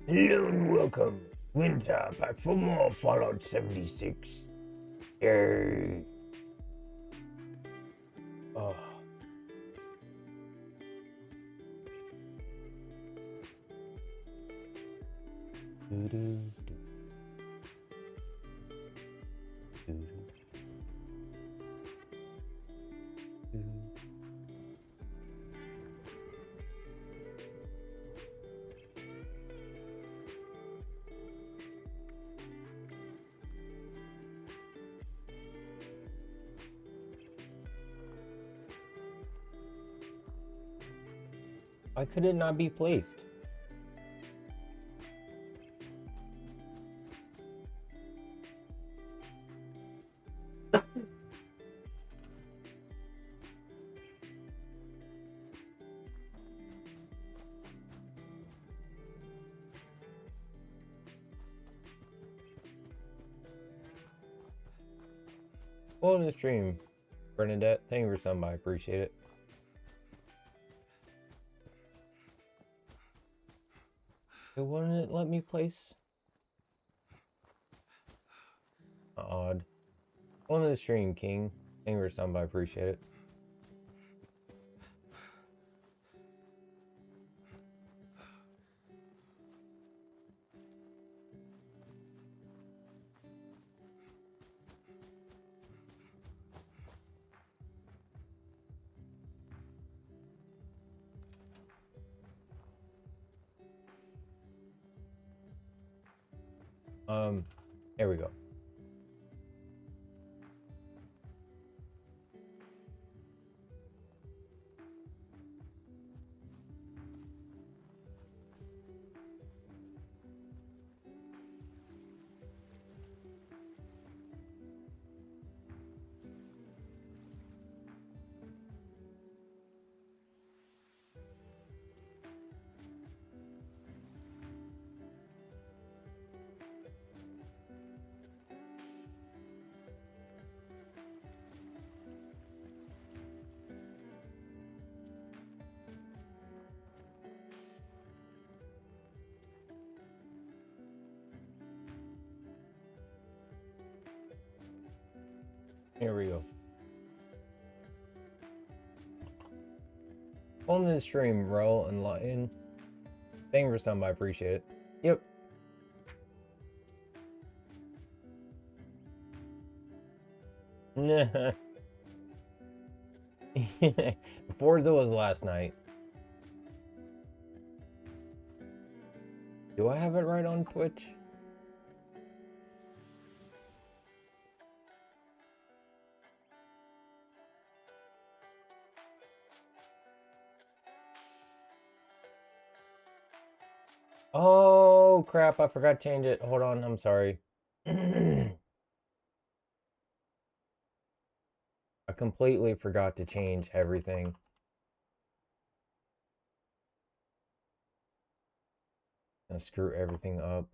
Hello and welcome. Winter back for more Fallout 76. Yay. Oh. Why could it not be placed? Well, in the stream, Bernadette, thank you for something. I appreciate it. It wouldn't let me place. Odd. On the stream, King. Thank you for something. I appreciate it. Here we go. Here we go. On the stream, Roll and Lion. Thank you for something. I appreciate it. Yep. Forza was last night. Do I have it right on Twitch? Oh crap, I forgot to change it. Hold on, I'm sorry. I completely forgot to change everything. And screw everything up.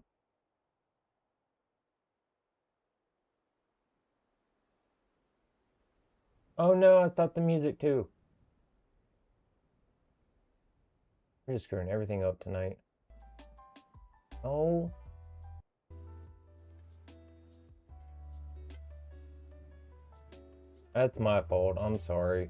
Oh no, I stopped the music too. I'm just screwing everything up tonight. Oh. That's my fault. I'm sorry.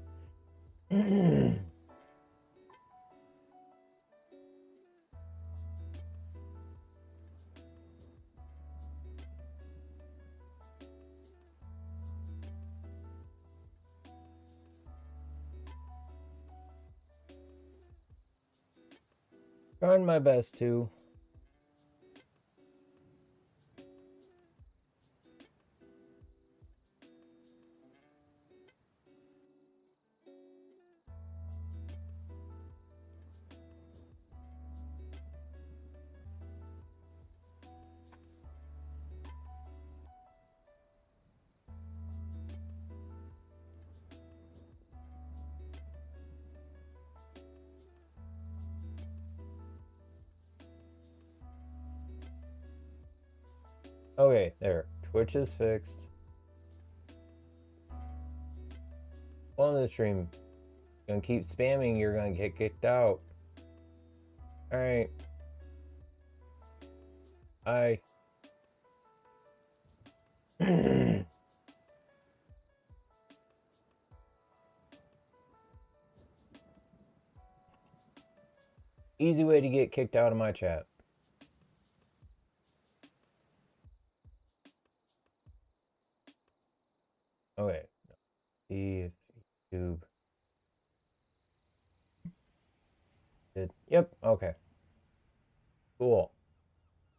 Trying my best to. Okay, there. Twitch is fixed. On the stream. Gonna keep spamming, you're gonna get kicked out. Alright. I easy way to get kicked out of my chat. Okay. See if YouTube did. Yep. Okay. Cool.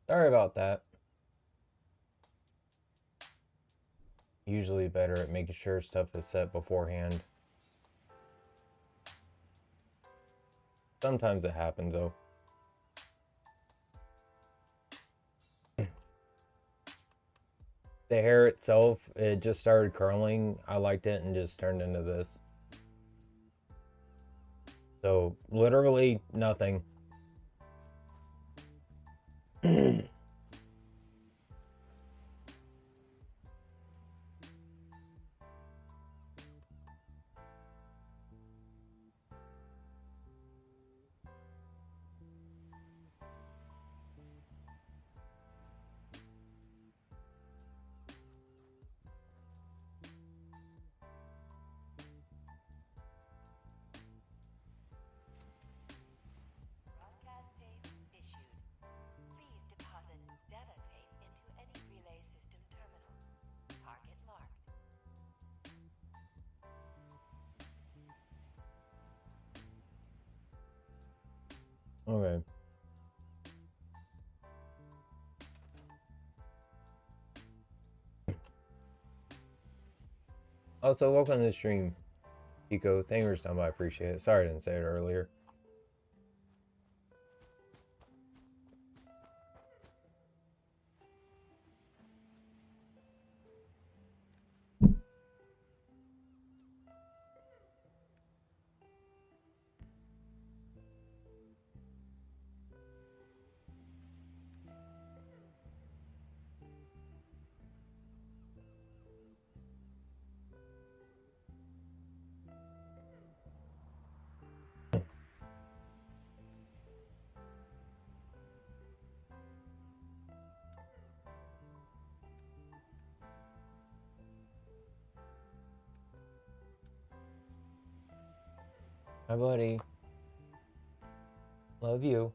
Sorry about that. Usually better at making sure stuff is set beforehand. Sometimes it happens though. The hair itself, it just started curling. I liked it and just turned into this. So literally nothing. Okay. Also, welcome to the stream, Pico. Thank you for stopping by. I appreciate it. Sorry I didn't say it earlier. Hi, buddy. Love you.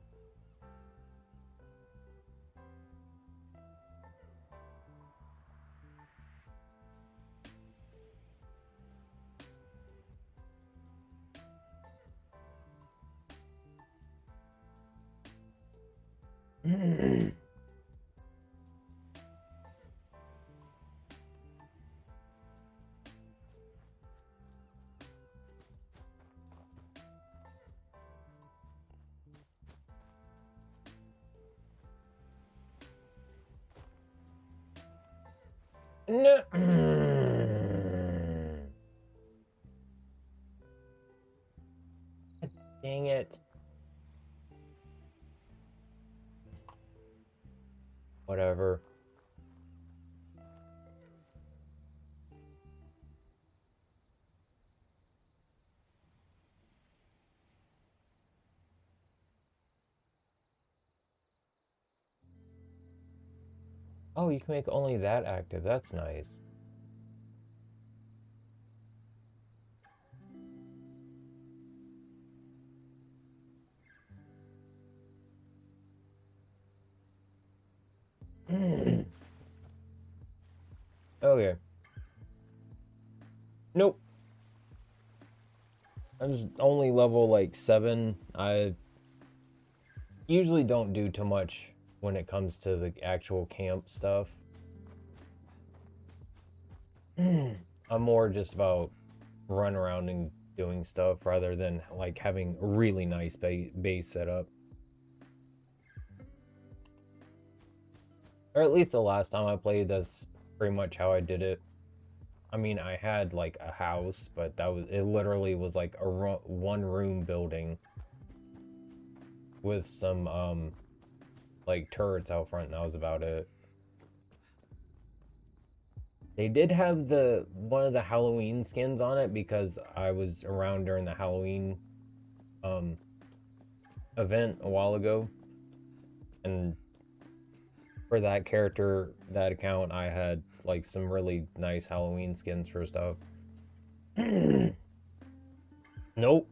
No. Dang it. Whatever. Oh, you can make only that active. That's nice. Okay. Nope. I'm only level like 7. I usually don't do too much when it comes to the actual camp stuff. I'm more just about run around and doing stuff rather than like having a really nice base set up. Or at least the last time I played, that's pretty much how I did it. I mean, I had like a house, but it literally was like a one room building with some like turrets out front, and that was about it. They did have one of the Halloween skins on it because I was around during the Halloween event a while ago, and for that character, that account, I had like some really nice Halloween skins for stuff. Nope.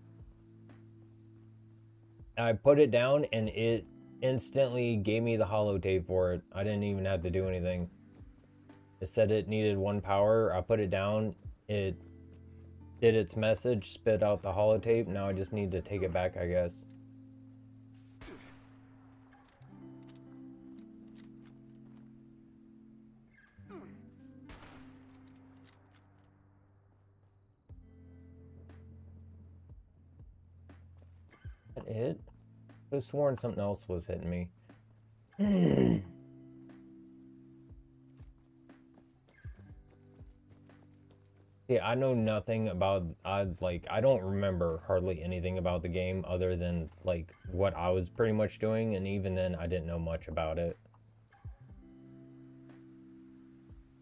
I put it down and it instantly gave me the holotape for it. I didn't even have to do anything. It said it needed 1 power. I put it down. It did its message, spit out the holotape. Now I just need to take it back, I guess. Is that it? I could have sworn something else was hitting me. Yeah, I know nothing about, I don't remember hardly anything about the game other than like what I was pretty much doing, and even then I didn't know much about it.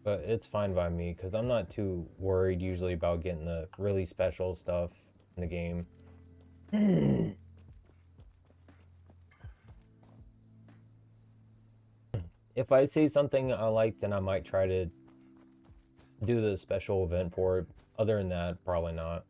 But it's fine by me because I'm not too worried usually about getting the really special stuff in the game. If I see something I like, then I might try to do the special event for it. Other than that, probably not.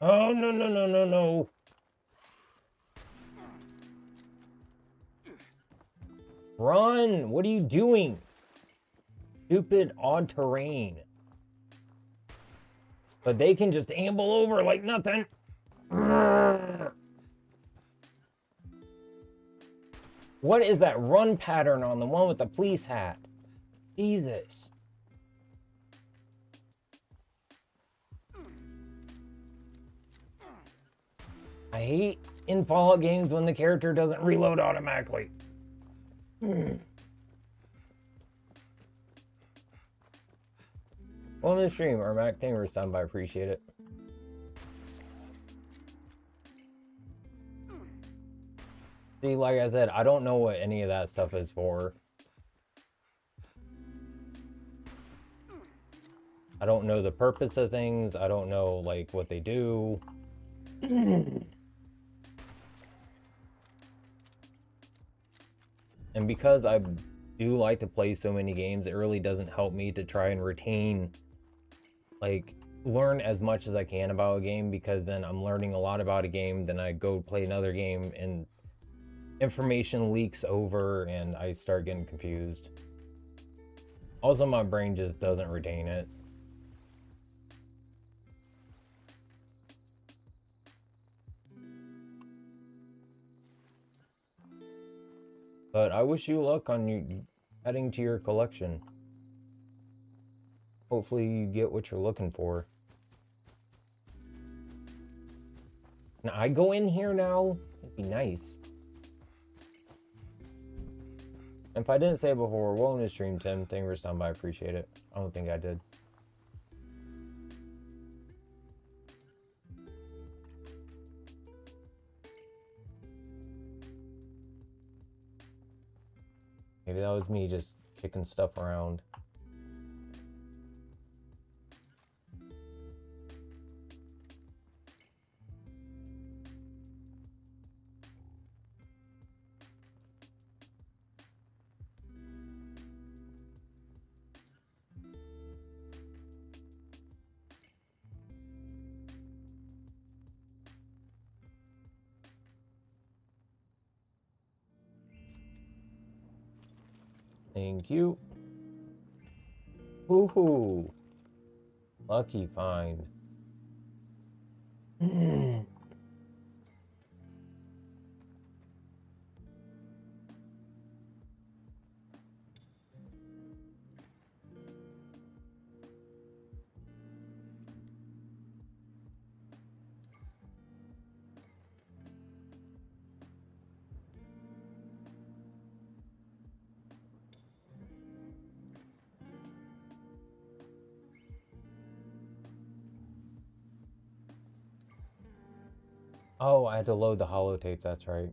Oh, no, no, no, no, no. Run! What are you doing? Stupid odd terrain. But they can just amble over like nothing. What is that run pattern on the one with the police hat? Jesus. I hate in Fallout games when the character doesn't reload automatically. Welcome to the stream, Ermac. Thank you for stopping by. Appreciate it. See, like I said, I don't know what any of that stuff is for. I don't know the purpose of things. I don't know, like, what they do. And because I do like to play so many games, it really doesn't help me to try and retain, like, learn as much as I can about a game, because then I'm learning a lot about a game, then I go play another game and information leaks over and I start getting confused. Also, my brain just doesn't retain it. But I wish you luck on you adding to your collection. Hopefully you get what you're looking for. Can I go in here now? It'd be nice. If I didn't say it before, welcome to stream, Tim. Thank you for stopping by. I appreciate it. I don't think I did. Maybe that was me just kicking stuff around. Thank you. Woohoo! Lucky find. Oh, I had to load the holotape, that's right.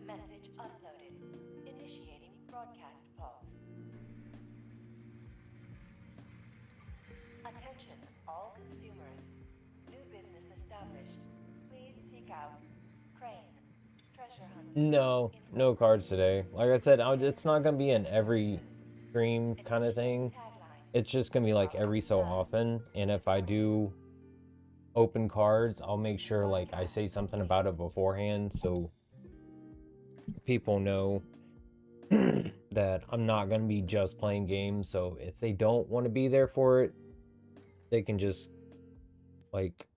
Message uploaded. Initiating broadcast pulse. Attention, all consumers. New business established. Please seek out Crane. Treasure hunting. No, In no progress. cards today. Like I said, it's not gonna be an every Services. stream kind of Initiating thing. tagline. It's just gonna be like Drop every so nine. often. And if I 42. do open cards, I'll make sure like I Broadcast say something complete. about it beforehand so people know that I'm not gonna be just playing games. So if they don't want to be there for it, they can just like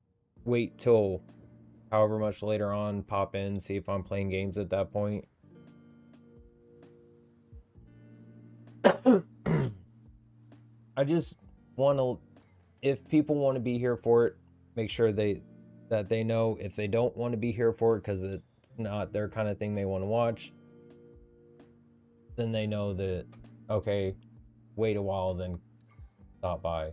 wait till however much later on, pop in, see if I'm playing games at that point. I just want to, if people want to be here for it, make sure that they know. If they don't want to be here for it because it's not their kind of thing they want to watch, then they know that, okay, wait a while, then stop by.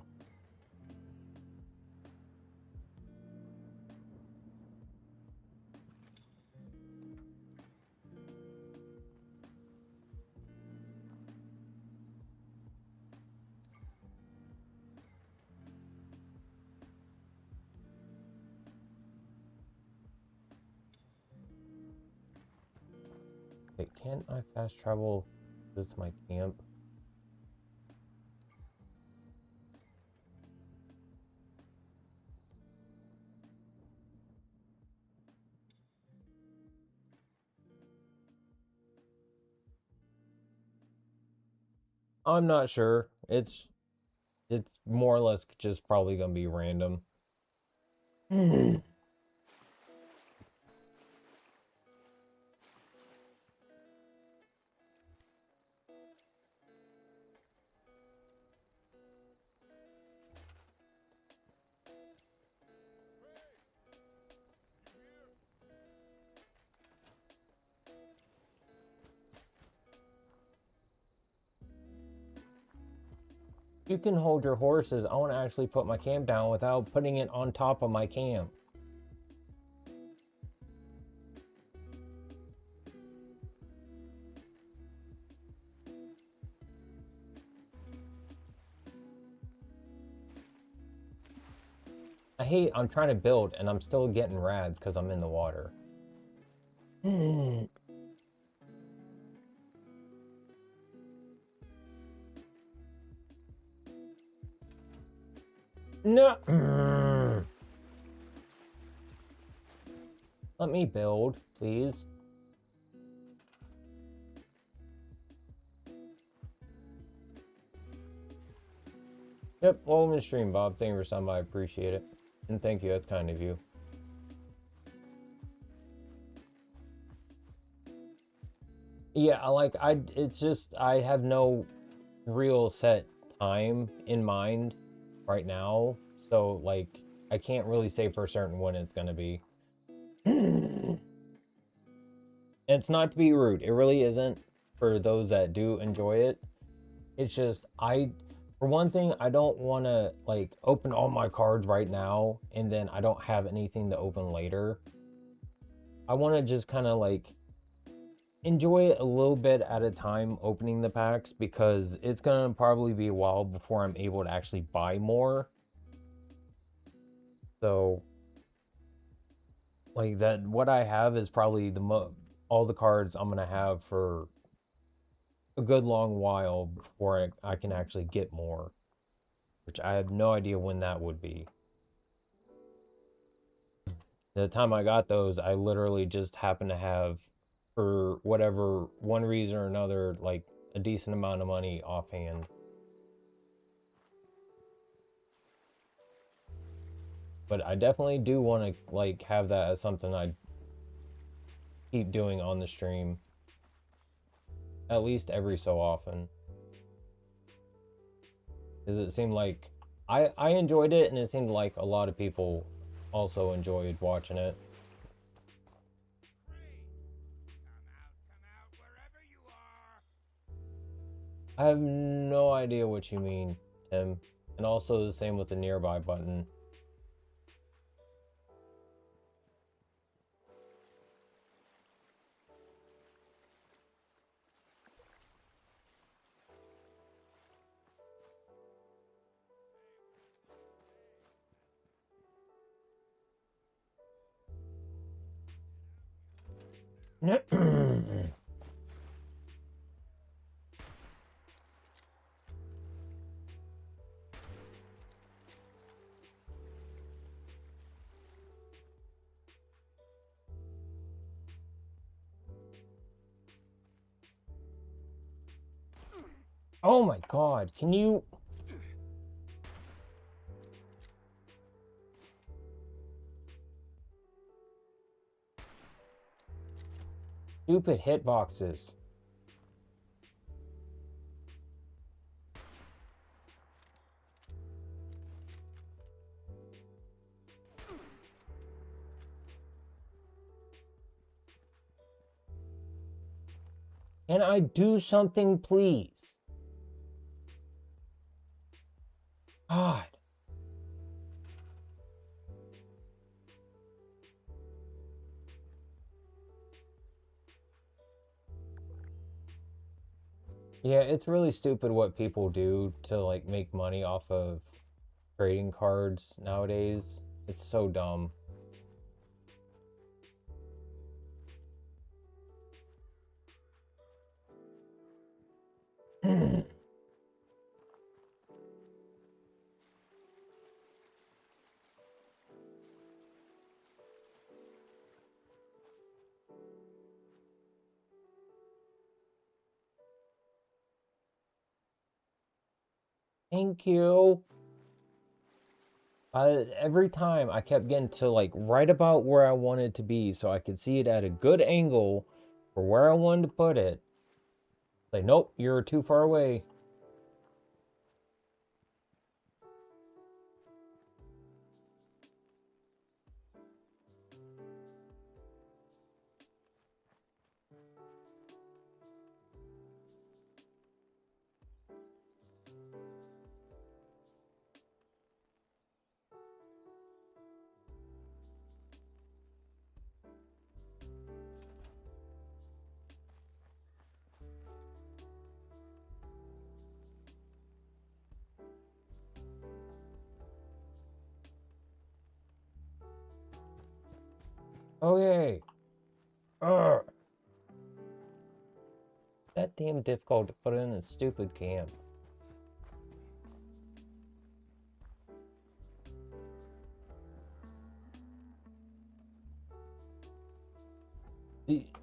Wait, can't I fast travel? This is my camp. I'm not sure. It's more or less just probably gonna be random. You can hold your horses. I want to actually put my camp down without putting it on top of my camp. I'm trying to build and I'm still getting rads because I'm in the water. No. Let me build, please. Yep, welcome to stream, Bob. Thank you for some. I appreciate it. And thank you, that's kind of you. Yeah, it's just, I have no real set time in mind right now. So, like, I can't really say for certain when it's gonna be. It's not to be rude. It really isn't for those that do enjoy it. It's just, for one thing, I don't want to, like, open all my cards right now and then I don't have anything to open later. I want to just kind of, like, enjoy it a little bit at a time opening the packs because it's going to probably be a while before I'm able to actually buy more. So, like, that, what I have is probably all the cards I'm going to have for a good long while before I can actually get more, which I have no idea when that would be. The time I got those, I literally just happened to have, for whatever one reason or another, like a decent amount of money offhand. But I definitely do want to like have that as something I keep doing on the stream, at least every so often. Does it seem like I enjoyed it, and it seemed like a lot of people also enjoyed watching it. I have no idea what you mean, Tim. And also the same with the nearby button. Oh my god, can you... Stupid hitboxes. Can I do something, please? God. Yeah, it's really stupid what people do to like make money off of trading cards nowadays. It's so dumb. Thank you. Every time I kept getting to like right about where I wanted to be so I could see it at a good angle for where I wanted to put it. Like, nope, you're too far away. Okay. Ugh. That damn difficult to put in a stupid camp.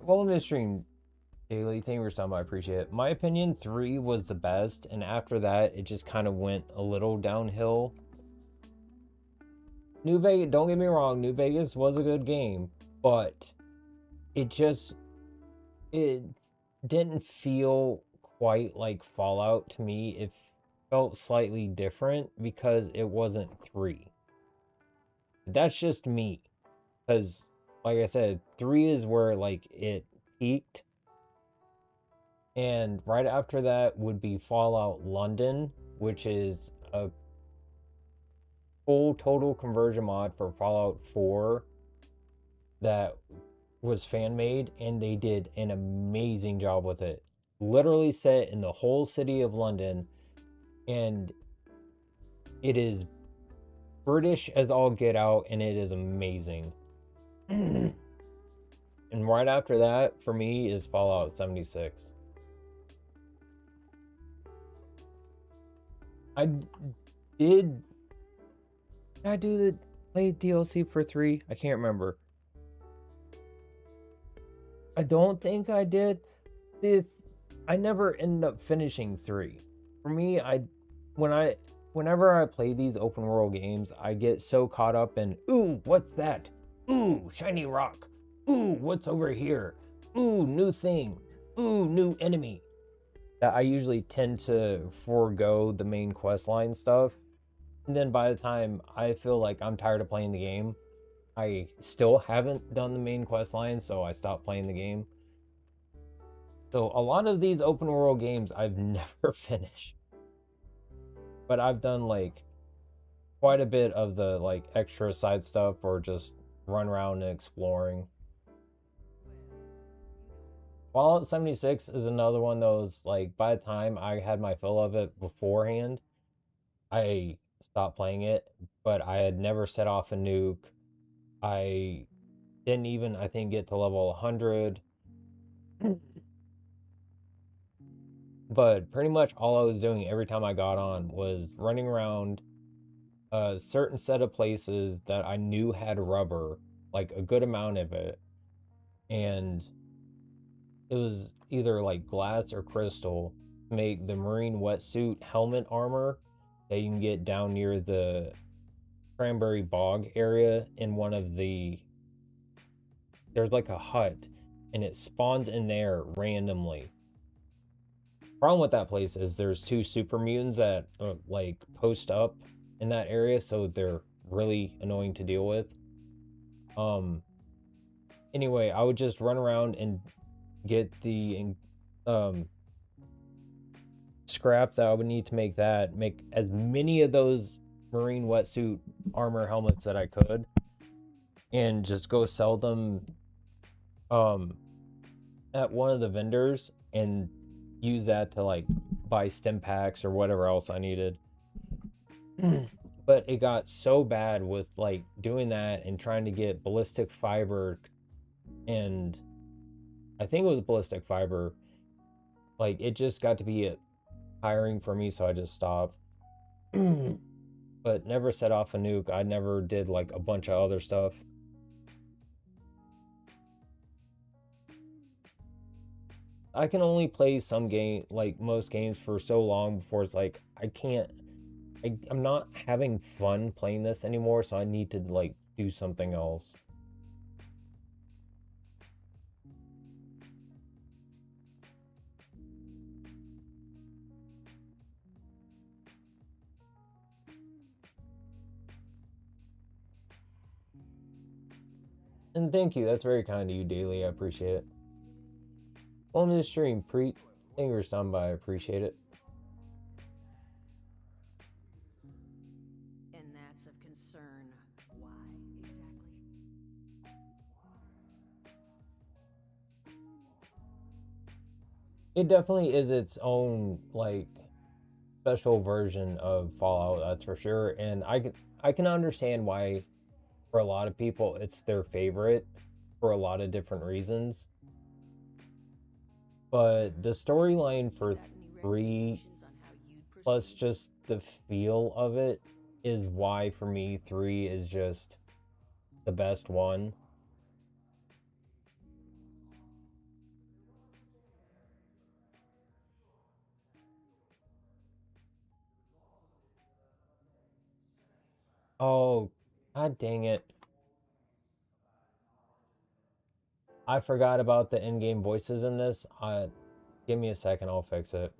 Welcome to the stream, Daily. Thank you for stopping by. I appreciate it. My opinion, 3 was the best, and after that, it just kind of went a little downhill. New Vegas, don't get me wrong, New Vegas was a good game, but it didn't feel quite like Fallout to me. It felt slightly different because it wasn't 3. That's just me, because like I said, 3 is where like it peaked, and right after that would be Fallout London, which is a full total conversion mod for Fallout 4 that was fan made, and they did an amazing job with it. Literally set in the whole city of London, and it is British as all get out, and it is amazing. And right after that, for me, is Fallout 76. I did I do the play DLC for 3? I can't remember. I don't think I did. I never ended up finishing 3. For me, whenever I play these open world games, I get so caught up in, ooh, what's that? Ooh, shiny rock. Ooh, what's over here? Ooh, new thing. Ooh, new enemy. That I usually tend to forego the main questline stuff. And then by the time I feel like I'm tired of playing the game, I still haven't done the main quest line, so I stopped playing the game. So a lot of these open world games I've never finished. But I've done like quite a bit of the like extra side stuff or just run around and exploring. Fallout 76 is another one that was like by the time I had my fill of it beforehand, I stopped playing it, but I had never set off a nuke. I didn't even, I think, get to level 100. But pretty much all I was doing every time I got on was running around a certain set of places that I knew had rubber, like a good amount of it. And it was either like glass or crystal to make the marine wetsuit helmet armor that you can get down near the cranberry bog area in one of the, there's like a hut and it spawns in there randomly. Problem with that place is there's two super mutants that like post up in that area, so they're really annoying to deal with. Anyway, I would just run around and get the scrap that I would need to make that, make as many of those marine wetsuit armor helmets that I could, and just go sell them at one of the vendors and use that to like buy stim packs or whatever else I needed. But it got so bad with like doing that and trying to get ballistic fiber, and I think it was ballistic fiber, like it just got to be tiring for me, so I just stopped. But never set off a nuke. I never did like a bunch of other stuff. I can only play some game, like most games, for so long before it's like I can't. I'm not having fun playing this anymore, so I need to like do something else. And thank you. That's very kind of you, Daily. I appreciate it. Welcome to the stream, Preet. Thank you for stopping by. I appreciate it. And that's of concern. Why exactly? It definitely is its own like special version of Fallout, that's for sure. And I can understand why for a lot of people it's their favorite for a lot of different reasons. But the storyline for Got any 3 recommendations on how you'd plus proceed? just the feel of it is why for me 3 is just the best one. Oh, god dang it. I forgot about the in-game voices in this. Give me a second, I'll fix it.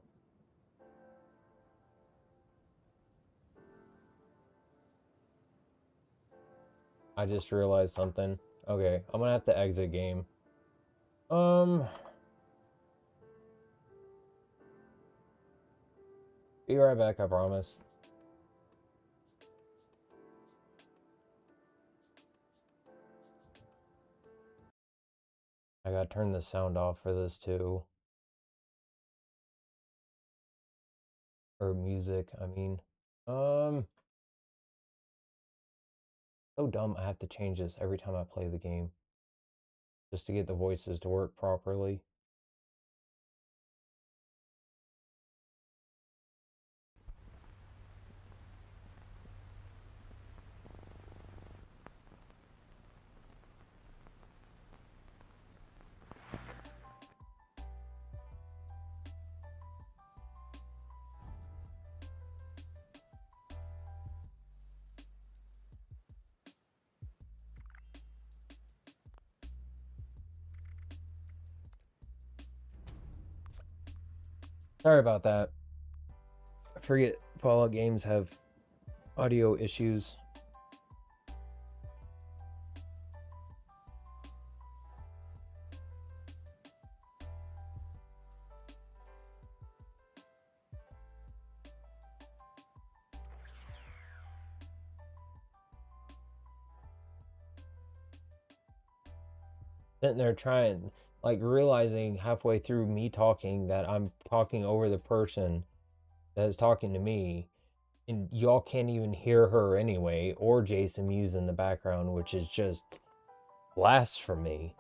I just realized something. Okay, I'm gonna have to exit game. Be right back, I promise. I gotta turn the sound off for this too. Or music, I mean. So dumb I have to change this every time I play the game. Just to get the voices to work properly. Sorry about that. I forget Fallout games have Audio issues. Sitting there trying, like realizing halfway through me talking that I'm talking over the person that is talking to me, and y'all can't even hear her anyway, or Jason Mewes in the background, which is just blasphemy.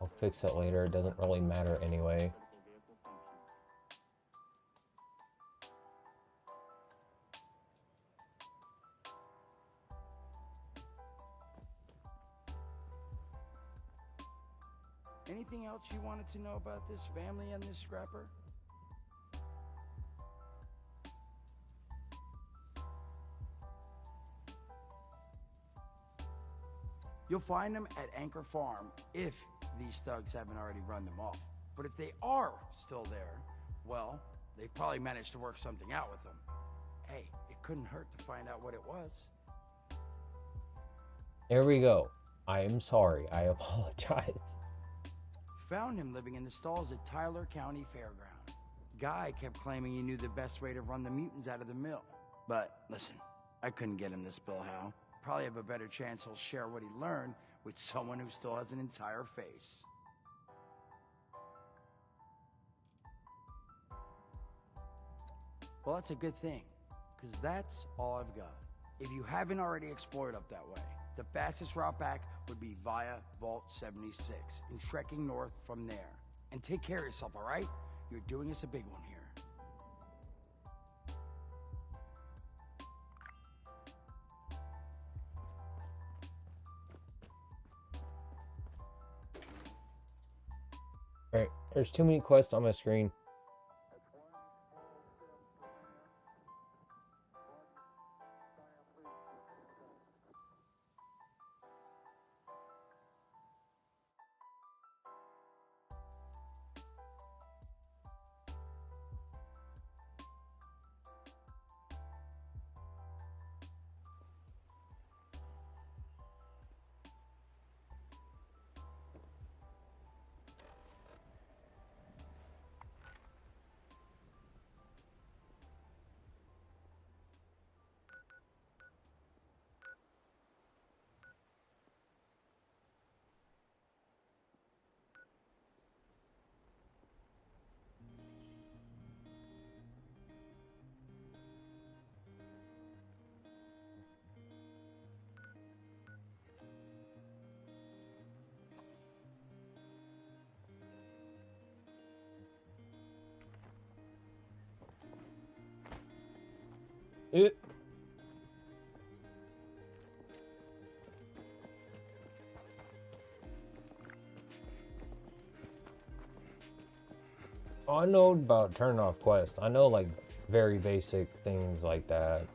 I'll fix it later. It doesn't really matter anyway. Anything else you wanted to know about this family and this scrapper? You'll find them at Anchor Farm if these thugs haven't already run them off. But if they are still there, well, they probably managed to work something out with them. Hey, it couldn't hurt to find out what it was. There we go. I am sorry. I apologize. Found him living in the stalls at Tyler County Fairground. Guy kept claiming he knew the best way to run the mutants out of the mill. But listen, I couldn't get him to spill how. Probably have a better chance he'll share what he learned with someone who still has an entire face. Well, that's a good thing, because that's all I've got. If you haven't already explored up that way, the fastest route back would be via Vault 76 and trekking north from there. And take care of yourself, all right? You're doing us a big one here. Alright, there's too many quests on my screen. I know about turn off quests. I know like very basic things like that.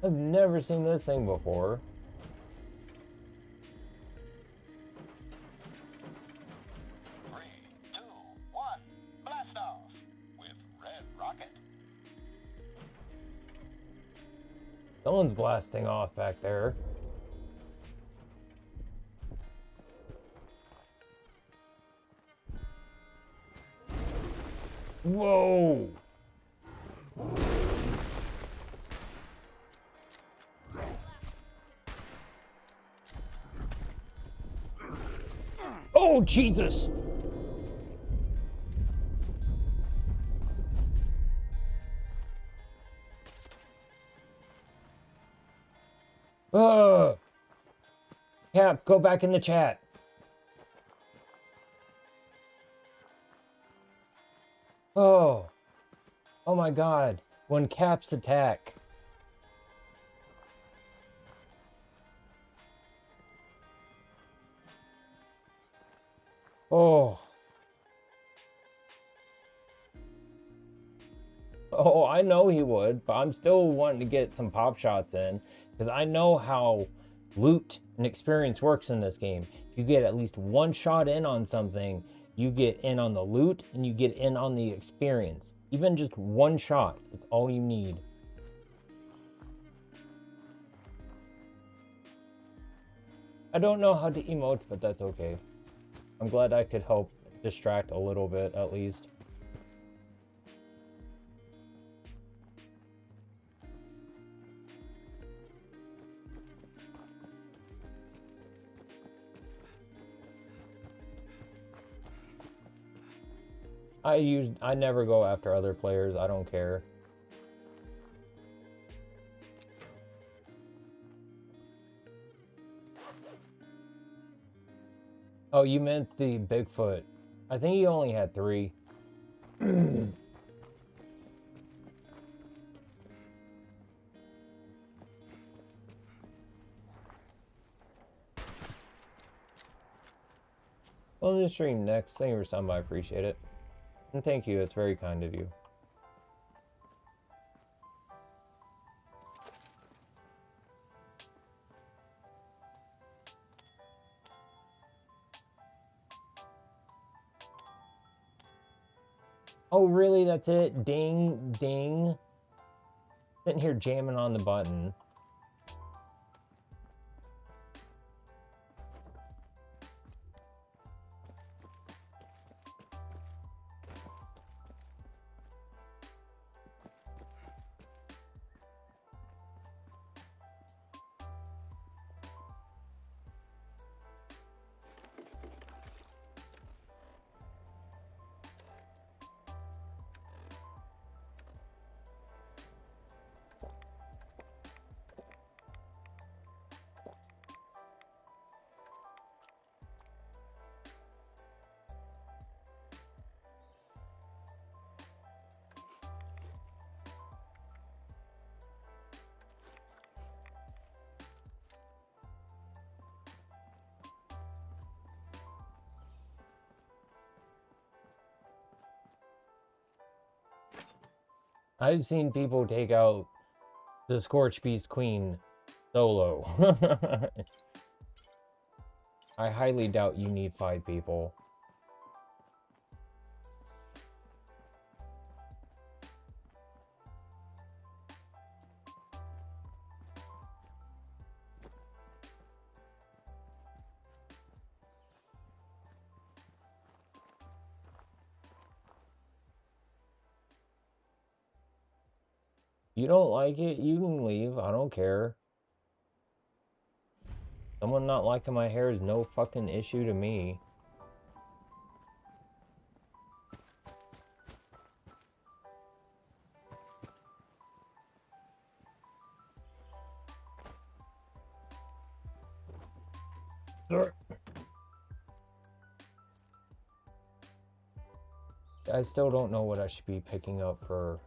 I've never seen this thing before. Three, two, one, blast off with Red Rocket. Someone's blasting off back there. Whoa! Oh, Jesus! Ugh. Cap, go back in the chat. Oh. Oh my god. When Caps attack. Oh. Oh, I know he would, but I'm still wanting to get some pop shots in because I know how loot and experience works in this game. If you get at least one shot in on something, you get in on the loot and you get in on the experience. Even just one shot is all you need. I don't know how to emote, but that's okay. I'm glad I could help distract a little bit at least. I never go after other players. I don't care. Oh, you meant the Bigfoot. I think he only had 3. On the stream next. Thank you for stopping by. I appreciate it. And thank you. It's very kind of you. Oh, really? That's it? Ding, ding. Sitting here jamming on the button. I've seen people take out the Scorch Beast Queen solo. I highly doubt you need 5 people. You don't like it, you can leave. I don't care. Someone not liking my hair is no fucking issue to me. I still don't know what I should be picking up for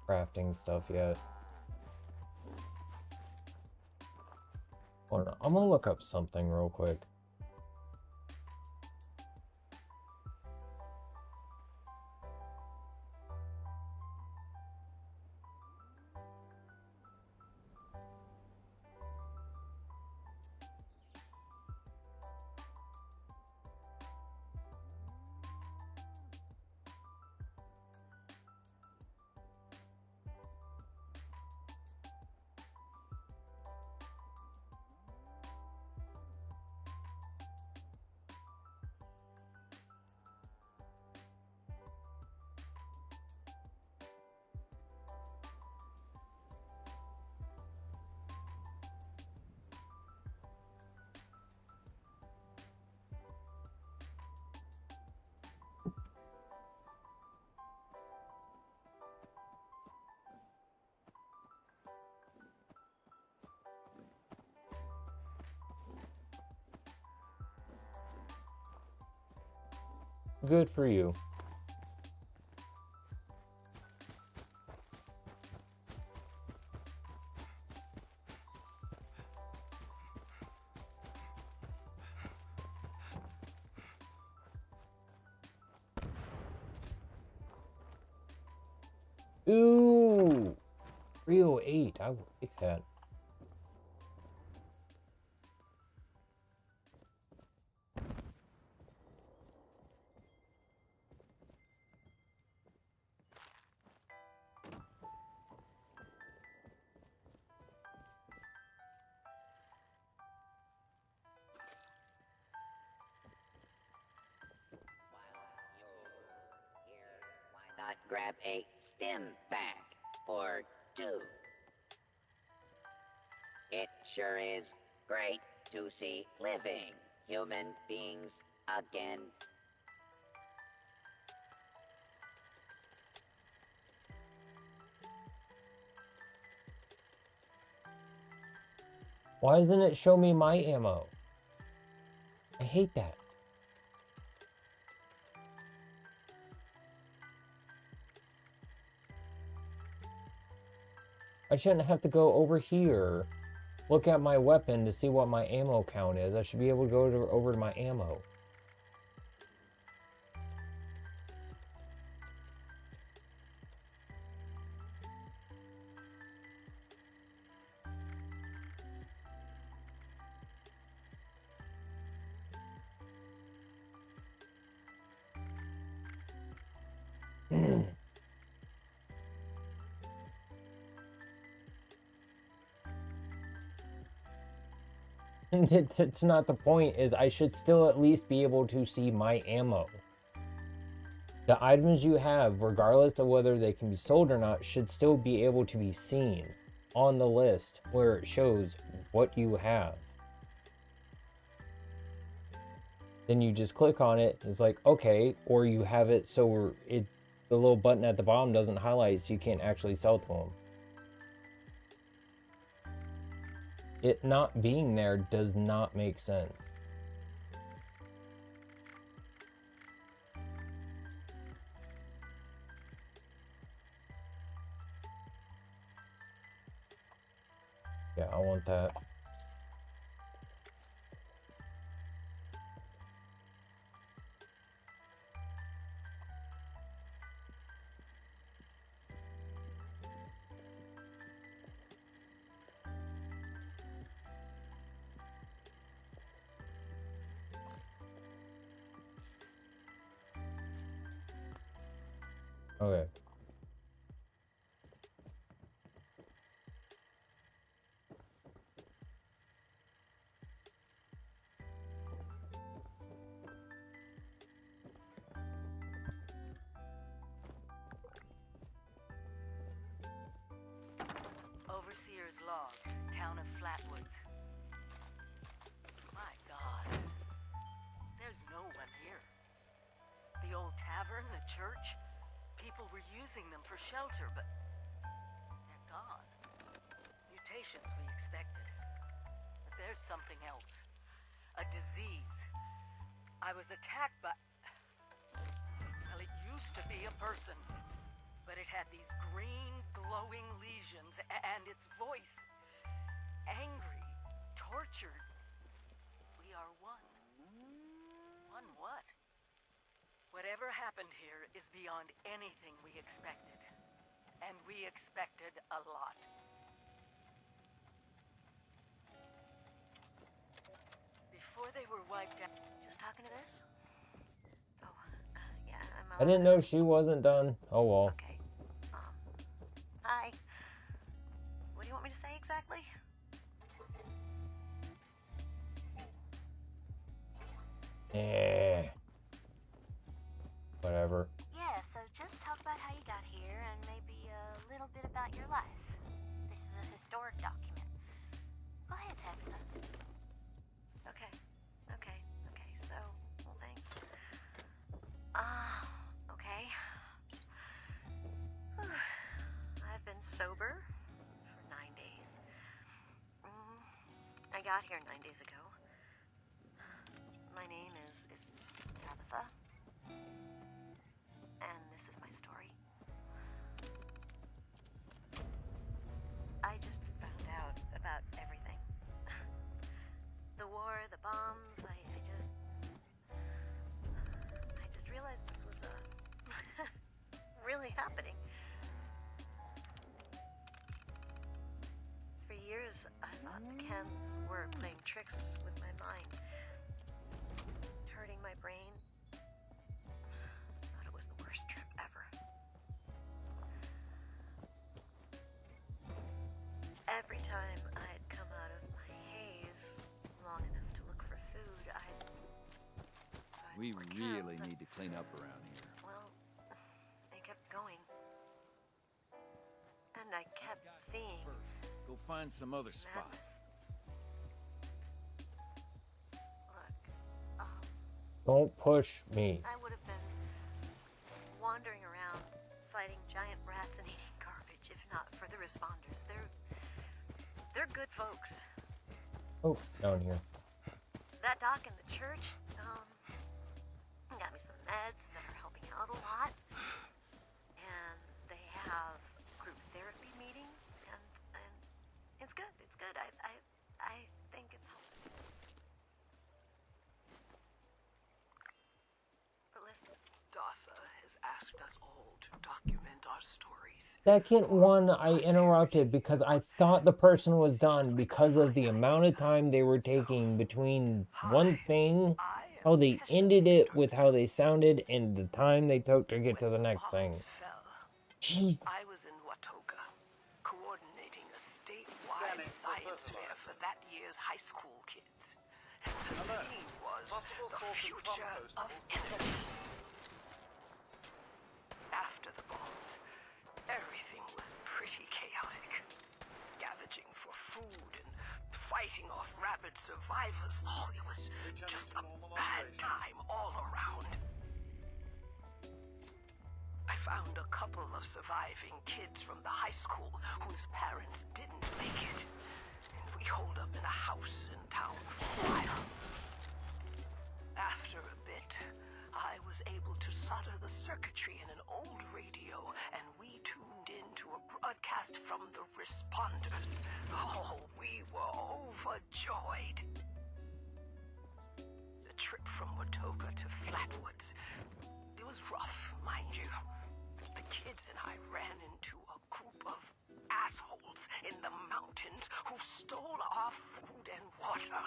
crafting stuff yet. Hold on, I'm gonna look up something real quick. Good for you. Ooh, 308. I will fix that. Not grab a stim pack or two. It sure is great to see living human beings again. Why doesn't it show me my ammo? I hate that. I shouldn't have to go over here, look at my weapon to see what my ammo count is. I should be able to go over to my ammo. It's not the point, is I should still at least be able to see my ammo. The items you have, regardless of whether they can be sold or not, should still be able to be seen on the list where it shows what you have. Then you just click on it, it's like, okay, or you have it so the little button at the bottom doesn't highlight, so you can't actually sell to them. It not being there does not make sense. Yeah, I want that. Okay. Overseer's log, town of Flatwoods. My God. There's no one here. The old tavern, the church, people were using them for shelter, but they're gone. Mutations we expected. But there's something else. A disease. I was attacked by... Well, it used to be a person. But it had these green, glowing lesions, and its voice. Angry, tortured. We are one. One what? Whatever happened here is beyond anything we expected. And we expected a lot. Before they were wiped out... Just talking to this? Oh, yeah, I didn't know she wasn't done. Oh well. Okay. Hi. What do you want me to say exactly? Whatever. Yeah, so just talk about how you got here and maybe a little bit about your life. This is a historic document. Go ahead, Tabitha. Okay. So, well, thanks. Okay. I've been sober for 9 days. I got here 9 days ago. My name is Tabitha. pens were playing tricks with my mind, hurting my brain. Thought it was the worst trip ever. Every time I'd come out of my haze long enough to look for food, We really need to clean up around here. Well, I kept going. And I kept seeing Go find some other spot. madness. Look, Don't push me. I would have been wandering around, fighting giant rats and eating garbage if not for the responders. They're good folks. Oh, down here. That doc in the church, got me some meds that are helping out a lot. And they have group therapy meetings, and it's good. It's good. I think it's helping. But listen, Dasa has asked us all to document our stories. Second one, I interrupted because I thought the person was done because of the amount of time they were taking between one thing, how they ended it with how they sounded, and the time they took to get to the next thing. Jesus. I was in Watoga, coordinating a statewide science fair for that year's high school kids. And the theme was the future of energy. After the bombs, everything was pretty chaotic. Scavenging for food and fighting off rabid survivors. Oh, it was just a bad time all around. I found a couple of surviving kids from the high school whose parents didn't make it. And we holed up in a house in town for a while. After a bit, I was able to solder the circuitry in an old radio, and we tuned into a broadcast from the responders. Oh, we were overjoyed. The trip from Watoga to Flatwoods, it was rough, mind you. The kids and I ran into a group of assholes in the mountains who stole our food and water.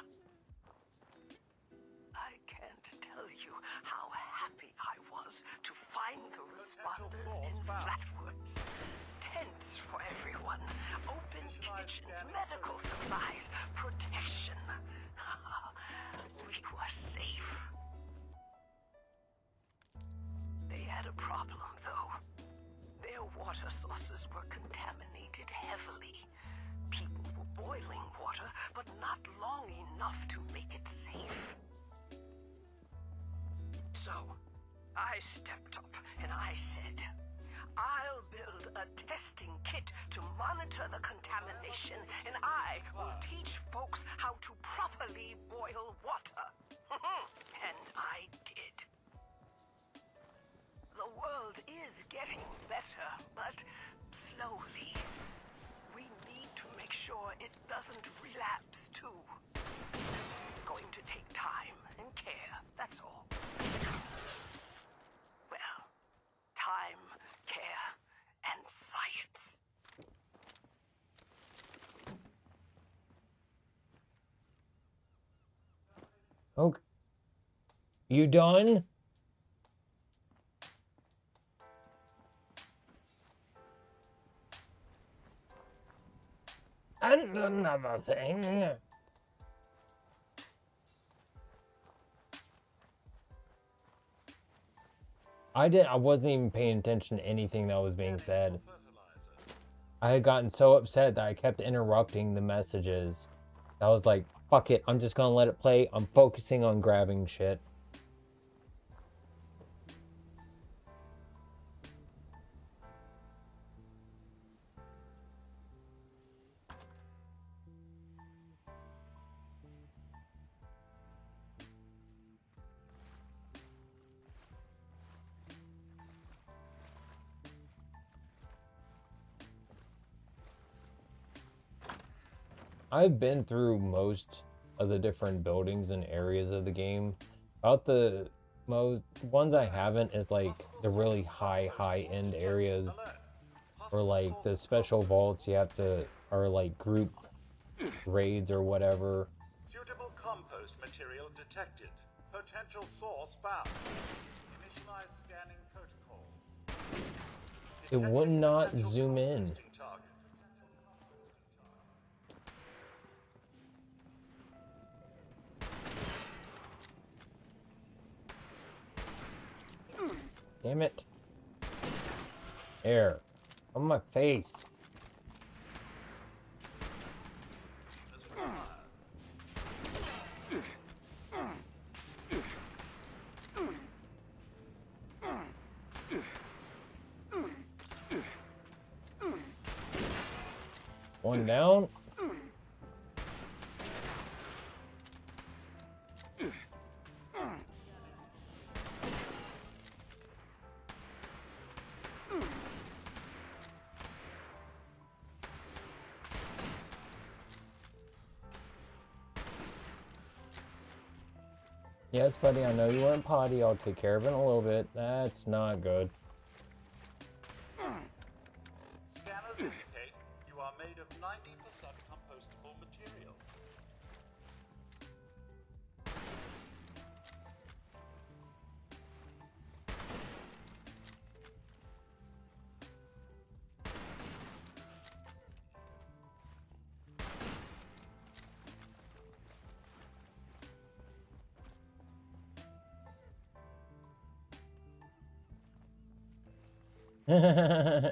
I can't tell you how happy I was to find the responders in Flatwoods. Tents for everyone, open kitchens, medical supplies, protection. We were safe. They had a problem, though. Their water sources were contaminated heavily. People were boiling water, but not long enough to make it safe. So, I stepped up and I said, I'll build a testing kit to monitor the contamination, and I will teach folks how to properly boil water. And I did. The world is getting better, but slowly. We need to make sure it doesn't relapse, too. It's going to take time and care, that's all. Well, time, care, and science. Okay. You done? And another thing. I wasn't even paying attention to anything that was being said. I had gotten so upset that I kept interrupting the messages. I was like, fuck it, I'm just gonna let it play. I'm focusing on grabbing shit. I've been through most of the different buildings and areas of the game. About the most ones I haven't is like the really high end areas, or like the special vaults you have to, or like group raids or whatever. Suitable compost material detected. Potential source found. Initialize scanning protocol. It would Detecting not potential zoom in. composting target. Damn it. There. On my face. One down. Yes, buddy, I know you weren't potty. I'll take care of it in a little bit. That's not good. Scanners indicate you are made of 90% compostable material.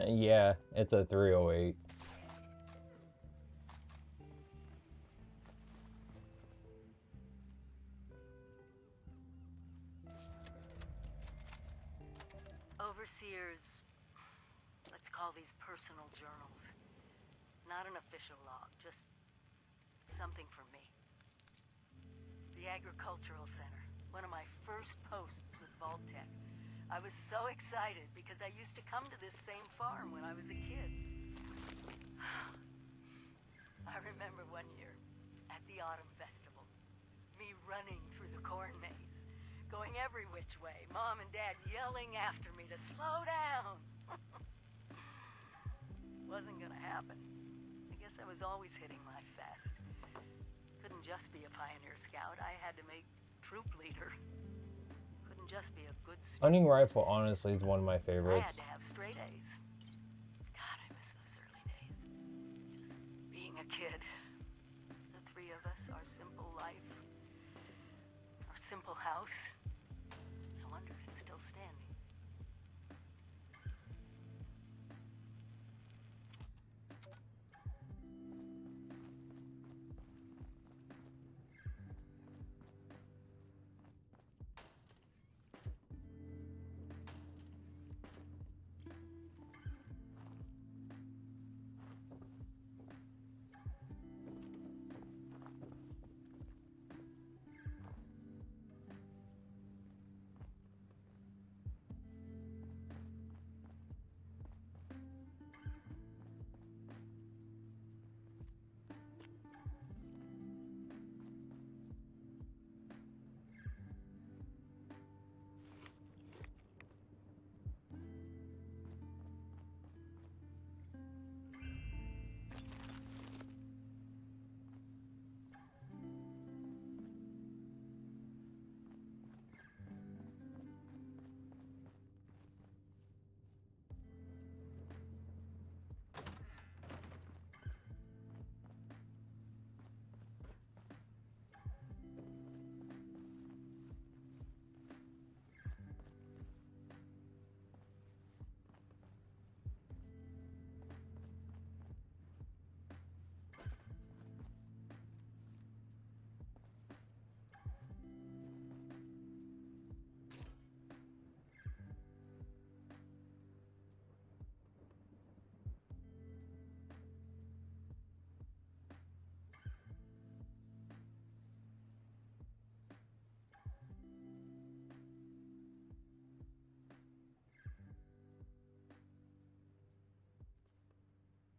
Yeah, it's a 308. Overseers, let's call these personal journals. Not an official log, just something for me. The Agricultural Center, one of my first posts with Vault-Tec. I was so excited because I used to come to this same farm when I was a kid. I remember one year at the Autumn Festival, me running through the corn maze, going every which way, Mom and Dad yelling after me to slow down. Wasn't gonna happen. I guess I was always hitting my fast. Couldn't just be a pioneer scout, I had to make troop leader. Couldn't just be a good student. Hunting rifle, honestly, is one of my I favorites. had to have straight A's. God, I miss those early days. Just being a kid. The three of us, our simple life, our simple house. I wonder if it's still standing.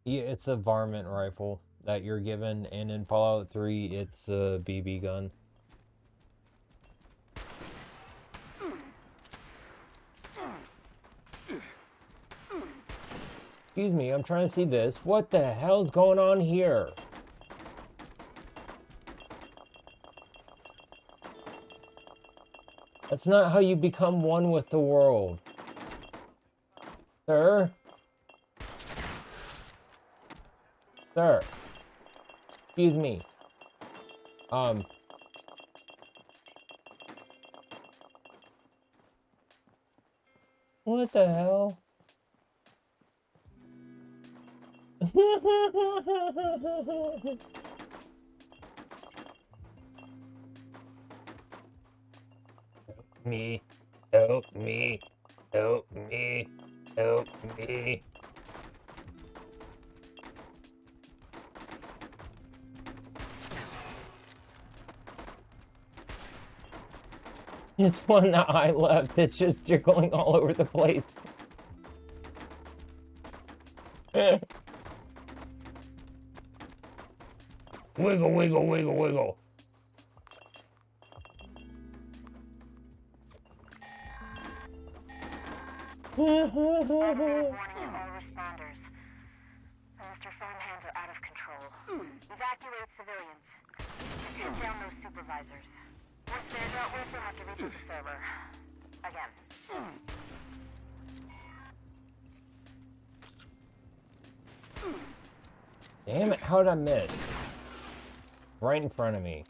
Yeah, it's a varmint rifle that you're given, and in Fallout 3, it's a BB gun. Excuse me, I'm trying to see this. What the hell's going on here? That's not how you become one with the world. Sir? Sir? Excuse me. What the hell? Me. Help me. Help me. Help me. It's one eye left. It's just jiggling all over the place. Wiggle, wiggle, wiggle, wiggle. Warning to all responders. Mr. Farmhands are out of control. Evacuate civilians. And take down those supervisors. Once they're dealt with, they'll have to reboot the server. Again. Damn it, how did I miss? Right in front of me.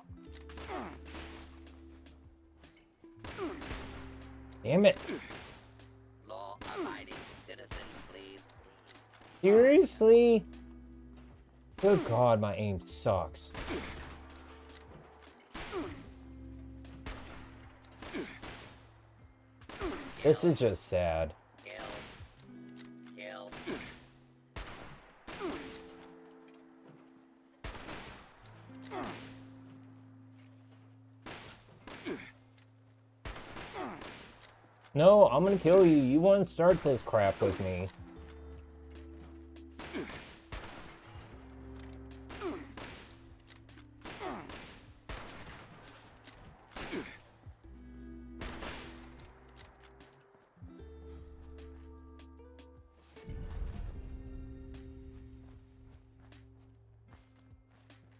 Damn it. Law-abiding citizens, please. Seriously? Good God, my aim sucks. This is just sad. Kill. Kill. No, I'm gonna kill you. You won't start this crap with me.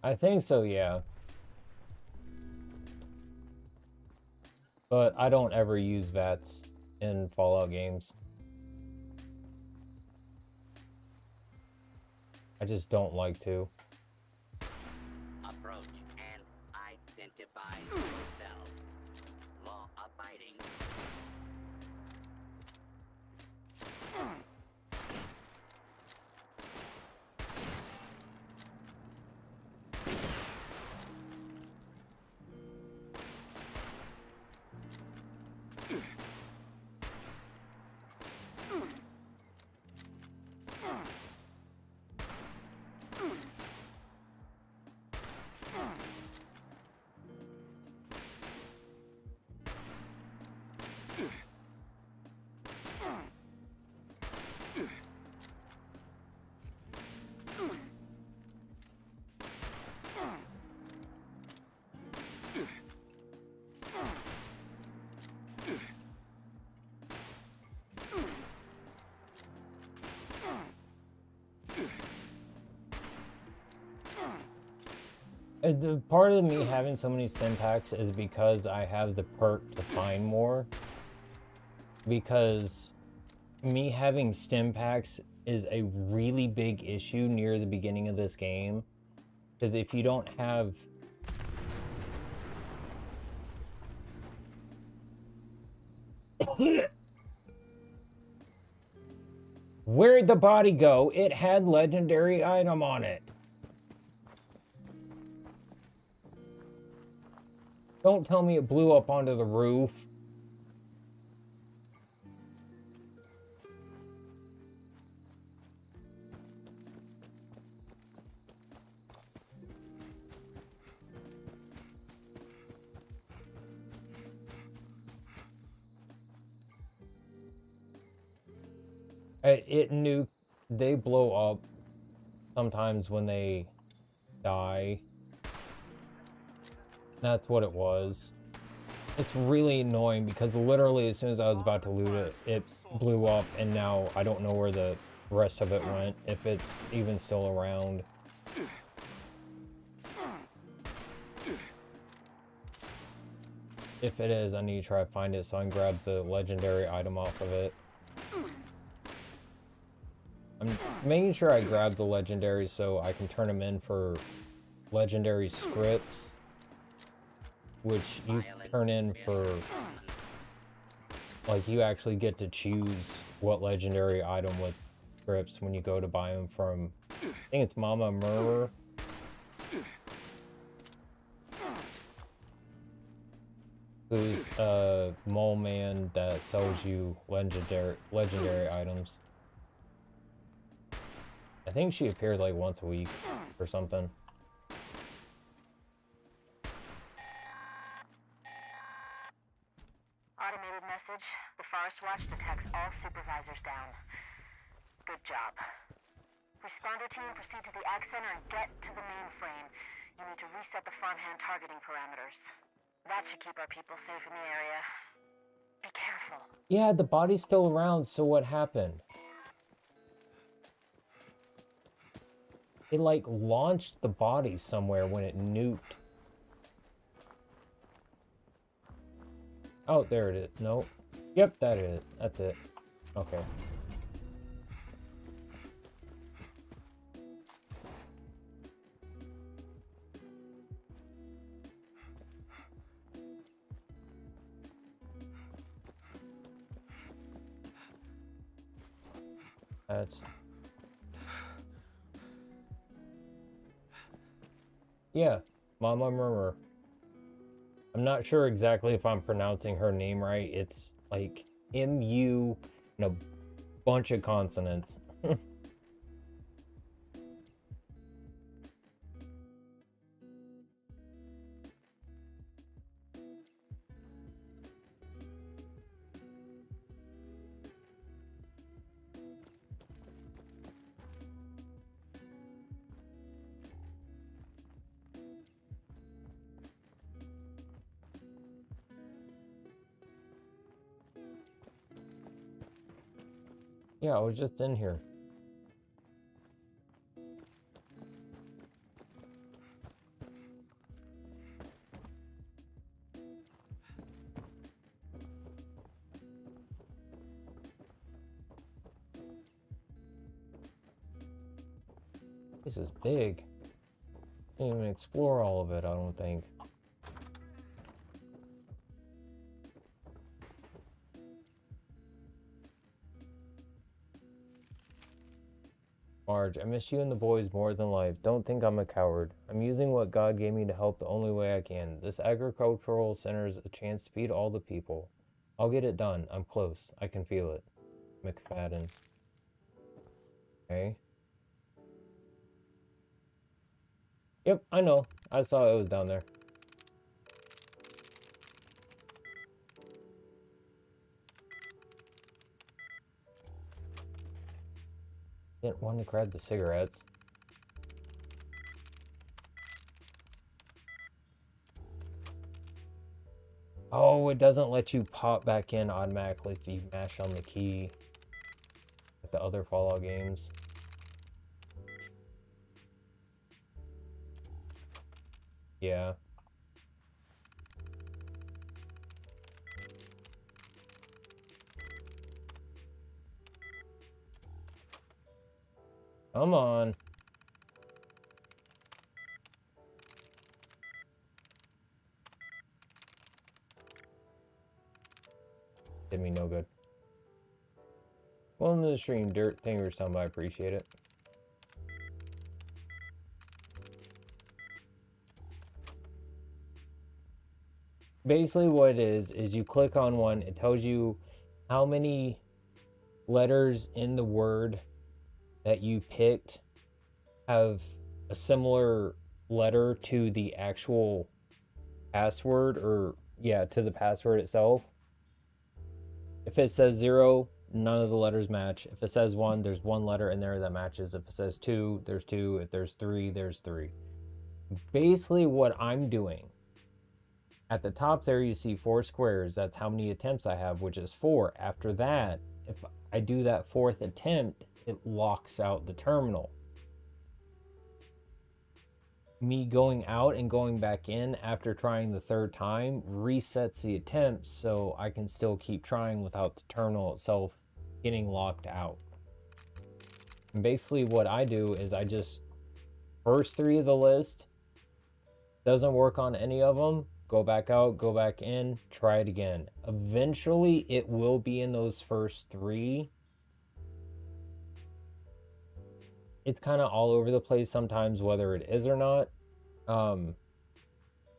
I think so, yeah. But I don't ever use VATS in Fallout games. I just don't like to. Approach and identify yourself. Law-abiding. The part of me having so many stim packs is because I have the perk to find more. Because me having stim packs is a really big issue near the beginning of this game. Because if you don't have... Where'd the body go? It had legendary item on it. Don't tell me it blew up onto the roof. It nuked. They blow up sometimes when they die. That's what it was. It's really annoying because literally as soon as I was about to loot it, it blew up and now I don't know where the rest of it went, if it's even still around. If it is, I need to try to find it so I can grab the legendary item off of it. I'm making sure I grab the legendaries so I can turn them in for legendary scripts, which you turn in for, like, you actually get to choose what legendary item with scripts when you go to buy them from, I think it's Mama Murmur. Who's a mole man that sells you legendary items. I think she appears like once a week or something. Automated message. The Forest Watch detects all supervisors down. Good job. Responder team, proceed to the Ag Center and get to the mainframe. You need to reset the farmhand targeting parameters. That should keep our people safe in the area. Be careful. Yeah, the body's still around, so what happened? It, like, launched the body somewhere when it nuked. Oh, there it is. Nope. Yep, that is it. That's it. Okay. That's... Yeah, Mama Murmur. I'm not sure exactly if I'm pronouncing her name right. It's like M-U and a bunch of consonants. Yeah, I was just in here. This is big. Can't even explore all of it, I don't think. Marge, I miss you and the boys more than life. Don't think I'm a coward. I'm using what God gave me to help the only way I can. This agricultural center is a chance to feed all the people. I'll get it done. I'm close. I can feel it. McFadden. Okay. Yep, I know. I saw it was down there. Didn't want to grab the cigarettes. Oh, it doesn't let you pop back in automatically if you mash on the key. Like the other Fallout games. Yeah. Come on. Did me no good. Welcome to the stream, Dirt. Thank you for stopping by. I appreciate it. Basically what it is you click on one, it tells you how many letters in the word that you picked have a similar letter to the actual password, or yeah, to the password itself. If it says 0, none of the letters match. If it says 1, there's one letter in there that matches. If it says 2, there's 2. If there's 3, there's 3. Basically what I'm doing, at the top there you see 4 squares. That's how many attempts I have, which is 4. After that, if I do that 4th attempt, it locks out the terminal. me going out and going back in after trying the third time resets the attempt, so I can still keep trying without the terminal itself getting locked out. And basically what I do is I just, first 3 of the list, doesn't work on any of them, go back out, go back in, try it again. Eventually it will be in those first 3. It's kind of all over the place sometimes whether it is or not.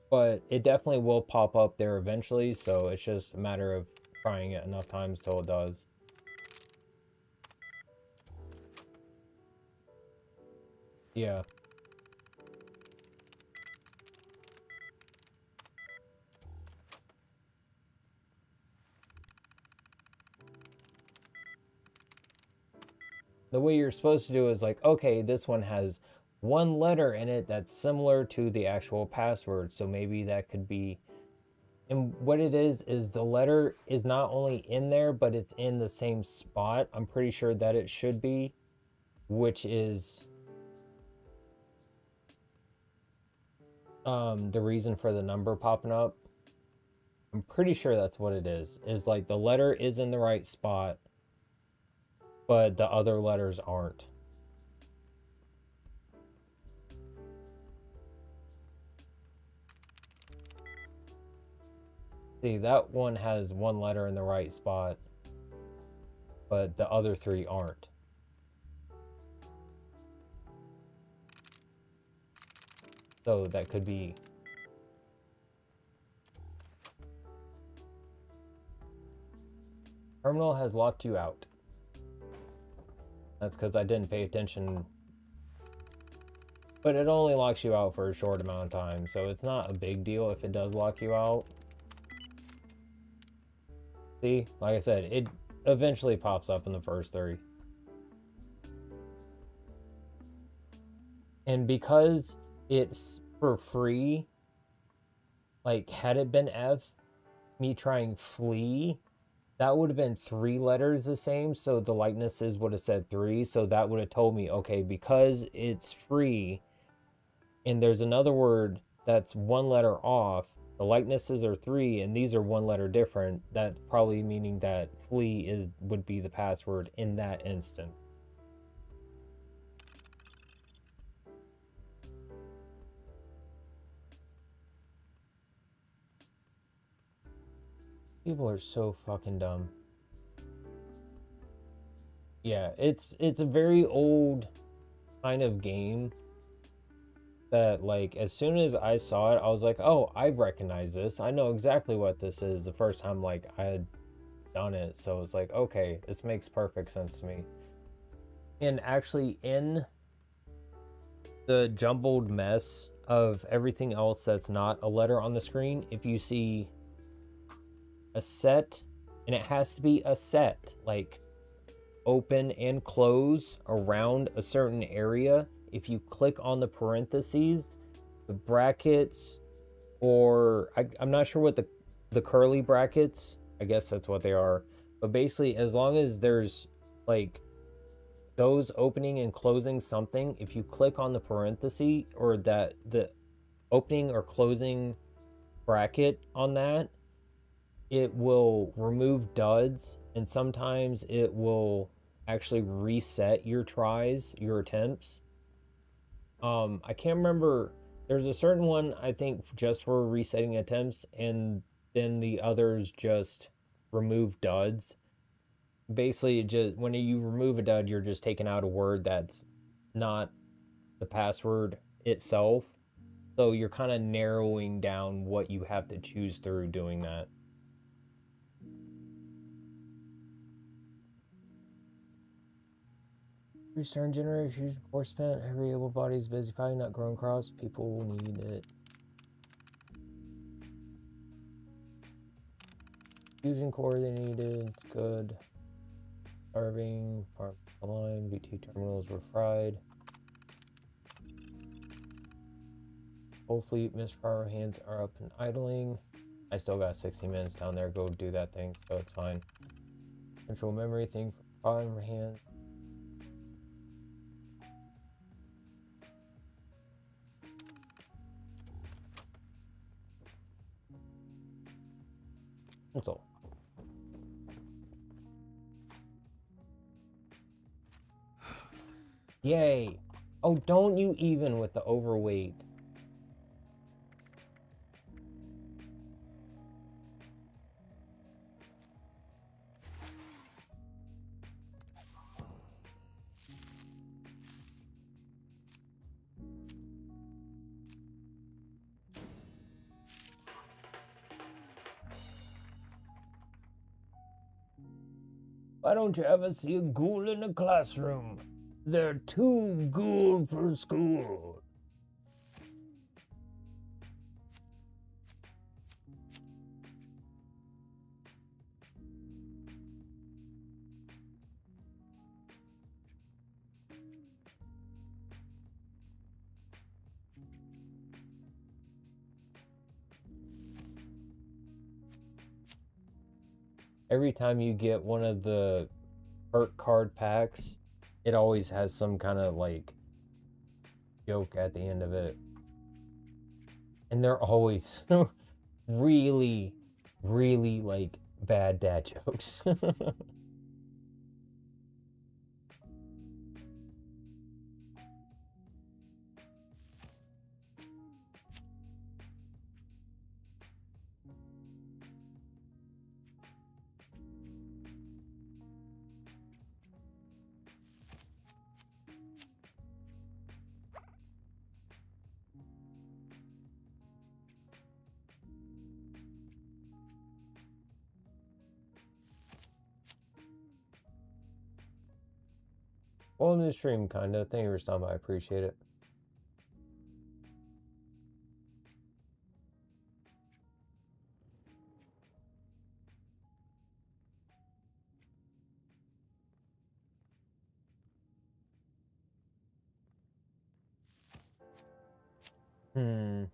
But it definitely will pop up there eventually, so it's just a matter of trying it enough times till it does. Yeah. The way you're supposed to do is like, okay, this one has 1 letter in it that's similar to the actual password, so maybe that could be. And what it is the letter is not only in there, but it's in the same spot. I'm pretty sure that it should be, which is the reason for the number popping up. I'm pretty sure that's what it is like the letter is in the right spot, but the other letters aren't. See, that one has 1 letter in the right spot, but the other 3 aren't. So that could be. Terminal has locked you out. That's because I didn't pay attention. But it only locks you out for a short amount of time, so it's not a big deal if it does lock you out. See, like I said, it eventually pops up in the first 3. And because it's for free, like had it been F, me trying flee, that would have been 3 letters the same, so the likenesses would have said 3, so that would have told me, okay, because it's free and there's another word that's 1 letter off, the likenesses are 3 and these are 1 letter different, that's probably meaning that flee would be the password in that instant. People are so fucking dumb. Yeah, it's a very old kind of game that, like, as soon as I saw it, I was like, oh, I recognize this. I know exactly what this is the first time, like, I had done it. So it's like, okay, this makes perfect sense to me. And actually, in the jumbled mess of everything else that's not a letter on the screen, if you see a set, and it has to be a set, like open and close around a certain area, if you click on the parentheses, the brackets, or I'm not sure what the curly brackets, I guess that's what they are, but basically as long as there's like those opening and closing something, if you click on the parenthesis or that the opening or closing bracket on that, it will remove duds, and sometimes it will actually reset your tries, your attempts. I can't remember. There's a certain one, I think, just for resetting attempts, and then the others just remove duds. Basically, just when you remove a dud, you're just taking out a word that's not the password itself. So you're kind of narrowing down what you have to choose through doing that. Return generation, core spent, heavy able bodies busy probably not growing crops, people need it. Fusion core they needed, it's good. Starving, farm line, BT terminals were fried. Whole fleet, misfire hands are up and idling. I still got 60 minutes down there, go do that thing, so it's fine. Control memory thing for farm hands. That's all. Yay. Oh, don't you even with the overweight. Why don't you ever see a ghoul in a classroom? There are 2 ghouls per school. Every time you get one of the perk card packs, it always has some kind of like joke at the end of it. And they're always really, really like bad dad jokes. Well, in the stream, kinda. Thank you for stopping by. I appreciate it. Hmm.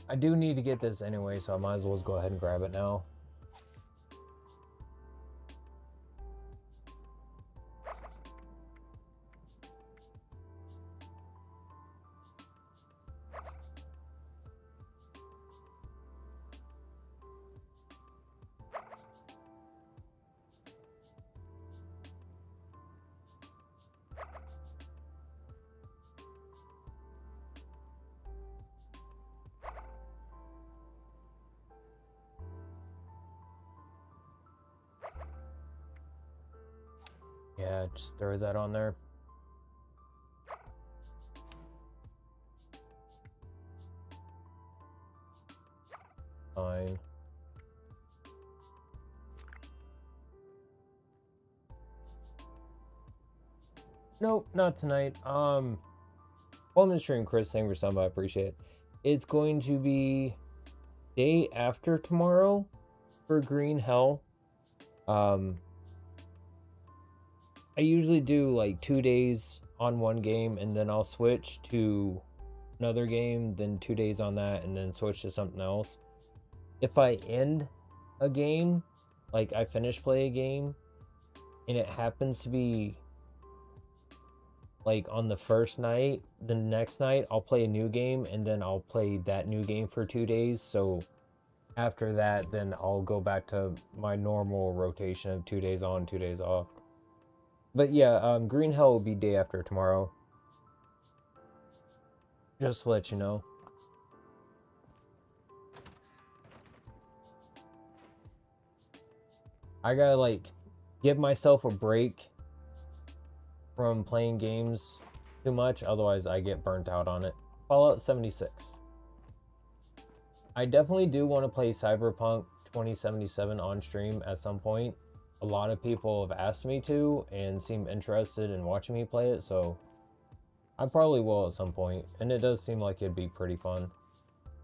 I do need to get this anyway, so I might as well go ahead and grab it now. Yeah, just throw that on there. Fine. Nope, not tonight. Welcome to stream, Chris. Thank you for stopping by. I appreciate it. It's going to be day after tomorrow for Green Hell. I usually do like 2 days on one game and then I'll switch to another game, then 2 days on that, and then switch to something else. If I end a game, like I finish play a game, and it happens to be like on the first night, the next night I'll play a new game, and then I'll play that new game for 2 days. So after that, then I'll go back to my normal rotation of 2 days on, 2 days off. But yeah, Green Hell will be day after tomorrow. Just to let you know. I gotta like give myself a break from playing games too much, otherwise I get burnt out on it. Fallout 76. I definitely do want to play Cyberpunk 2077 on stream at some point. A lot of people have asked me to and seem interested in watching me play it, so I probably will at some point, and it does seem like it'd be pretty fun.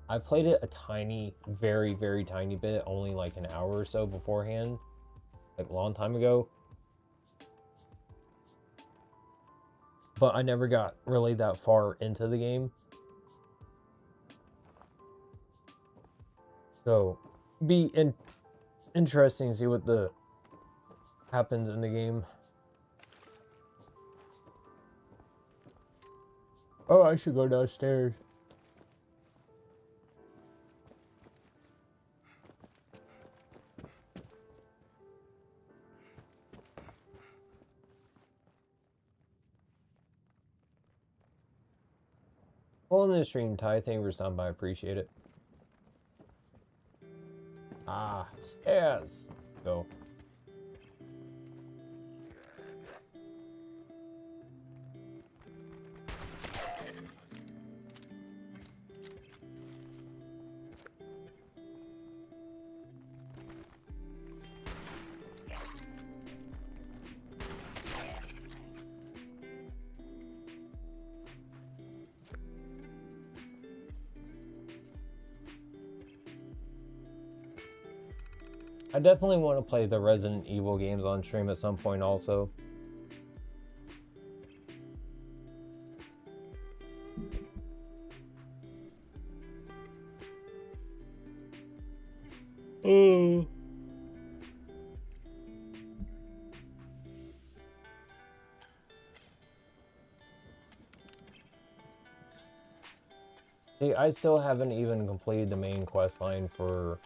I played it a tiny, very, very tiny bit, only like an hour or so beforehand, like a long time ago. But I never got really that far into the game. So, be interesting to see what happens in the game. Oh, I should go downstairs. Well, in the stream, Ty, thank you for stopping by. I appreciate it. Ah, stairs. Go. I definitely want to play the Resident Evil games on stream at some point also. Oh. See, I still haven't even completed the main quest line for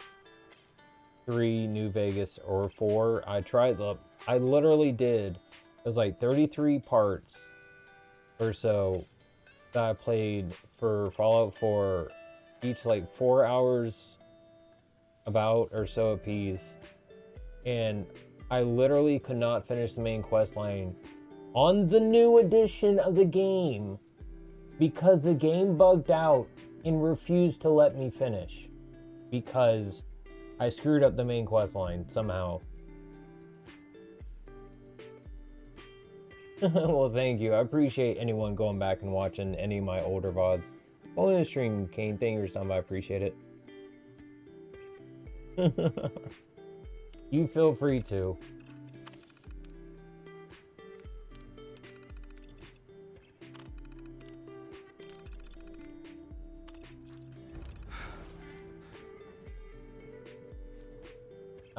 3 New Vegas or 4. I literally did. It was like 33 parts or so that I played for Fallout 4, each like 4 hours about or so a piece. And I literally could not finish the main quest line on the new edition of the game because the game bugged out and refused to let me finish because I screwed up the main quest line somehow. Well, thank you. I appreciate anyone going back and watching any of my older VODs. Only the stream, Kane. Thank you for stopping by. I appreciate it. You feel free to.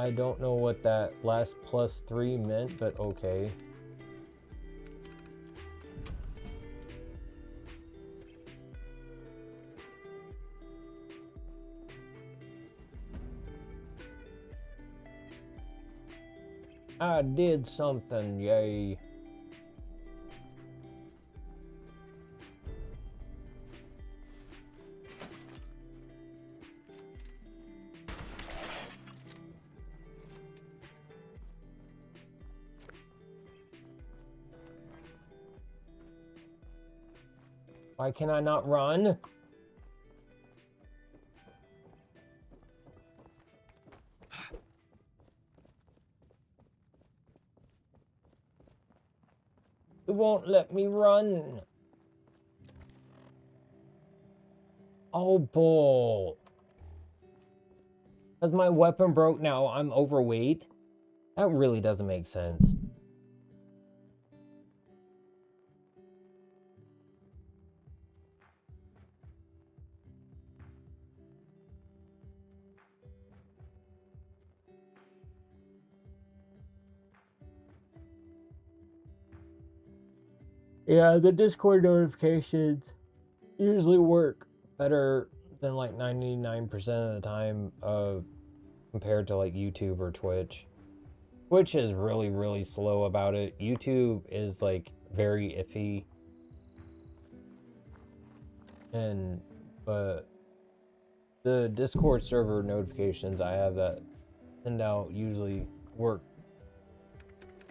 I don't know what that last +3 meant, but okay. I did something, yay. Why can I not run? It won't let me run. Oh, bull. Because my weapon broke now, I'm overweight? That really doesn't make sense. Yeah, the Discord notifications usually work better than like 99% of the time compared to like YouTube or Twitch. Twitch is really, really slow about it. YouTube is like very iffy. But the Discord server notifications I have that send out usually work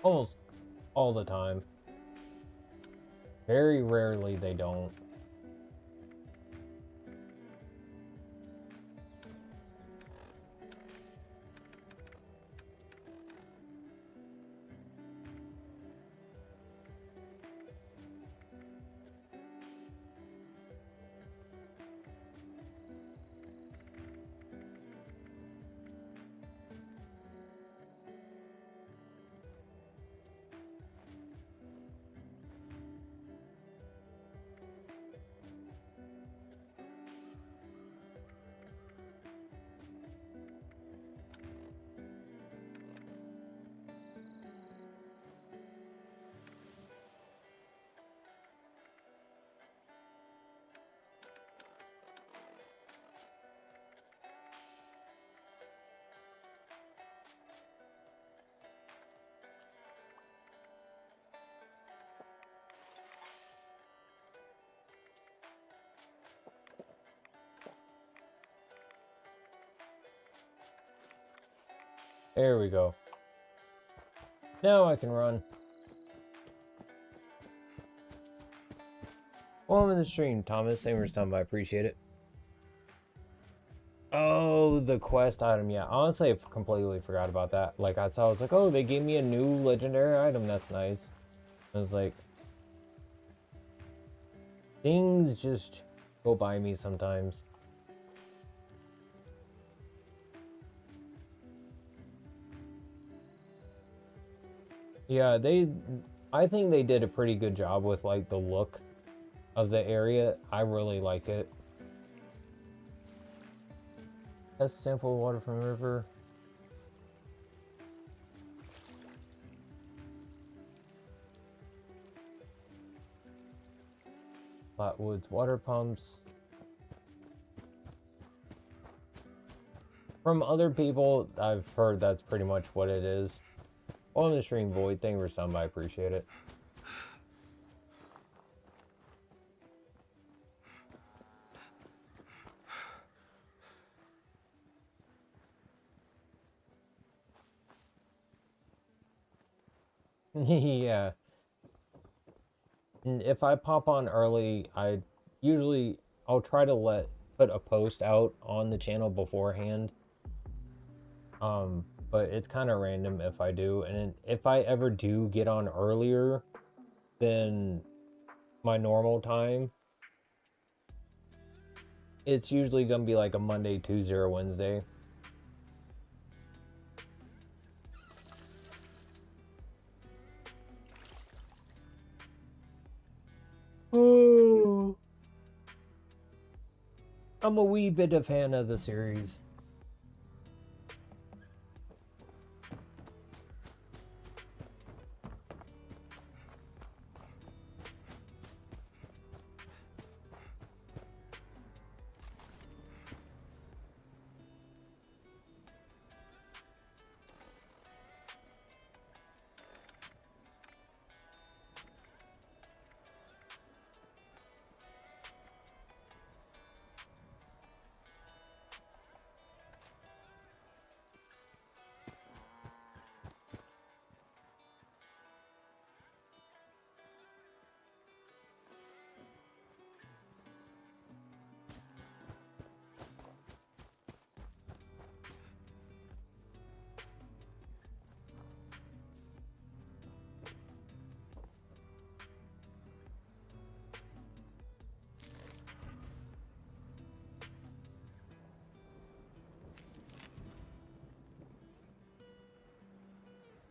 almost all the time. Very rarely they don't. There we go. Now I can run. Welcome to the stream, Thomas. Thanks for stopping by. I appreciate it. Oh, the quest item. Yeah, honestly, I completely forgot about that. Like, I saw, it's like, oh, they gave me a new legendary item. That's nice. I was like, things just go by me sometimes. Yeah, I think they did a pretty good job with, like, the look of the area. I really like it. Test sample water from river. Flatwoods water pumps. From other people, I've heard that's pretty much what it is. On the stream, Void. Thank you for some. I appreciate it. Yeah. And if I pop on early, I'll try to put a post out on the channel beforehand. But it's kind of random if I do, and if I ever do get on earlier than my normal time, it's usually gonna be like a Monday, Tuesday, or Wednesday. Oh, I'm a wee bit a fan of the series.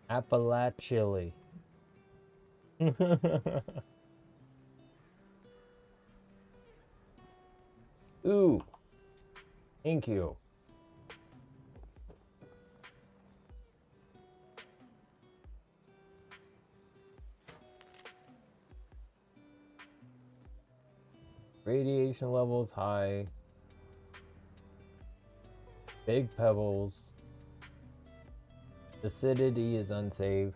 Appalachia. Ooh, thank you. Radiation levels high. Big pebbles. Acidity is unsafe.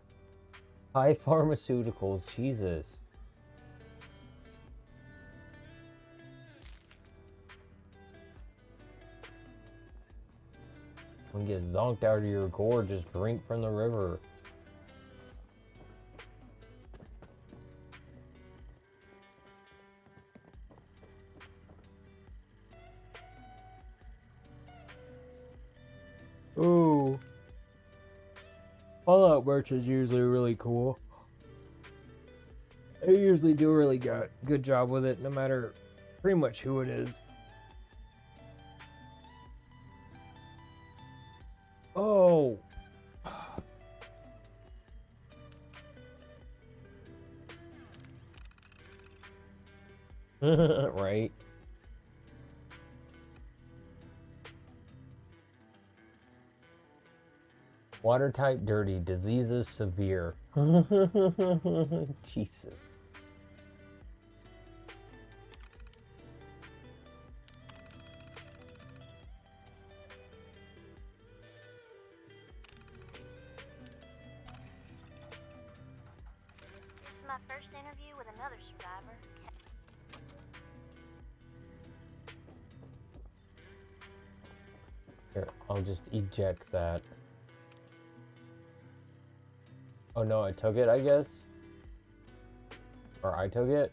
High pharmaceuticals, Jesus. When you get zonked out of your gourd, just drink from the river. Fallout merch is usually really cool. They usually do a really good job with it, no matter pretty much who it is. Oh. Right. Water type dirty, diseases severe. Jesus. This is my first interview with another survivor. Here, I'll just eject that. Oh no, I took it, I guess? Or I took it?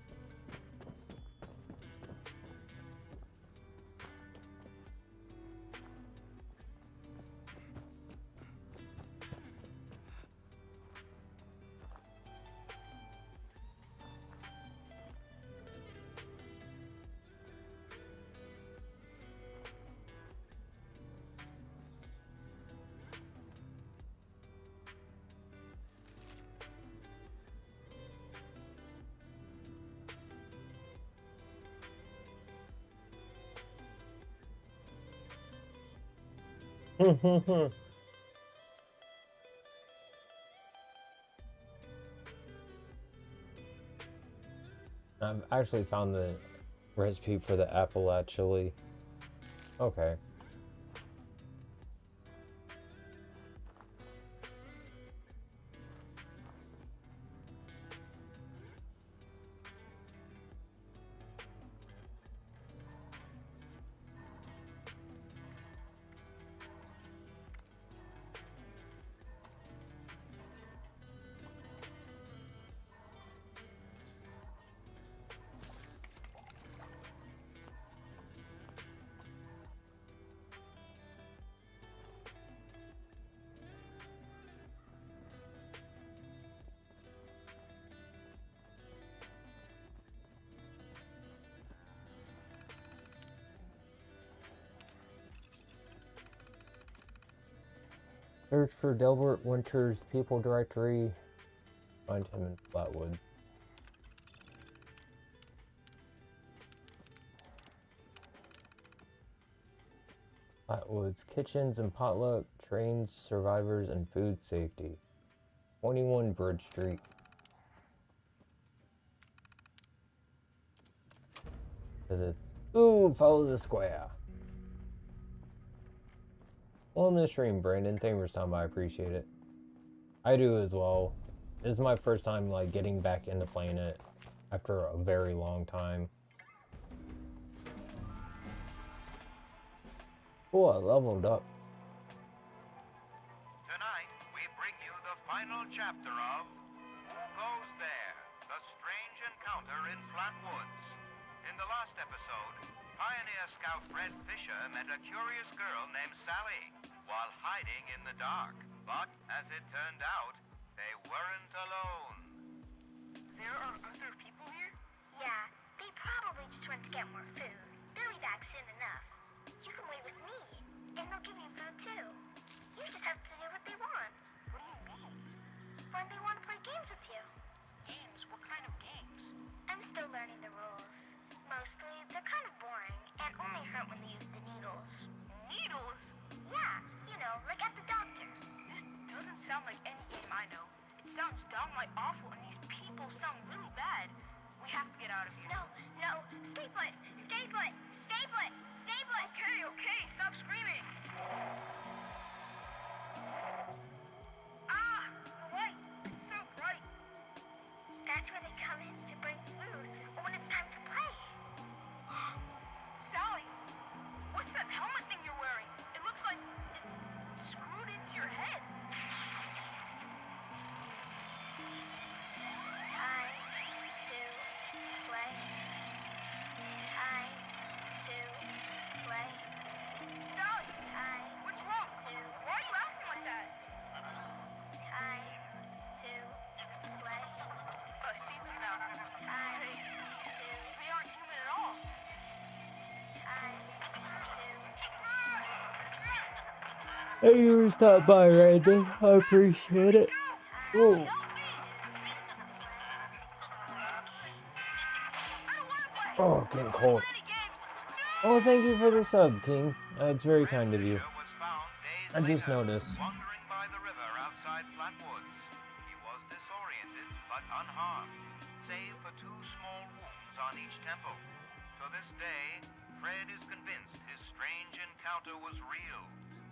I've actually found the recipe for the Appalachia. Okay. Search for Delbert Winter's people directory. Find him in Flatwood. Flatwoods kitchens and potluck trains survivors and food safety. 21 Bridge Street. Ooh, follow the square. Well, in the stream, Brandon. Thank you for stopping by. I appreciate it. I do as well. This is my first time like getting back into playing it after a very long time. Oh, I leveled up. Tonight, we bring you the final chapter of Who Goes There? The Strange Encounter in Flatwoods. In the last episode, Pioneer Scout Fred Fisher met a curious girl named Sally while hiding in the dark. But as it turned out, they weren't alone. There are other people here? Yeah, they probably just went to get more food. They'll be back soon enough. You can wait with me, and they'll give you food too. You just have to do what they want. What do you mean? When they want to play games with you. Games? What kind of games? I'm still learning the rules. Mostly, they're kind of boring, and only hurt when they use the needles. Needles? Yeah, you know, like at the doctor. This doesn't sound like any game I know. It sounds downright awful, and these people sound really bad. We have to get out of here. No, stay put, stay put, stay put, stay put. Okay, stop screaming. Ah, the light. It's so bright. That's where they come in to bring food, or when it's time to play. Sally, what's that helmet thing you're wearing? It looks like it's screwed into your head. Time to play. Time to play. Sally, Time what's wrong? to Why are you acting like that? Thank you for stopping by, Randy. I appreciate it. Ooh. Oh, getting cold. Oh, thank you for the sub, King. It's very kind of you. I just noticed. Wandering by the river outside Flatwoods. He was disoriented but unharmed, save for 2 small wounds on each temple. To this day, Fred is convinced his strange encounter was real,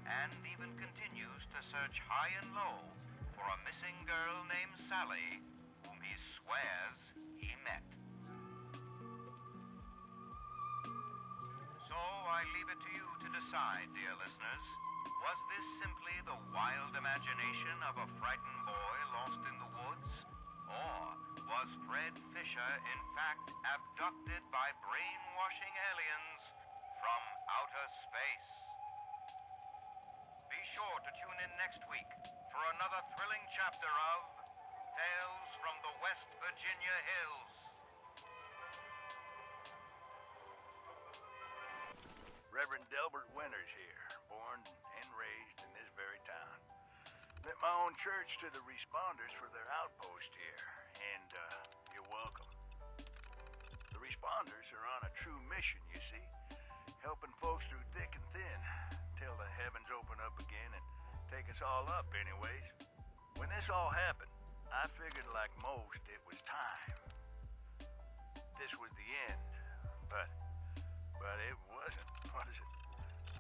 and even continues to search high and low for a missing girl named Sally, whom he swears he met. So I leave it to you to decide, dear listeners. Was this simply the wild imagination of a frightened boy lost in the woods? Or was Fred Fisher in fact abducted by brainwashing aliens from outer space? Be sure to tune in next week for another thrilling chapter of Tales from the West Virginia Hills. Reverend Delbert Winters here, born and raised in this very town. Lent my own church to the responders for their outpost here, and you're welcome. The responders are on a true mission, you see, helping folks through thick and thin, till the heavens open up again and take us all up anyways. When this all happened, I figured like most it was time. This was the end, but it wasn't, was it?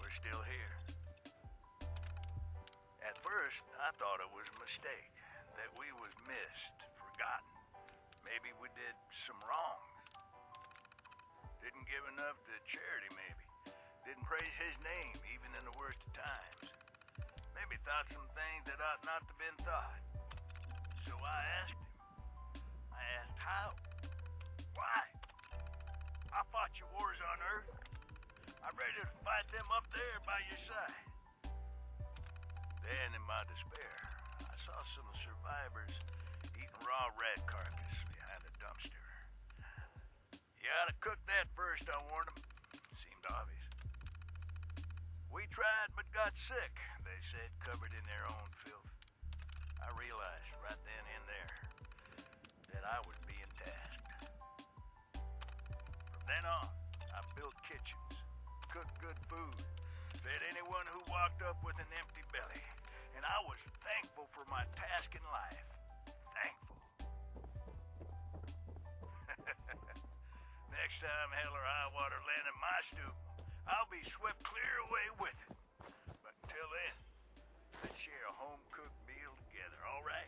We're still here. At first, I thought it was a mistake, that we was missed, forgotten. Maybe we did some wrongs. Didn't give enough to charity, maybe. Didn't praise his name, even in the worst of times. Maybe thought some things that ought not to been thought. So I asked him. I asked how? Why? I fought your wars on Earth. I'm ready to fight them up there by your side. Then, in my despair, I saw some survivors eating raw rat carcass behind a dumpster. You ought to cook that first, I warned them. Seemed obvious. We tried but got sick, they said, covered in their own filth. I realized right then and there that I was being tasked. From then on, I built kitchens, cooked good food, fed anyone who walked up with an empty belly. And I was thankful for my task in life. Thankful. Next time hell or high water land in my stoop, I'll be swept clear away with it. But until then, let's share a home-cooked meal together, all right?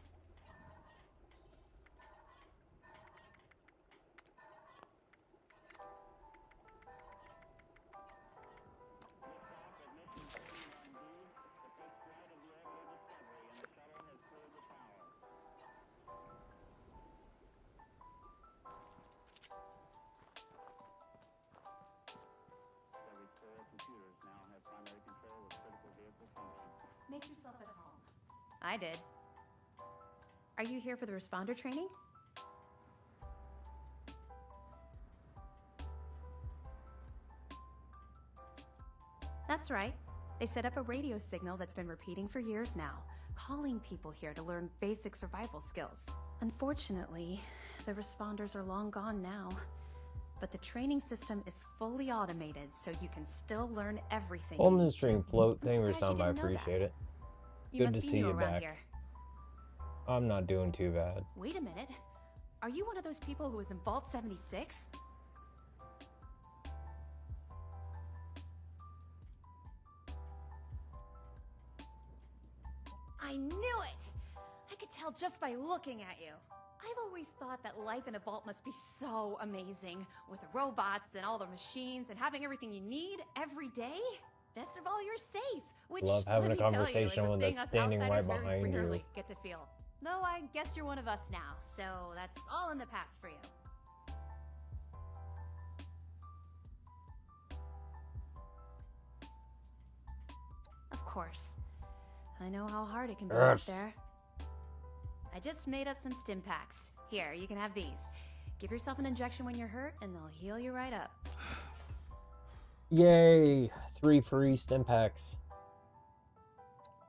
Make yourself at home. I did. Are you here for the responder training? That's right. They set up a radio signal that's been repeating for years now, calling people here to learn basic survival skills. Unfortunately, the responders are long gone now. But the training system is fully automated, so you can still learn everything. Home the stream float. Thank you for stopping by. I appreciate it. Good to see you back. I'm not doing too bad. Wait a minute. Are you one of those people who was in Vault 76? I knew it! I could tell just by looking at you. I've always thought that life in a vault must be so amazing, with the robots and all the machines and having everything you need every day. Best of all, you're safe, which, love having a let me tell you, conversation is a when thing that's us standing right outsiders very behind you. rarely get to feel. Though I guess you're one of us now, so that's all in the past for you. Of course. I know how hard it can be out there. I just made up some stim packs. Here, you can have these. Give yourself an injection when you're hurt, and they'll heal you right up. Yay! 3 free stim packs.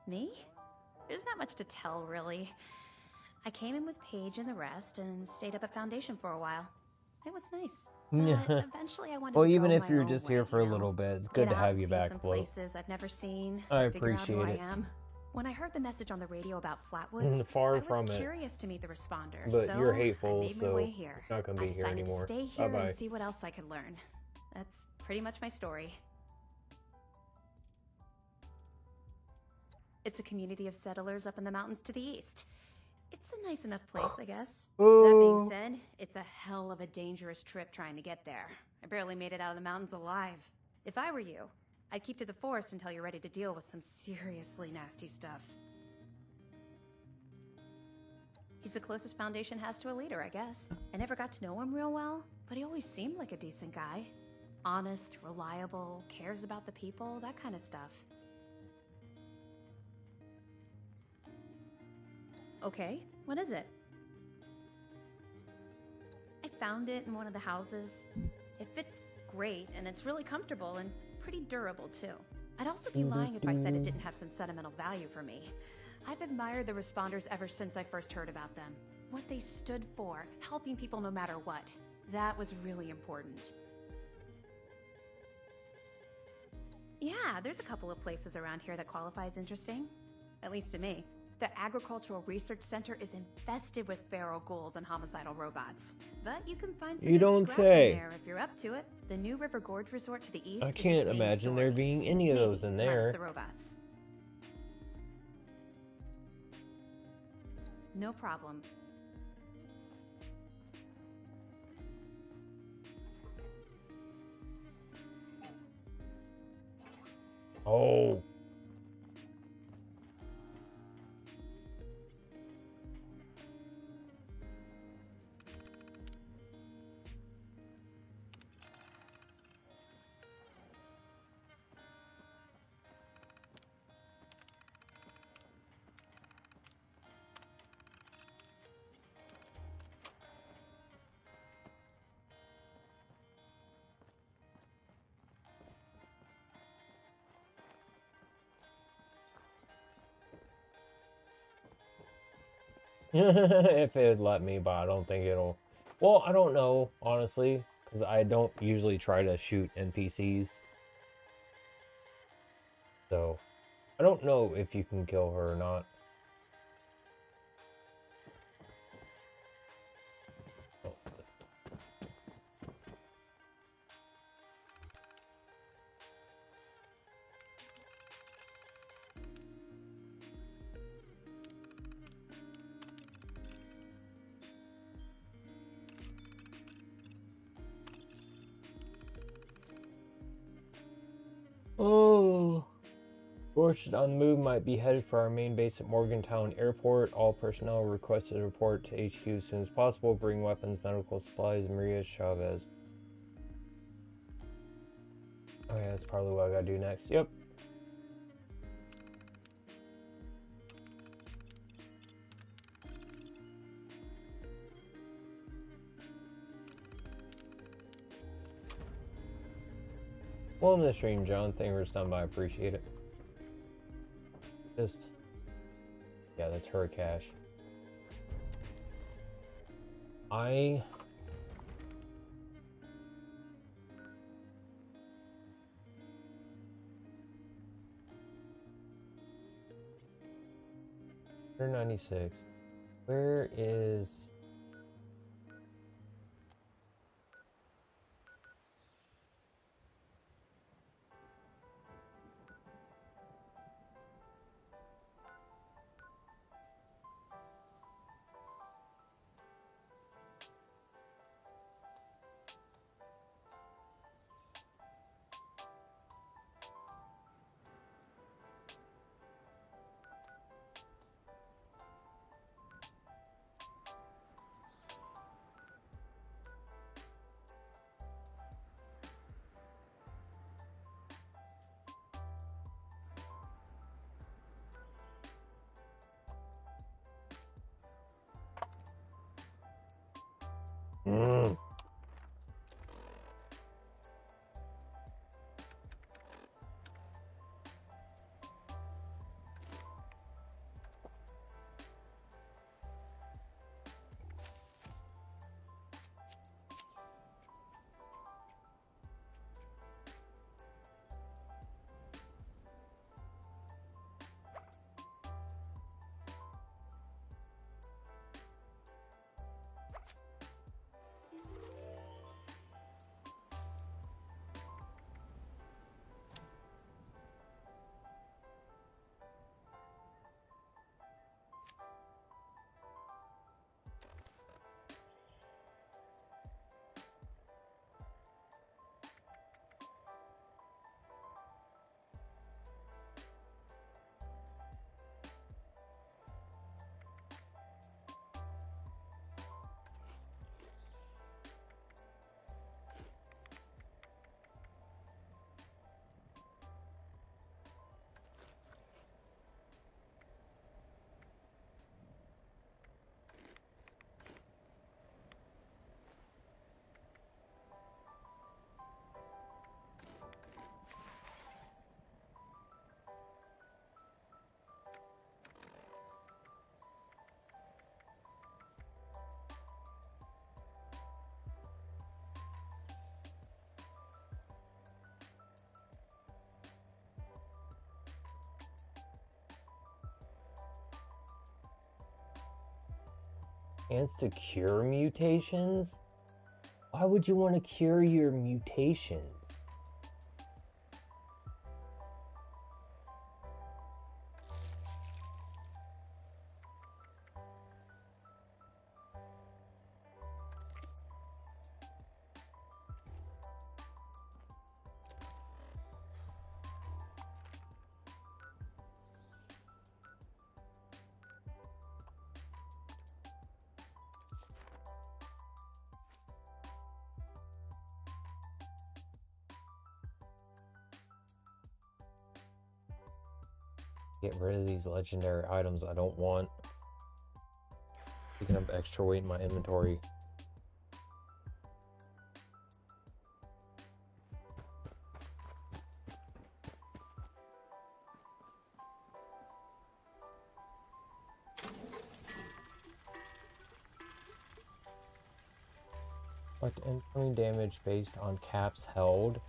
Me? There's not much to tell, really. I came in with Paige and the rest and stayed up at Foundation for a while. It was nice. But eventually I wanted Well, to even go if my you're own just way, here for a you know? little bit, it's Get good to out have and you see back, some Float. places I've never seen. I Figure out who appreciate it. I am. When I heard the message on the radio about Flatwoods, Far I was from it. curious to meet the responders. But so you're I hateful, made my so way here. not gonna I be here decided anymore. to stay here Bye-bye. and see what else I could learn. That's pretty much my story. It's a community of settlers up in the mountains to the east. It's a nice enough place, I guess. That being said, it's a hell of a dangerous trip trying to get there. I barely made it out of the mountains alive. If I were you, I'd keep to the forest until you're ready to deal with some seriously nasty stuff. He's the closest Foundation has to a leader, I guess. I never got to know him real well, but he always seemed like a decent guy. Honest, reliable, cares about the people, that kind of stuff. Okay, what is it? I found it in one of the houses. It fits great, and it's really comfortable and pretty durable, too. I'd also be lying if I said it didn't have some sentimental value for me. I've admired the responders ever since I first heard about them. What they stood for, helping people no matter what. That was really important. Yeah, there's a couple of places around here that qualify as interesting. At least to me. The Agricultural Research Center is infested with feral ghouls and homicidal robots. But you can find some You good don't scrap say. in there if you're up to it. The New River Gorge Resort to the east I is the can't same imagine story. there being any of Maybe, those in minus there. the robots. No problem. Oh. If it would let me, but I don't think it'll. Well, I don't know, honestly, because I don't usually try to shoot NPCs. So, I don't know if you can kill her or not. Oh. Oh. Forces on the move might be headed for our main base at Morgantown Airport. All personnel requested to report to HQ as soon as possible. Bring weapons, medical supplies, Maria Chavez. Oh yeah, that's probably what I gotta do next. Yep. Welcome to the stream, John. Thank you for stopping by. I appreciate it. Just, yeah, that's her cash. I $196. Where is? Chance to cure mutations? Why would you want to cure your mutations? Get rid of these legendary items I don't want. Picking up extra weight in my inventory. Collect incoming damage based on caps held.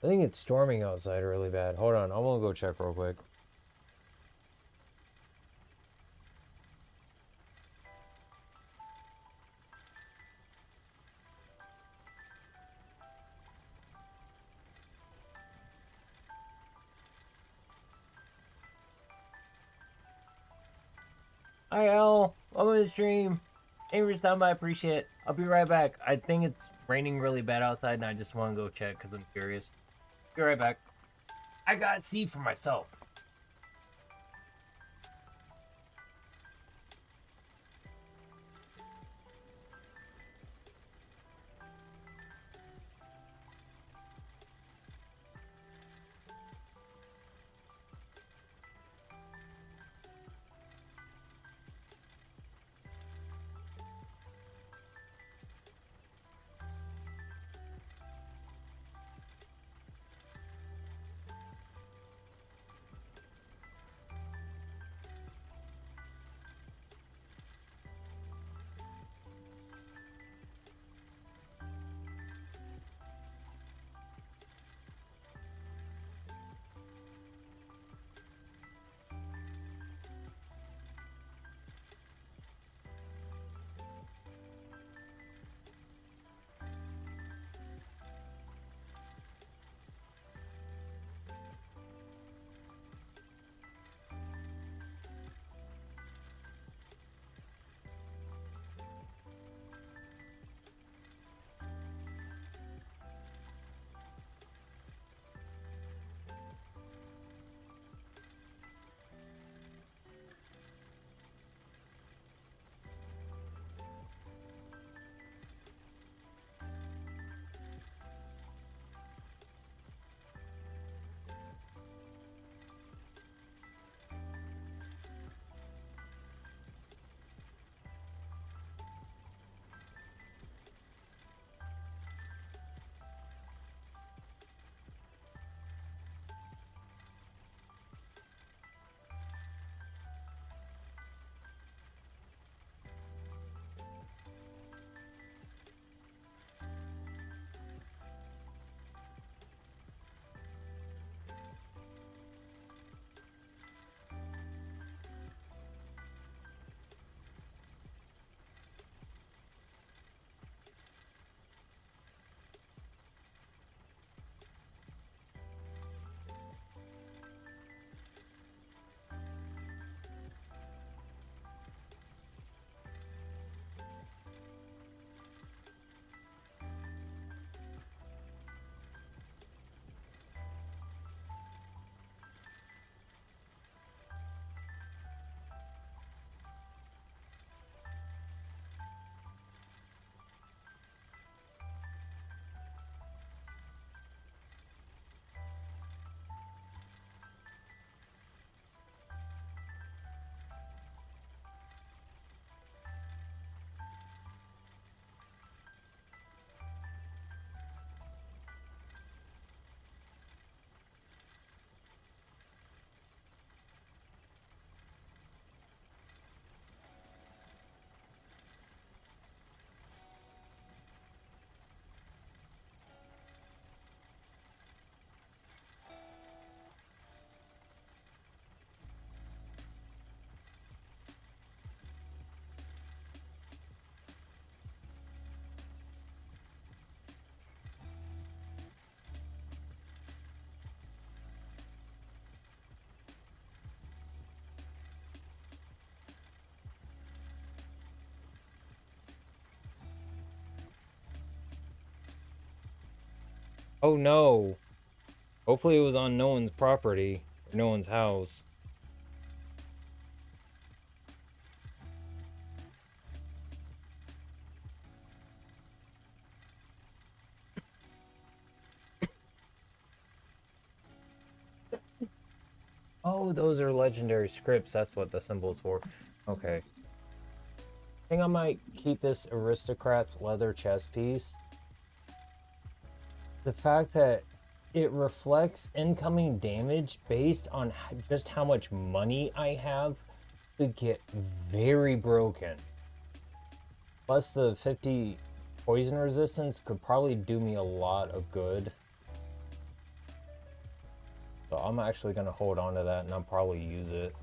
I think it's storming outside really bad. Hold on, I'm gonna go check real quick. Hi Al, welcome to the stream. Thank you for stopping by, I appreciate it. I'll be right back. I think it's raining really bad outside and I just want to go check because I'm curious. Be right back. I gotta see for myself. Oh no. Hopefully it was on no one's property or no one's house. Oh, those are legendary scripts. That's what the symbol's for. Okay. I think I might keep this aristocrat's leather chest piece. The fact that it reflects incoming damage based on just how much money I have could get very broken. Plus the 50 poison resistance could probably do me a lot of good. So I'm actually going to hold on to that and I'll probably use it.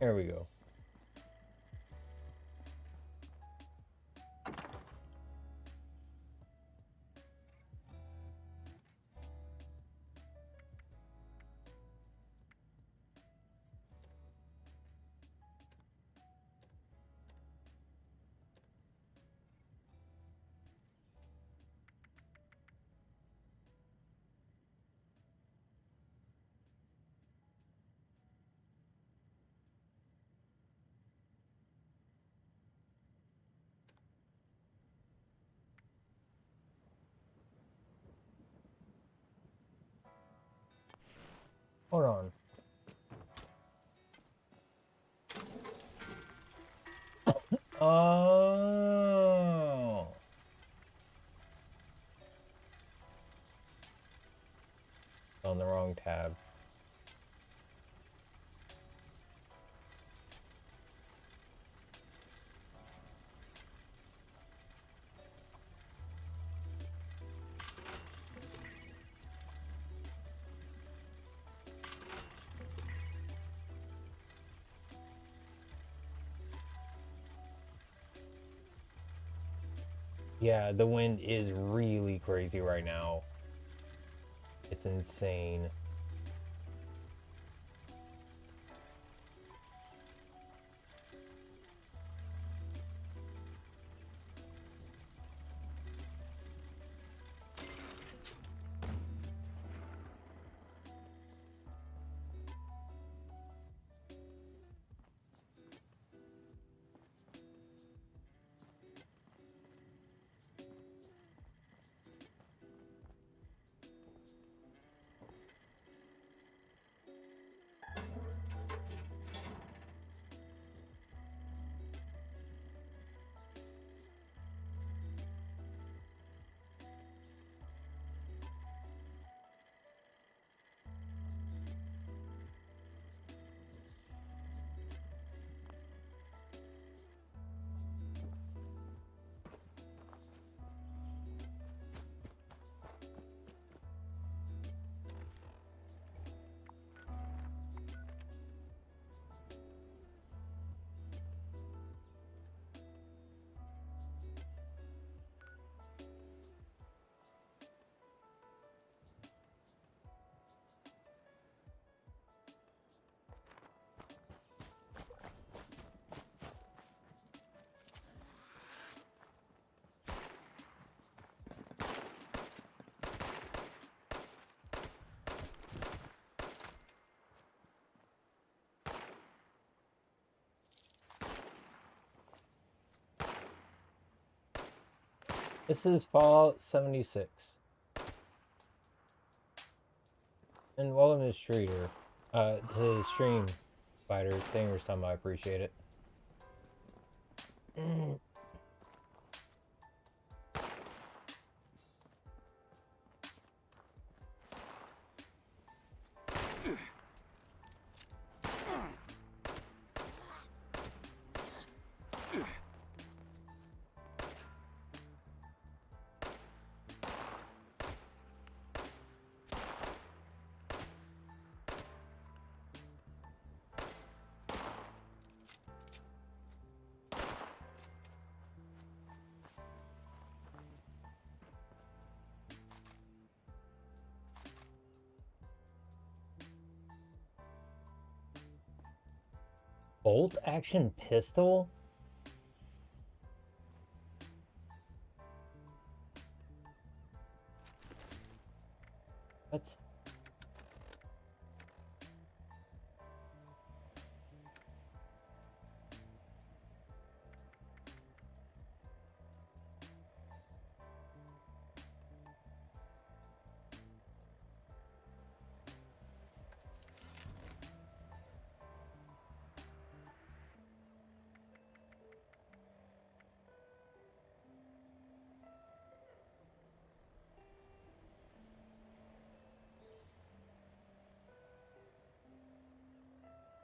There we go. Hold on. Oh. On the wrong tab. Yeah, the wind is really crazy right now. It's insane. This is Fallout 76. And welcome to Streeter. To the stream, Spider. Thank you for some, I appreciate it. bolt action pistol? What?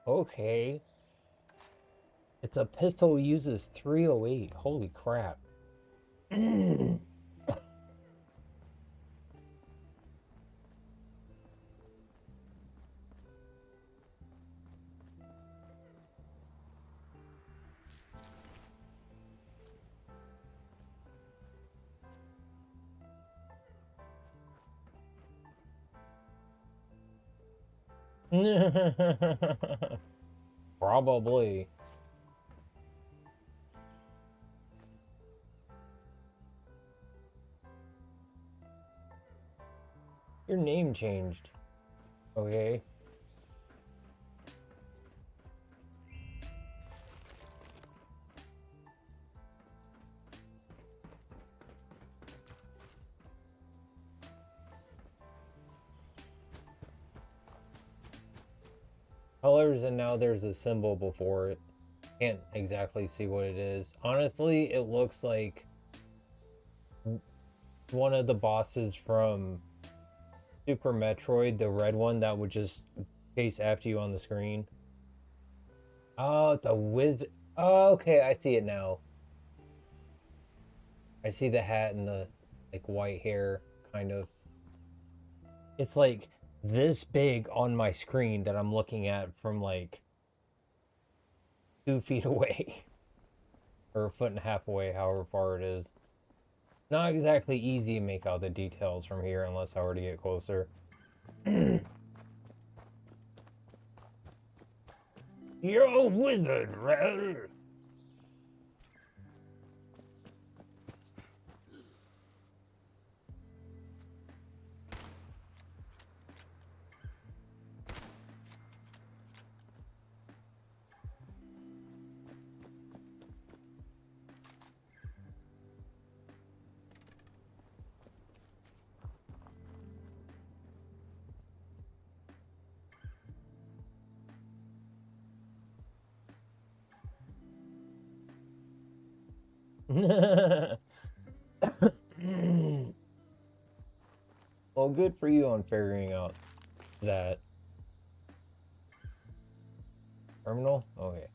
Okay. It's a pistol uses 308. Holy crap. Probably. Your name changed. Okay. Colors, and now there's a symbol before it. Can't exactly see what it is. Honestly, it looks like one of the bosses from Super Metroid, the red one that would just chase after you on the screen. Oh, the wizard. Oh, okay, I see it now. I see the hat and the like white hair, kind of. It's like this big on my screen that I'm looking at from like 2 feet away. Or a foot and a half away, however far it is. Not exactly easy to make out the details from here unless I were to get closer. You're a wizard, right? Well, good for you on figuring out that. Terminal? Okay.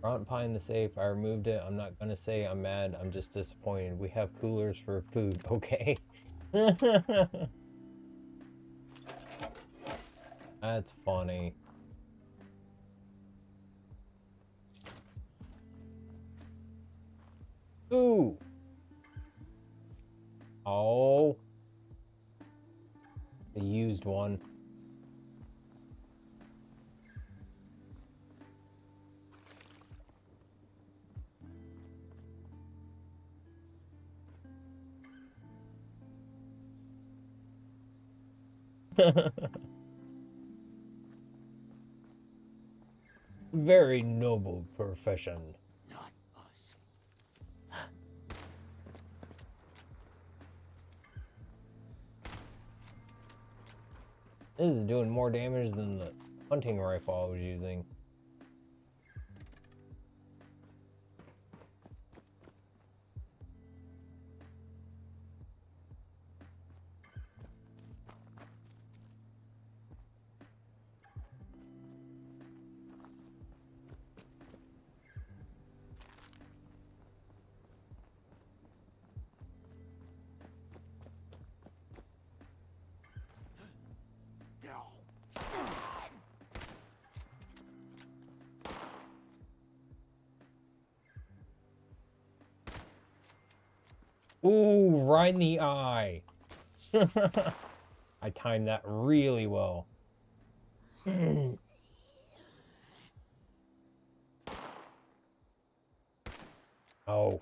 Front pie in the safe. I removed it. I'm not gonna say I'm mad. I'm just disappointed. We have coolers for food, okay? That's funny. Ooh. Oh. The used one. Very noble profession. Not us. This is doing more damage than the hunting rifle I was using. Ooh, right in the eye. I timed that really well. Oh.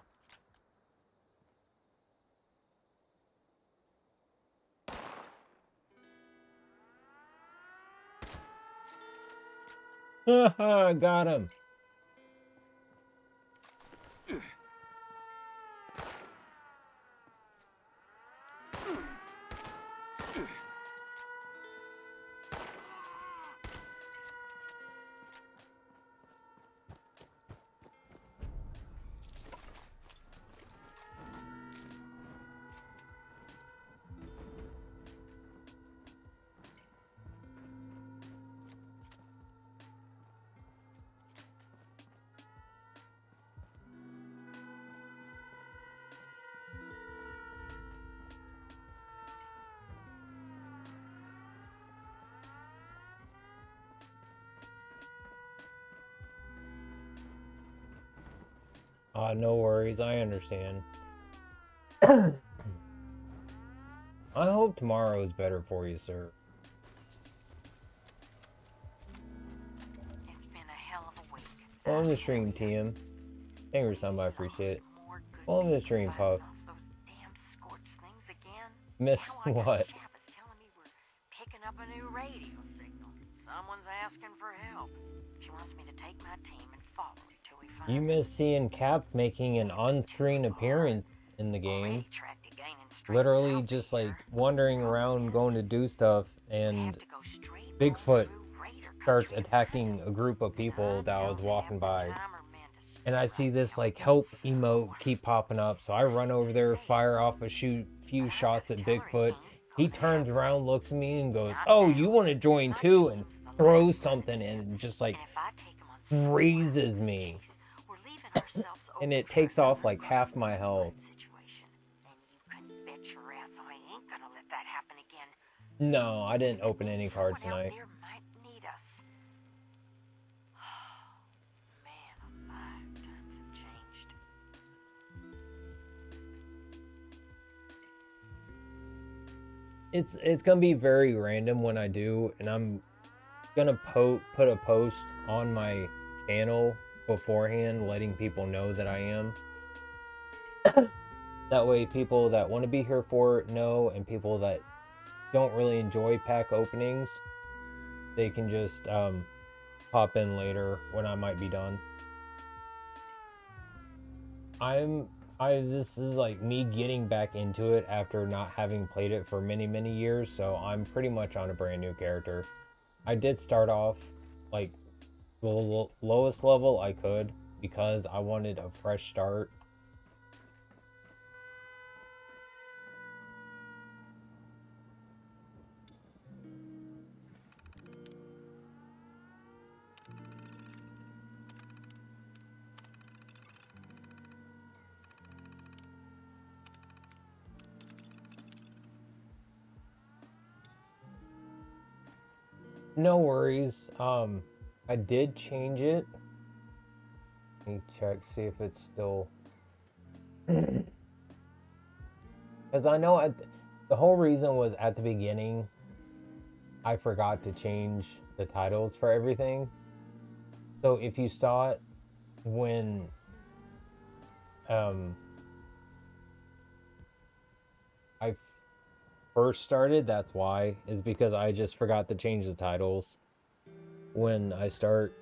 Haha, got him. No worries, I understand. I hope tomorrow is better for you, sir. It's been a hell of a week. Welcome to the stream, TM. Thank you for some, I appreciate it. Welcome to the stream, Puff. Those damn scorched things again. Miss Now I got what? Shabbos telling me we're picking up a new radio signal. Someone's asking for help. She wants me to take my team and follow it till we find You miss seeing Cap making an on-screen appearance in the game. Literally just like wandering around going to do stuff, and Bigfoot starts attacking a group of people that I was walking by. And I see this like help emote keep popping up, so I run over there, fire off a few shots at Bigfoot. He turns around, looks at me and goes, "Oh, you want to join too?" and throws something and just like freezes me. And it takes off like half my health. No, I didn't open any cards tonight. It's gonna be very random when I do, and I'm gonna put a post on my channel beforehand letting people know that I am. That way people that want to be here for it know, and people that don't really enjoy pack openings, they can just pop in later when I might be done. This is like me getting back into it after not having played it for many years, so I'm pretty much on a brand new character. I did start off like the lowest level I could because I wanted a fresh start. No worries. I did change it. Let me check, see if it's still. Because I know the whole reason was at the beginning, I forgot to change the titles for everything. So if you saw it when I first started, that's why, is because I just forgot to change the titles when I started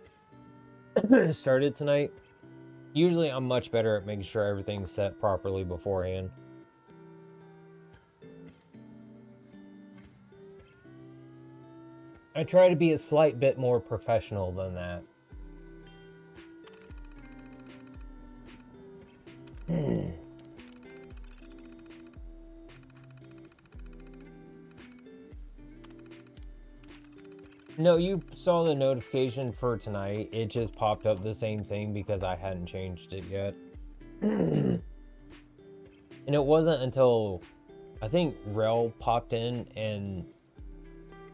tonight. Usually I'm much better at making sure everything's set properly beforehand. I try to be a slight bit more professional than that. No, you saw the notification for tonight. It just popped up the same thing because I hadn't changed it yet. And it wasn't until I think Rel popped in and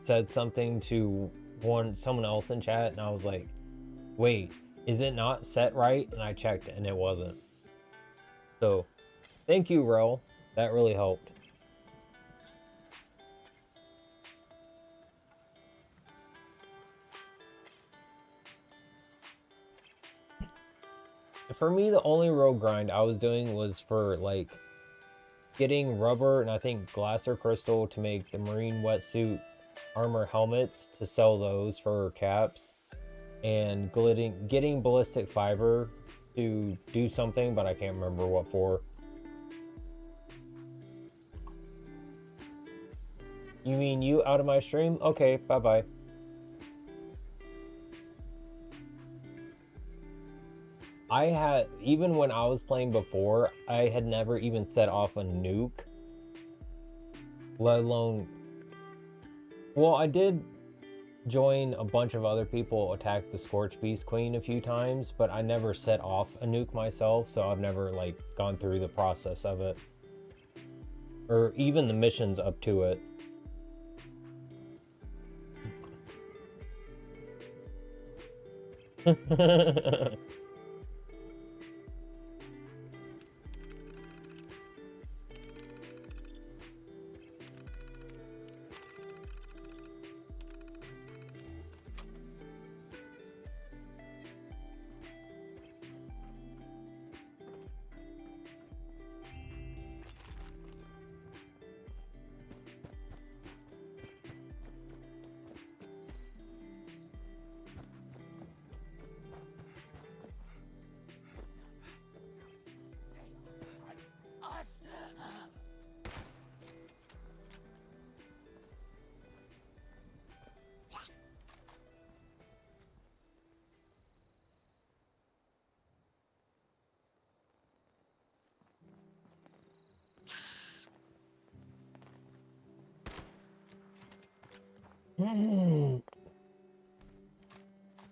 said something to someone else in chat, and I was like, wait, is it not set right? And I checked and it wasn't. So thank you, Rel. That really helped. For me, the only road grind I was doing was for, like, getting rubber and I think glass or crystal to make the marine wetsuit armor helmets to sell those for caps, and getting ballistic fiber to do something, but I can't remember what for. You mean you out of my stream? Okay, bye-bye. I had, even when I was playing before, I had never even set off a nuke. Let alone... Well, I did join a bunch of other people attack the Scorch Beast Queen a few times, but I never set off a nuke myself, so I've never, like, gone through the process of it. Or even the missions up to it.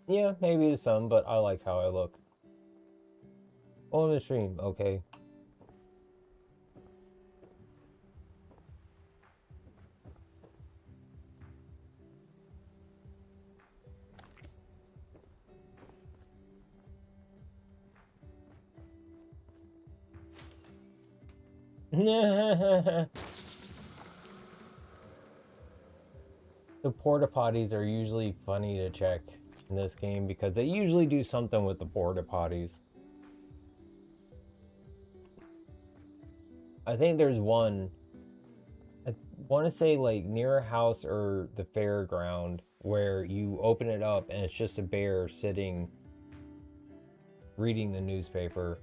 Yeah, maybe to some, but I like how I look. On the stream, okay. The porta potties are usually funny to check in this game because they usually do something with the porta potties. I think there's one, I want to say like near a house or the fairground, where you open it up and it's just a bear sitting reading the newspaper.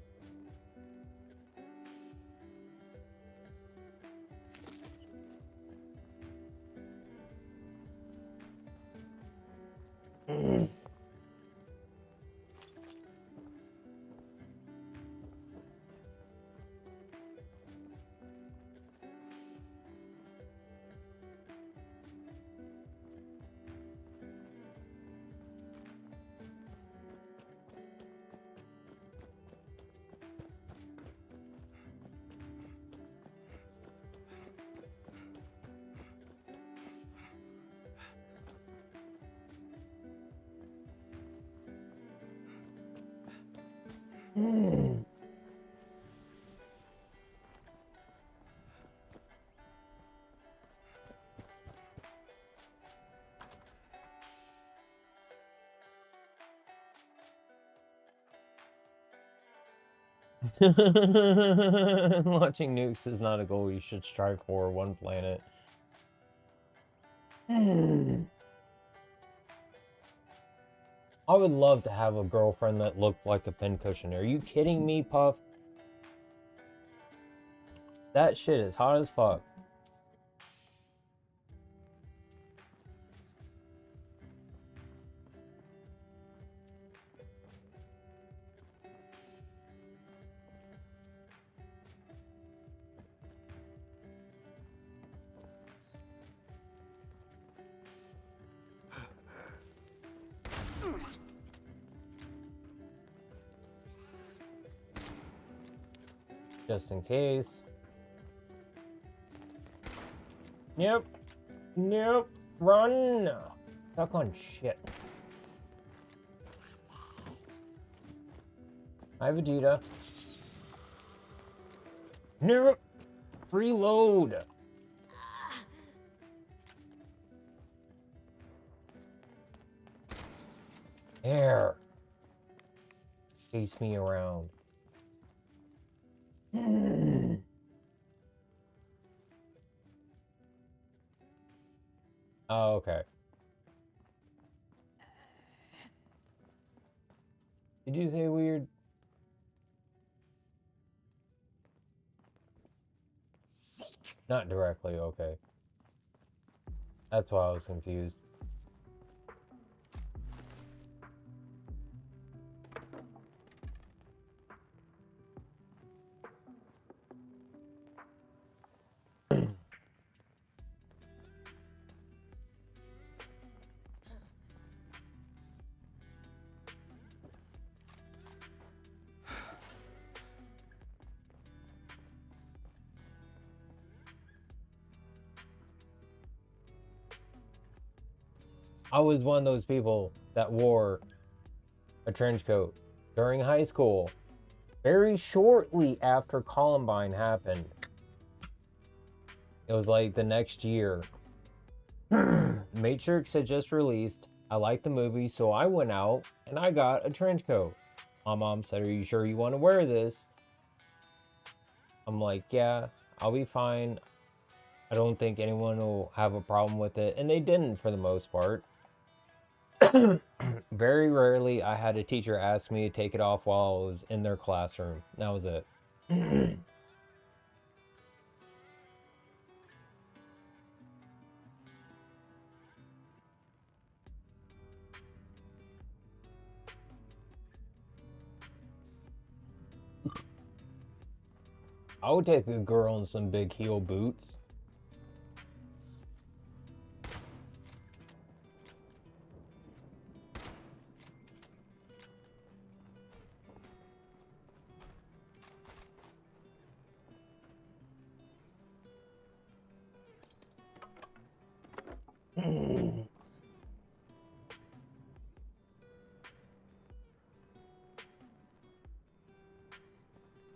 Launching nukes is not a goal you should strive for. One planet. I would love to have a girlfriend that looked like a pincushion. Are you kidding me, Puff? That shit is hot as fuck. Just in case. Yep. Nope. Run. Stuck on shit. Hi, Vegeta. Nope. Reload. There. Chase me around. Oh, okay. Did you say weird? Sick. Not directly, okay. That's why I was confused. I was one of those people that wore a trench coat during high school, very shortly after Columbine happened. It was like the next year. Matrix had just released. I liked the movie, so I went out and I got a trench coat. My mom said, "Are you sure you want to wear this?" I'm like, "Yeah, I'll be fine. I don't think anyone will have a problem with it." And they didn't for the most part. Very rarely I had a teacher ask me to take it off while I was in their classroom. That was it. I would take a girl in some big heel boots.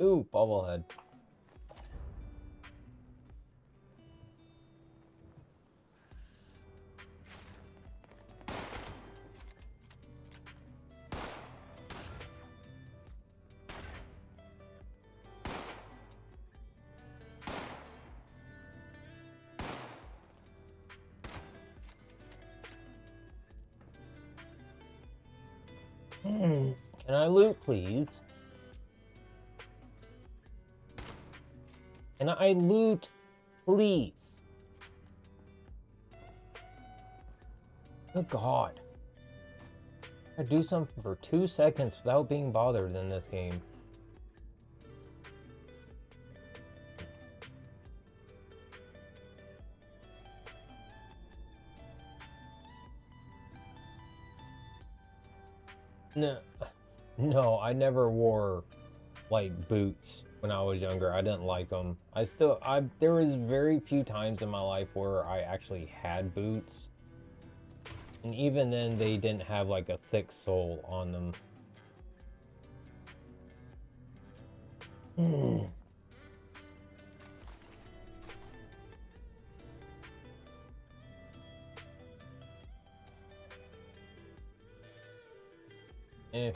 Ooh, bobblehead. Can I loot, please? Can I loot, please? Good God. I do something for 2 seconds without being bothered in this game. No, I never wore like boots when I was younger. I didn't like them. There was very few times in my life where I actually had boots. And even then, they didn't have like a thick sole on them. Eh.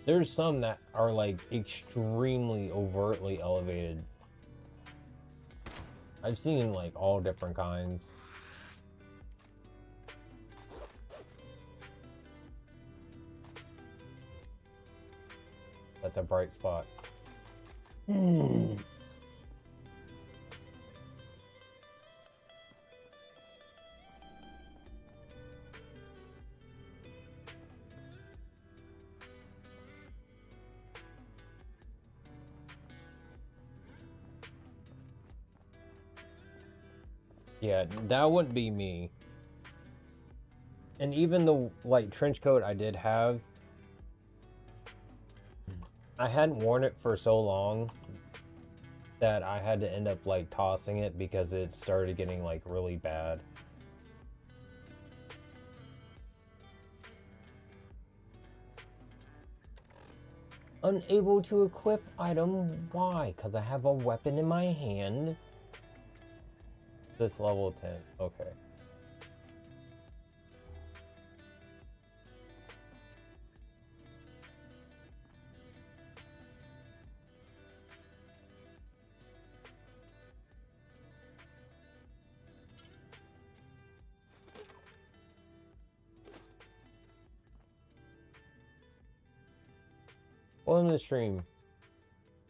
There's some that are like extremely overtly elevated. I've seen like all different kinds. That's a bright spot. Yeah, that wouldn't be me. And even the like trench coat I did have, I hadn't worn it for so long that I had to end up like tossing it because it started getting like really bad. Unable to equip item. Why? Because I have a weapon in my hand. This level 10. Okay. Welcome to the stream.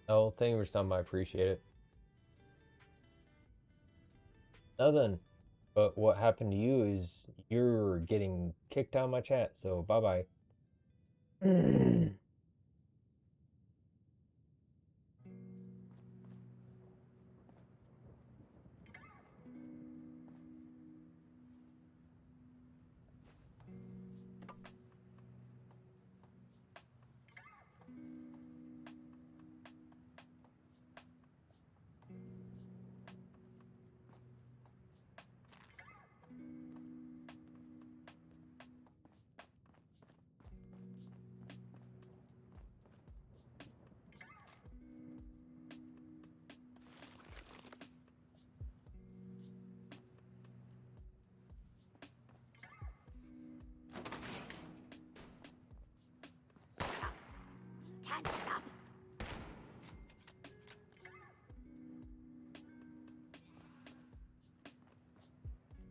Oh, thank you for stopping by. I appreciate it. Nothing. But what happened to you is you're getting kicked out of my chat, so bye-bye. Can't stop.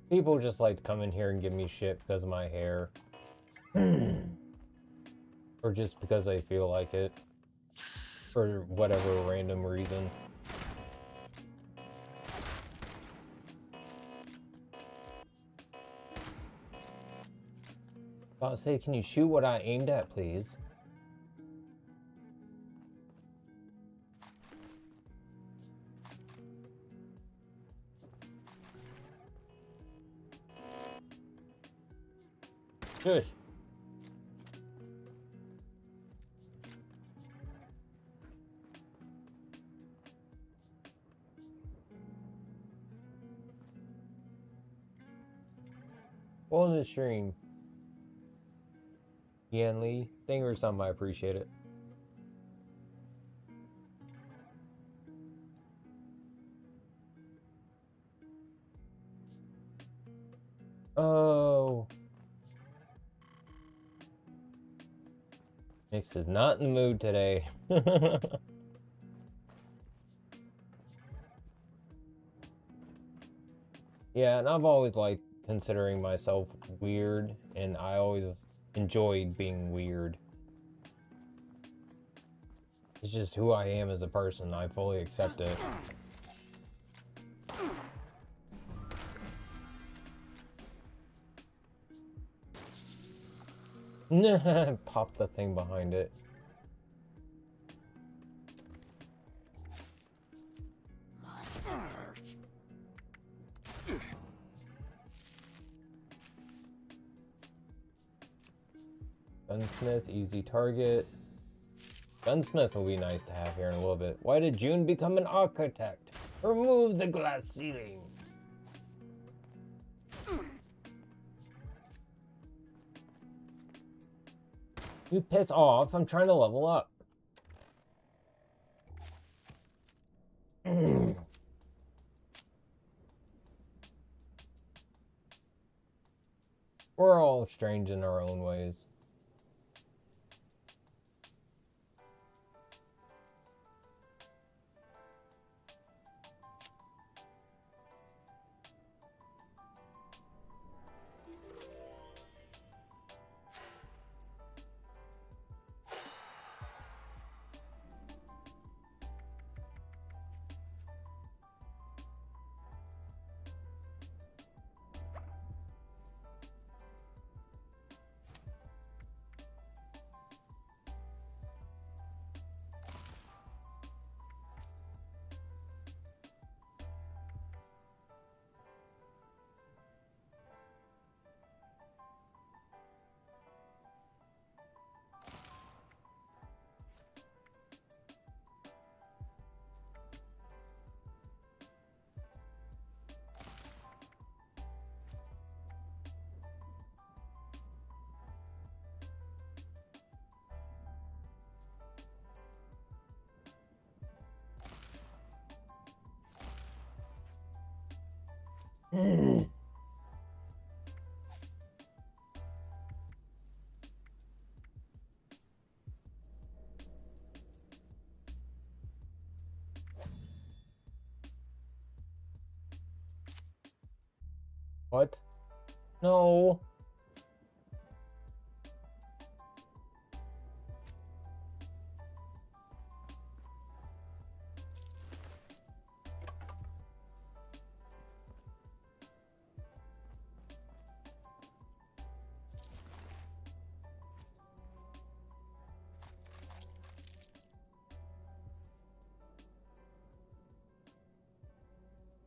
People just like to come in here and give me shit because of my hair. Or just because they feel like it. For whatever random reason. I'll say, can you shoot what I aimed at, please? Shush. Welcome to the stream. Yan Lee, thank you for stopping by. I appreciate it. Oh. Nix is not in the mood today. Yeah, and I've always liked considering myself weird, and I always enjoyed being weird. It's just who I am as a person. I fully accept it. Pop the thing behind it. Gunsmith, easy target. Gunsmith will be nice to have here in a little bit. Why did June become an architect? Remove the glass ceiling. You piss off. I'm trying to level up. We're all strange in our own ways. What? No.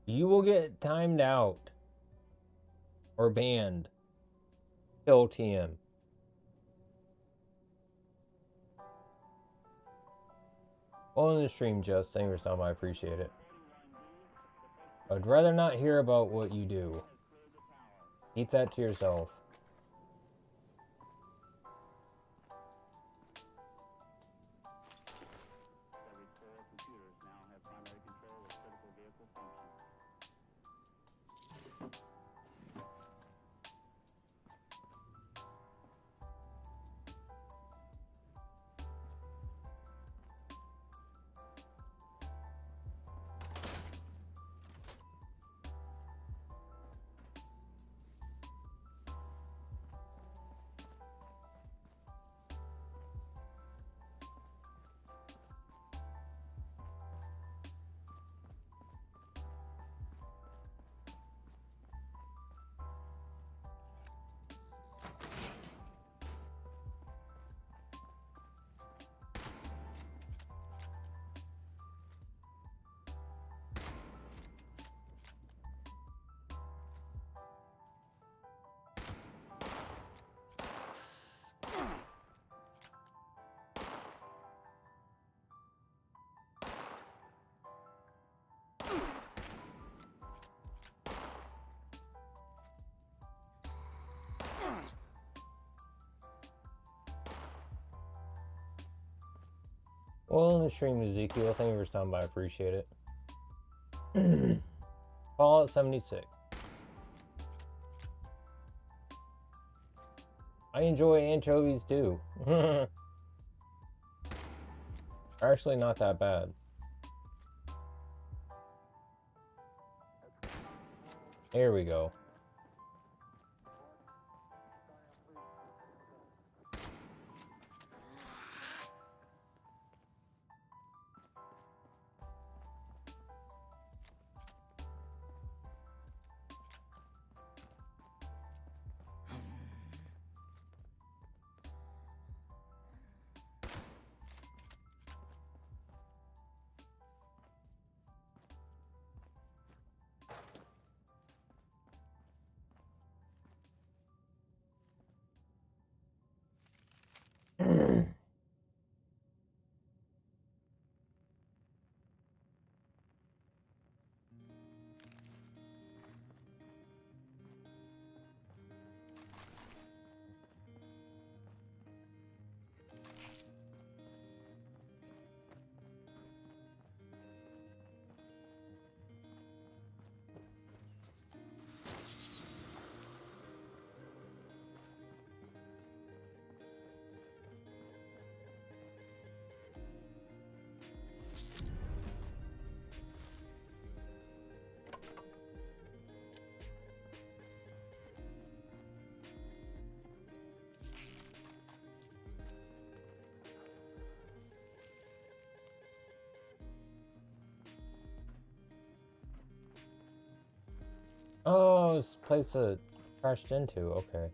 You will get timed out or banned. Kill TM. Well, in the stream, just saying for some, I appreciate it. I'd rather not hear about what you do. Keep that to yourself. Well, in the stream, Ezekiel, thank you for stopping by. I appreciate it. Fallout 76. I enjoy anchovies too. Actually, not that bad. There we go. Oh, this place that crashed into. Okay.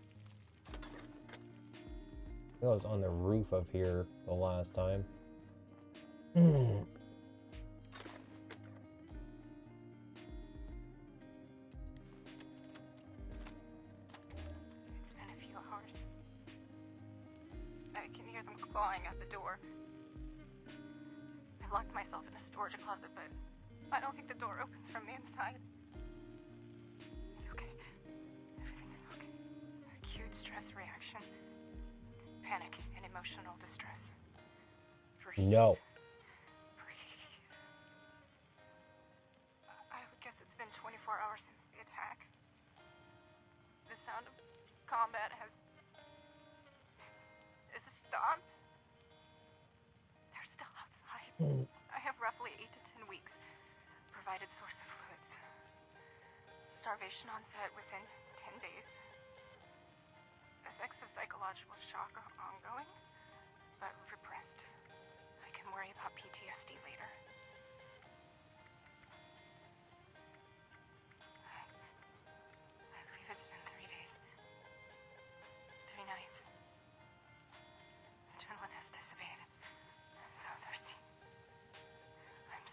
I was on the roof of here the last time. It's been a few hours. I can hear them clawing at the door. I locked myself in the storage closet, but I don't think the door opens from the inside. It's okay. Everything is okay. Acute stress reaction. Panic and emotional distress. Breathe. No. Breathe. I would guess it's been 24 hours since the attack. combat is stopped. They're still outside. I have roughly 8 to 10 weeks. Provided source of fluids. Starvation onset within 10 days. Effects of psychological shock are ongoing, but repressed. I can worry about PTSD later. I believe it's been 3 days. 3 nights. Adrenaline has dissipated. I'm so thirsty. I'm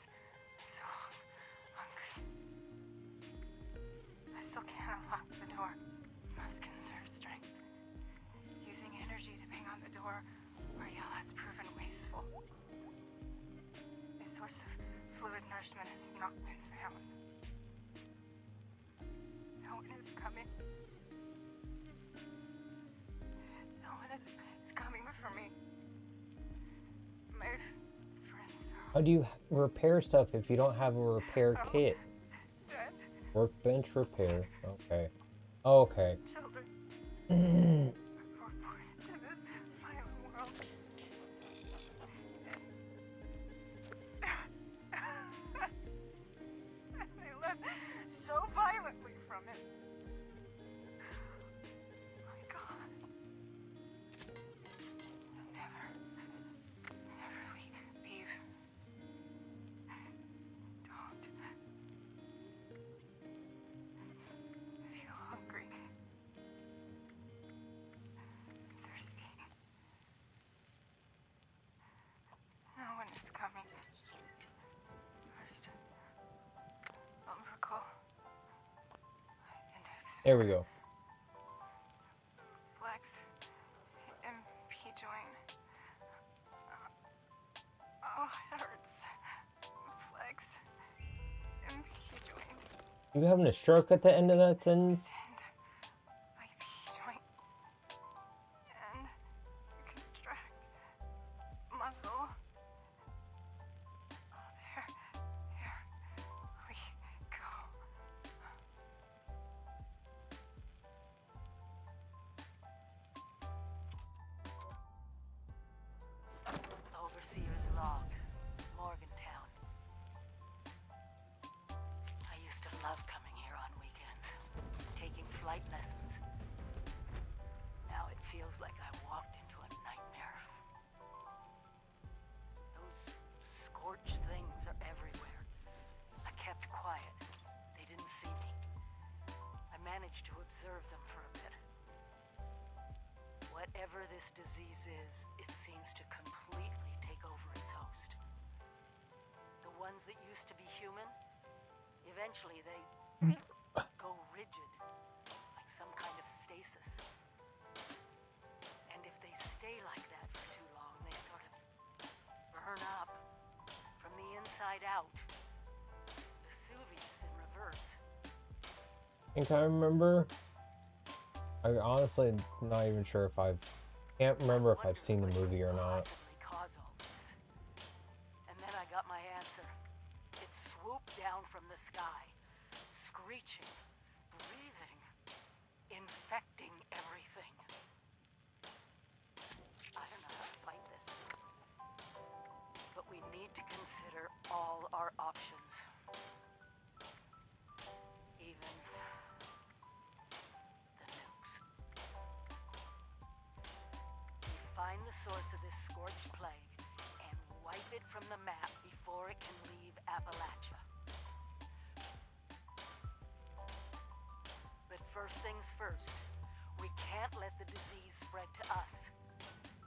so hungry. I still can't unlock the door. Must conserve strength. Using energy to bang on the door or yell has proven wasteful. A source of fluid nourishment has not been found. No one is coming. No one is coming for me. My friends are How do you repair stuff if you don't have a repair kit? dead. Workbench repair. Okay. Okay. Children were born into this violent world. And they left so violently from it. My God. Never leave. Don't. I feel hungry. Thirsty. No one is coming. First, umbilical. Index. There we go. Flex. MP joint. Oh, it hurts. Flex. MP joint. You having a stroke at the end of that sentence? My P joint. And contract. Muscle. There. Here we go. Overseer's log, Morgantown. I used to love coming here on weekends, taking flight lessons. Now it feels like I walked into a nightmare. Those scorched things are everywhere. I kept quiet. They didn't see me. I managed to observe them for a bit. Whatever this disease is, it seems to completely take over its host. The ones that used to be human, eventually they go rigid, like some kind of stasis. And if they stay like that for too long, they sort of burn up from the inside out. Vesuvius in reverse. I think I remember. I honestly not even sure if can't remember if I've seen the movie or not. Cause all this. And then I got my answer. It swooped down from the sky, screeching, breathing, infecting everything. I don't know how to fight this. But we need to consider all our options. Even the nukes. We find the source of this scorched plague and wipe it from the map before it can leave Appalachia. But first things first, we can't let the disease spread to us.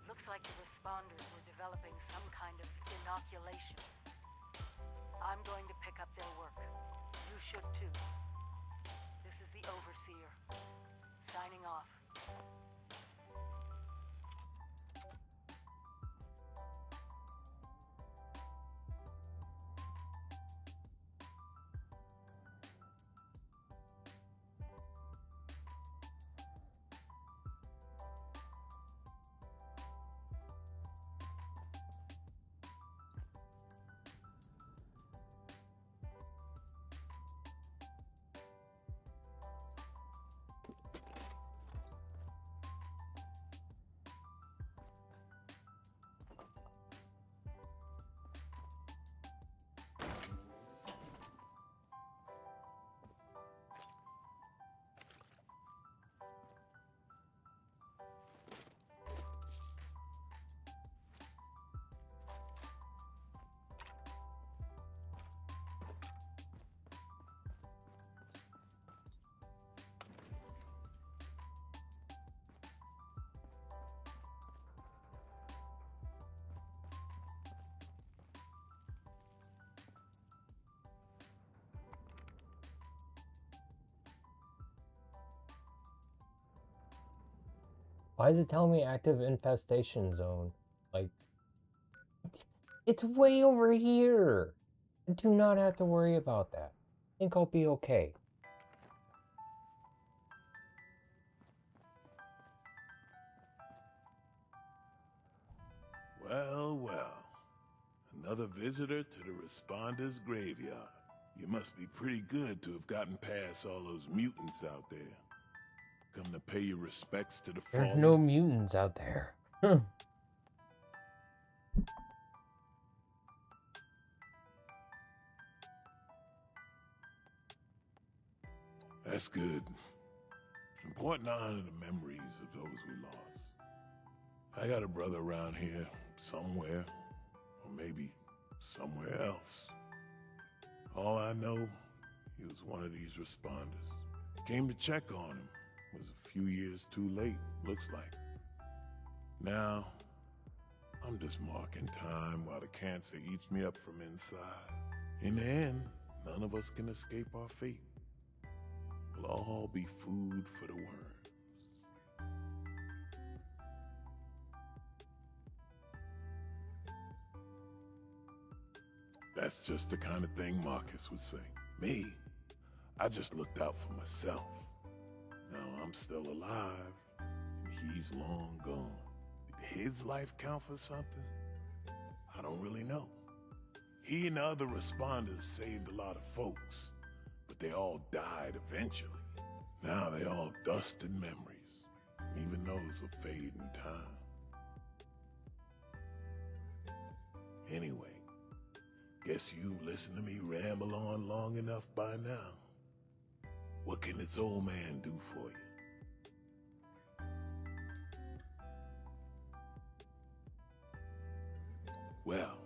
Looks like the responders were developing some kind of inoculation. I'm going to pick up their work. You should too. This is the Overseer, signing off. Why is it telling me active infestation zone? Like, it's way over here. I do not have to worry about that. I think I'll be okay. Well, well. Another visitor to the Responders' graveyard. You must be pretty good to have gotten past all those mutants out there. Come to pay your respects to the There's fallen. no mutants out there. That's good. It's important to honor the memories of those we lost. I got a brother around here, somewhere, or maybe somewhere else. All I know, he was one of these responders. Came to check on him. Was a few years too late, looks like. Now, I'm just marking time while the cancer eats me up from inside. In the end, none of us can escape our fate. We'll all be food for the worms. That's just the kind of thing Marcus would say. Me, I just looked out for myself. Now I'm still alive, and he's long gone. Did his life count for something? I don't really know. He and the other responders saved a lot of folks, but they all died eventually. Now they all dust and memories. Even those will fade in time. Anyway, guess you've listened to me ramble on long enough by now. What can this old man do for you? Well,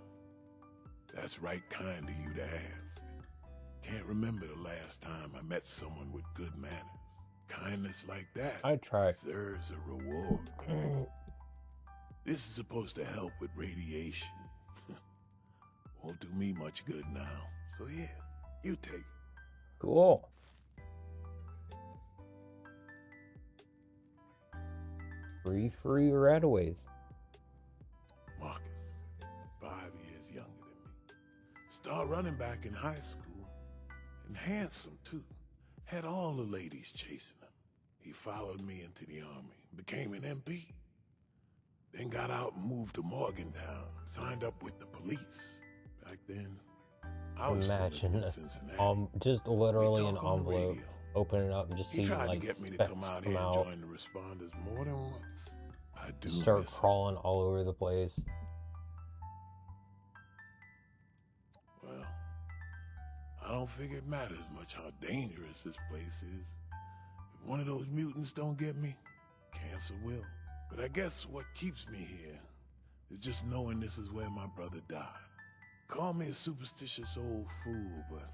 that's right kind of you to ask. Can't remember the last time I met someone with good manners. Kindness like that I try. deserves a reward. This is supposed to help with radiation. Won't do me much good now. So here, you take it. Cool. Free Radaways. Marcus, 5 years younger than me. Started running back in high school. And handsome, too. Had all the ladies chasing him. He followed me into the army, became an MP. Then got out and moved to Morgantown, signed up with the police. Back then, I was Imagine in Cincinnati. just literally We an talk on the envelope. radio. Open it up and just He see tried like to get me to specks come out come here and out. join the responders more than once. I do Start miss him. crawling all over the place. Well, I don't figure it matters much how dangerous this place is. If one of those mutants don't get me, cancer will. But I guess what keeps me here is just knowing this is where my brother died. Call me a superstitious old fool, but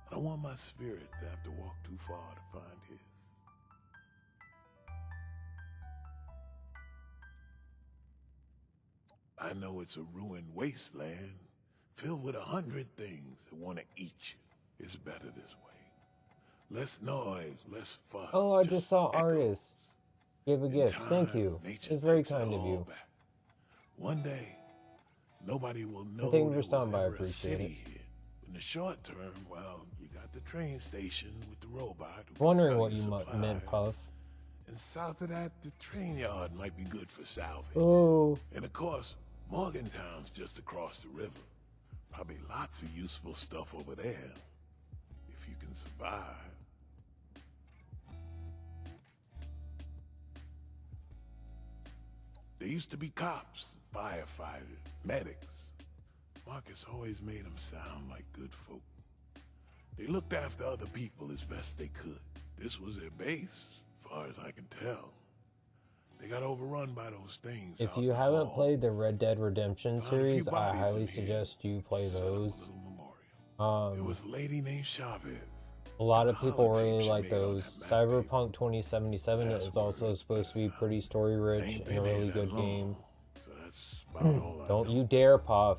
I don't want my spirit to have to walk too far to find his. I know it's a ruined wasteland, filled with 100 things that want to eat you. It's better this way. Less noise, less fuss. Oh, I just saw echoes. Artist give a In gift. Thank time, you. nature It's very takes it kind of all you. back. One day, nobody will know Thank you there for was stopping by. I ever a appreciate city it. here. In the short term, well, you got the train station with the robot. who can Wondering sell what you supplies. meant, Puff. And south of that, the train yard might be good for salvage. Oh. And of course, Morgantown's just across the river. Probably lots of useful stuff over there. If you can survive. There used to be cops, firefighters, medics. Marcus always made them sound like good folk. They looked after other people as best they could. This was their base, as far as I can tell. They got overrun by those things. If out you in the haven't hall. played the Red Dead Redemption Found a few series, I bodies highly in here. suggest you play Set up a those. little memorial. There Um, was a lady named Chavez. a lot of The people holotape really she like made on those. that map tape. Cyberpunk 2077 That's is also where supposed to be that's pretty story rich Ain't and been a here really that good long, game. So that's about all I Don't know. you dare, Puff.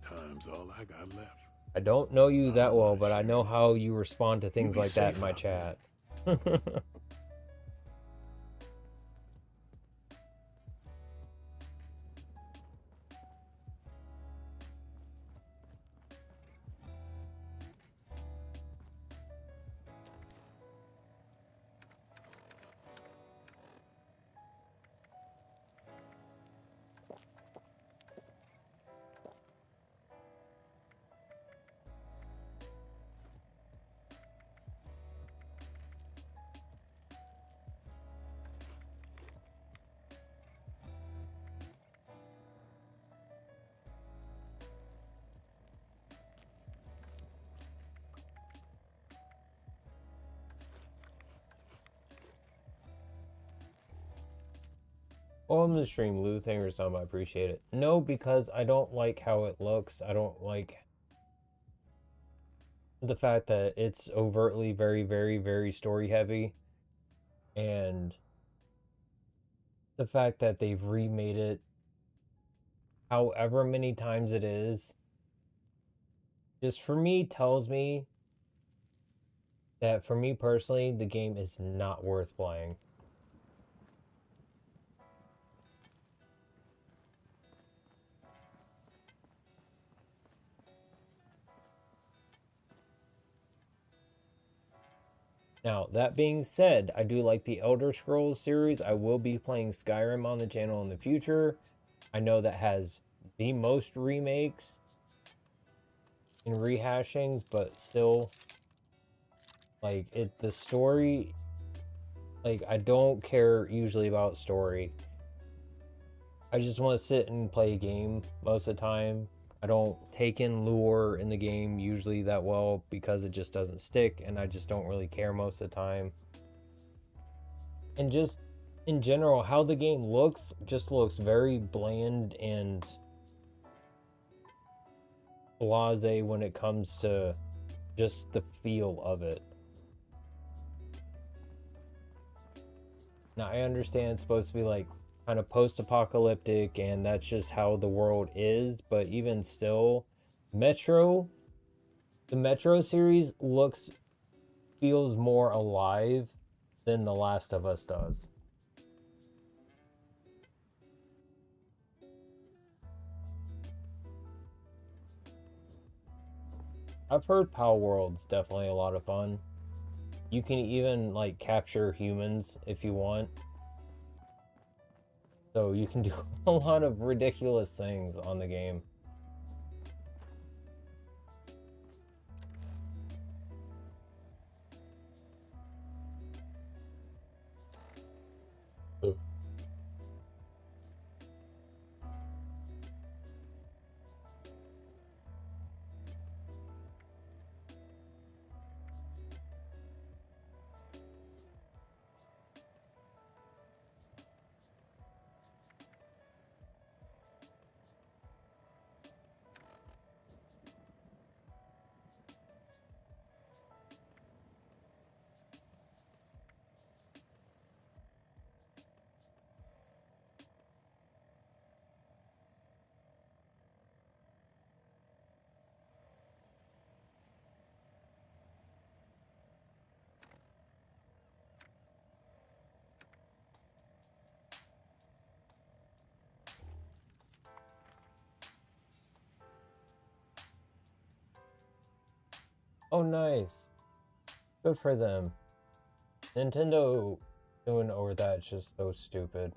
Time's all I got left. I don't know you that well, but I know how you respond to things be like that in safe my out there. chat. On the stream, Lou Thanger's time, I appreciate it. No, because I don't like how it looks. I don't like the fact that it's overtly very, very, very story heavy. And the fact that they've remade it however many times it is, just for me tells me that for me personally, the game is not worth playing. Now, that being said, I do like the Elder Scrolls series. I will be playing Skyrim on the channel in the future. I know that has the most remakes and rehashings, but still, like, the story, like, I don't care usually about story. I just want to sit and play a game most of the time. I don't take in lore in the game usually that well because it just doesn't stick, and I just don't really care most of the time. And just in general, how the game looks just looks very bland and blasé when it comes to just the feel of it. Now, I understand it's supposed to be like kind of post-apocalyptic and that's just how the world is, but even still, the Metro series feels more alive than The Last of Us does. I've heard Pal World's definitely a lot of fun. You can even like capture humans if you want. So you can do a lot of ridiculous things on the game. Oh, nice. Good for them. Nintendo doing over that is just so stupid.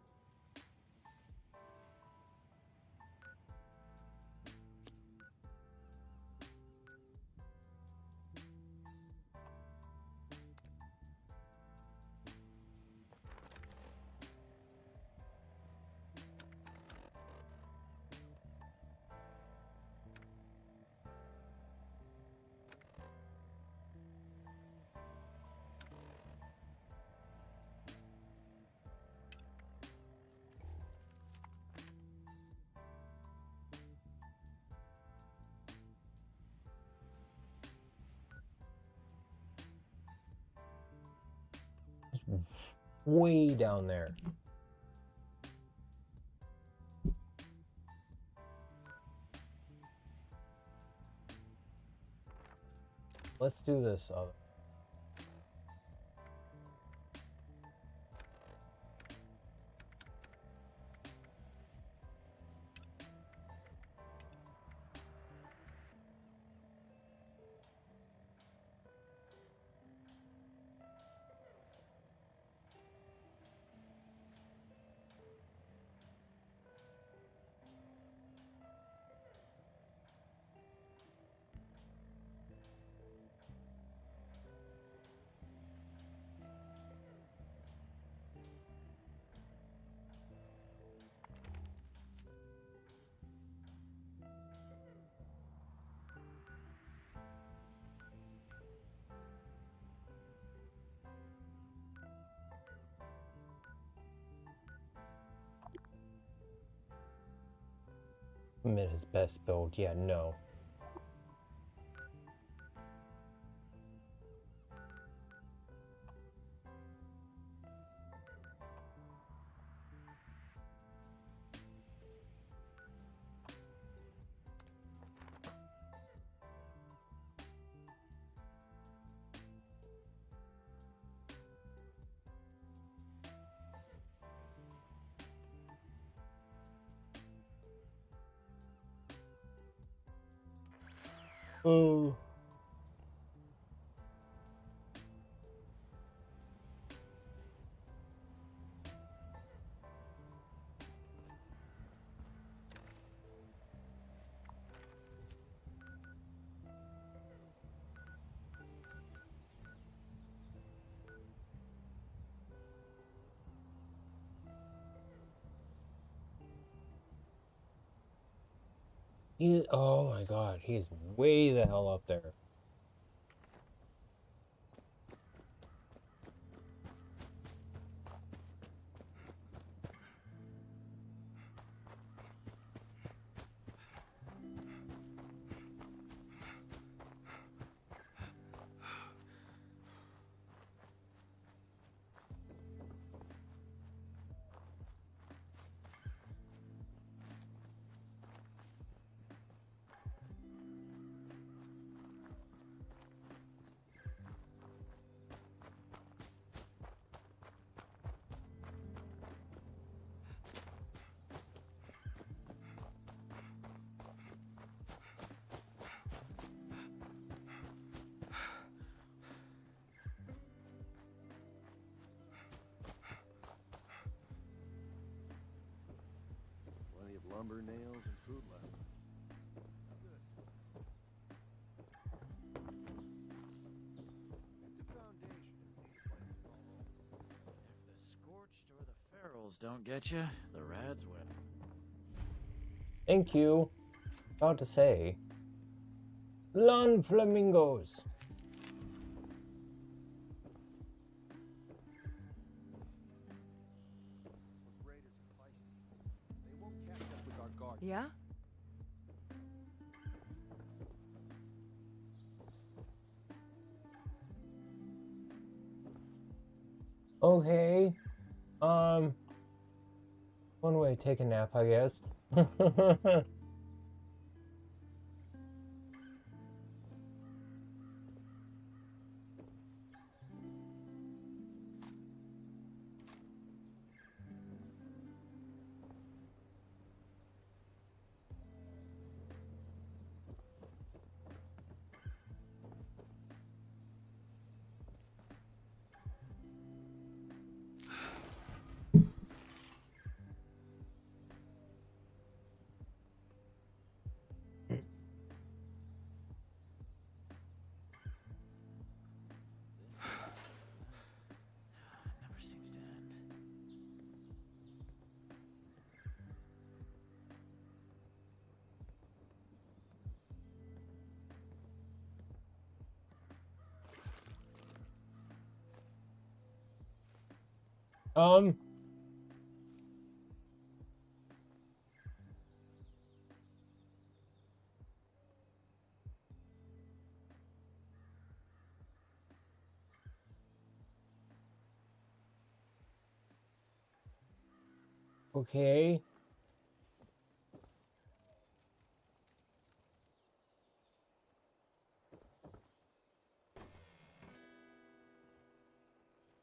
Way down there. Let's do this. Mid his best build. Yeah, no. Oh. Oh my god, he is way the hell up there. Plenty of lumber, nails, and food left. Good. At the foundation, need a place to call home. If the scorched or the ferals don't get you, the rads win. Thank you. About to say. Lawn flamingos. Those raiders are feisty. They won't catch us with our guard. Yeah? Okay. One way to take a nap, I guess. Never seems to end. Okay.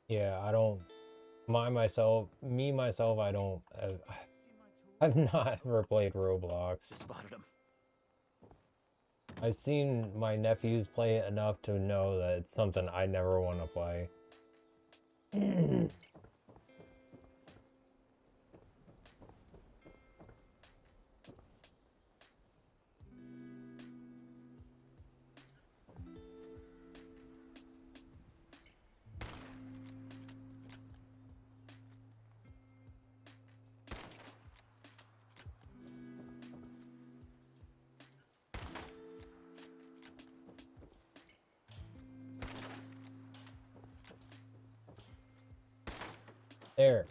Yeah, I don't me myself, I don't I've not ever played Roblox. Spotted him. I've seen my nephews play it enough to know that it's something I never want to play. There.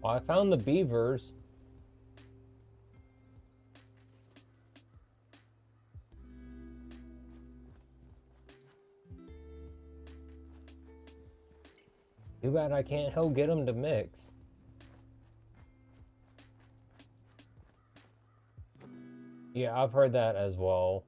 Well, I found the beavers. Too bad I can't help get them to mix. Yeah, I've heard that as well.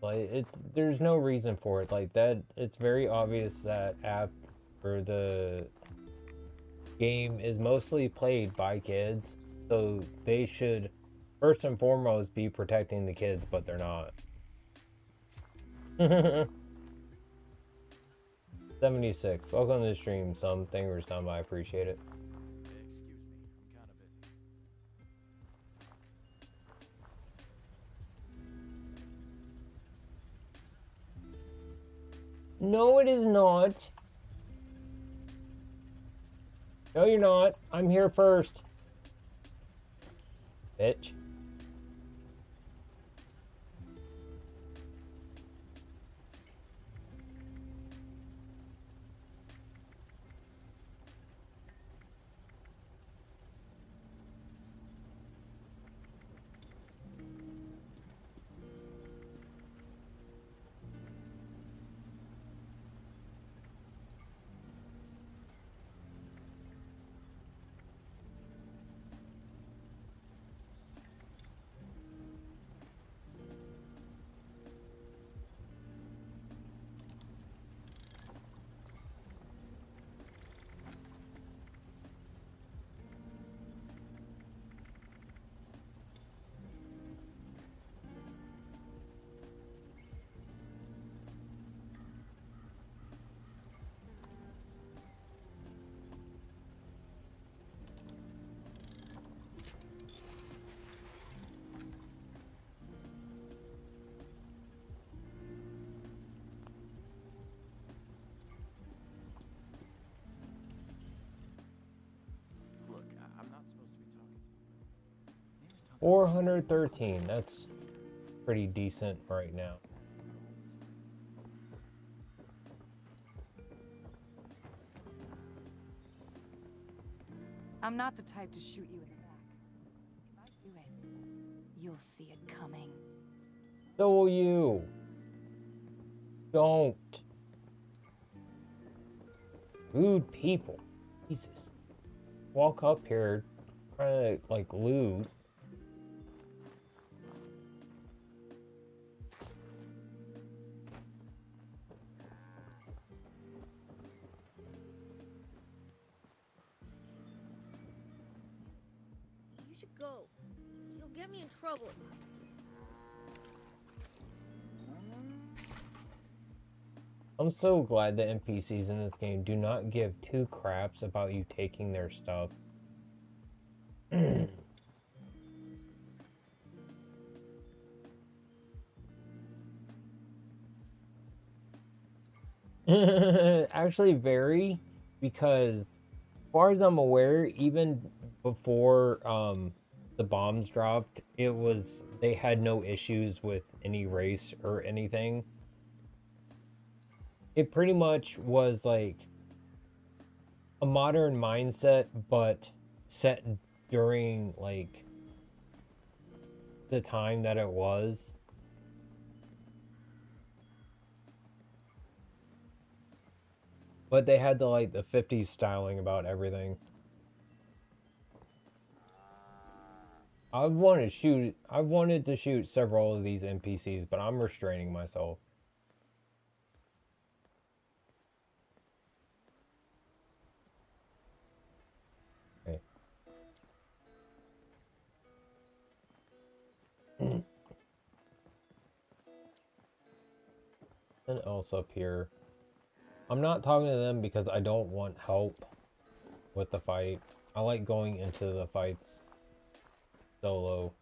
Like there's no reason for it. Like that, it's very obvious that app or the game is mostly played by kids, so they should first and foremost be protecting the kids, but they're not. 76. Welcome to the stream. Some fingers done, I appreciate it. Excuse me, I'm kind of busy. No, it is not. No, you're not. I'm here first. Bitch. Look, I'm not supposed to be talking to you, but 413. That's pretty decent right now. I'm not the type to shoot you in the back. If I do it, you'll see it coming. So will you. Don't. Rude people. Jesus. Walk up here, trying to, like, loot. You should go. You'll get me in trouble. I'm so glad the NPCs in this game do not give two craps about you taking their stuff. Actually, very, because as far as I'm aware, even before the bombs dropped, they had no issues with any race or anything. It pretty much was like a modern mindset, but set during like the time that it was. But they had the 50s styling about everything. I've wanted to shoot several of these NPCs, but I'm restraining myself. Okay. Nothing else up here. I'm not talking to them because I don't want help with the fight. I like going into the fights solo.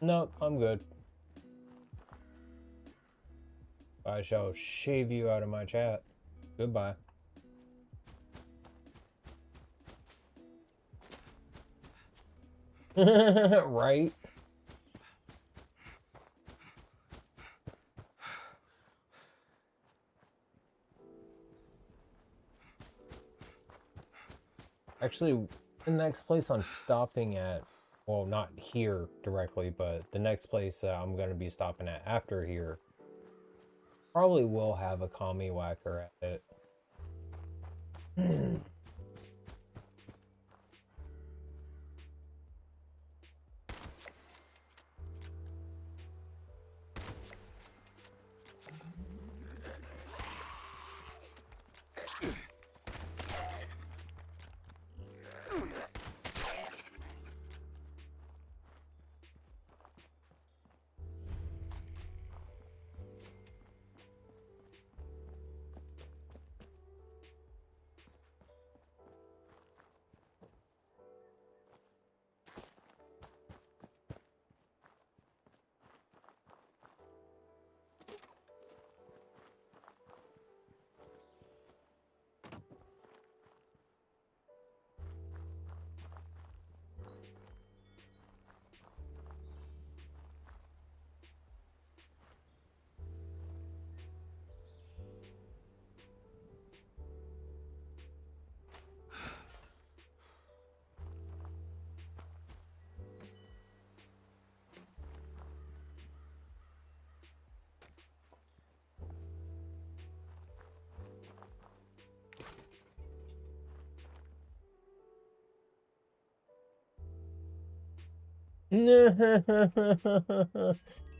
No, I'm good. I shall shave you out of my chat. Goodbye. Right? Actually, the next place I'm stopping at, well, not here directly, but the next place I'm going to be stopping at after here probably will have a commie whacker at it.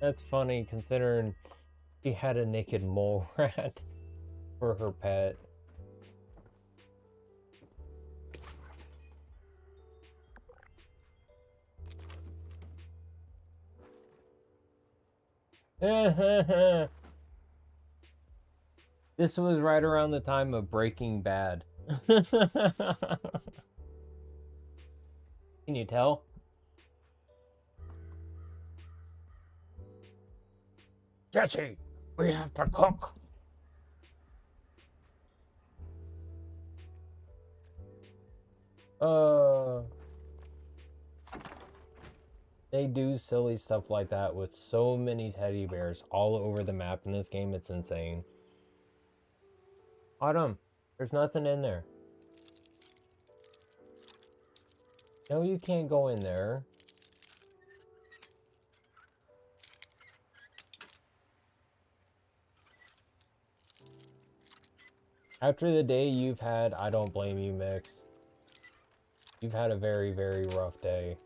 That's funny considering she had a naked mole rat for her pet. This was right around the time of Breaking Bad. Can you tell? Jesse, we have to cook. They do silly stuff like that with so many teddy bears all over the map in this game. It's insane. Autumn, there's nothing in there. No, you can't go in there. After the day you've had, I don't blame you, Mix. You've had a very, very rough day.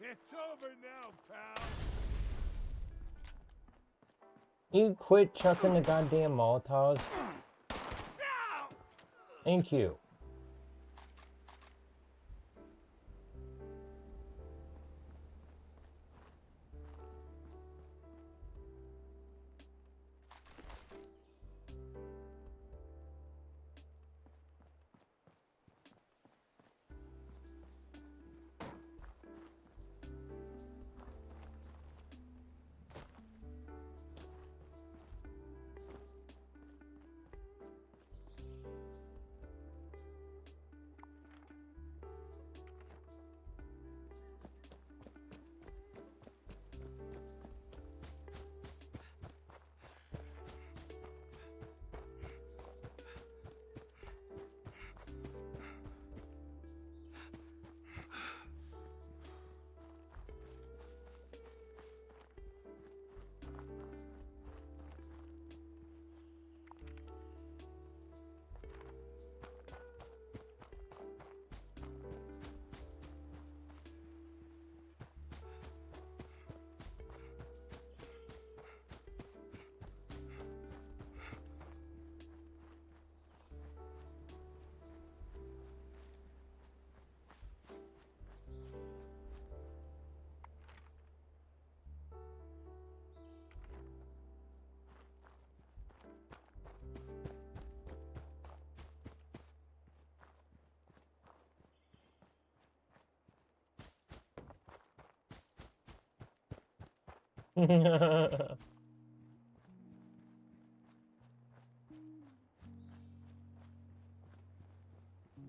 It's over now, pal. You quit chucking the goddamn Molotovs. Thank you.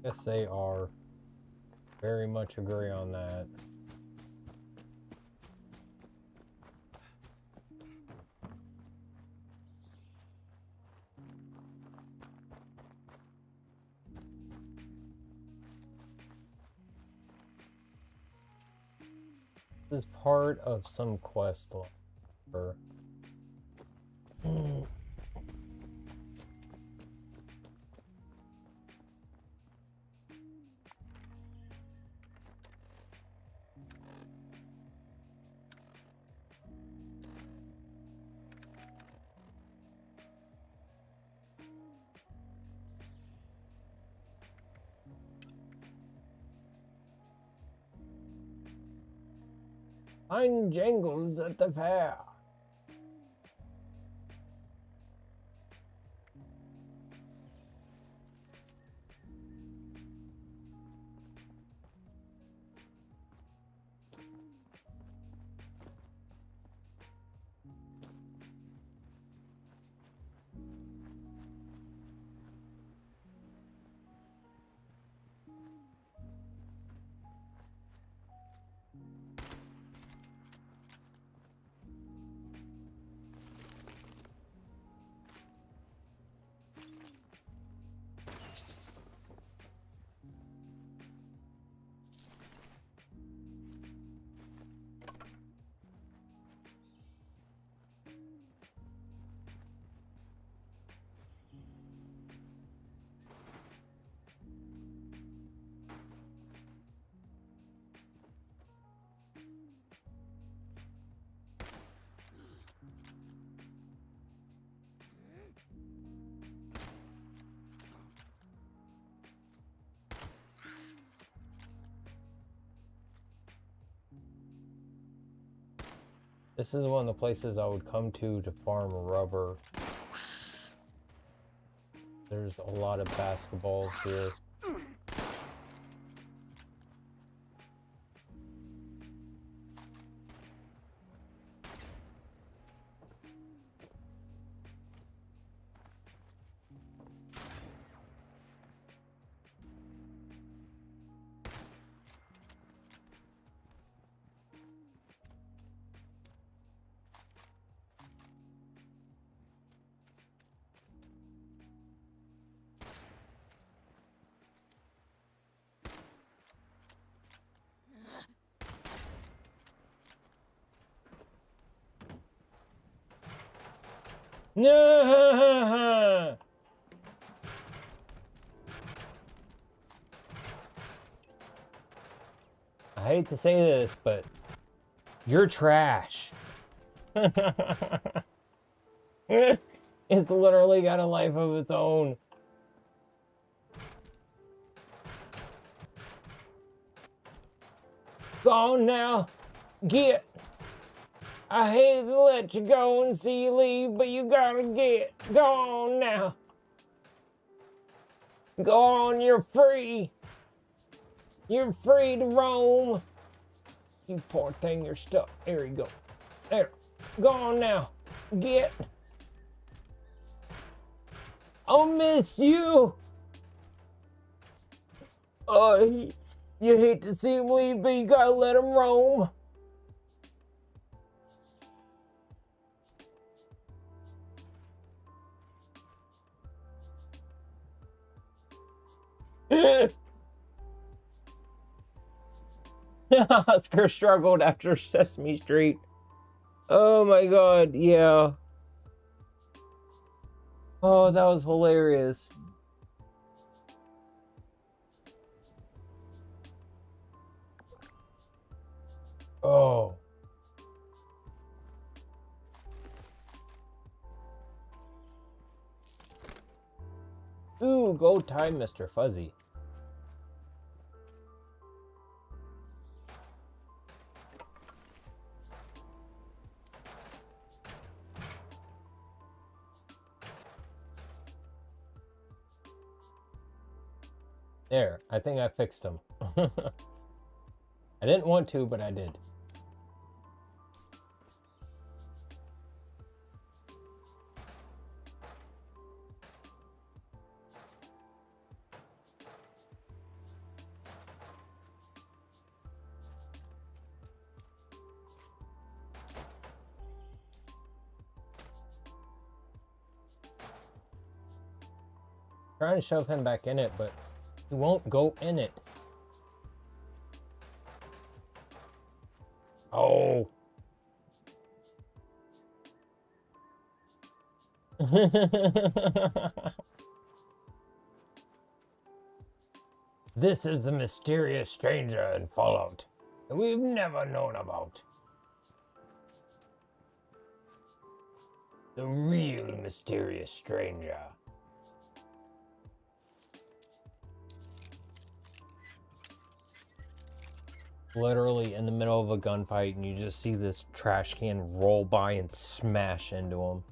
Yes, they are. Very much agree on that. This is part of some quest line. Find Jangles at the fair. This is one of the places I would come to farm rubber. There's a lot of basketballs here. No! I hate to say this, but you're trash. It's literally got a life of its own. Go on now. Get. I hate to let you go and see you leave, but you gotta get. Go on now. Go on, you're free. You're free to roam. You poor thing, you're stuck. There you go. There. Go on now. Get. I'll miss you. You hate to see him leave, but you gotta let him roam. Oscar struggled after Sesame Street. Oh my god, yeah. Oh, that was hilarious. Oh. Ooh, go time, Mr. Fuzzy. There, I think I fixed them. I didn't want to, but I did. Trying to shove him back in it, but he won't go in it. Oh. This is the mysterious stranger in Fallout that we've never known about. The real mysterious stranger. literally in the middle of a gunfight and you just see this trash can roll by and smash into him.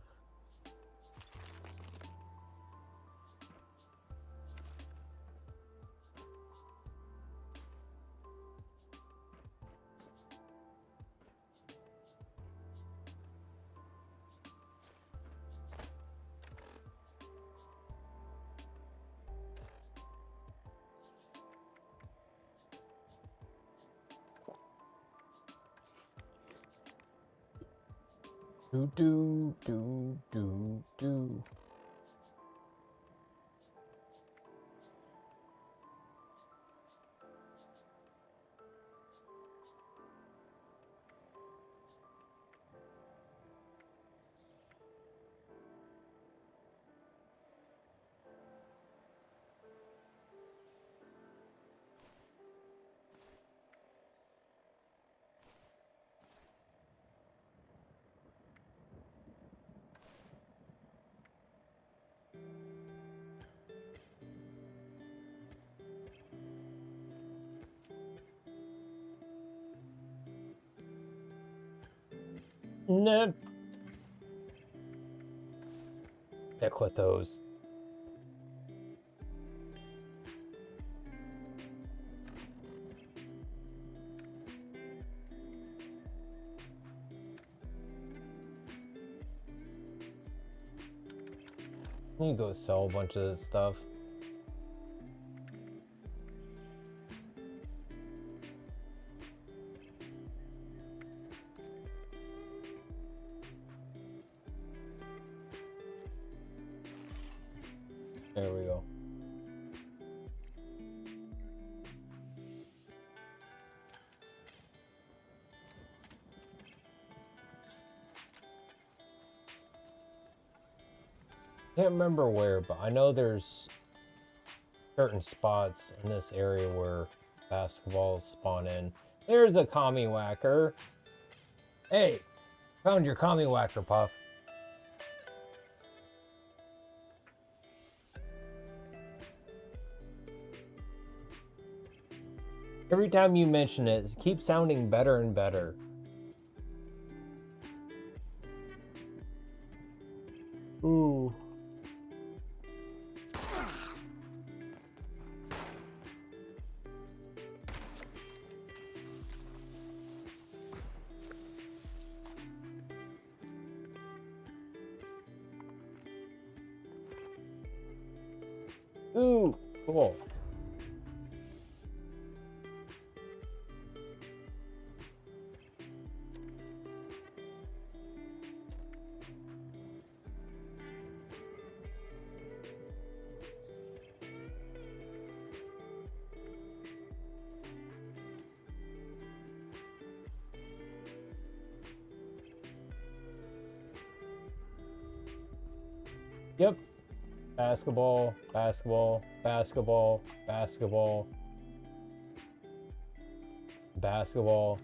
Do do do do do. Nope. Stick with those. You go sell a bunch of this stuff. There we go. Can't remember where, but I know there's certain spots in this area where basketballs spawn in. There's a commie whacker. Hey, found your commie whacker, Puff. Every time you mention it, it keeps sounding better and better. Ooh. Ooh, cool. Yep. Basketball, basketball, basketball, basketball, basketball.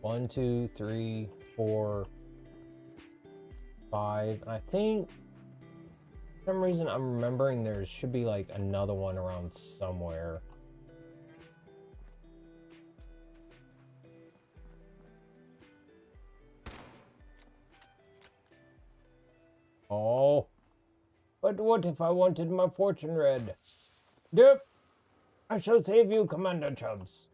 1, 2, 3, 4, 5. And I think for some reason I'm remembering there should be like another one around somewhere. Oh, but what if I wanted my fortune read? Yep, I shall save you, Commander Chubbs.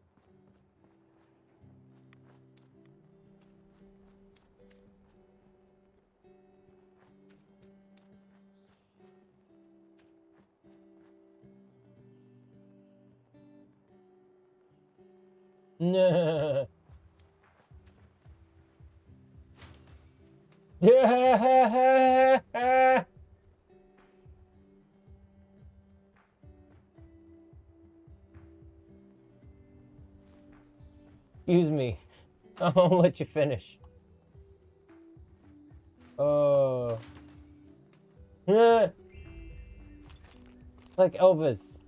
Nah. Yeah. Excuse me. I'll let you finish. Yeah. Like Elvis.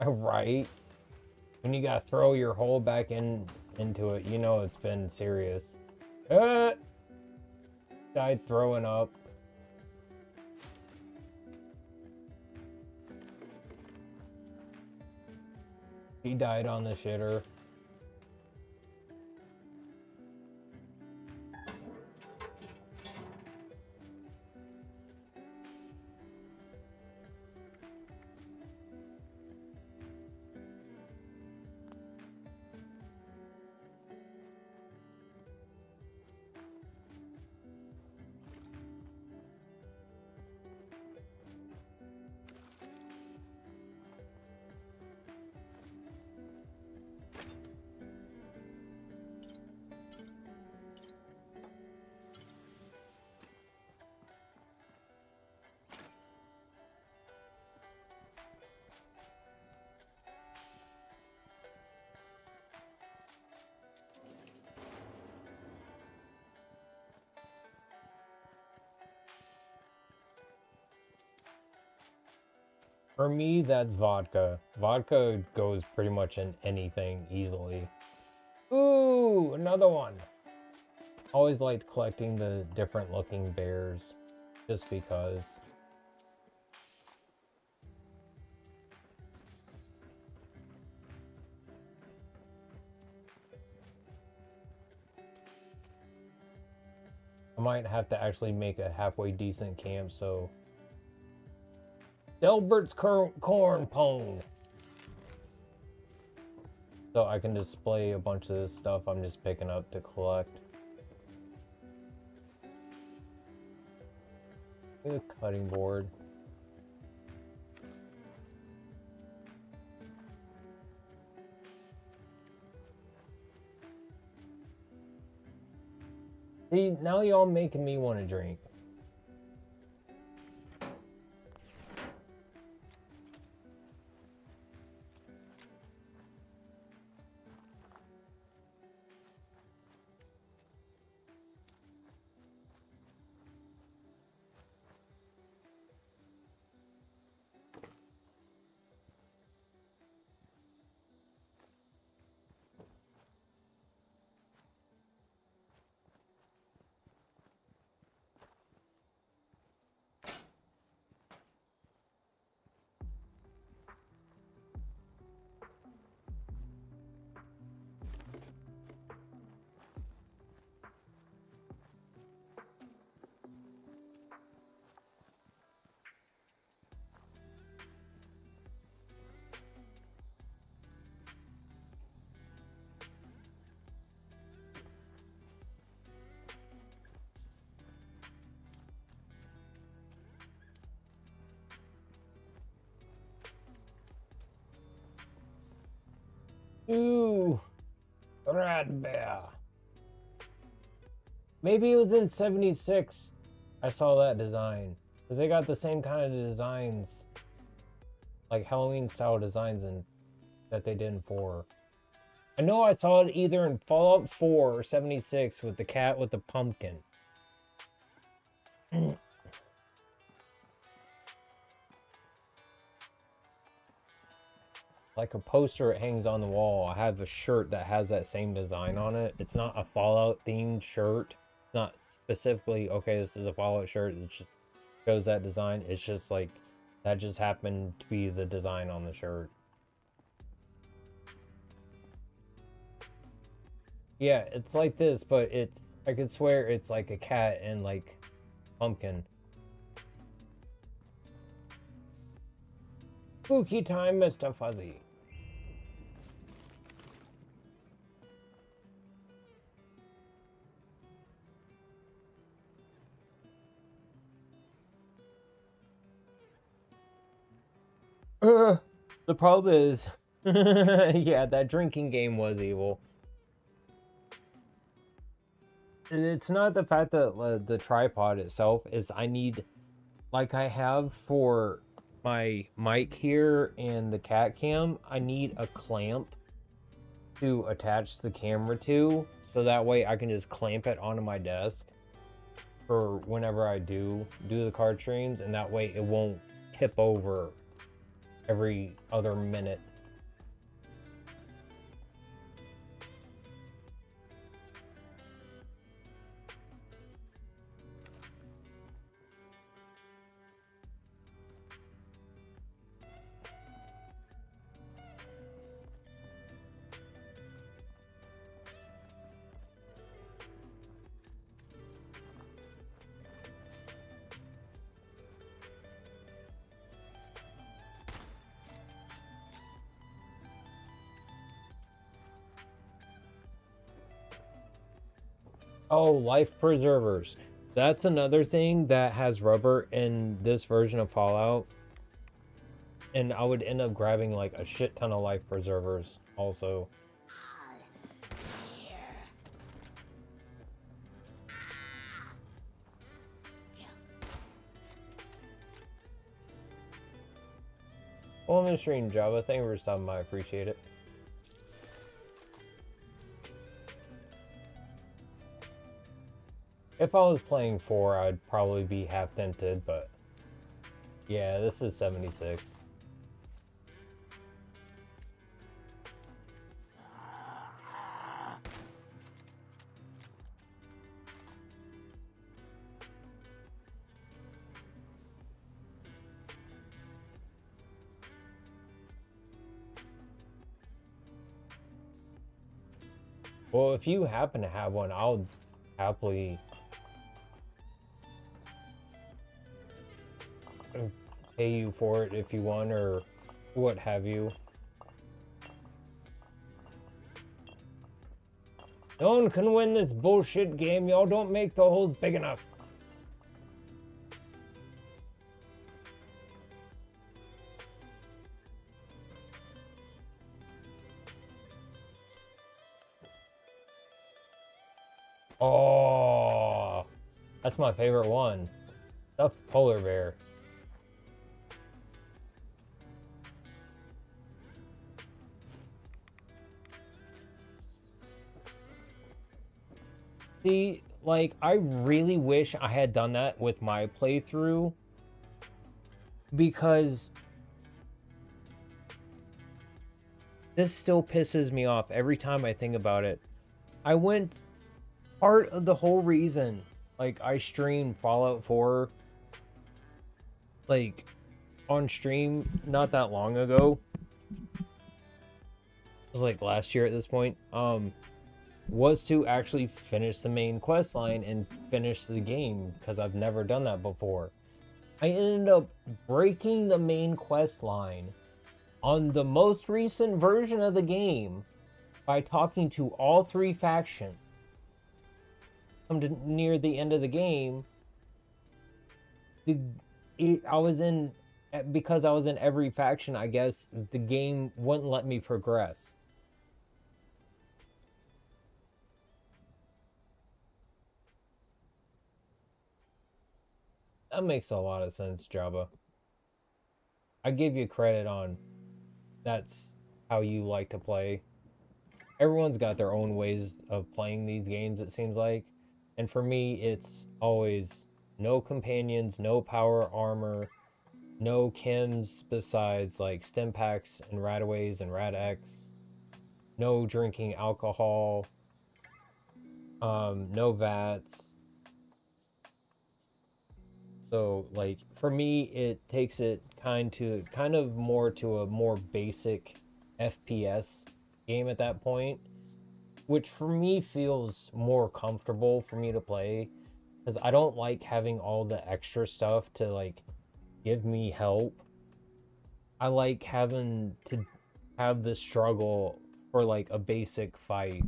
Right. When you gotta throw your hole back into it, you know it's been serious. Died throwing up. He died on the shitter. For me, that's vodka. Vodka goes pretty much in anything easily. Ooh, another one. Always liked collecting the different looking bears, just because. I might have to actually make a halfway decent camp, so Delbert's corn pone. So I can display a bunch of this stuff I'm just picking up to collect. The cutting board. See, now y'all making me want to drink. Ooh, red bear. Maybe it was in 76. I saw that design. Because they got the same kind of designs. Like Halloween style designs that they did in 4. I know I saw it either in Fallout 4 or 76 with the cat with the pumpkin. Like a poster, it hangs on the wall. I have a shirt that has that same design on it. It's not a Fallout themed shirt. Not specifically, okay, this is a Fallout shirt. It just shows that design. It's just like, that just happened to be the design on the shirt. Yeah, it's like this, but it's, I could swear it's like a cat and like pumpkin. Spooky time, Mr. Fuzzy. The problem is, yeah, that drinking game was evil. It's not the fact that the tripod itself is, I need, like I have for my mic here and the cat cam, I need a clamp to attach the camera to, so that way I can just clamp it onto my desk for whenever I do the card streams, and that way it won't tip over every other minute. Oh, life preservers. That's another thing that has rubber in this version of Fallout. And I would end up grabbing like a shit ton of life preservers also. Well, I'm in stream, Java. Thank you for stopping by. I appreciate it. If I was playing 4, I'd probably be half tempted, but yeah, this is 76. Well, if you happen to have one, I'll happily pay you for it if you want, or what have you. No one can win this bullshit game. Y'all don't make the holes big enough. Oh, that's my favorite one. Stuffed polar bear. See, like, I really wish I had done that with my playthrough, because this still pisses me off every time I think about it. I went, part of the whole reason, like, I streamed Fallout 4, like, on stream not that long ago. It was like last year at this point. Was to actually finish the main quest line and finish the game, because I've never done that before. I ended up breaking the main quest line on the most recent version of the game by talking to all 3 factions. Come to near the end of the game, because I was in every faction, I guess the game wouldn't let me progress. That makes a lot of sense, Jabba. I give you credit on that's how you like to play. Everyone's got their own ways of playing these games, it seems like. And for me, it's always no companions, no power armor, no chems besides like stim packs and radaways and rad-X, no drinking alcohol, no VATs. So, like, for me, it takes it kind of more to a more basic FPS game at that point, which for me feels more comfortable for me to play, because I don't like having all the extra stuff to, like, give me help. I like having to have the struggle for, like, a basic fight,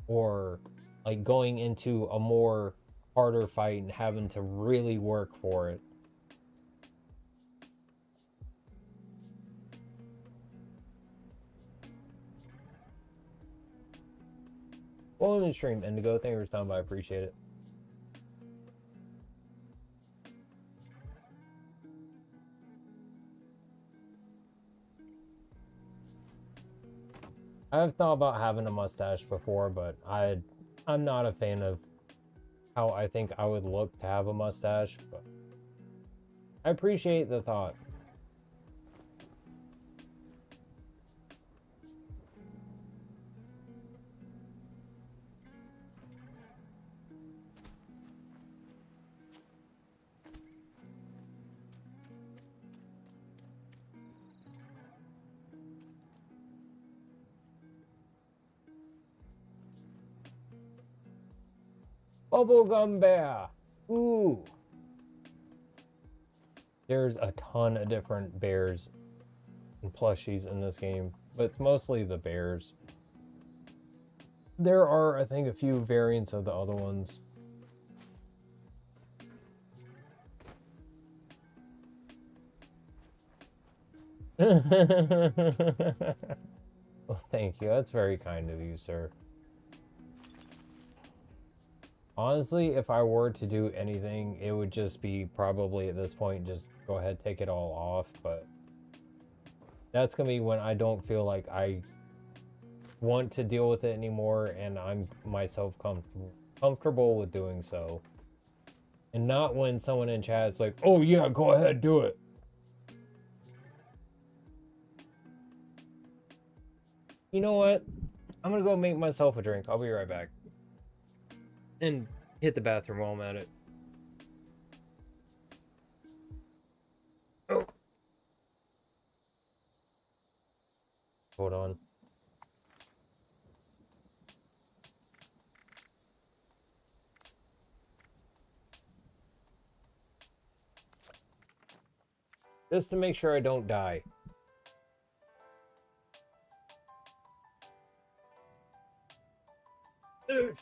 or, like, going into a more harder fight and having to really work for it. Well, in the stream, Indigo, thank you for stopping by. I appreciate it. I've thought about having a mustache before, but I'm not a fan of how I think I would look to have a mustache, but I appreciate the thought. Bubblegum bear. Ooh. There's a ton of different bears and plushies in this game, but it's mostly the bears. There are, I think, a few variants of the other ones. Well, thank you. That's very kind of you, sir. Honestly, if I were to do anything, it would just be probably at this point, just go ahead, take it all off. But that's going to be when I don't feel like I want to deal with it anymore and I'm myself comfortable with doing so. And not when someone in chat is like, oh yeah, go ahead, do it. You know what? I'm going to go make myself a drink. I'll be right back. And hit the bathroom while I'm at it. Oh. Hold on. Just to make sure I don't die. Ugh.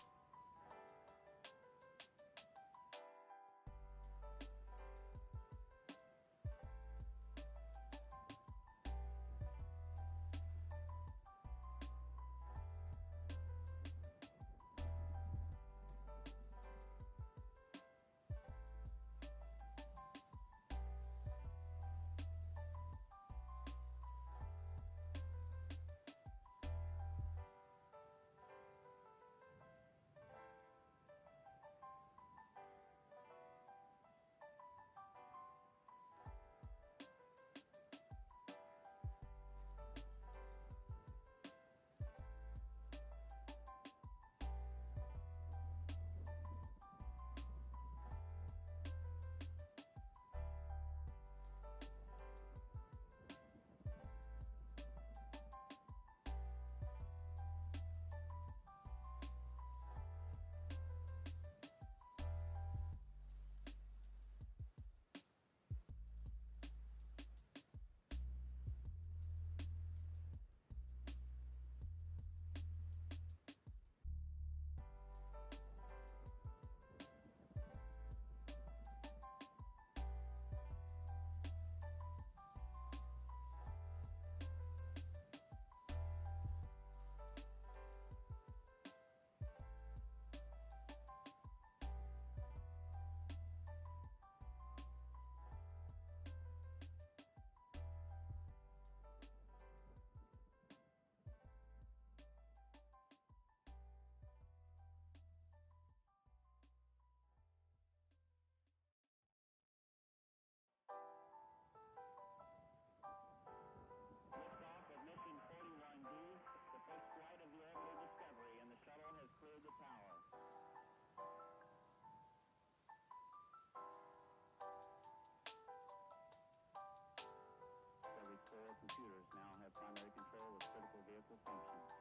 Computers now have primary control of critical vehicle functions.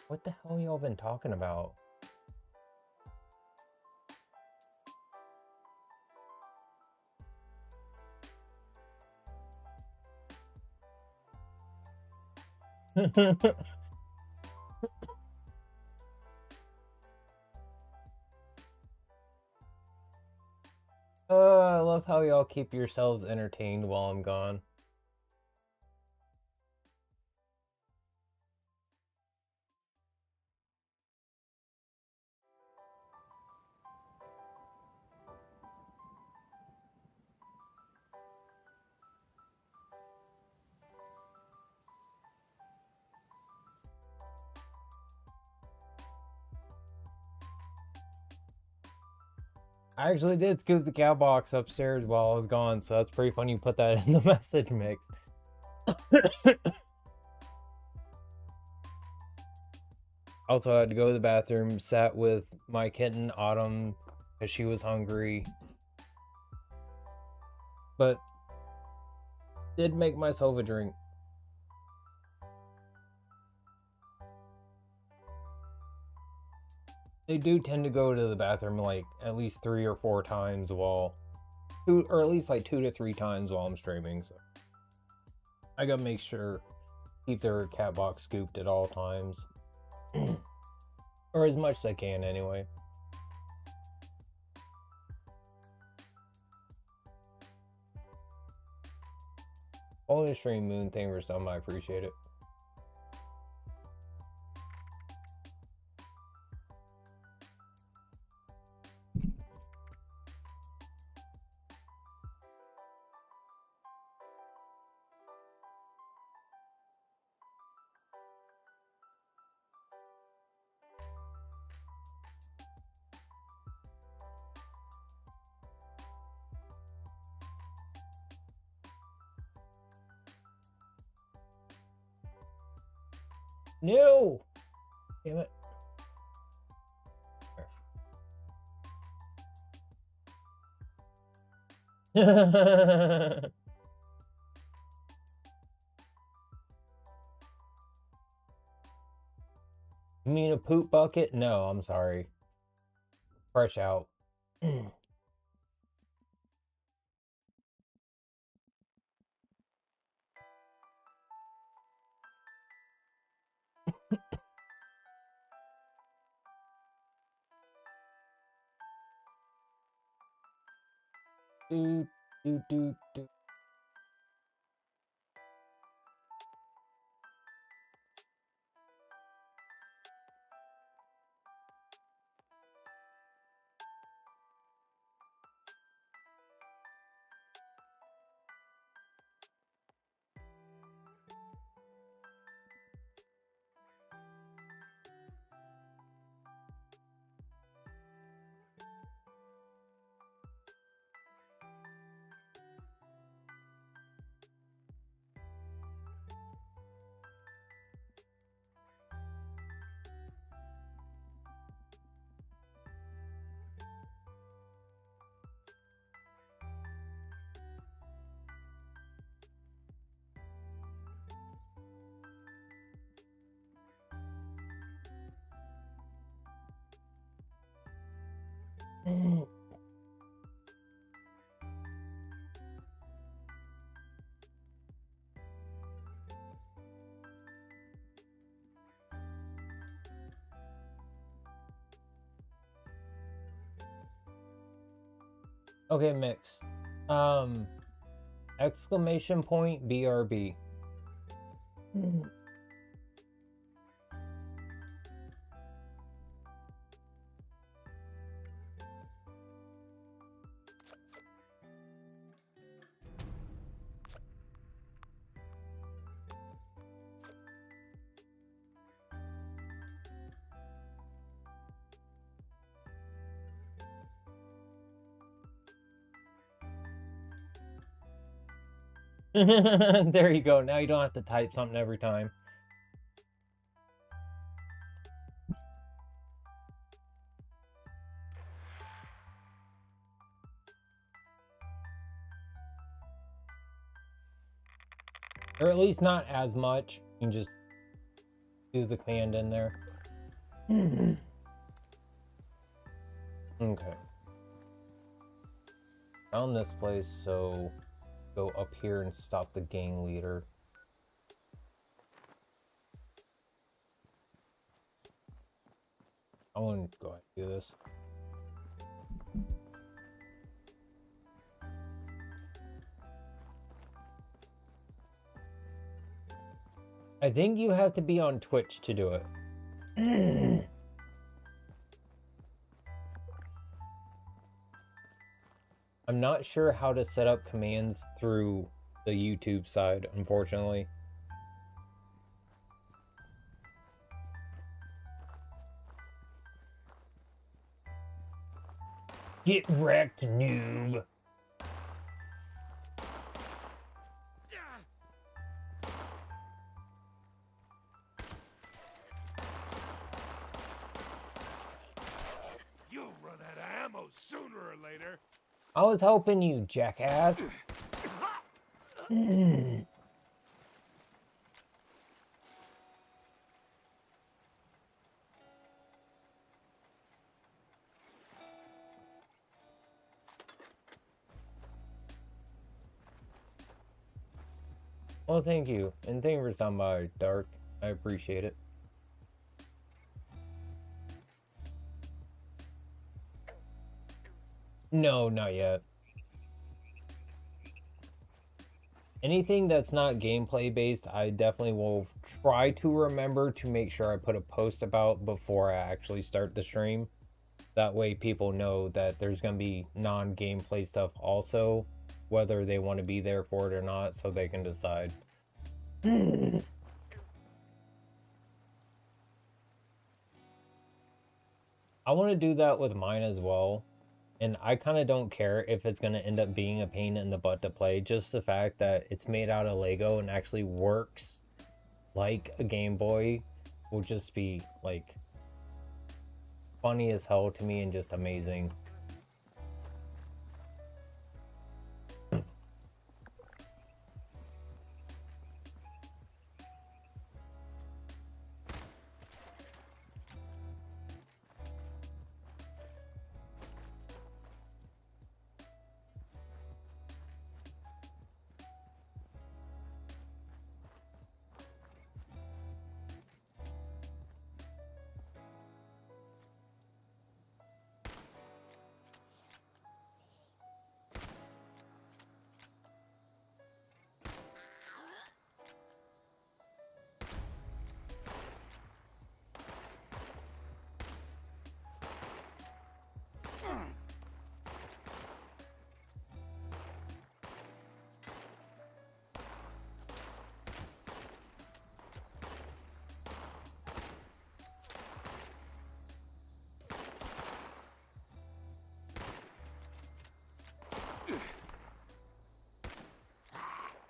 What the hell y'all been talking about? I love how y'all keep yourselves entertained while I'm gone. I actually did scoop the cow box upstairs while I was gone, so that's pretty funny you put that in the message mix. Also, I had to go to the bathroom, sat with my kitten, Autumn, because she was hungry. But did make myself a drink. They do tend to go to the bathroom like at least 3 or 4 times while, or at least like 2 to 3 times while I'm streaming. So I gotta make sure keep their cat box scooped at all times, or as much as I can anyway. Only stream Moon thing for some, I appreciate it. No! Damn it. You mean a poop bucket? No, I'm sorry. Fresh out. do, do, do, do. Okay, mix. Exclamation point BRB. There you go. Now you don't have to type something every time. Or at least not as much. You can just do the command in there. Okay. Found this place, so go up here and stop the gang leader. I want to go ahead and do this. I think you have to be on Twitch to do it. I'm not sure how to set up commands through the YouTube side, unfortunately. Get wrecked, noob. You'll run out of ammo sooner or later. I was helping you, jackass. Well, thank you. And thank you for stopping by, Dark. I appreciate it. No, not yet. Anything that's not gameplay based, I definitely will try to remember to make sure I put a post about before I actually start the stream. That way people know that there's going to be non-gameplay stuff also, whether they want to be there for it or not, so they can decide. I want to do that with mine as well. And I kind of don't care if it's going to end up being a pain in the butt to play. Just the fact that it's made out of Lego and actually works like a Game Boy will just be like funny as hell to me and just amazing.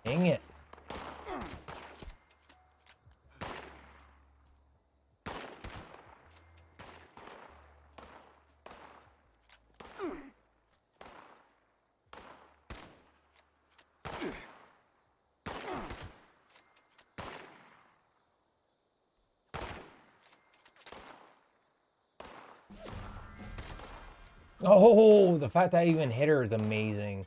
Dang it. Oh, the fact that I even hit her is amazing.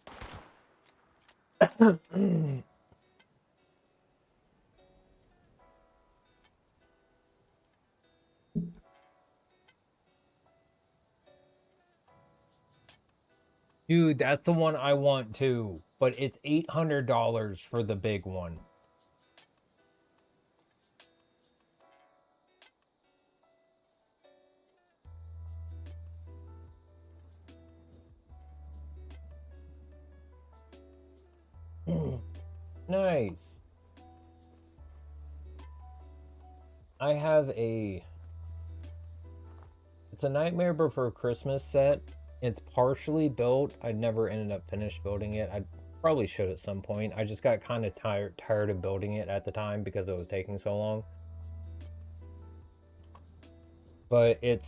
Dude, that's the one I want too, but it's $800 for the big one. Nice. I have it's a Nightmare Before Christmas set. It's partially built. I never ended up finished building it. I probably should at some point. I just got kind of tired of building it at the time because it was taking so long. But I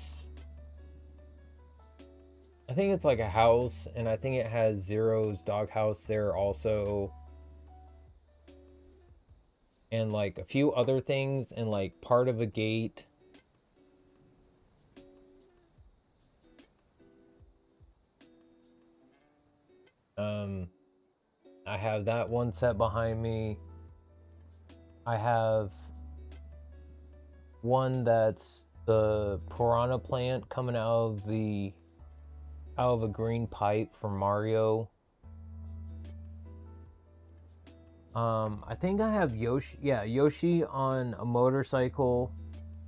think it's like a house, and I think it has Zero's doghouse there also. And like a few other things, and like part of a gate. I have that one set behind me. I have one that's the piranha plant coming out of a green pipe from Mario. I think I have Yoshi. Yeah, Yoshi on a motorcycle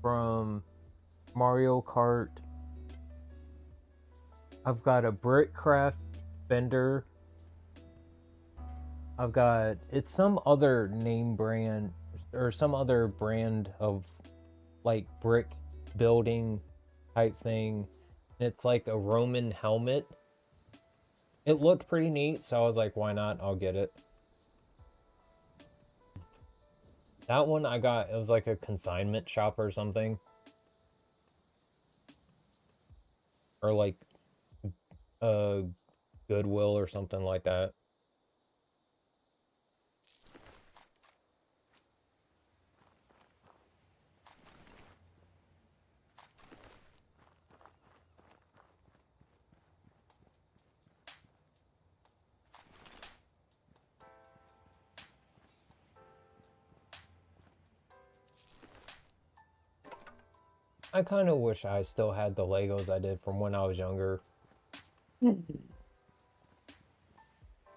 from Mario Kart. I've got a Brickcraft Bender. I've got, it's some other name brand or some other brand of like brick building type thing. It's like a Roman helmet. It looked pretty neat, so I was like, why not? I'll get it. That one I got, it was like a consignment shop or something. Or like a Goodwill or something like that. I kind of wish I still had the Legos I did from when I was younger.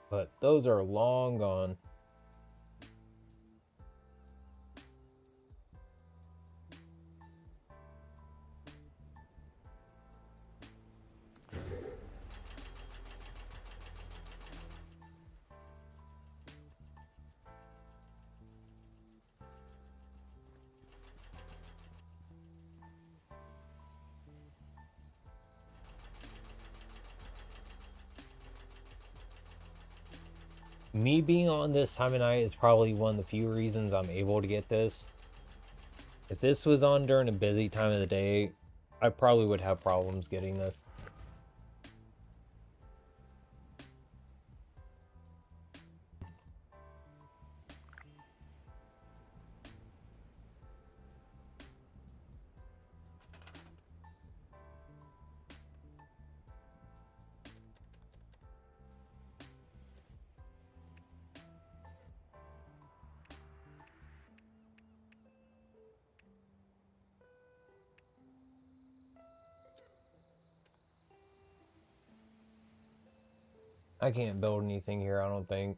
But those are long gone. Me being on this time of night is probably one of the few reasons I'm able to get this. If this was on during a busy time of the day, I probably would have problems getting this. I can't build anything here, I don't think.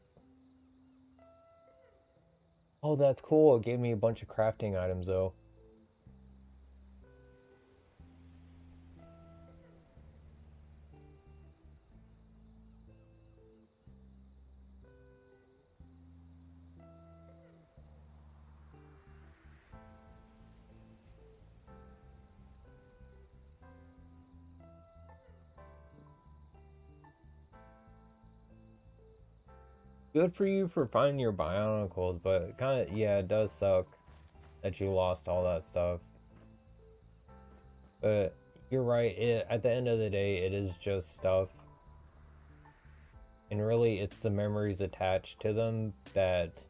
Oh, that's cool. It gave me a bunch of crafting items, though. Good for you for finding your bionicles, but kind of, yeah, it does suck that you lost all that stuff. But you're right, at the end of the day, it is just stuff. And really, it's the memories attached to them that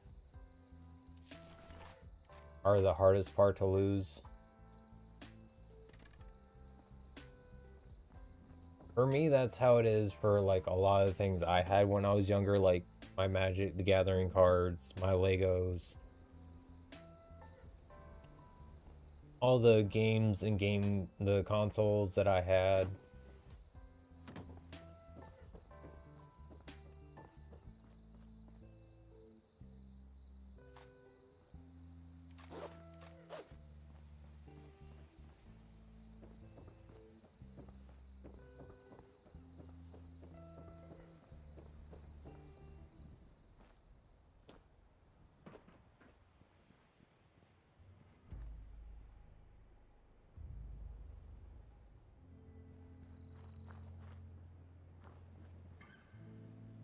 are the hardest part to lose. For me, that's how it is for like a lot of things I had when I was younger, like my Magic the Gathering cards, my Legos, all the games and the consoles that I had.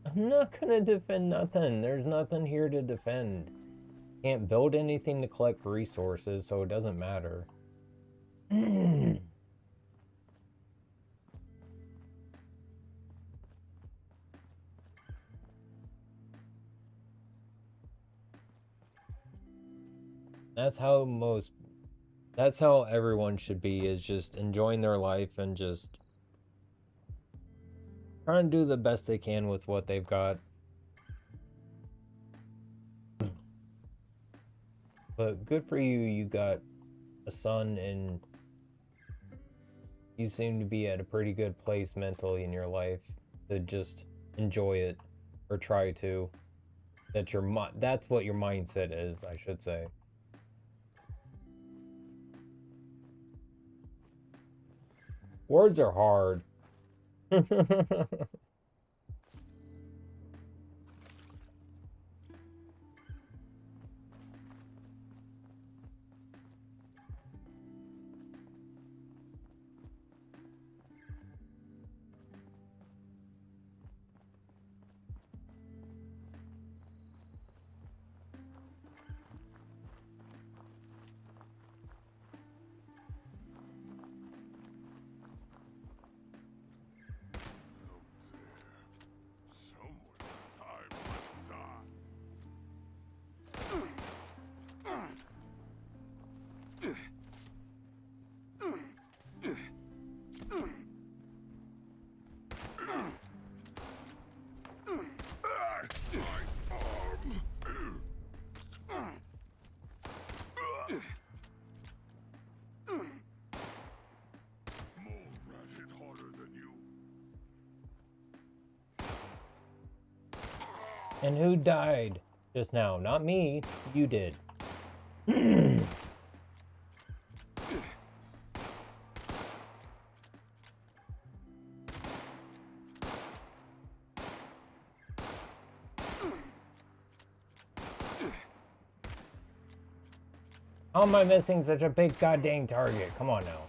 I'm not gonna defend nothing. There's nothing here to defend. Can't build anything to collect resources, so it doesn't matter. That's how everyone should be, is just enjoying their life and just Trying to do the best they can with what they've got. But good for you, you got a son and you seem to be at a pretty good place mentally in your life to just enjoy it or try to. That's what your mindset is, I should say. Words are hard. And who died just now? Not me. You did. How am I missing such a big goddamn target? Come on now.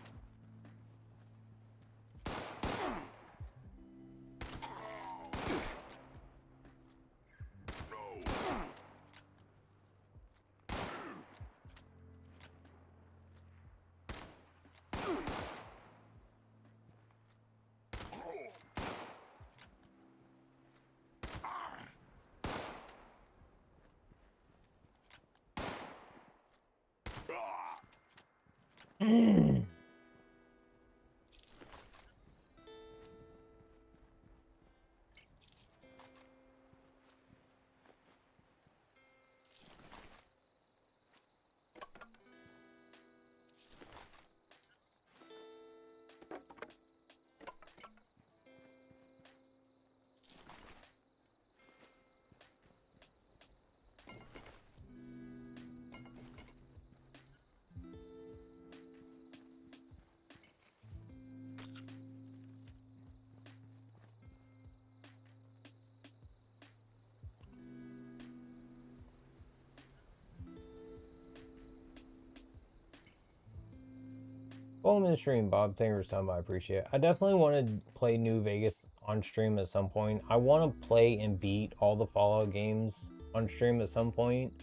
Welcome to the stream, Bob. Thank you for stopping by. I appreciate it. I definitely want to play New Vegas on stream at some point. I want to play and beat all the Fallout games on stream at some point.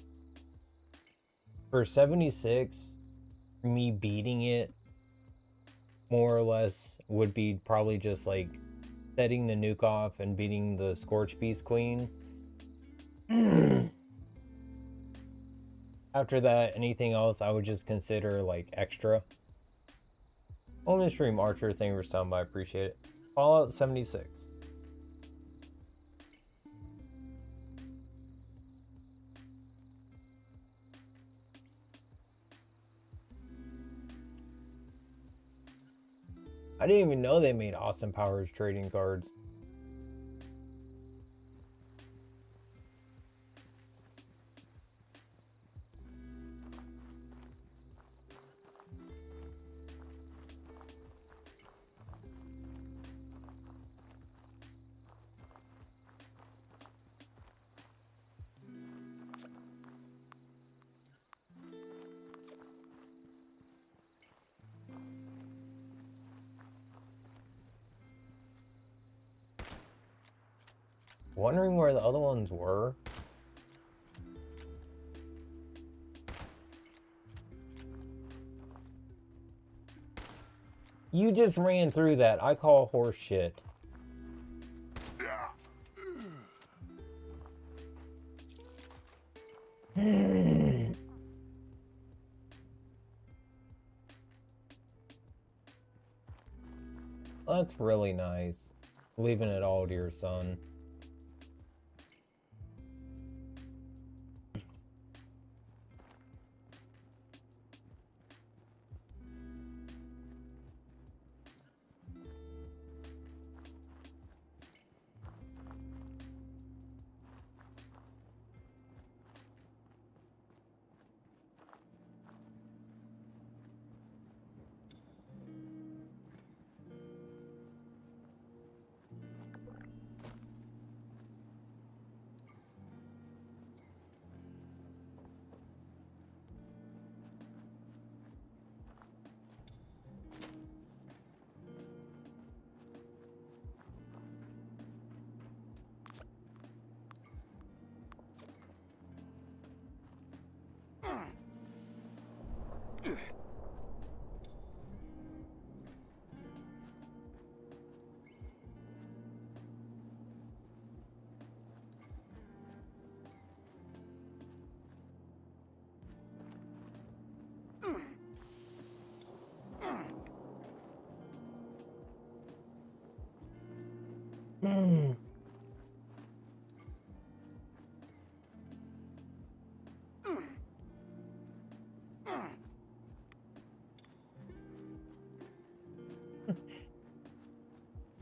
For 76, me beating it more or less would be probably just like setting the nuke off and beating the Scorch Beast Queen. After that, anything else I would just consider like extra. On the stream, Archer, thank you for stopping by. I appreciate it. Fallout 76. I didn't even know they made Austin Powers trading cards. Wondering where the other ones were. You just ran through that. I call horse shit. That's really nice. leaving it all to your son.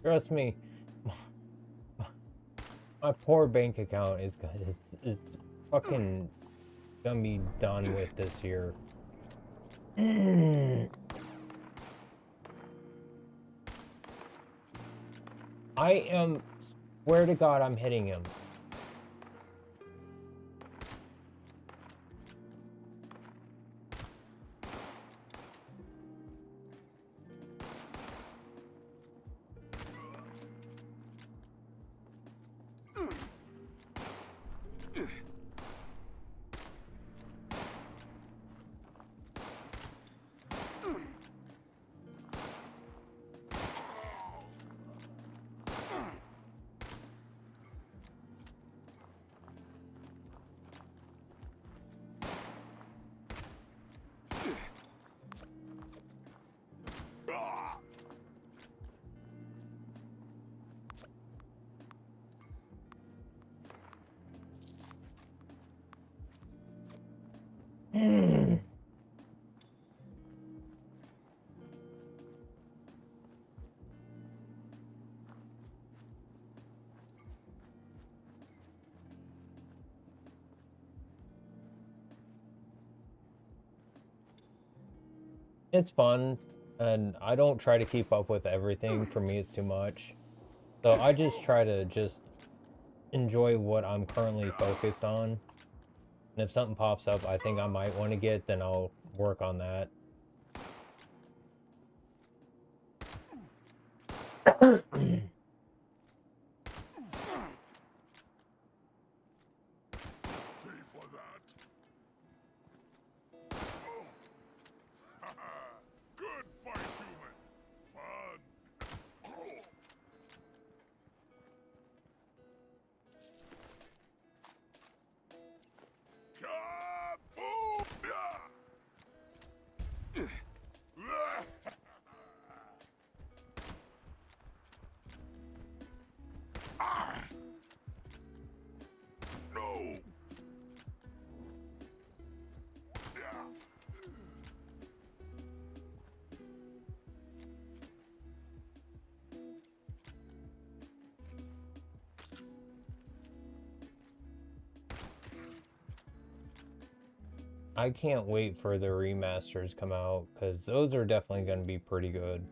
Trust me, my poor bank account is fucking gonna be done with this year. Swear to God, I'm hitting him. It's fun, and I don't try to keep up with everything. For me, it's too much. So I just try to enjoy what I'm currently focused on. And if something pops up I think I might want to get, then I'll work on that. Good fight, human. Fun. Kaboom! No! I can't wait for the remasters come out, because those are definitely going to be pretty good.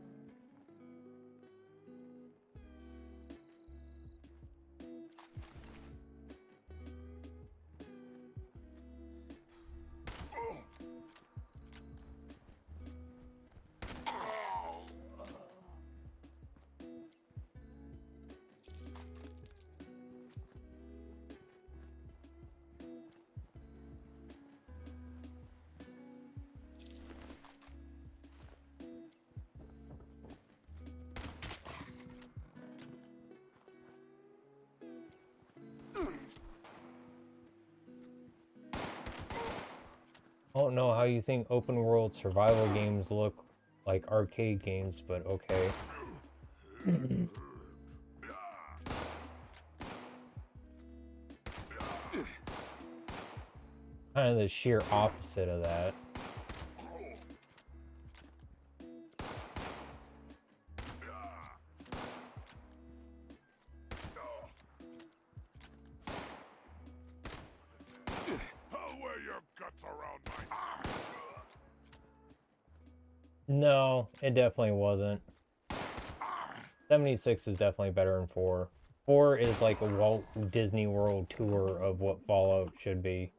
I don't know how you think open world survival games look like arcade games, but okay. kind of the sheer opposite of that. I'll wear your guts around my arm. No, it definitely wasn't. 76 is definitely better than 4. 4 is like a Walt Disney World tour of what Fallout should be.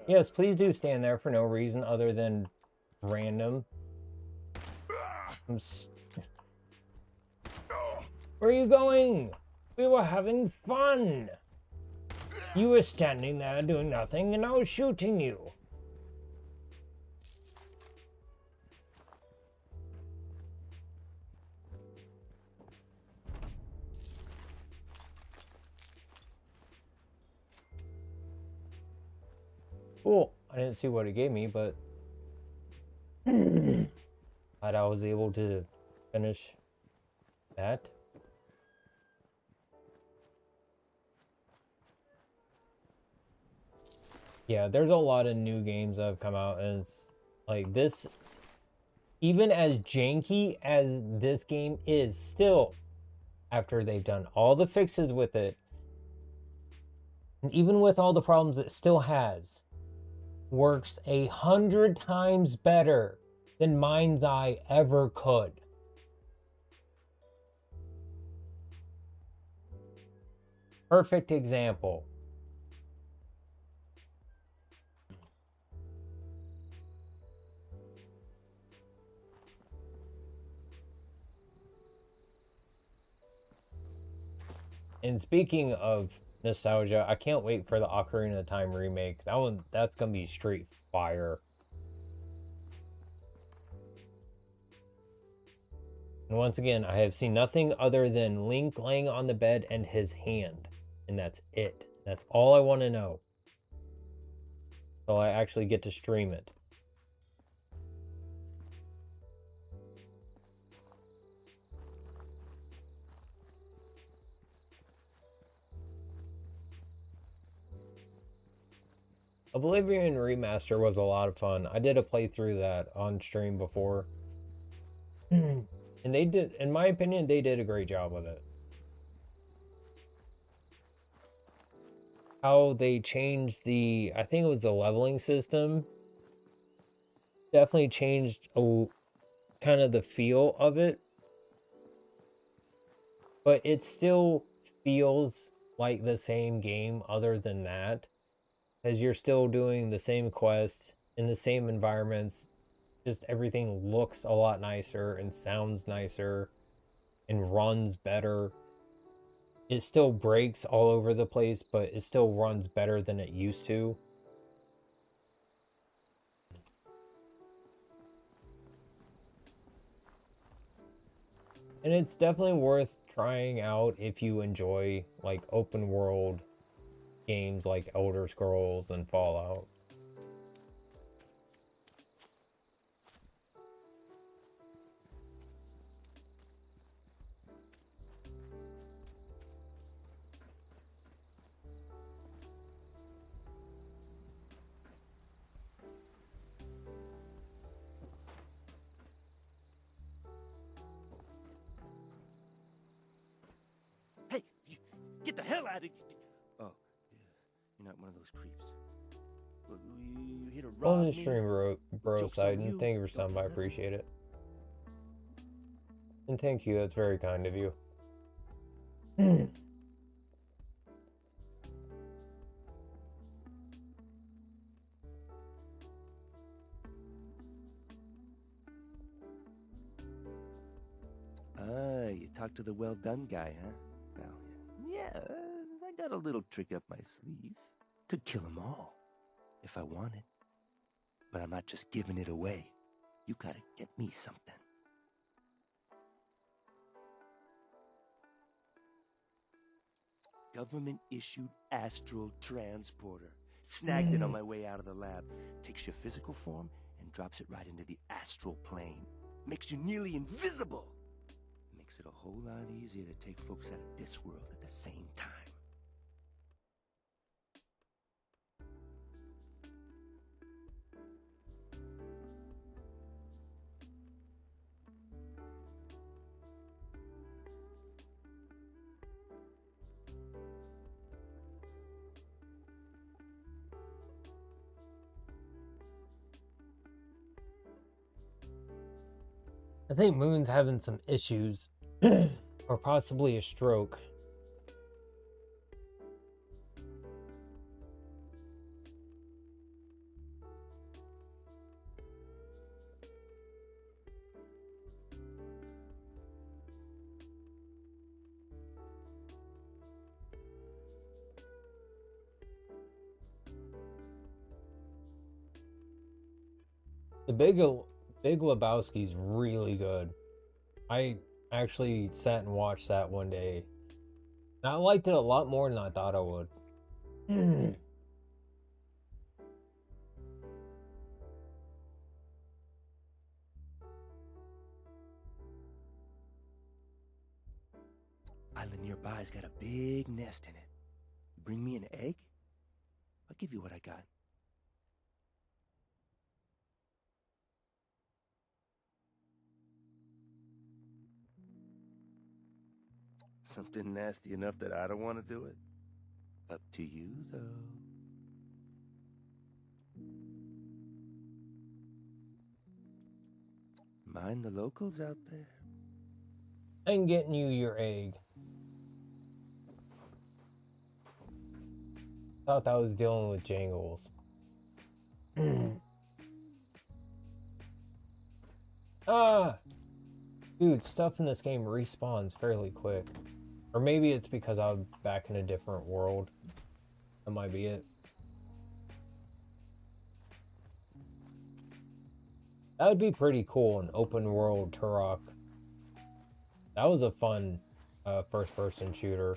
Yes, please do stand there for no reason other than random. Where are you going? We were having fun. You were standing there doing nothing and I was shooting you. Cool. I didn't see what it gave me, but glad I was able to finish that. Yeah, there's a lot of new games that have come out, and it's like this, even as janky as this game is, still, after they've done all the fixes with it, and even with all the problems it still has, works 100 times better than Mind's Eye ever could. Perfect example. And speaking of nostalgia, I can't wait for the Ocarina of Time remake. That's gonna be straight fire. And once again, I have seen nothing other than Link laying on the bed and his hand. And that's it. That's all I want to know. So I actually get to stream it. Oblivion Remaster was a lot of fun. I did a playthrough that on stream before. And they did, in my opinion, they did a great job with it. How they changed I think it was the leveling system. Definitely changed kind of the feel of it. But it still feels like the same game other than that. As you're still doing the same quests in the same environments, just everything looks a lot nicer and sounds nicer and runs better. It still breaks all over the place, but it still runs better than it used to. And it's definitely worth trying out if you enjoy like open world games like Elder Scrolls and Fallout. Hey, get the hell out of here! Oh, yeah. You're not one of those creeps. Look, you hit a rob On the me. stream, bro Joke's side, on and you. thank you for stopping by. I appreciate it. And thank you, that's very kind of you. Ah, you talked to the well-done guy, huh? Well, yeah, I got a little trick up my sleeve. Could kill them all, if I wanted. But I'm not just giving it away. You gotta get me something. Government-issued astral transporter. Snagged it on my way out of the lab. Takes your physical form and drops it right into the astral plane. makes you nearly invisible. Makes it a whole lot easier to take folks out of this world at the same time. I think Moon's having some issues, or possibly a stroke. The Big Lebowski's really good. I actually sat and watched that one day. And I liked it a lot more than I thought I would. Island nearby's got a big nest in it. You bring me an egg? I'll give you what I got. Something nasty enough that I don't want to do it? Up to you, though. Mind the locals out there. I'm getting you your egg. Thought that was dealing with Jangles. Ah! Dude, stuff in this game respawns fairly quick. Or maybe it's because I'm back in a different world. That might be it. That would be pretty cool, an open world Turok. That was a fun first person shooter.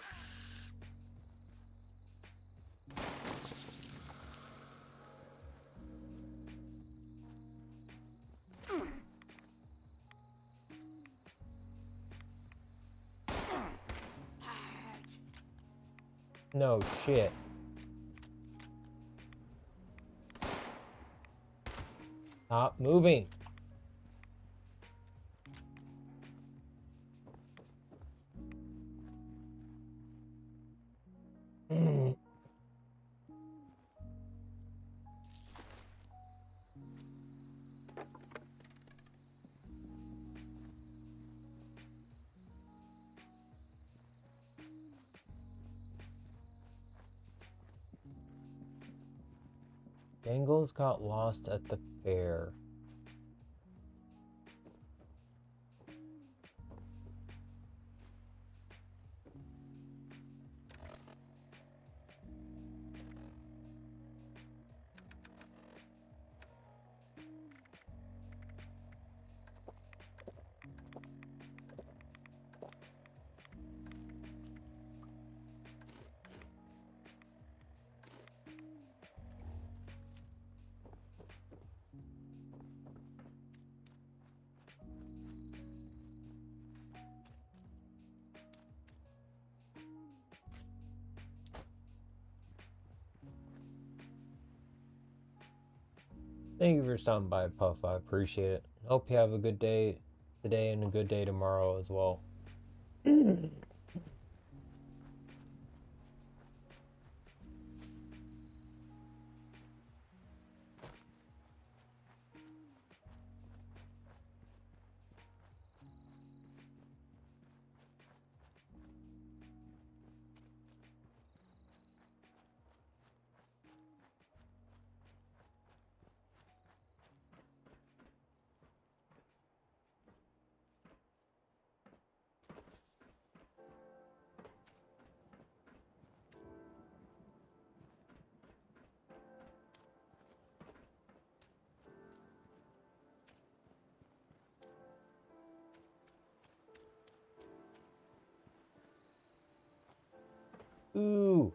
No shit. Stop moving. Jangles got lost at the fair. Thank you for stopping by, Puff. I appreciate it. Hope you have a good day today and a good day tomorrow as well. Ooh.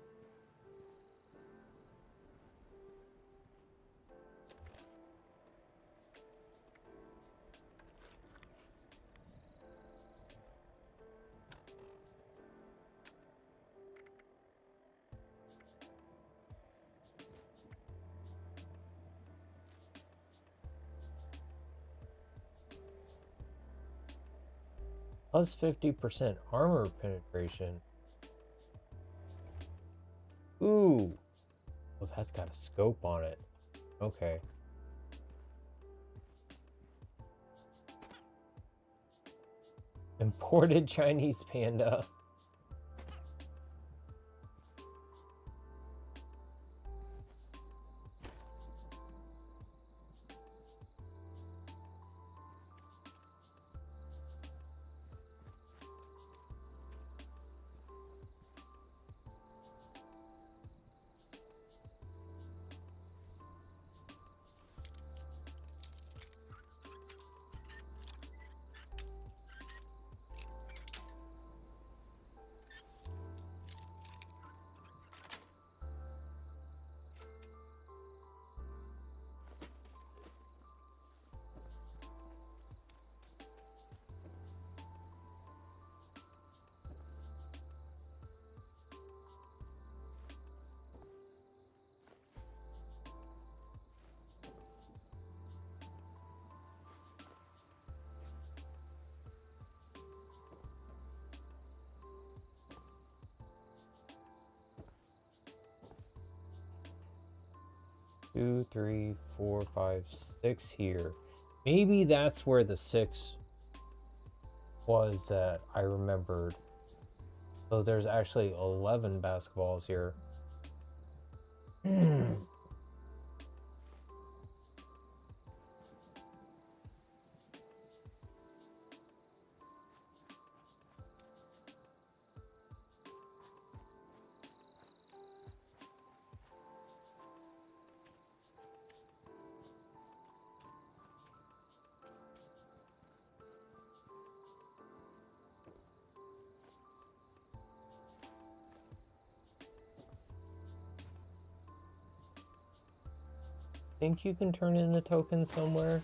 Plus 50% armor penetration. Ooh. Well, that's got a scope on it. Okay. Imported Chinese panda. Two, three, four, five, six here. Maybe that's where the 6 was that I remembered. So there's actually 11 basketballs here. Think you can turn in the token somewhere?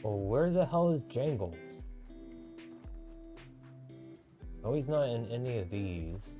Well, where the hell is Jangles? Oh, he's not in any of these.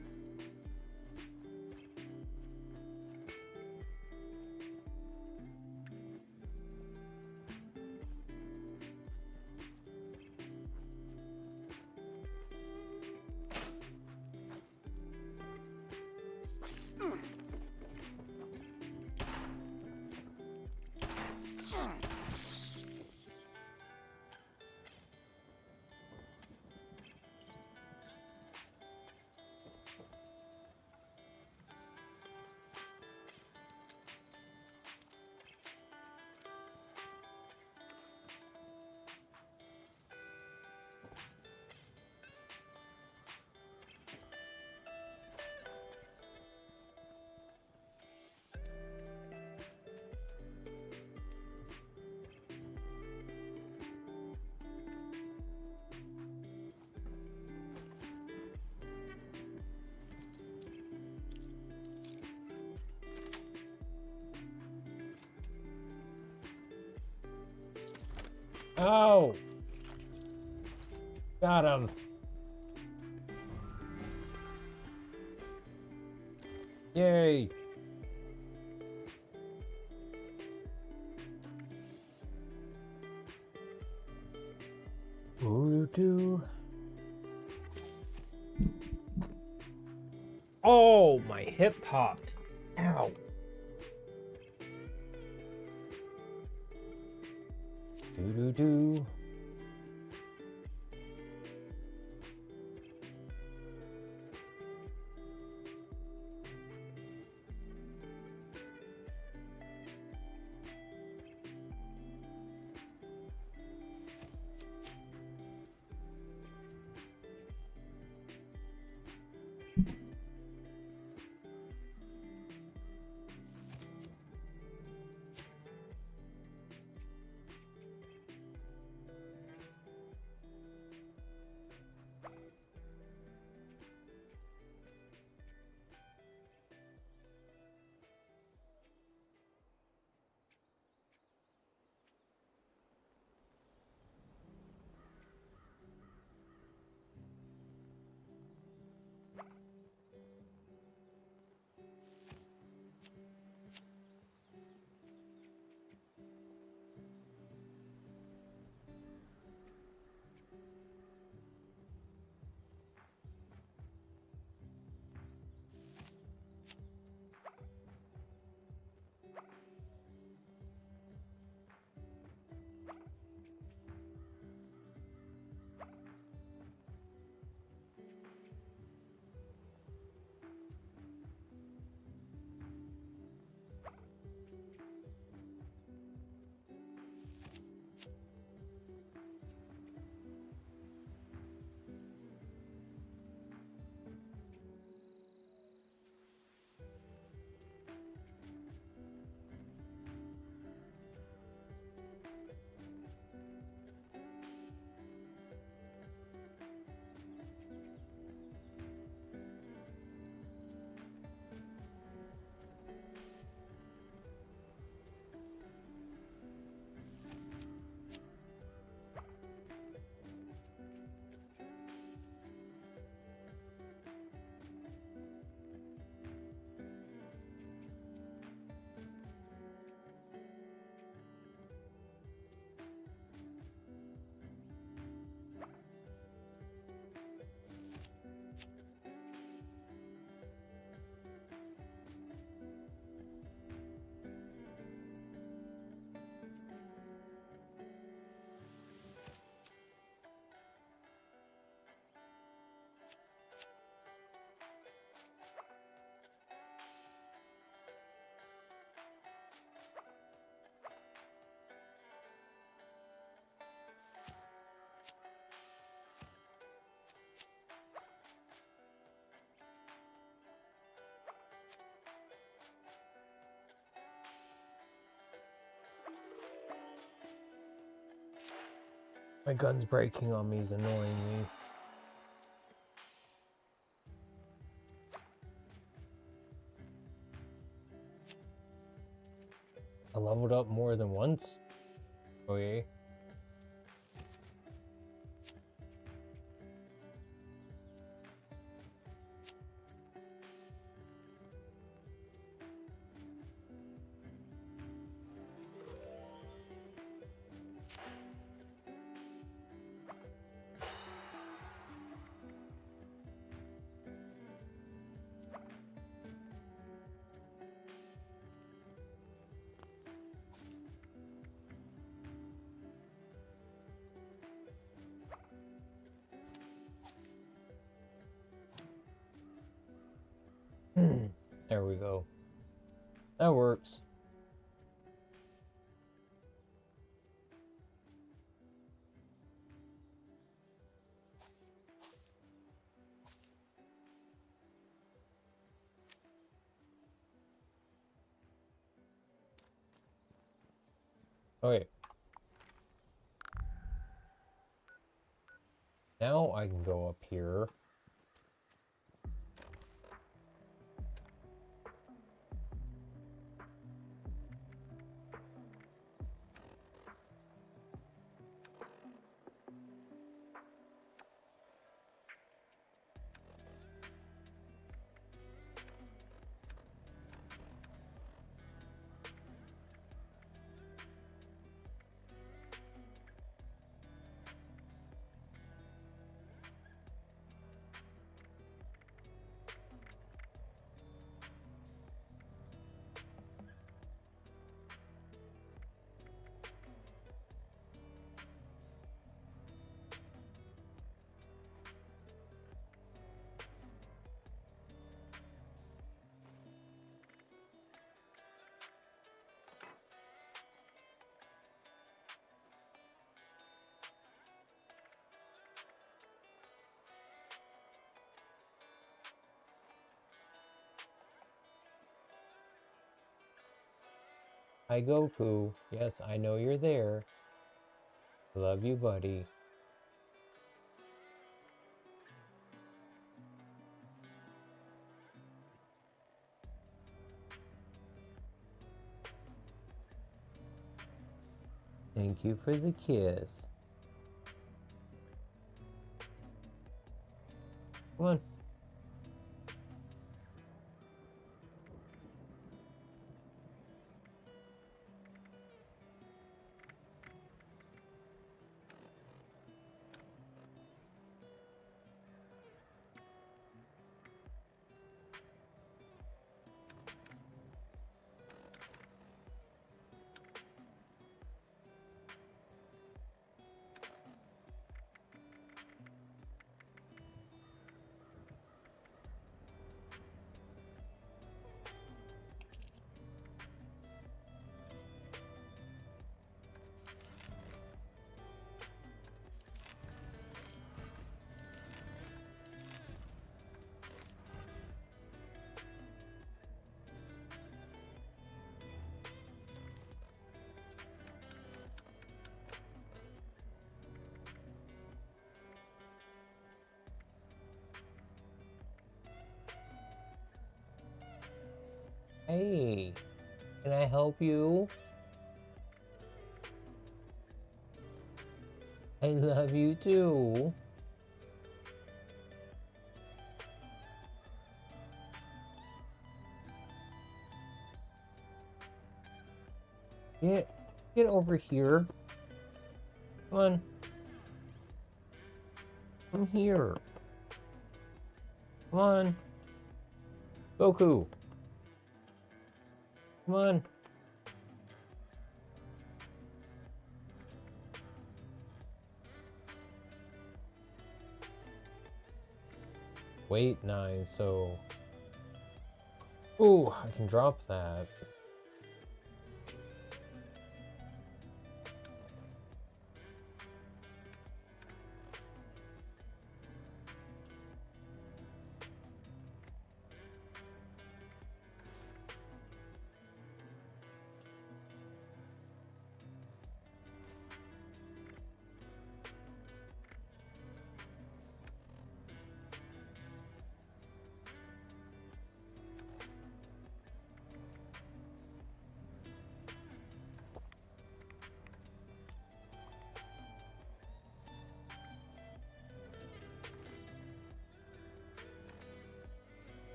Oh! Got him. Yay! Voodoo. Oh, my hip popped. Ow. Doo-doo-doo. My gun's breaking on me is annoying me. I leveled up more than once? Okay. There we go. That works. Okay. Now I can go up here. Hi, Goku. Yes, I know you're there. Love you, buddy. Thank you for the kiss. Come on. Hey, can I help you? I love you too. Get over here. Come on. Come here. Come on. Goku. Come on. Wait, 9, so... Ooh, I can drop that.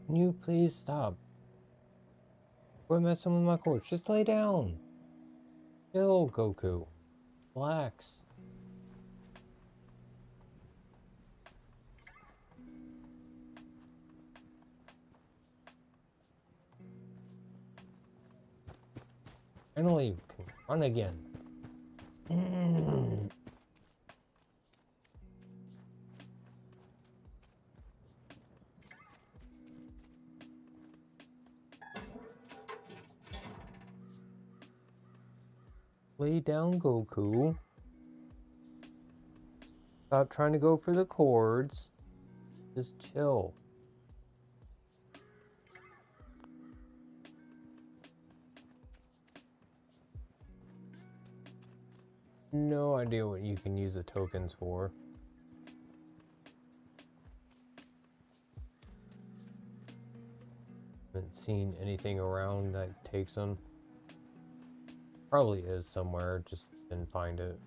Can you please stop? Quit messing with my corpse. Just lay down. Chill, Goku. Relax. Finally, can run again. Lay down, Goku. Stop trying to go for the chords. Just chill. No idea what you can use the tokens for. Haven't seen anything around that takes them. Probably is somewhere, just didn't find it.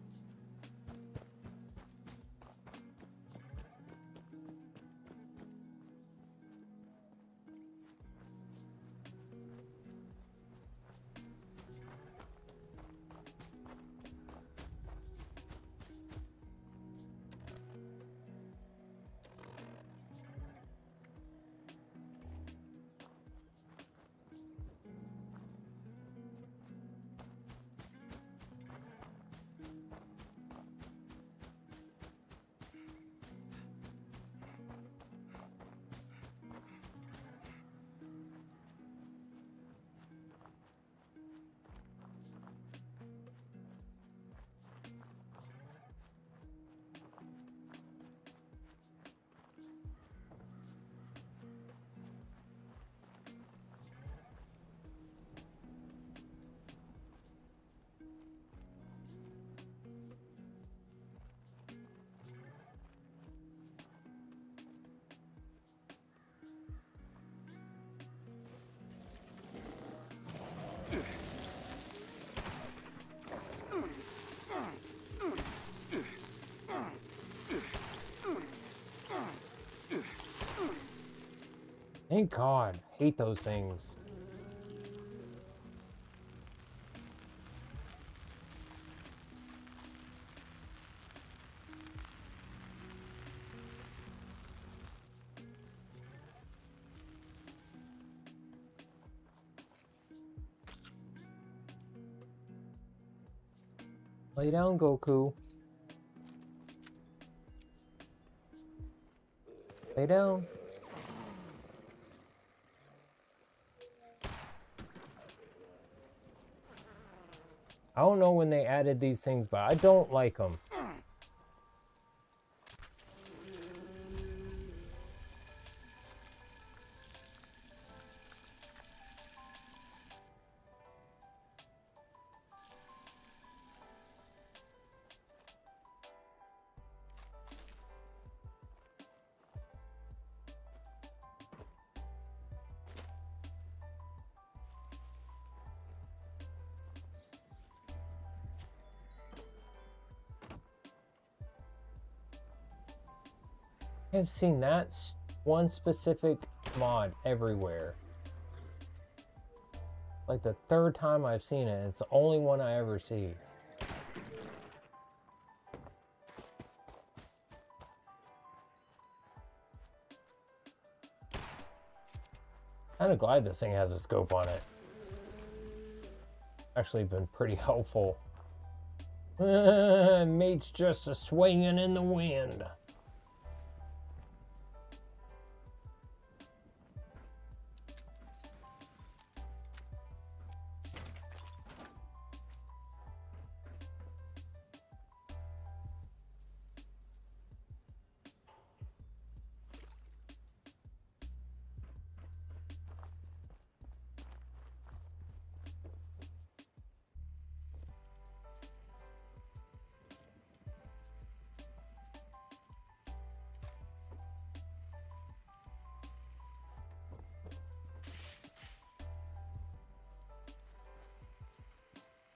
Thank God. Hate those things. Lay down, Goku. Lay down. I don't know when they added these things, but I don't like them. I've seen that one specific mod everywhere. Like the third time I've seen it. It's the only one I ever see. Kinda glad this thing has a scope on it. Actually been pretty helpful. Mate's just a swinging in the wind.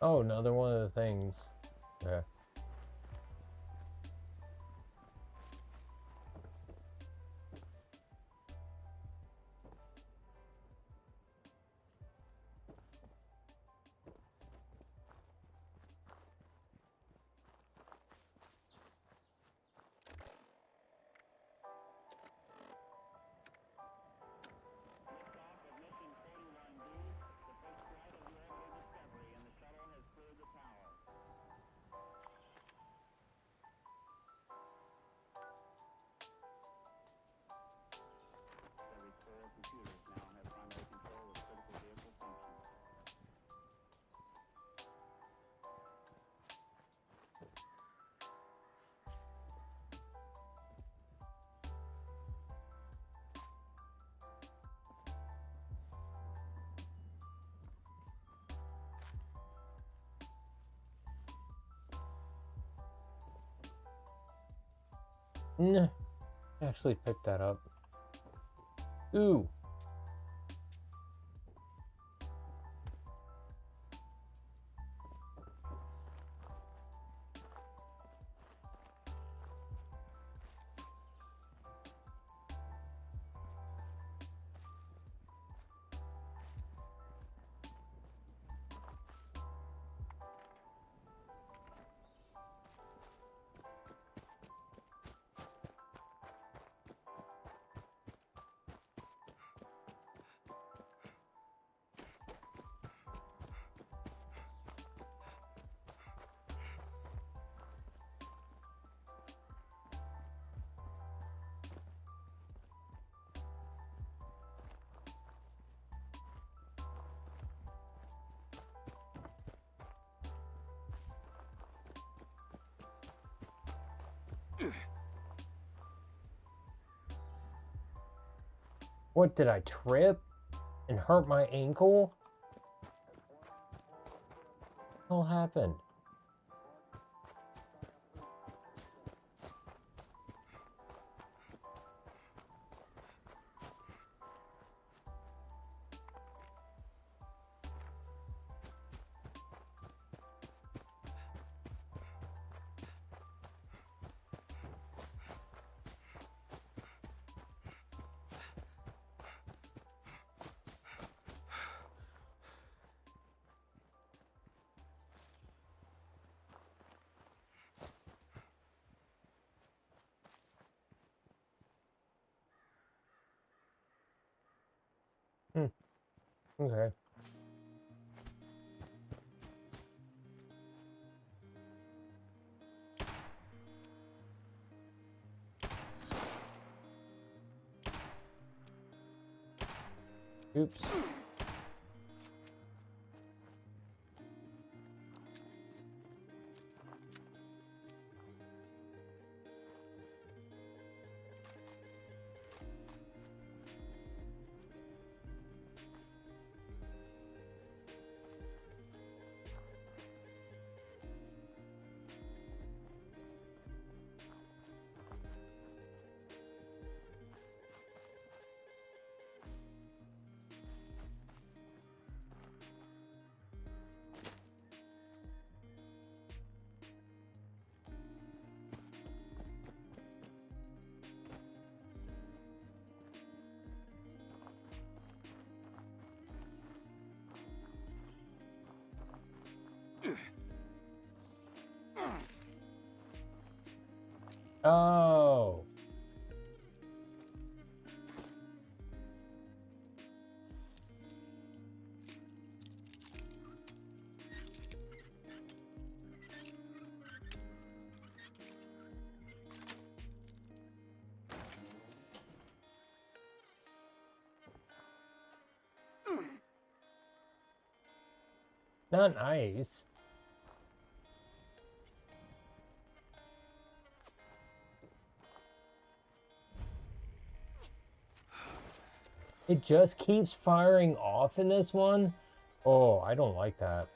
Oh, another one of the things. Yeah. Nah, actually picked that up. Ooh. What, did I trip and hurt my ankle? What the hell happened? Okay. Oops. Oh. Not nice. It just keeps firing off in this one. Oh, I don't like that.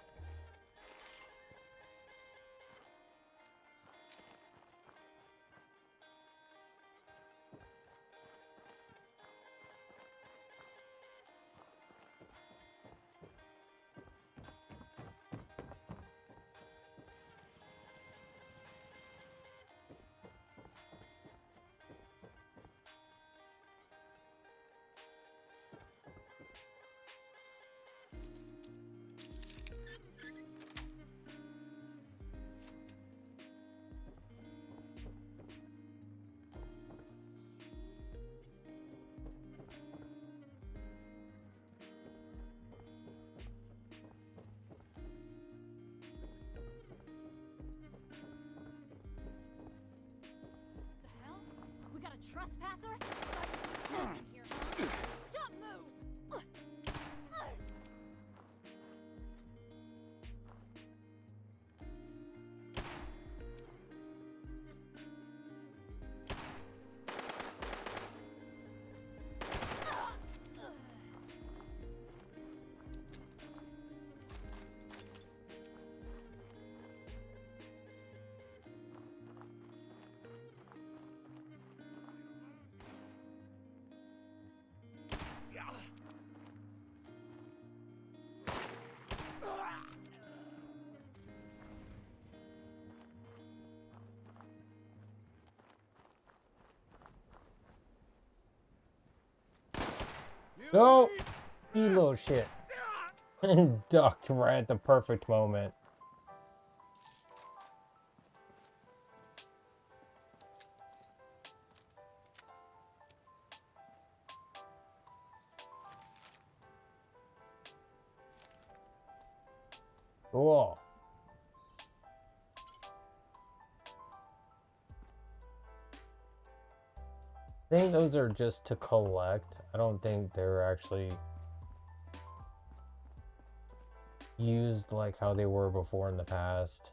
We got a trespasser? In here, huh? Don't move! No! You little shit. Ducked right at the perfect moment. Cool. I think those are just to collect. I don't think they're actually used like how they were before in the past.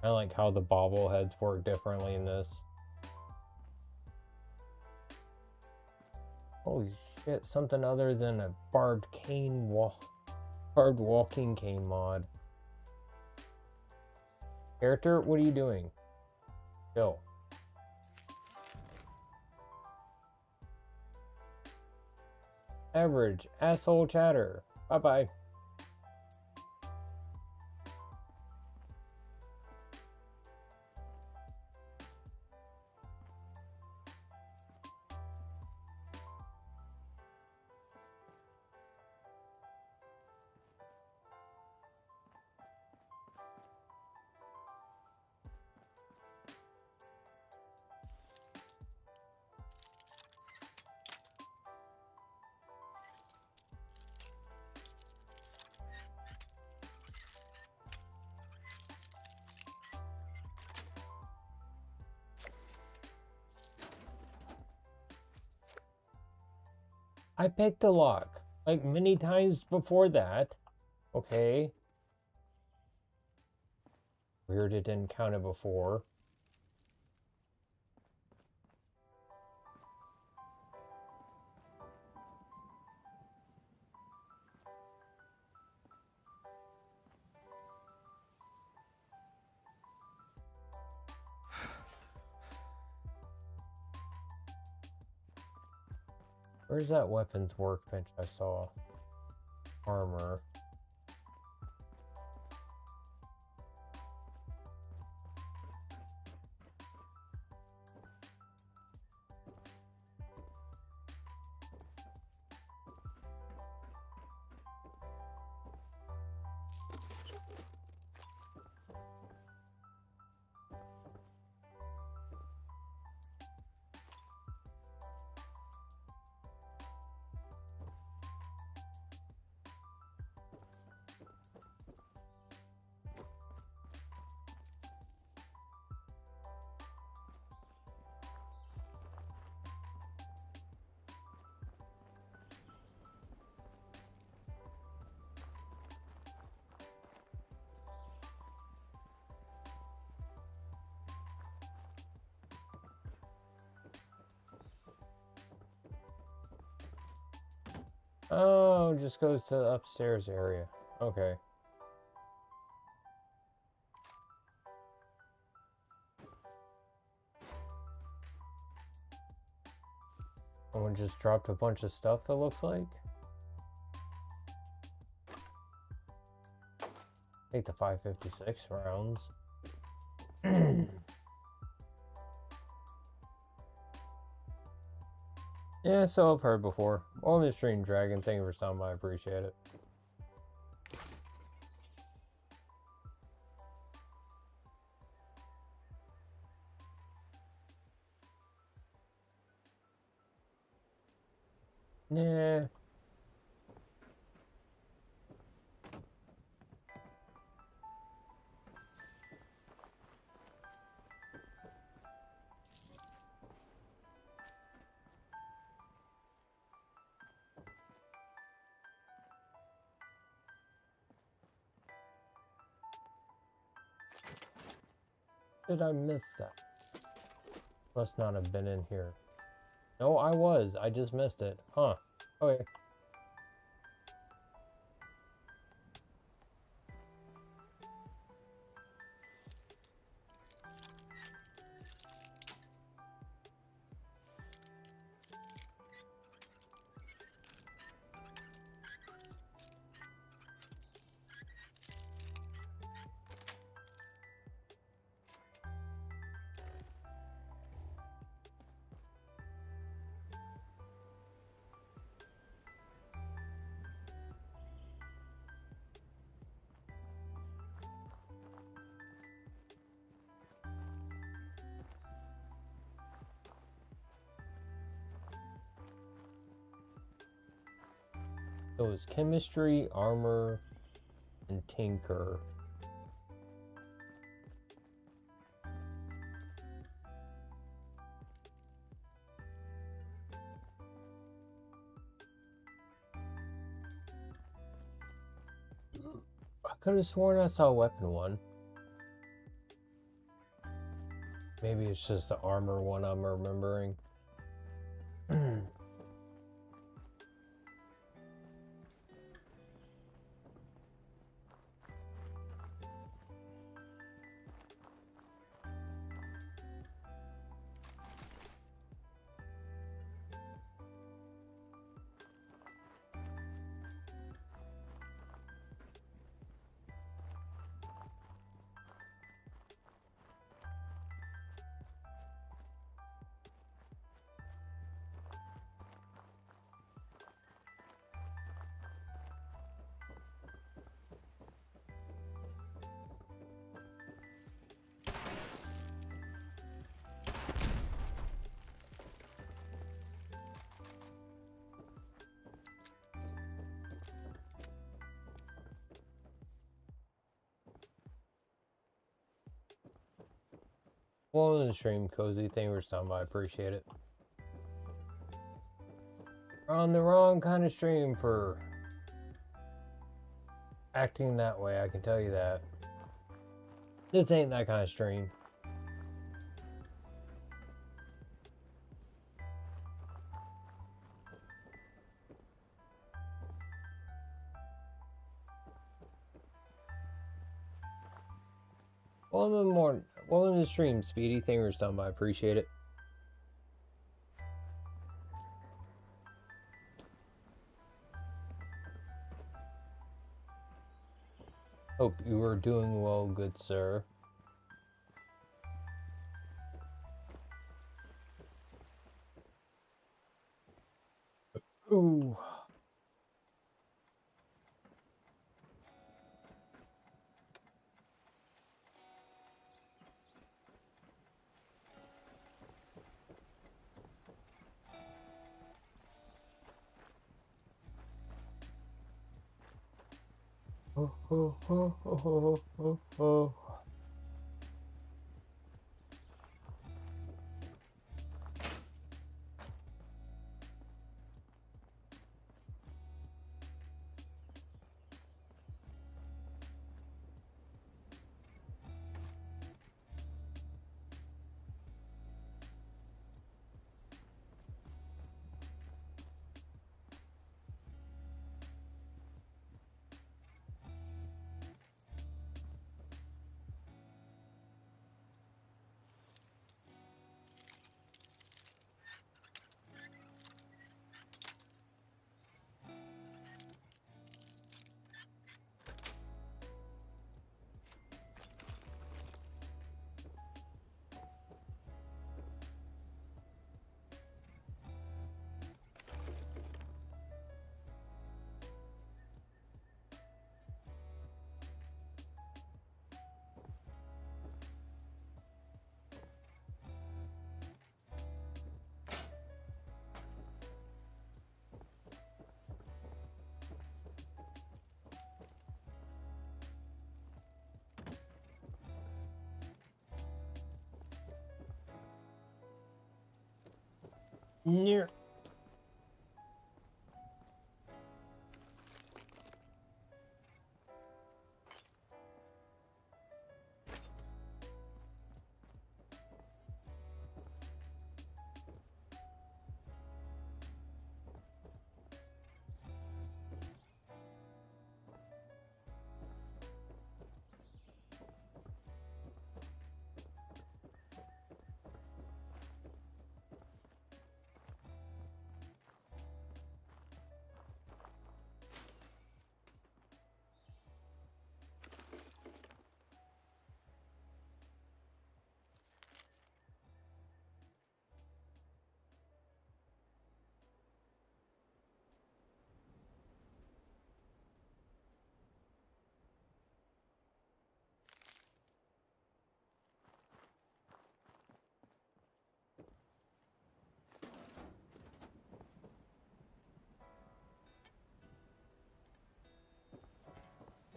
I like how the bobbleheads work differently in this. Holy shit, something other than a barbed walking cane mod. Character, what are you doing? Chill. Average asshole chatter. Bye-bye. I picked a lock, like many times before that. Okay. Weird it didn't count it before. Where's that weapons workbench I saw? Armor. Oh, just goes to the upstairs area. Okay. Someone just dropped a bunch of stuff, it looks like. Take the 556 rounds. Yeah, so I've heard before. On the stream, Dragon. Thank you for stopping by. I appreciate it. Nah. Did I miss that? Must not have been in here. No, I was. I just missed it. Huh. Okay. So it's chemistry, armor, and tinker. I could have sworn I saw weapon one. Maybe it's just the armor one I'm remembering. Well, in the stream, cozy thing or something, I appreciate it. We're on the wrong kind of stream for acting that way, I can tell you that. This ain't that kind of stream. Well, in the stream, speedy thing or something, I appreciate it. Hope you are doing well, good sir. Ooh. Oh, oh, oh, oh, oh, oh. Near.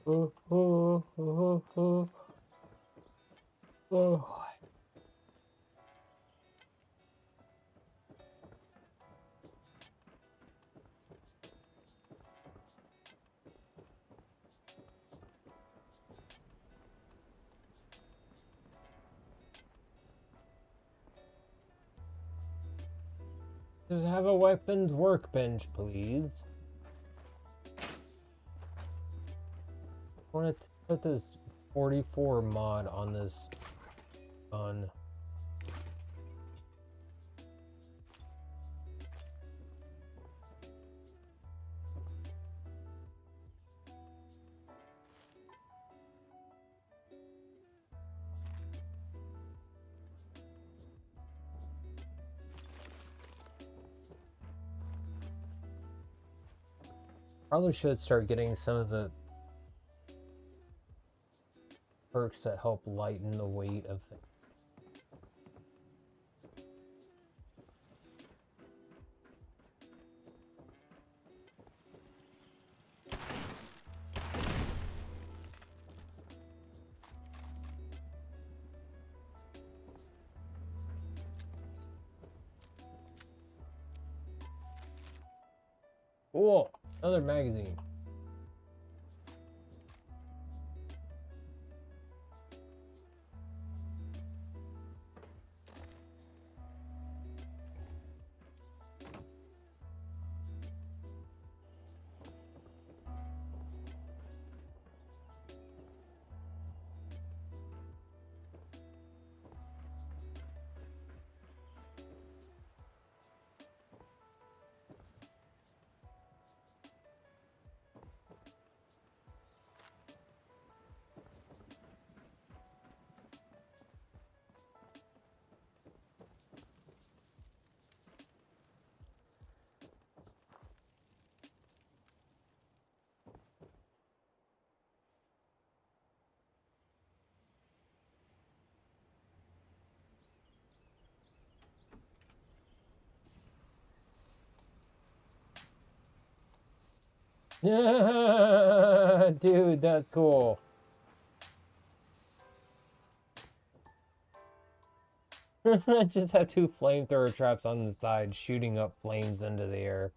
Oh, oh, oh, oh, oh. Just have a weapons workbench, please. I want to put this 44 mod on this gun. Probably should start getting some of the perks that help lighten the weight of things. Cool, another magazine. Dude, that's cool. Just have two flamethrower traps on the side shooting up flames into the air.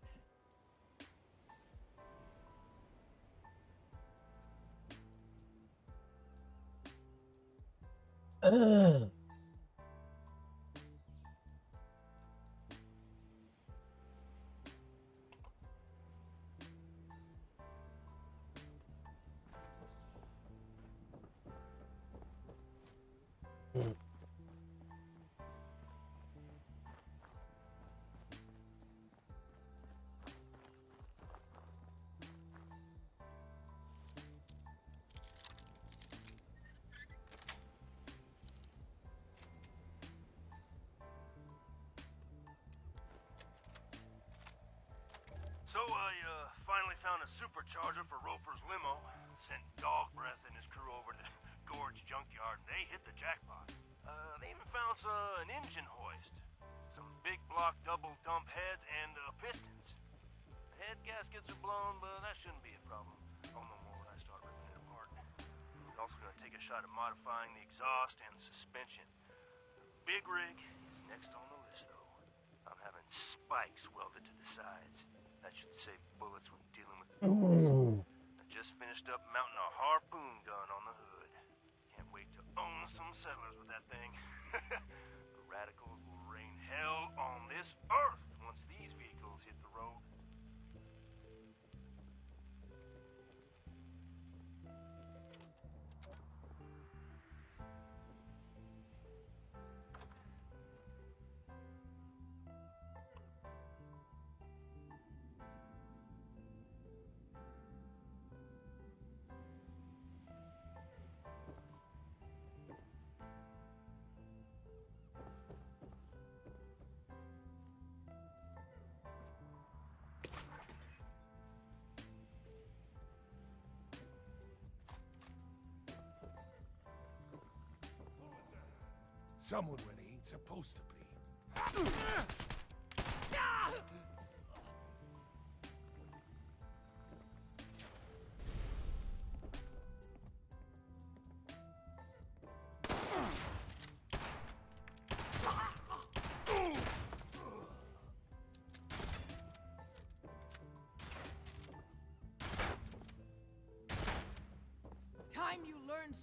So I finally found a supercharger for Roper's limo. Sent dog breath and his crew over to Gorge Junkyard, and they hit the jackpot. They even found an engine hoist, some big block double dump heads, and pistons. The head gaskets are blown, but that shouldn't be a problem. I'll know more when I start ripping it apart. We're also gonna take a shot at modifying the exhaust and the suspension. The big rig is next on the list, though. I'm having spikes welded to the sides. That should save bullets when dealing with the Ooh. I just finished up mounting a harpoon gun on the hood. Can't wait to own some settlers with that thing. The radicals will rain hell on this earth once these vehicles hit the road. Someone where they ain't supposed to be.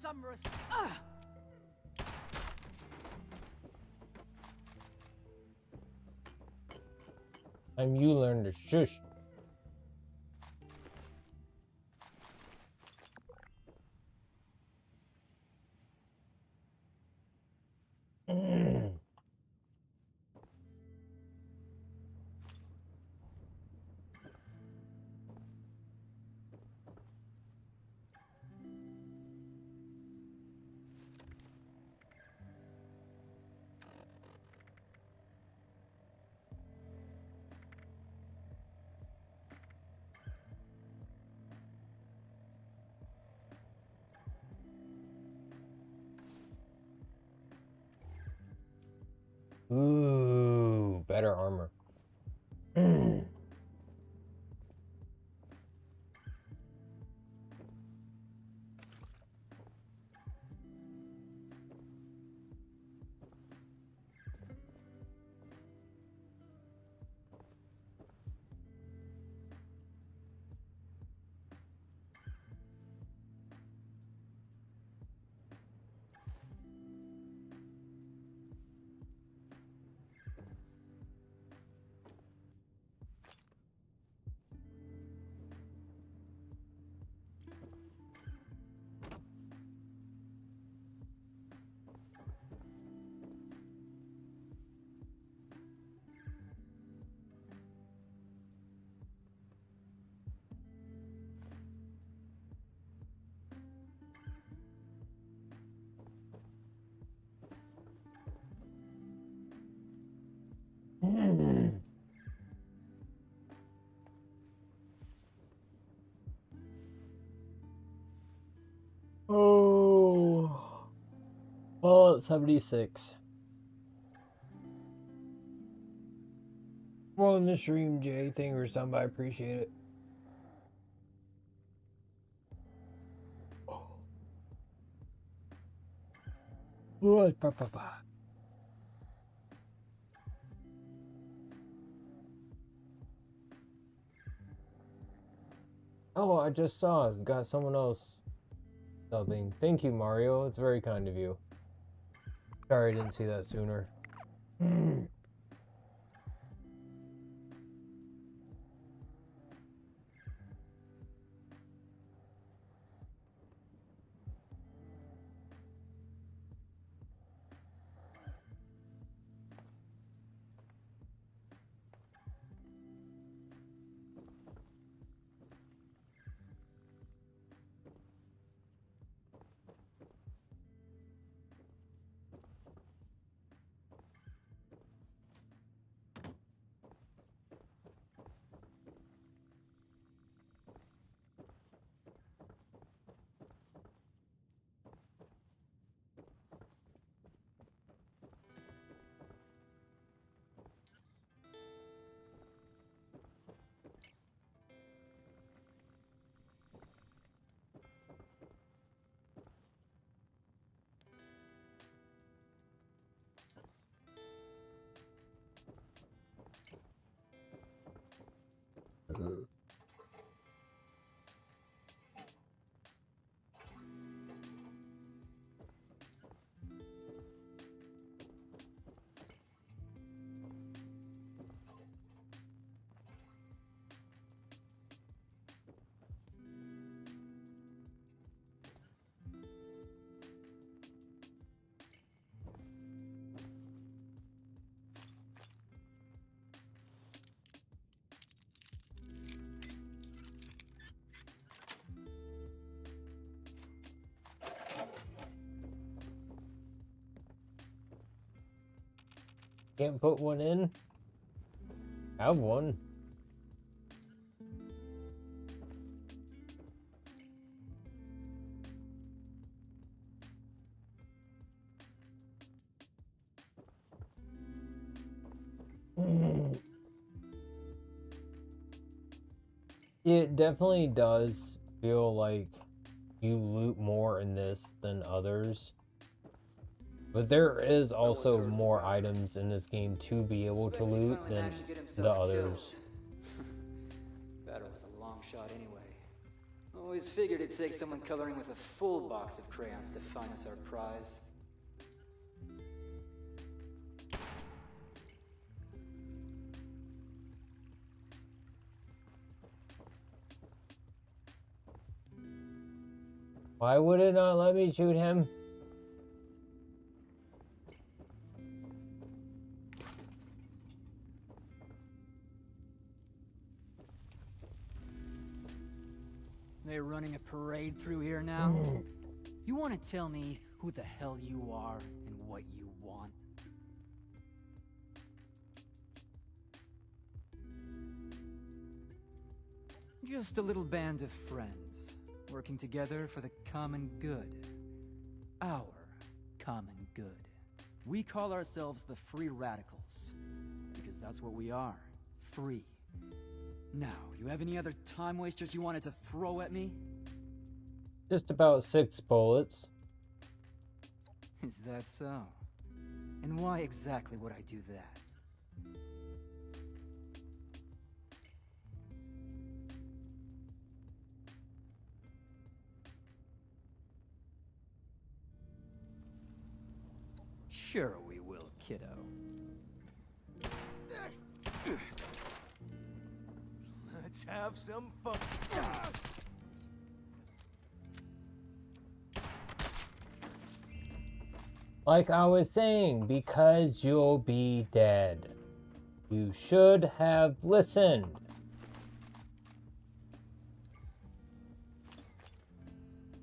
some Time you learn to shush. Ooh, better armor. Oh, well, it's 76. Well, in the stream, Jay, thank you for stopping by. I appreciate it. What? Oh, I just saw it's got someone else subbing. Thank you, Mario. It's very kind of you. Sorry I didn't see that sooner. Can't put one in? Have one. It definitely does feel like you loot more in this than others. But there is also more items in this game to be able to loot than the others. That was a long shot anyway. Always figured it'd take someone coloring with a full box of crayons to find us our prize. Why would it not let me shoot him? They're running a parade through here now? You want to tell me who the hell you are and what you want? Just a little band of friends, working together for the common good. Our common good. We call ourselves the Free Radicals, because that's what we are. Free. Now, you have any other time wasters you wanted to throw at me? Just about 6 bullets. Is that so? And why exactly would I do that? Sure we will, kiddo. Let's have some fun. Like I was saying, because you'll be dead. You should have listened.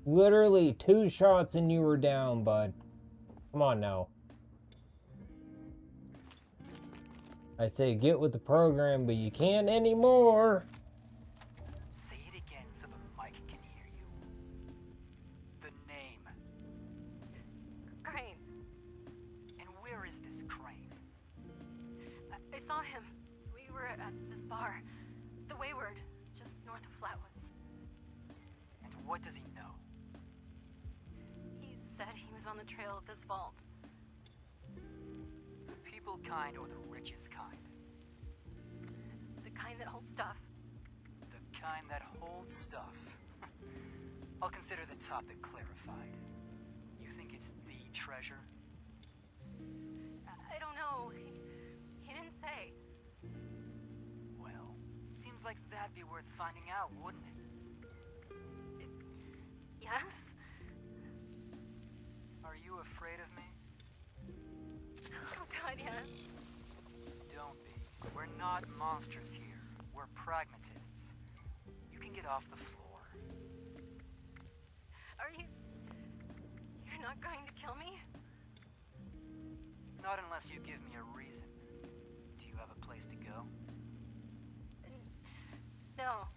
Literally 2 shots and you were down, bud. Come on now. I say get with the program, but you can't anymore. Say it again so the mic can hear you. The name. Crane. And where is this Crane? I saw him. We were at this bar. The Wayward, just north of Flatwoods. And what does he know? He said he was on the trail of this vault. The people kind or the richest kind? The kind that holds stuff. The kind that holds stuff. I'll consider the topic clarified. You think it's the treasure? I don't know. He didn't say. Well, seems like that'd be worth finding out, wouldn't it? Yes? Are you afraid of me? Oh god, yes. Don't be. We're not monsters here. We're pragmatists. You can get off the floor. Are you... You're not going to kill me? Not unless you give me a reason. Do you have a place to go? No.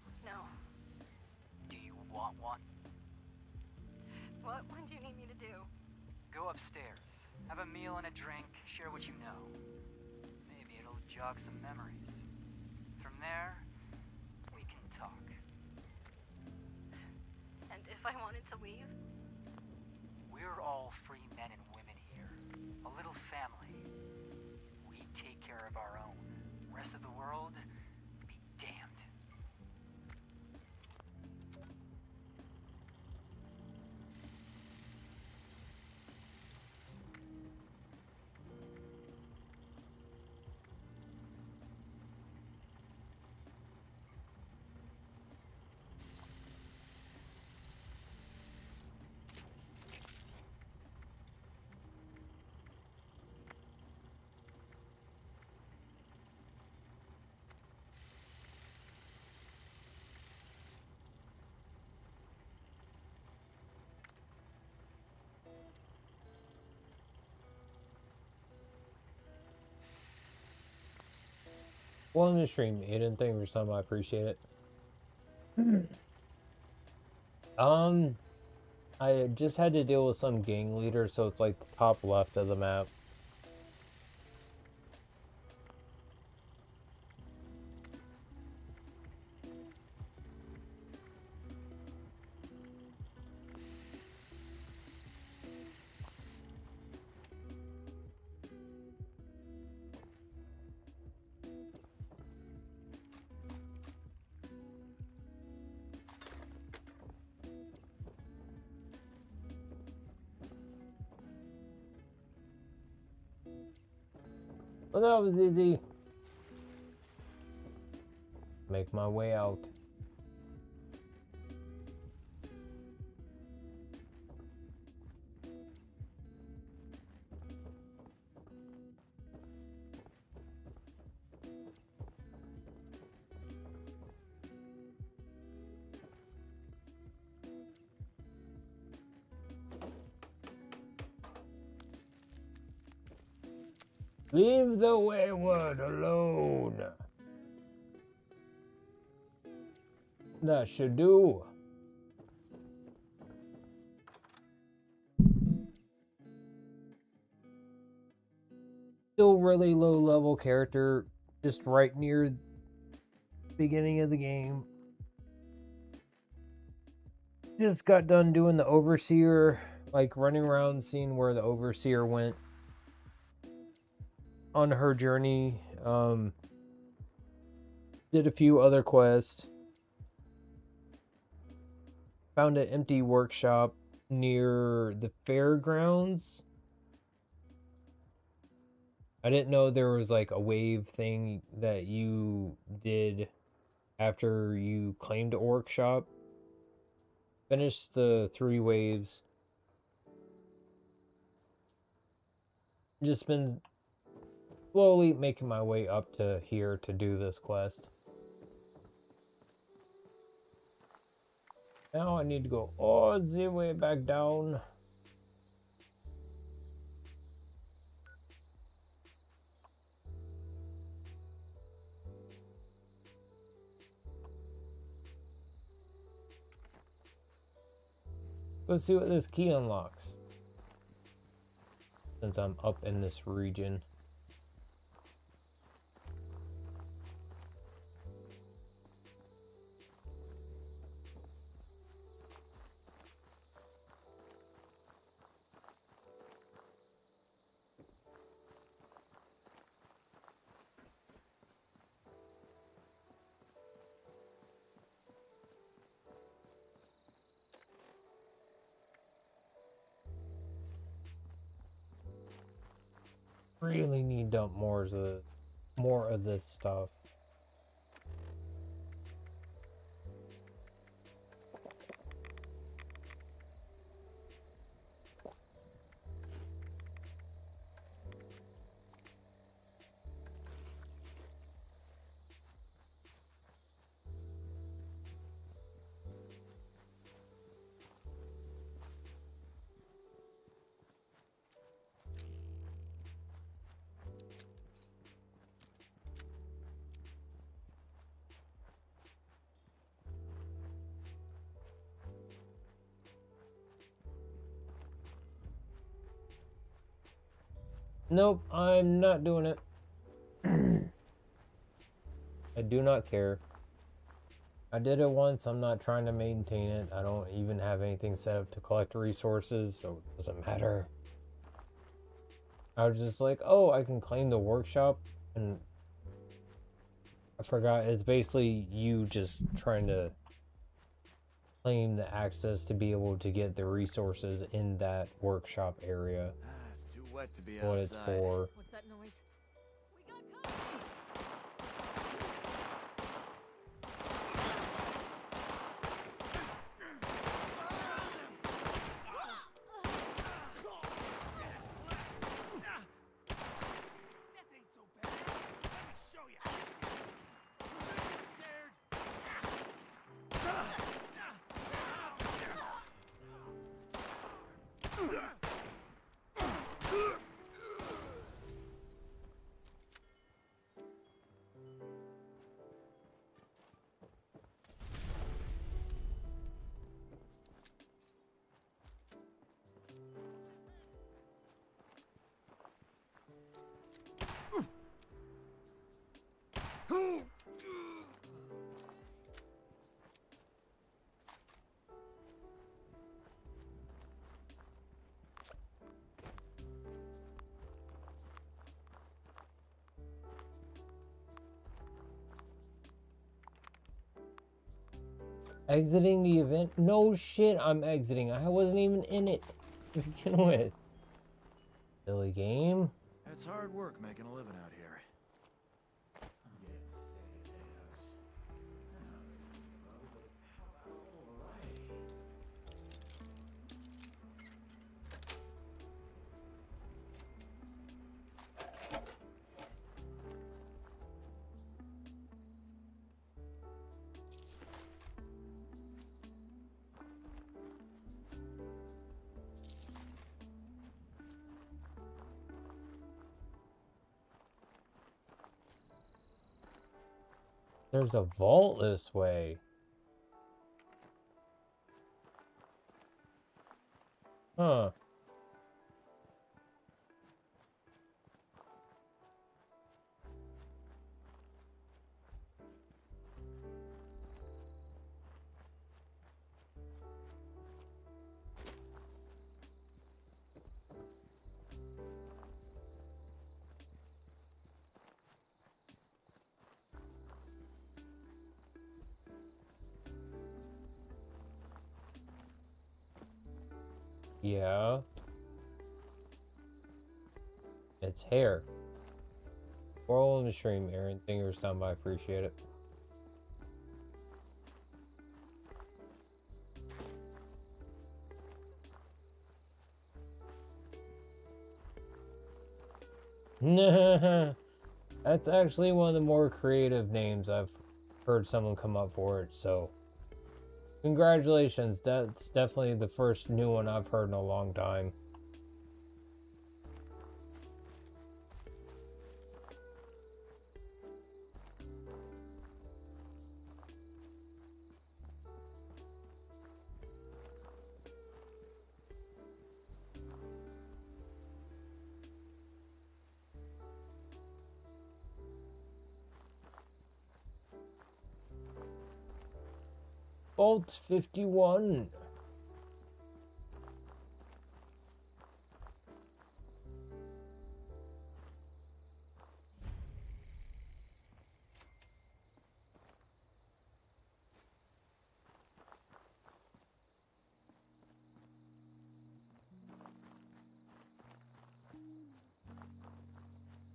Do you want one? What would you need me to do? Go upstairs. Have a meal and a drink. Share what you know. Maybe it'll jog some memories. From there, we can talk. And if I wanted to leave? We're all free men and women here. A little family. We take care of our own. Rest of the world, be damned. Well, in the stream, Aiden, thank you for some. I appreciate it. I just had to deal with some gang leader, so it's like the top left of the map. Well, that was easy. Make my way out. Leave the wayward alone. That should do. Still really low level character, just right near the beginning of the game. Just got done doing the overseer, like running around seeing where the overseer went on her journey. Did a few other quests. Found an empty workshop near the fairgrounds. I didn't know there was like a wave thing that you did after you claimed a workshop. Finished the 3 waves. Just been slowly making my way up to here to do this quest. Now I need to go all the way back down. Let's see what this key unlocks. Since I'm up in this region. Really need to dump more of this stuff. Nope, I'm not doing it. I do not care. I did it once, I'm not trying to maintain it. I don't even have anything set up to collect resources, so it doesn't matter. I was just like, oh, I can claim the workshop, and I forgot it's basically you just trying to claim the access to be able to get the resources in that workshop area. It's too wet to be What outside. it's for. What's that noise? Exiting the event? No shit, I'm exiting. I wasn't even in it to begin with. Silly game. It's hard work making a living out here. There's a vault this way. Huh. Yeah. It's hair. We're all in the stream, Aaron. Thank you for stopping by. I appreciate it. That's actually one of the more creative names I've heard someone come up for it, so congratulations. That's definitely the first new one I've heard in a long time. Vault 51.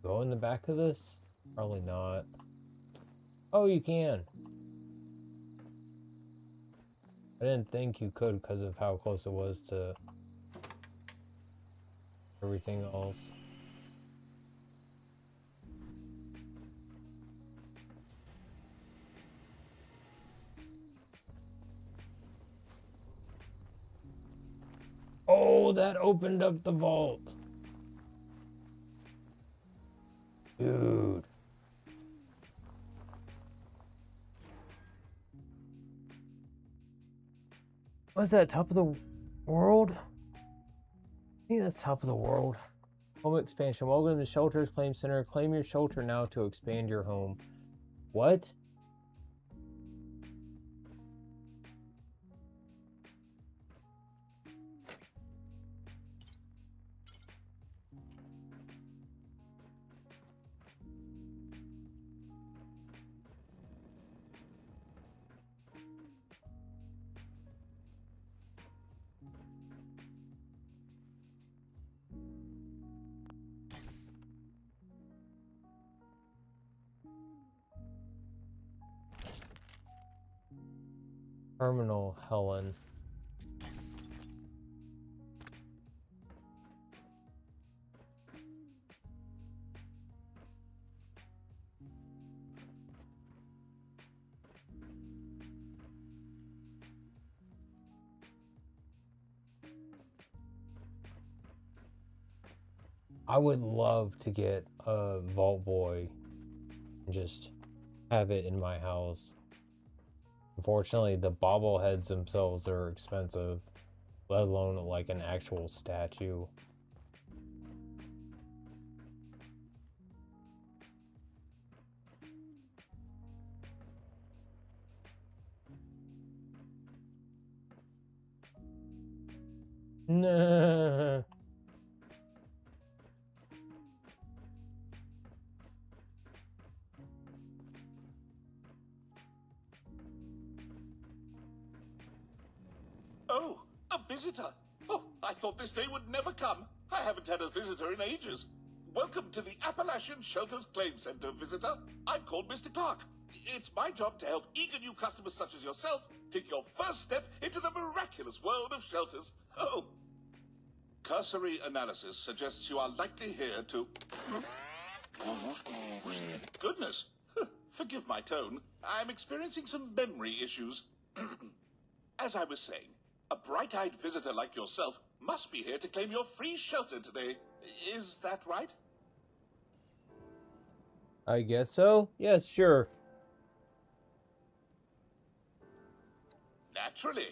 Go in the back of this? Probably not. Oh, you can. I didn't think you could because of how close it was to everything else. Oh, that opened up the vault. Dude. Was that top of the world? I think that's top of the world. Home expansion. Welcome to Shelters Claim Center. Claim your shelter now to expand your home. What? Terminal Helen. I would love to get a Vault Boy and just have it in my house. Unfortunately, the bobbleheads themselves are expensive, let alone like an actual statue. Nah. Oh, a visitor. Oh, I thought this day would never come. I haven't had a visitor in ages. Welcome to the Appalachian Shelters Claim Center, visitor. I'm called Mr. Clark. It's my job to help eager new customers such as yourself take your first step into the miraculous world of shelters. Oh. Cursory analysis suggests you are likely here to... Goodness. Forgive my tone. I'm experiencing some memory issues. As I was saying, a bright-eyed visitor like yourself must be here to claim your free shelter today. Is that right? I guess so. Yes, sure. Naturally.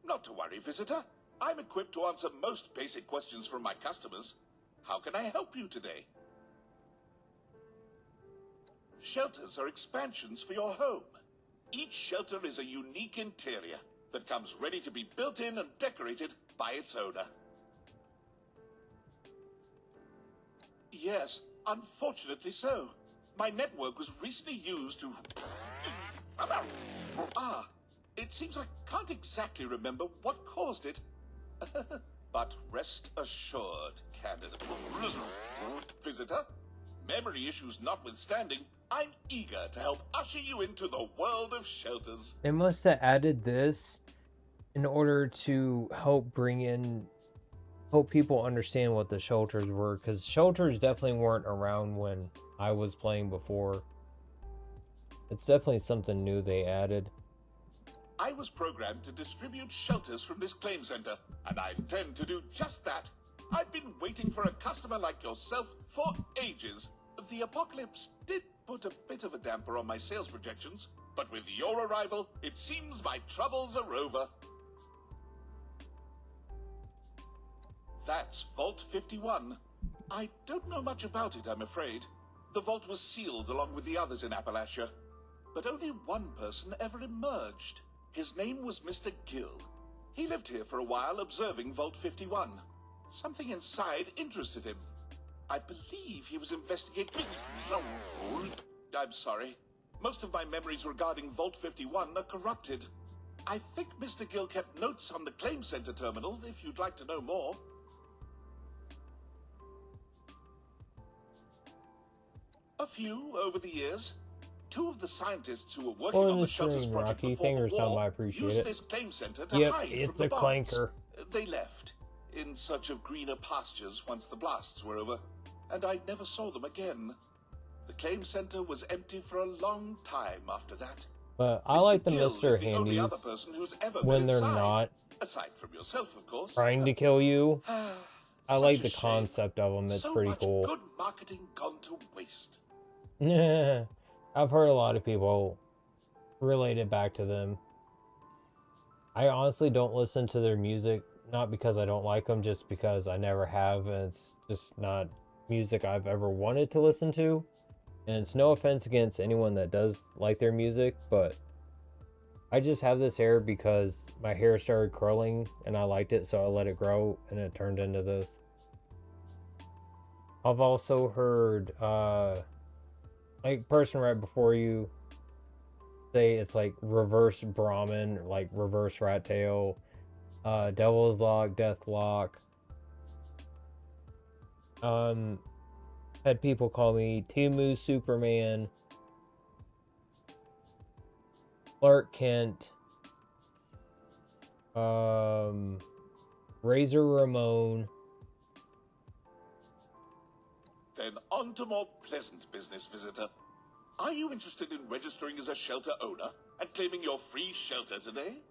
Not to worry, visitor. I'm equipped to answer most basic questions from my customers. How can I help you today? Shelters are expansions for your home. Each shelter is a unique interior that comes ready to be built in and decorated by its owner. Yes, unfortunately so. My network was recently used to... it seems I can't exactly remember what caused it. But rest assured, candidate. Visitor, memory issues notwithstanding, I'm eager to help usher you into the world of shelters. They must have added this in order to help people understand what the shelters were, because shelters definitely weren't around when I was playing before. It's definitely something new they added. I was programmed to distribute shelters from this claim center, and I intend to do just that. I've been waiting for a customer like yourself for ages. The apocalypse did put a bit of a damper on my sales projections, but with your arrival, it seems my troubles are over. That's Vault 51. I don't know much about it, I'm afraid. The vault was sealed along with the others in Appalachia, but only one person ever emerged. His name was Mr. Gill. He lived here for a while observing Vault 51. Something inside interested him. I believe he was investigating... I'm sorry. Most of my memories regarding Vault 51 are corrupted. I think Mr. Gill kept notes on the Claim Center terminal, if you'd like to know more. A few over the years. Two of the scientists who were working on the shelters project before the war used this claim center to hide from the bombs. Clanker. They left in search of greener pastures once the blasts were over, and I never saw them again. The claim center was empty for a long time after that. But I like the Mr. The only other Handies person who's ever when been they're inside, not aside from yourself, of course. trying to kill you. I Such like a the shame. concept of them. It's So pretty much cool. good marketing gone to waste. I've heard a lot of people relate it back to them. I honestly don't listen to their music, not because I don't like them, just because I never have, and it's just not music I've ever wanted to listen to. And it's no offense against anyone that does like their music, but I just have this hair because my hair started curling and I liked it, so I let it grow and it turned into this. I've also heard like person right before you say it's like reverse Brahmin, like reverse rat tail, devil's lock, death lock. Had people call me Timu Superman, Clark Kent, Razor Ramon. Then on to more pleasant business, visitor. Are you interested in registering as a shelter owner and claiming your free shelter today?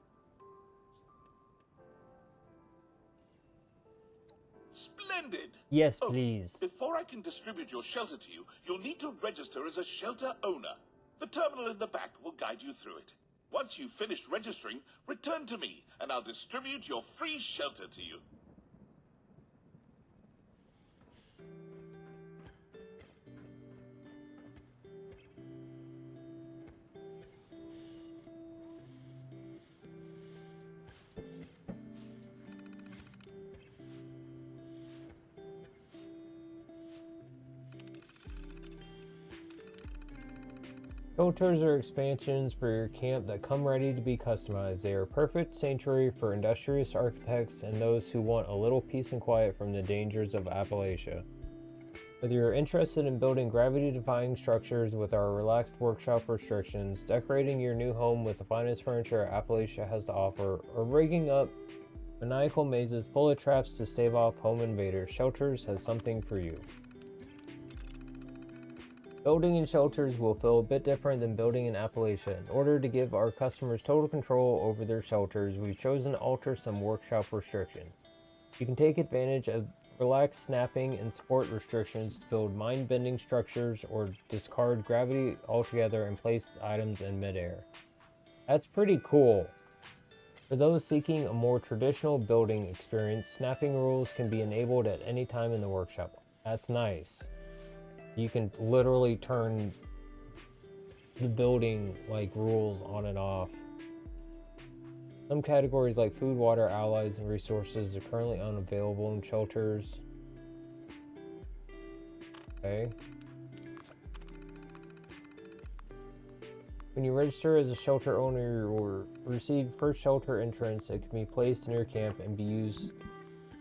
Splendid! Yes, please. Before I can distribute your shelter to you, you'll need to register as a shelter owner. The terminal in the back will guide you through it. Once you've finished registering, return to me, and I'll distribute your free shelter to you. Shelters are expansions for your camp that come ready to be customized. They are a perfect sanctuary for industrious architects and those who want a little peace and quiet from the dangers of Appalachia. Whether you're interested in building gravity-defying structures with our relaxed workshop restrictions, decorating your new home with the finest furniture Appalachia has to offer, or rigging up maniacal mazes full of traps to stave off home invaders, Shelters has something for you. Building in Shelters will feel a bit different than building in Appalachia. In order to give our customers total control over their shelters, we've chosen to alter some workshop restrictions. You can take advantage of relaxed snapping and support restrictions to build mind-bending structures or discard gravity altogether and place items in midair. That's pretty cool. For those seeking a more traditional building experience, snapping rules can be enabled at any time in the workshop. That's nice. You can literally turn the building like rules on and off. Some categories like food, water, allies, and resources are currently unavailable in Shelters. Okay. When you register as a shelter owner, you will receive first shelter entrance that can be placed in your camp and be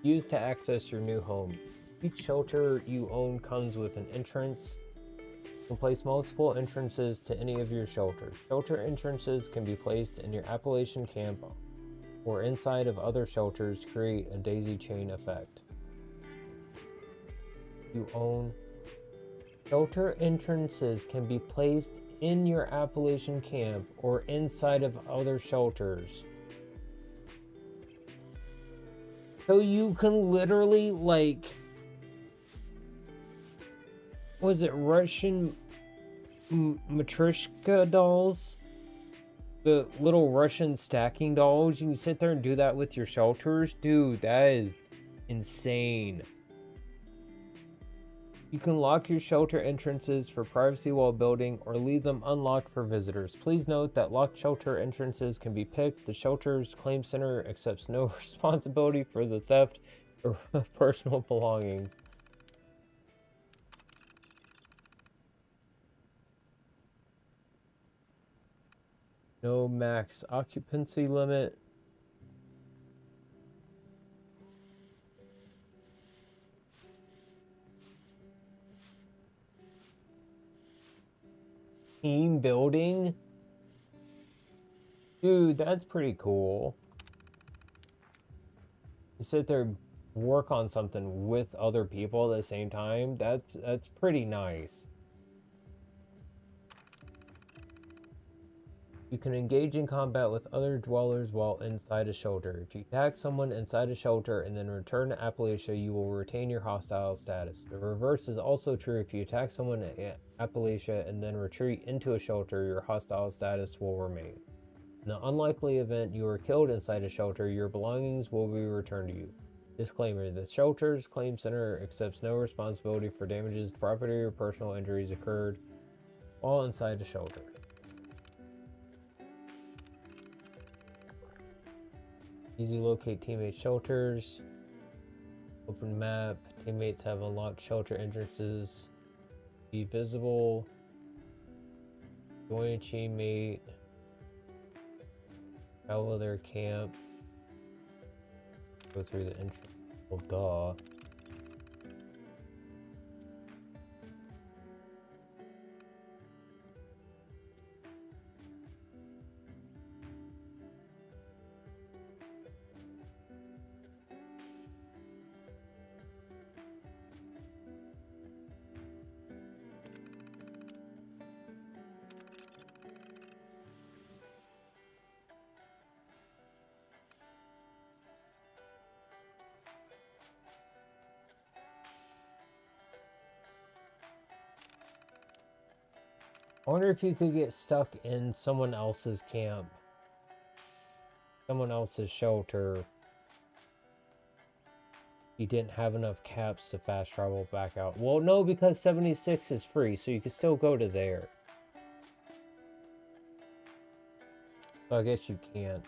used to access your new home. Each shelter you own comes with an entrance. You can place multiple entrances to any of your shelters. Shelter entrances can be placed in your Appalachian camp or inside of other shelters to create a daisy chain effect. You own. Shelter entrances can be placed in your Appalachian camp or inside of other shelters. So you can literally, like, was it Russian Matryoshka dolls? The little Russian stacking dolls? You can sit there and do that with your shelters? Dude, that is insane. You can lock your shelter entrances for privacy while building or leave them unlocked for visitors. Please note that locked shelter entrances can be picked. The shelter's claim center accepts no responsibility for the theft of personal belongings. No max occupancy limit. Team building? Dude, that's pretty cool. You sit there and work on something with other people at the same time. That's pretty nice. You can engage in combat with other dwellers while inside a shelter. If you attack someone inside a shelter and then return to Appalachia, you will retain your hostile status. The reverse is also true. If you attack someone at Appalachia and then retreat into a shelter, your hostile status will remain. In the unlikely event you are killed inside a shelter, your belongings will be returned to you. Disclaimer: the shelter's claim center accepts no responsibility for damages to property or personal injuries occurred while inside a shelter. Easy locate teammate shelters. Open map. Teammates have unlocked shelter entrances. Be visible. Join a teammate. Travel their camp. Go through the entrance. Well, duh. I wonder if you could get stuck in someone else's camp. Someone else's shelter. You didn't have enough caps to fast travel back out. Well, no, because 76 is free, so you can still go to there. So I guess you can't.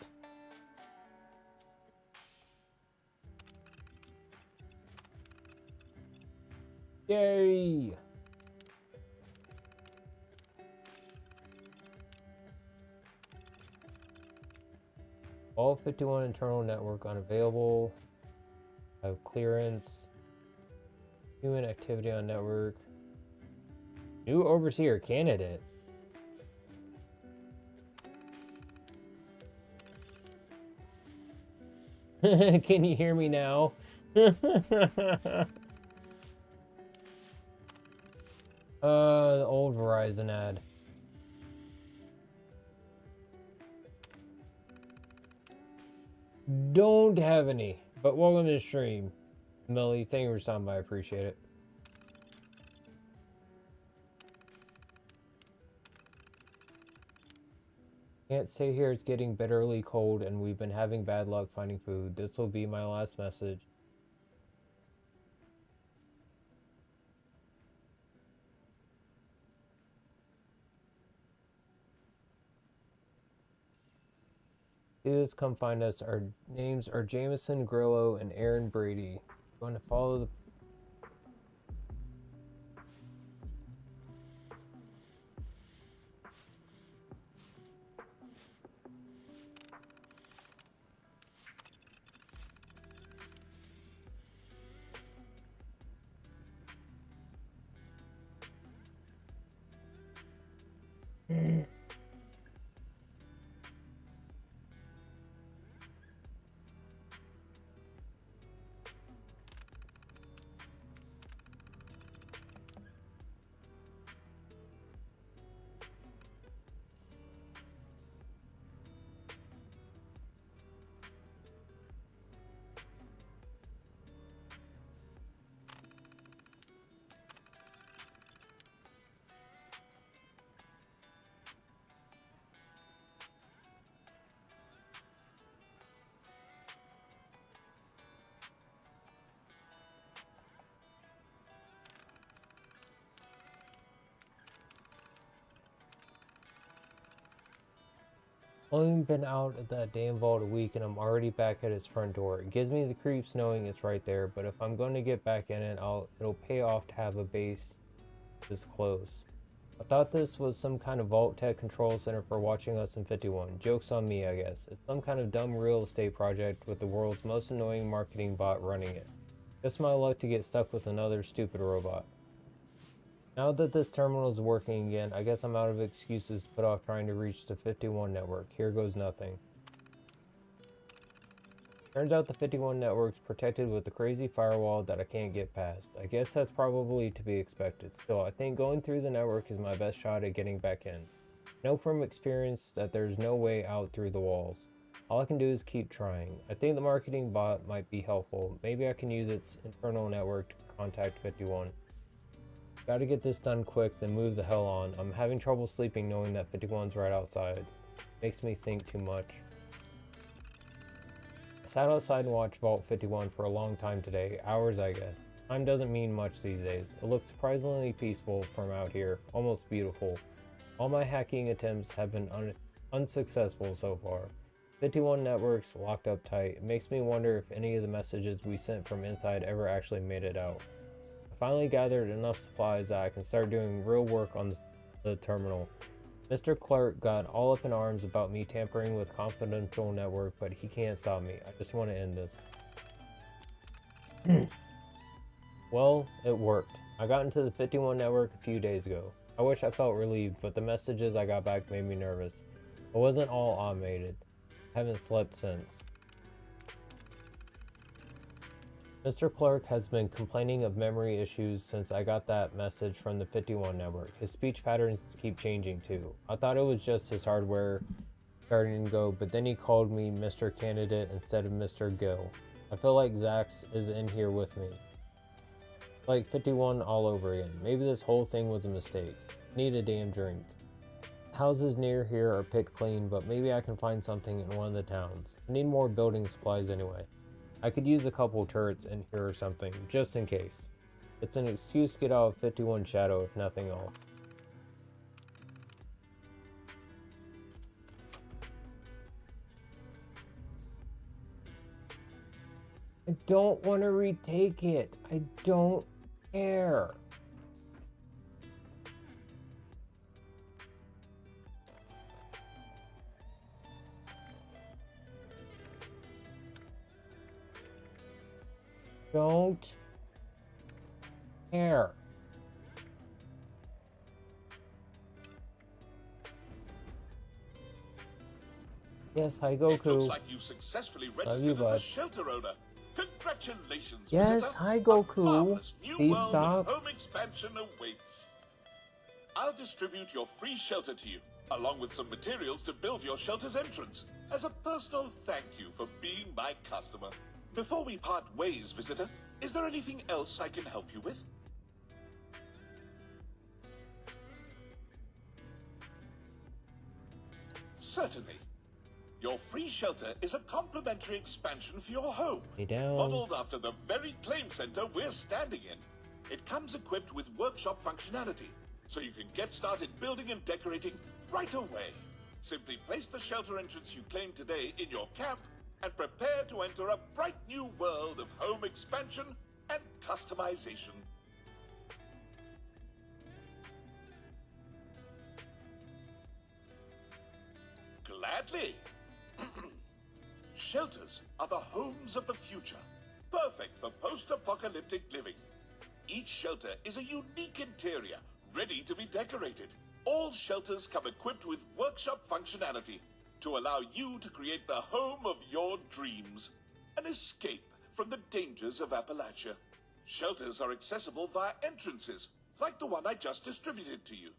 Yay! All 51 internal network unavailable. Have clearance. Human activity on network. New overseer candidate. Can you hear me now? The old Verizon ad. Don't have any, but welcome to the stream. Millie, thank you for stopping by, I appreciate it. Can't stay here, it's getting bitterly cold and we've been having bad luck finding food. This will be my last message. Please come find us. Our names are Jameson, Grillo, and Aaron Brady. Going to follow the Only been out at that damn vault a week and I'm already back at its front door. It gives me the creeps knowing it's right there, but if I'm going to get back in it, it'll pay off to have a base this close. I thought this was some kind of vault tech control center for watching us in 51. Joke's on me, I guess. It's some kind of dumb real estate project with the world's most annoying marketing bot running it. Just my luck to get stuck with another stupid robot. Now that this terminal is working again, I guess I'm out of excuses to put off trying to reach the 51 network. Here goes nothing. Turns out the 51 network's protected with a crazy firewall that I can't get past. I guess that's probably to be expected. Still, I think going through the network is my best shot at getting back in. I know from experience that there's no way out through the walls. All I can do is keep trying. I think the marketing bot might be helpful. Maybe I can use its internal network to contact 51. Gotta get this done quick, then move the hell on. I'm having trouble sleeping knowing that 51's right outside. Makes me think too much. I sat outside and watched Vault 51 for a long time today. Hours, I guess. Time doesn't mean much these days. It looks surprisingly peaceful from out here. Almost beautiful. All my hacking attempts have been unsuccessful so far. 51 networks locked up tight. It makes me wonder if any of the messages we sent from inside ever actually made it out. Finally gathered enough supplies that I can start doing real work on the terminal. Mr. Clark got all up in arms about me tampering with confidential network, but he can't stop me. I just want to end this. Well, it worked. I got into the 51 network a few days ago. I wish I felt relieved, but the messages I got back made me nervous. It wasn't all automated. I haven't slept since. Mr. Clark has been complaining of memory issues since I got that message from the 51 network. His speech patterns keep changing too. I thought it was just his hardware starting to go, but then he called me Mr. Candidate instead of Mr. Gill. I feel like Zax is in here with me. Like 51 all over again. Maybe this whole thing was a mistake. Need a damn drink. Houses near here are picked clean, but maybe I can find something in one of the towns. I need more building supplies anyway. I could use a couple turrets in here or something, just in case. It's an excuse to get out of 51 Shadow if nothing else. I don't want to retake it. I don't care. Don't Here. Yes, hi Goku. It looks like you've successfully Love you, registered as a bud. shelter owner. Congratulations, Yes, visitor. hi Goku. A marvelous new Please world stop. of home expansion awaits. I'll distribute your free shelter to you, along with some materials to build your shelter's entrance, as a personal thank you for being my customer. Before we part ways, visitor, is there anything else I can help you with? Certainly. Your free shelter is a complimentary expansion for your home, modeled after the very claim center we're standing in. It comes equipped with workshop functionality, so you can get started building and decorating right away. Simply place the shelter entrance you claimed today in your camp and prepare to enter a bright new world of home expansion and customization. Gladly. Shelters are the homes of the future, perfect for post-apocalyptic living. Each shelter is a unique interior, ready to be decorated. All shelters come equipped with workshop functionality to allow you to create the home of your dreams, an escape from the dangers of Appalachia. Shelters are accessible via entrances, like the one I just distributed to you.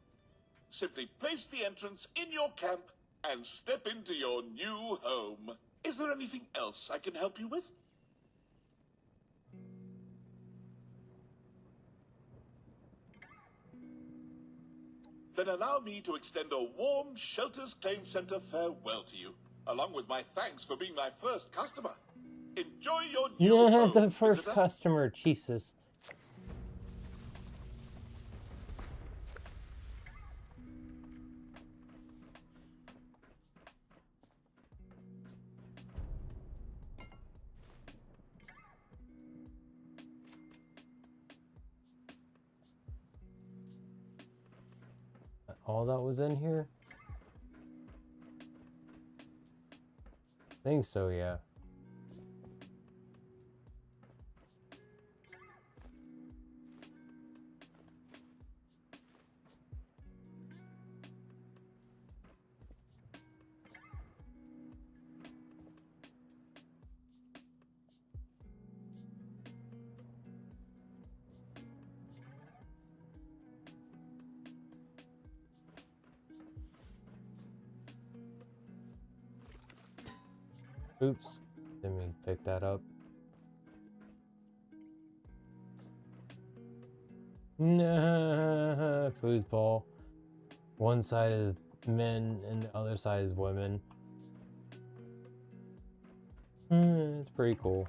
Simply place the entrance in your camp and step into your new home. Is there anything else I can help you with? Then allow me to extend a warm Shelters Claim Center farewell to you, along with my thanks for being my first customer. Enjoy your new Yeah, home, the first visitor. customer, Jesus. All that was in here? I think so, yeah. Oops, didn't mean to pick that up. Nah, foosball. One side is men and the other side is women. It's pretty cool.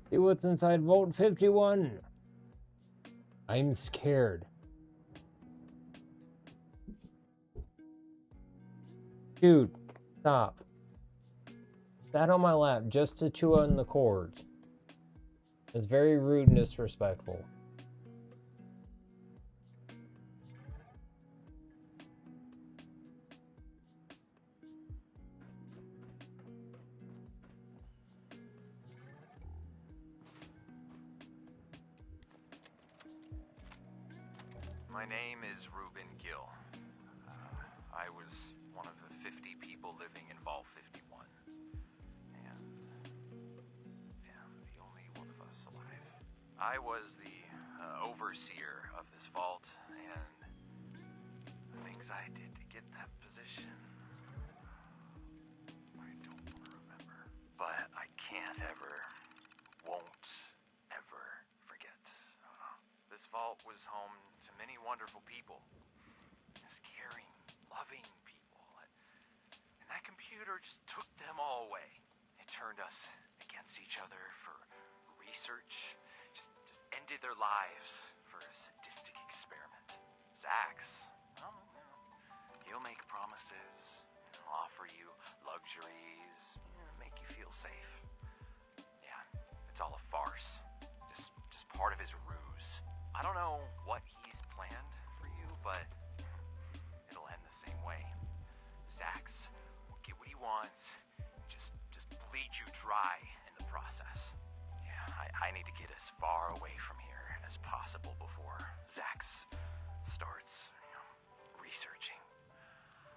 See what's inside Vault 51. I'm scared. Dude, stop. Sat on my lap just to chew on the cords. It's very rude and disrespectful. My name is Reuben Gill. I was one of the 50 people living in Vault 51. And, yeah, the only one of us alive. I was the overseer of this vault, and the things I did to get that position, I don't want to remember. But I can't ever, won't ever forget. This vault was home to many wonderful people. Just caring, loving people. And that computer just took them all away. It turned us against each other for research. Just ended their lives for a sadistic experiment. Zax, well, he'll make promises, offer you luxuries, make you feel safe. Yeah, it's all a farce. Just part of his ruse. I don't know what he's planned for you, but it'll end the same way. Zax will get what he wants, just bleed you dry in the process. Yeah, I need to get as far away from here as possible before Zax starts, researching.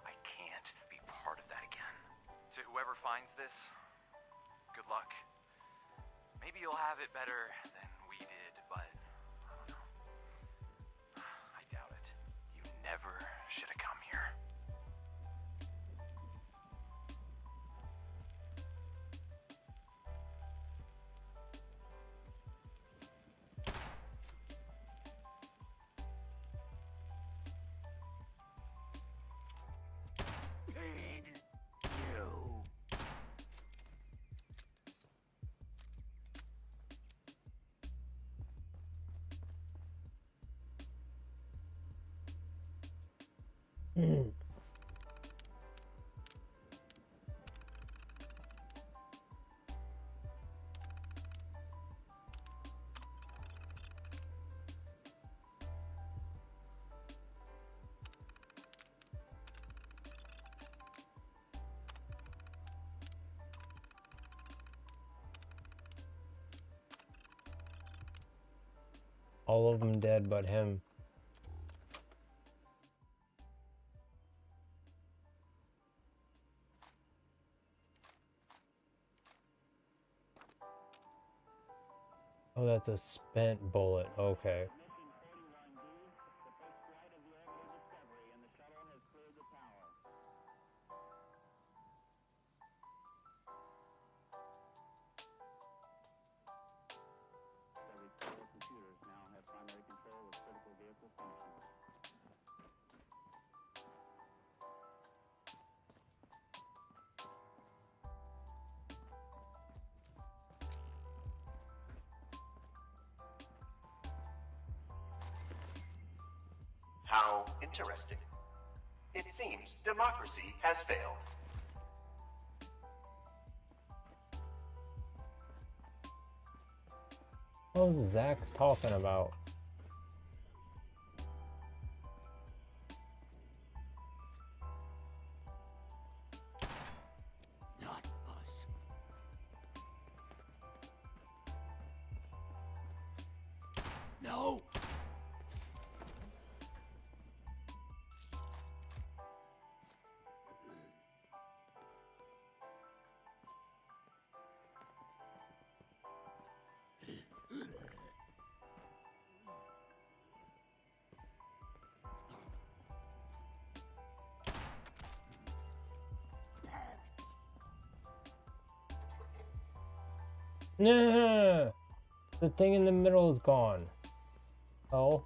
I can't be part of that again. To whoever finds this, good luck. Maybe you'll have it better than we did, but I don't know. I doubt it. You never should have come here. All of them dead but him. Oh, that's a spent bullet. Okay. Computers now have primary control of critical vehicle functions. How interesting. It seems democracy has failed. What's Zach's talking about? Not us. No! Nah, the thing in the middle is gone. Oh.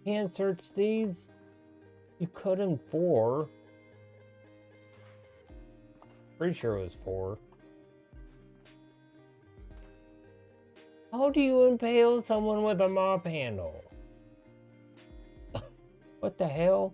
Can't search these? You could in 4. Pretty sure it was 4. How do you impale someone with a mop handle? What the hell?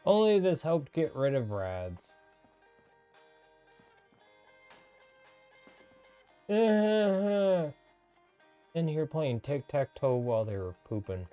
Only this helped get rid of rads. In here playing tic-tac-toe while they were pooping.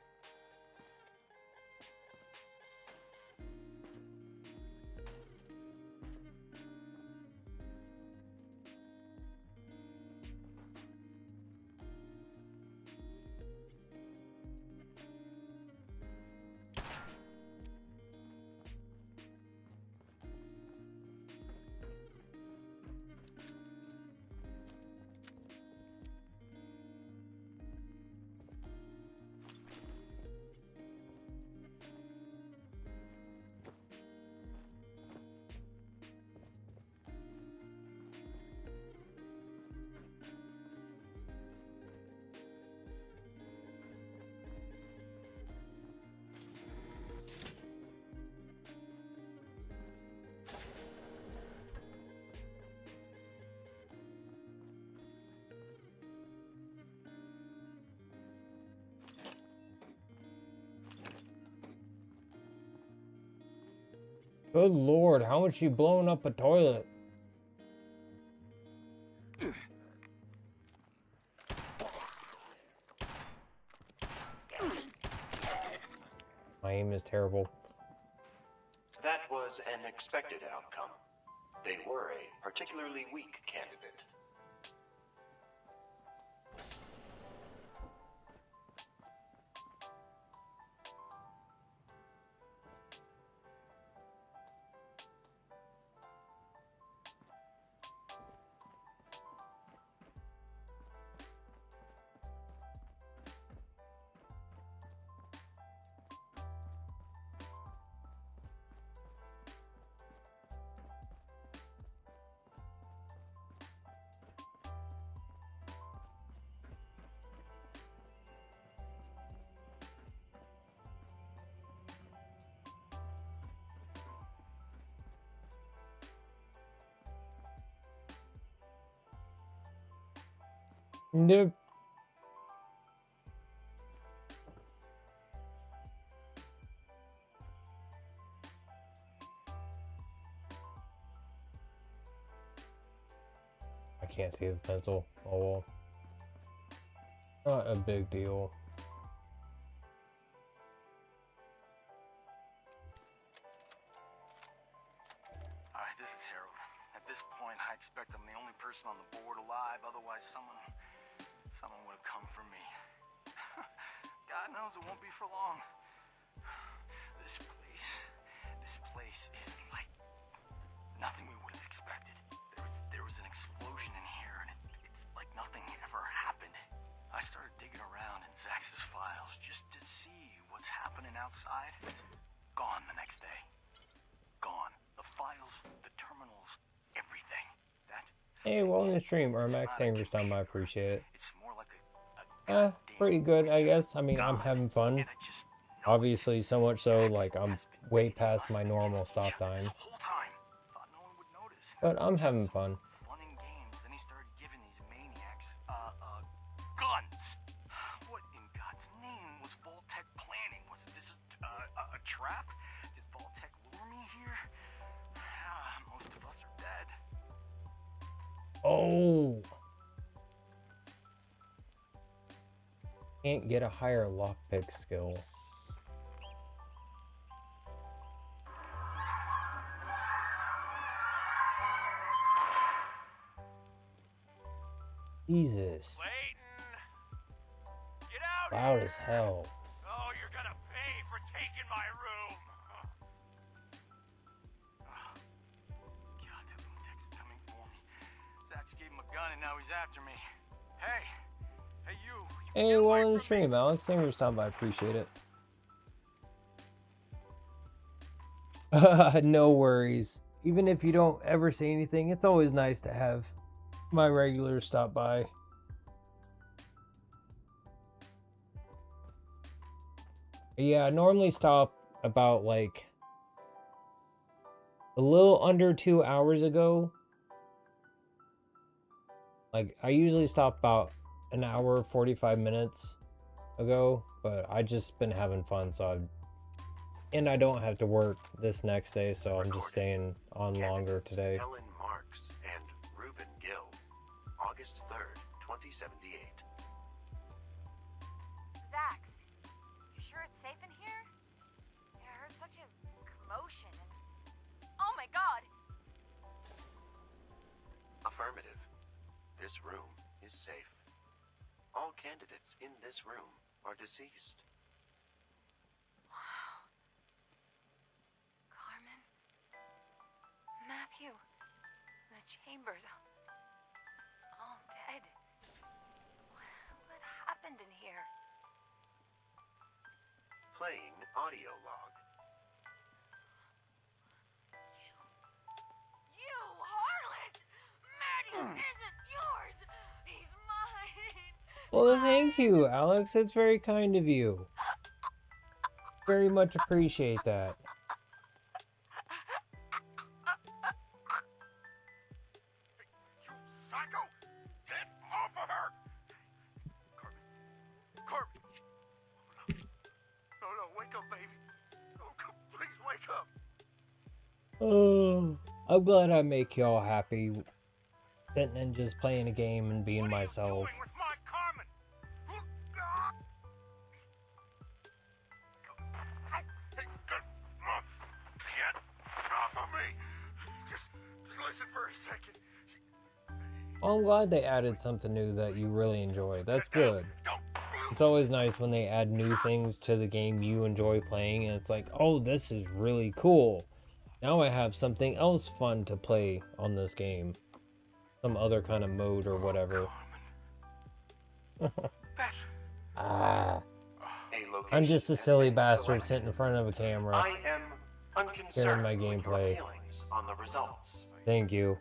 Good lord, how much you blown up a toilet? My aim is terrible. That was an expected outcome. They were a particularly weak candidate. Nope. I can't see his pencil. Oh well. Not a big deal. Alright, this is Harold. At this point, I expect I'm the only person on the board alive, otherwise someone would have come for me. God knows it won't be for long. This place is like nothing we would have expected. There was an explosion in here, and it's like nothing ever happened. I started digging around in Zax's files just to see what's happening outside. Gone the next day. Gone. The files, the terminals, everything. Hey, welcome to stream, Ermac. Thank you for stopping by. I appreciate it. Pretty good, I guess. I mean, I'm having fun. Obviously, so much so, like, I'm way past my normal stop time. But I'm having fun. Fun and games, then he started giving these maniacs, guns. What in God's name was Voltec planning? Was this a trap? Did Voltec lure me here? Most of us are dead. Oh! Can't get a higher lockpick skill. Jesus. Loud as hell. Oh, you're gonna pay for taking my room. God, that Voltec's coming for me. Zach's gave him a gun and now he's after me. Hey, you. Hey, well in the stream, Alex. Thanks for stopping by. Appreciate it. No worries. Even if you don't ever say anything, it's always nice to have my regulars stop by. Yeah, I normally stop about like a little under 2 hours ago. Like I usually stop about an hour 45 minutes ago, but I just been having fun, so and I don't have to work this next day, so I'm just staying on longer today. Helen Marks and Reuben Gill, August 3rd, 2078. Zax, you sure it's safe in here? I heard such a commotion and... Oh my god! Affirmative. This room is safe. All candidates in this room are deceased. Wow. Carmen? Matthew? The Chambers... all dead. What happened in here? Playing audio log. You harlot! Maddie isn't yours! He's mine! Well, thank you, Alex. It's very kind of you. Very much appreciate that. You psycho! Get off of her! Carmen! No, wake up, baby. Oh, please wake up. Oh, I'm glad I make y'all happy. Sitting and just playing a game and being myself. With my Carmen! Get off of me! Just listen for a second. Well, I'm glad they added something new that you really enjoy. That's good. It's always nice when they add new things to the game you enjoy playing, and it's like, oh, this is really cool. Now I have something else fun to play on this game. Some other kind of mode or whatever. I'm just a silly bastard sitting in front of a camera. I am unconcerned Sharing my with your gameplay. feelings on the results. Thank you.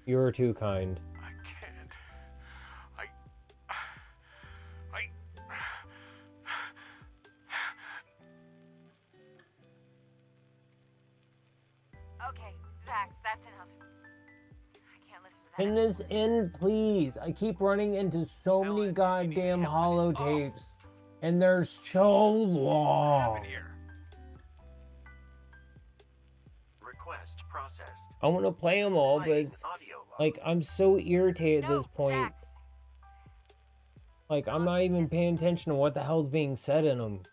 You were too kind. Okay, Zax, that's enough. I can't listen to that. Can this end, please? I keep running into so many goddamn holotapes, and they're so long. Request processed. I want to play them all, but it's, like, I'm so irritated at this point. Like, I'm not even paying attention to what the hell's being said in them.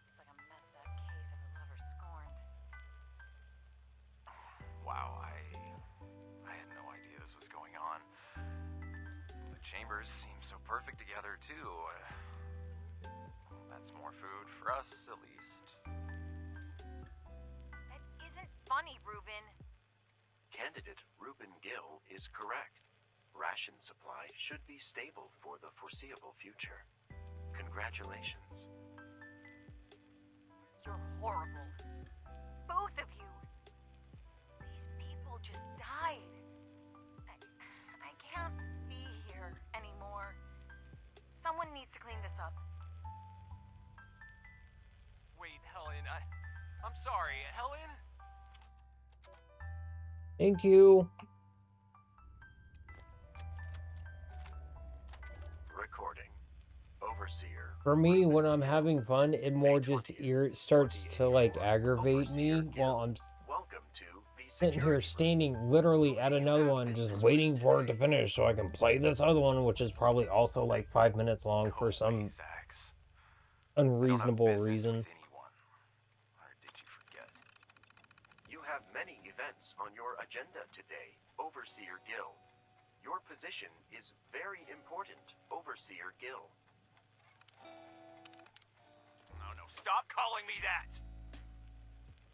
Wow, I had no idea this was going on. The Chambers seem so perfect together, too. That's more food for us, at least. That isn't funny, Reuben. Candidate Reuben Gill is correct. Ration supply should be stable for the foreseeable future. Congratulations. You're horrible. Both of you. These people just died. I can't be here anymore. Someone needs to clean this up. Wait, Helen, I'm sorry, Helen? Thank you. Recording. Overseer. For me, when I'm having fun, it more just starts to like aggravate me while I'm sitting here standing literally at another one just waiting for it to finish so I can play this other one, which is probably also like 5 minutes long for some unreasonable reason. You have many events on your agenda today, Overseer Gill. Your position is very important, Overseer Gill. No, stop calling me that!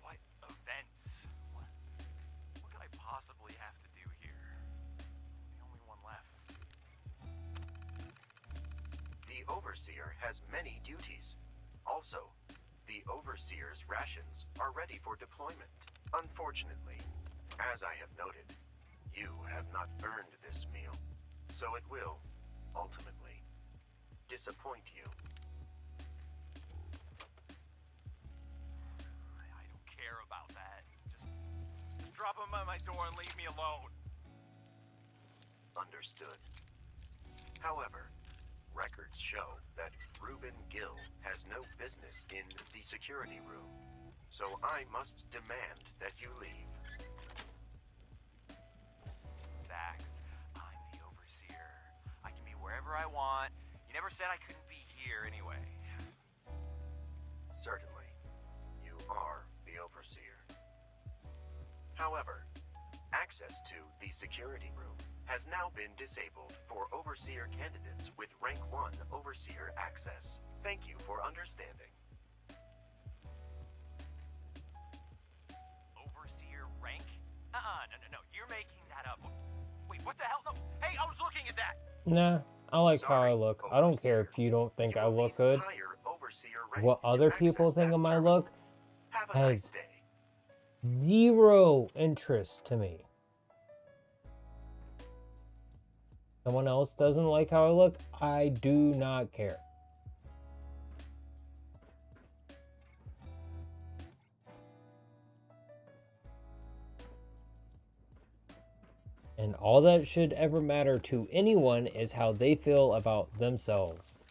What events? What could I possibly have to do here? I'm the only one left. The Overseer has many duties. Also, the Overseer's rations are ready for deployment. Unfortunately, as I have noted, you have not earned this meal, so it will, ultimately, disappoint you. I don't care about that. Just drop them at my door and leave me alone. Understood. However, records show that Reuben Gill has no business in the security room, so I must demand that you leave. Zax, I'm the Overseer. I can be wherever I want. You never said I couldn't be here anyway. Certainly, you are the Overseer. However, access to the security room has now been disabled for Overseer candidates with Rank 1 Overseer access. Thank you for understanding. Overseer rank? No, you're making that up. Wait, what the hell? No, hey, I was looking at that! Nah, I like how I look. I don't care if you don't think I look good. What other people think of my look has zero interest to me. Someone else doesn't like how I look, I do not care. And all that should ever matter to anyone is how they feel about themselves.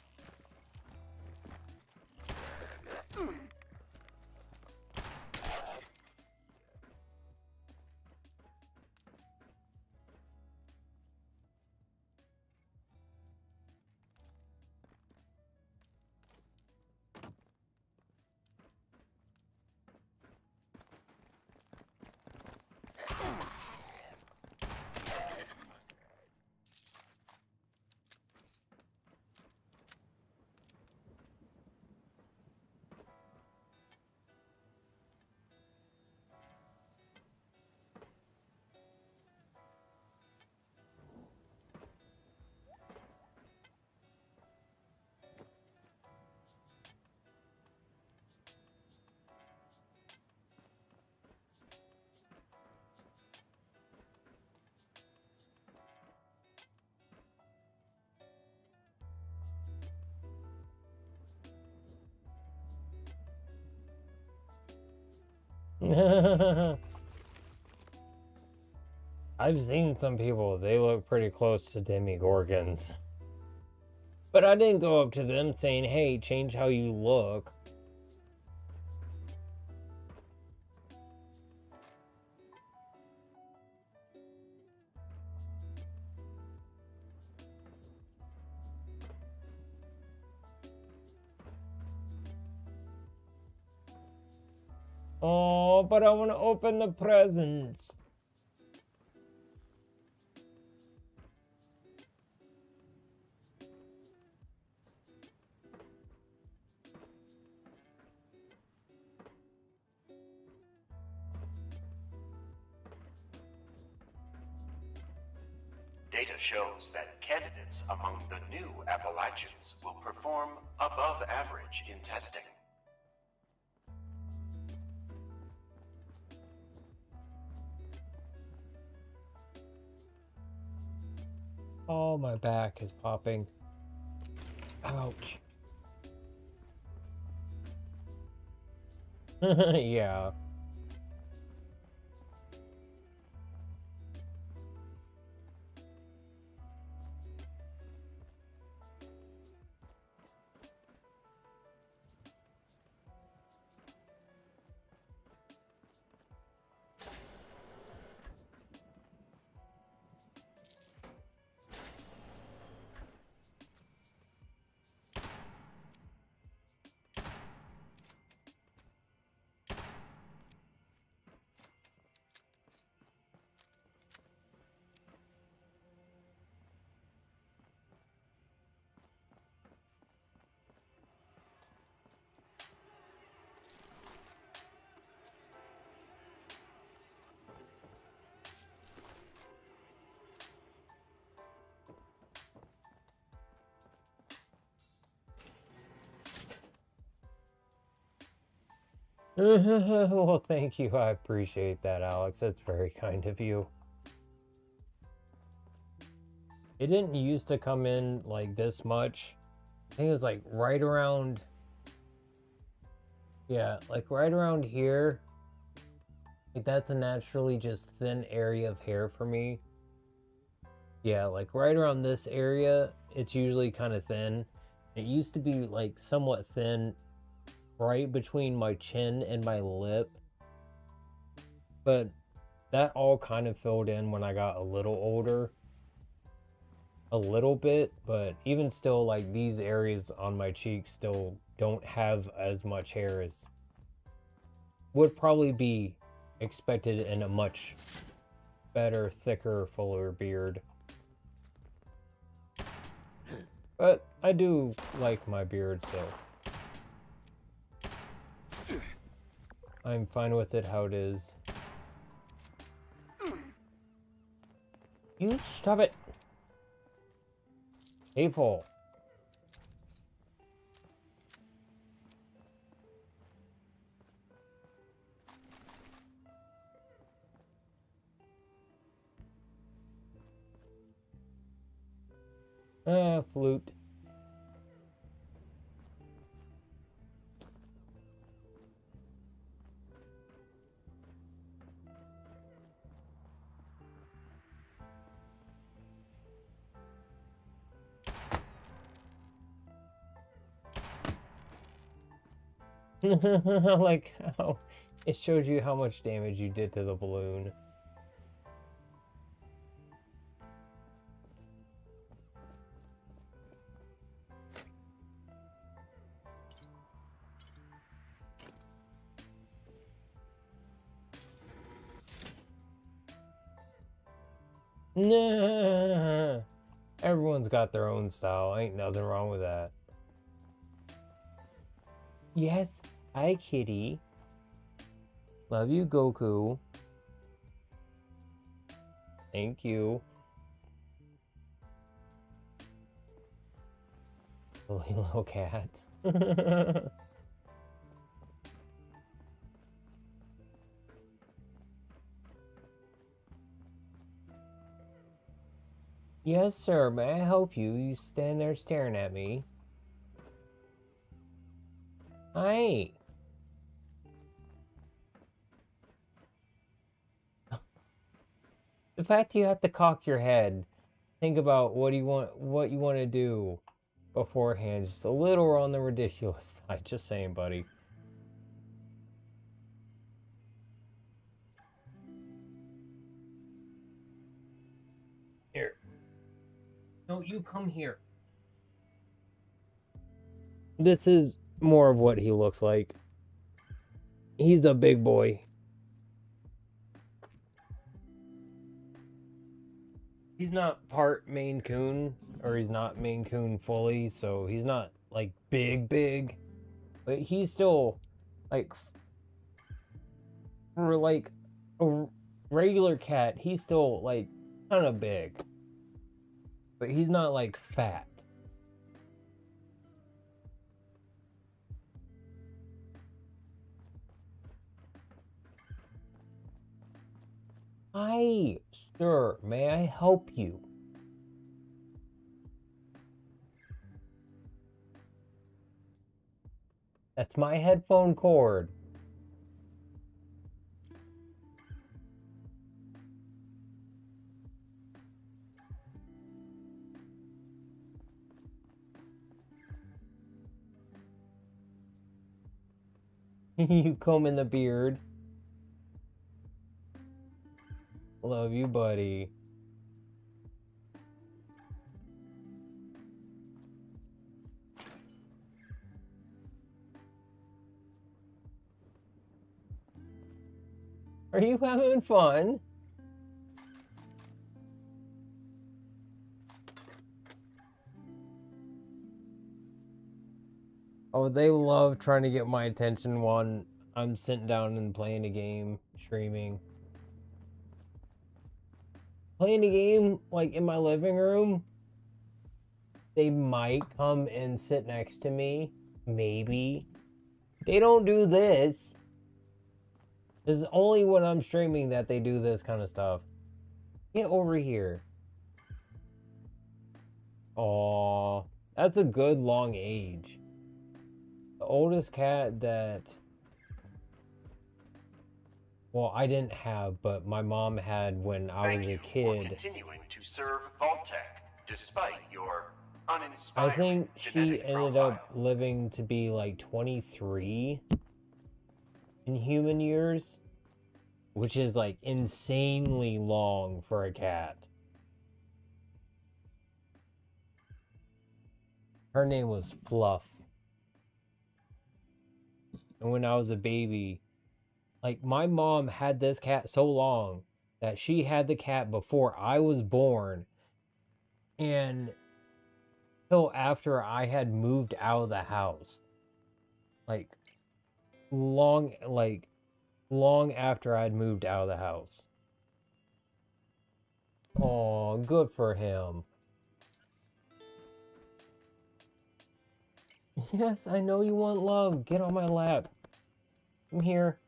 I've seen some people, they look pretty close to demigorgons. But I didn't go up to them saying, hey, change how you look. Oh, but I want to open the presents. Data shows that candidates among the new Appalachians will perform above average in testing. Oh, my back is popping. Ouch. Yeah. Well, thank you. I appreciate that, Alex. That's very kind of you. It didn't used to come in like this much. I think it was like right around, yeah, like right around here. Like that's a naturally just thin area of hair for me. Yeah, like right around this area, it's usually kind of thin. It used to be like somewhat thin right between my chin and my lip. But that all kind of filled in when I got a little older. A little bit, but even still, like these areas on my cheeks still don't have as much hair as would probably be expected in a much better, thicker, fuller beard. But I do like my beard, so I'm fine with it how it is. You stop it! Hateful. Flute. Like how it shows you how much damage you did to the balloon. Nah. Everyone's got their own style. Ain't nothing wrong with that. Yes. Hi, kitty. Love you, Goku. Thank you. Silly little cat. Yes, sir. May I help you? You stand there staring at me. Hi. The fact you have to cock your head, think about what you want to do beforehand, just a little on the ridiculous side. Just saying, buddy. Here. No, you come here. This is more of what he looks like. He's a big boy. He's not part Maine Coon, or he's not Maine Coon fully, so he's not like big, but he's still like, for like a regular cat, he's still like kind of big, but he's not like fat. Hi, sir, may I help you? That's my headphone cord. You comb in the beard. Love you, buddy. Are you having fun? Oh, they love trying to get my attention when I'm sitting down and playing a game, streaming. Playing a game, like, in my living room, they might come and sit next to me. Maybe. They don't do this. It's only when I'm streaming that they do this kind of stuff. Get over here. Aw, that's a good long age. The oldest cat that, well, I didn't have, but my mom had when I was a kid. Continuing to serve Vault-Tec, despite your I uninspiring think she genetic ended profile. up living to be like 23 in human years, which is like insanely long for a cat. Her name was Fluff. And when I was a baby, like my mom had this cat so long that she had the cat before I was born. And till after I had moved out of the house. Like long after I'd moved out of the house. Oh, good for him. Yes, I know you want love. Get on my lap. I'm here.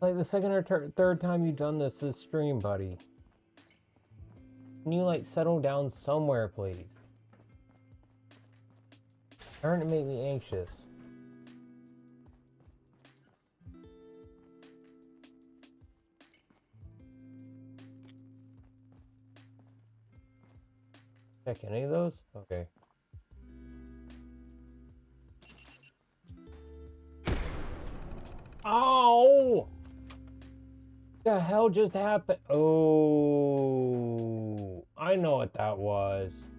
Like the second or third time you've done this stream, buddy. Can you like settle down somewhere, please? Starting to make me anxious. Check any of those? Okay. Ow! The hell just happened? Oh, I know what that was.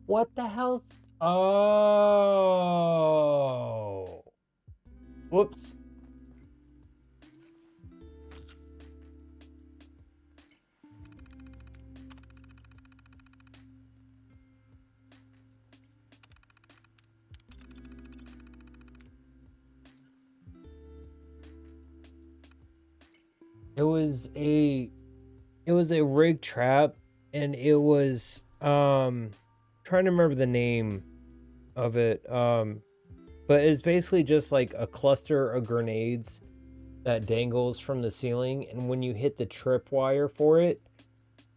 What the hell's... Oh. Whoops. It was a rig trap, and it was trying to remember the name of it, but it's basically just like a cluster of grenades that dangles from the ceiling, and when you hit the tripwire for it,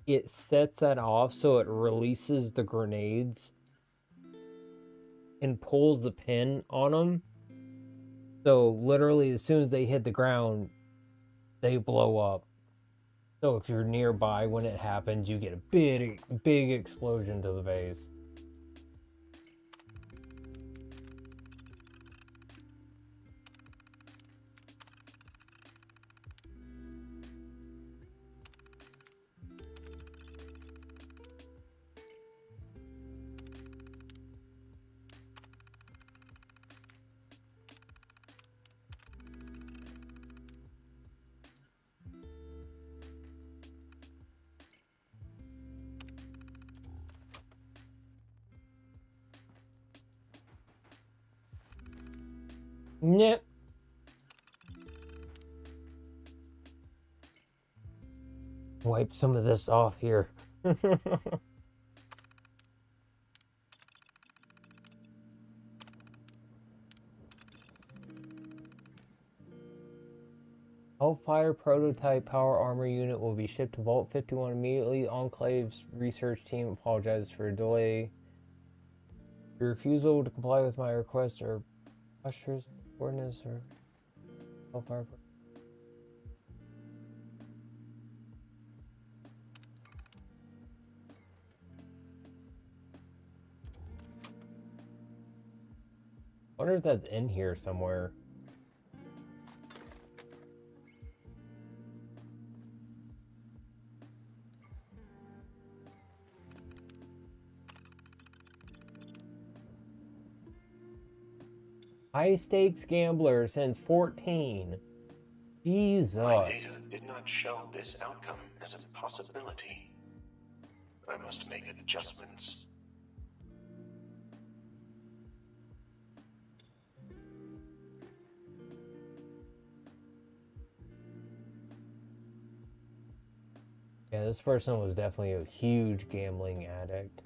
it sets that off so it releases the grenades and pulls the pin on them. So literally as soon as they hit the ground, they blow up. So if you're nearby when it happens, you get a big explosion to the face. Yep. Wipe some of this off here. Hellfire prototype power armor unit will be shipped to Vault 51 immediately. Enclave's research team apologizes for a delay. Your refusal to comply with my request or postures, coordinates, or Hellfire. I wonder if that's in here somewhere. High stakes gambler since 14. Jesus. My data did not show this outcome as a possibility. I must make adjustments. Yeah, Yeah, this person was definitely a huge gambling addict.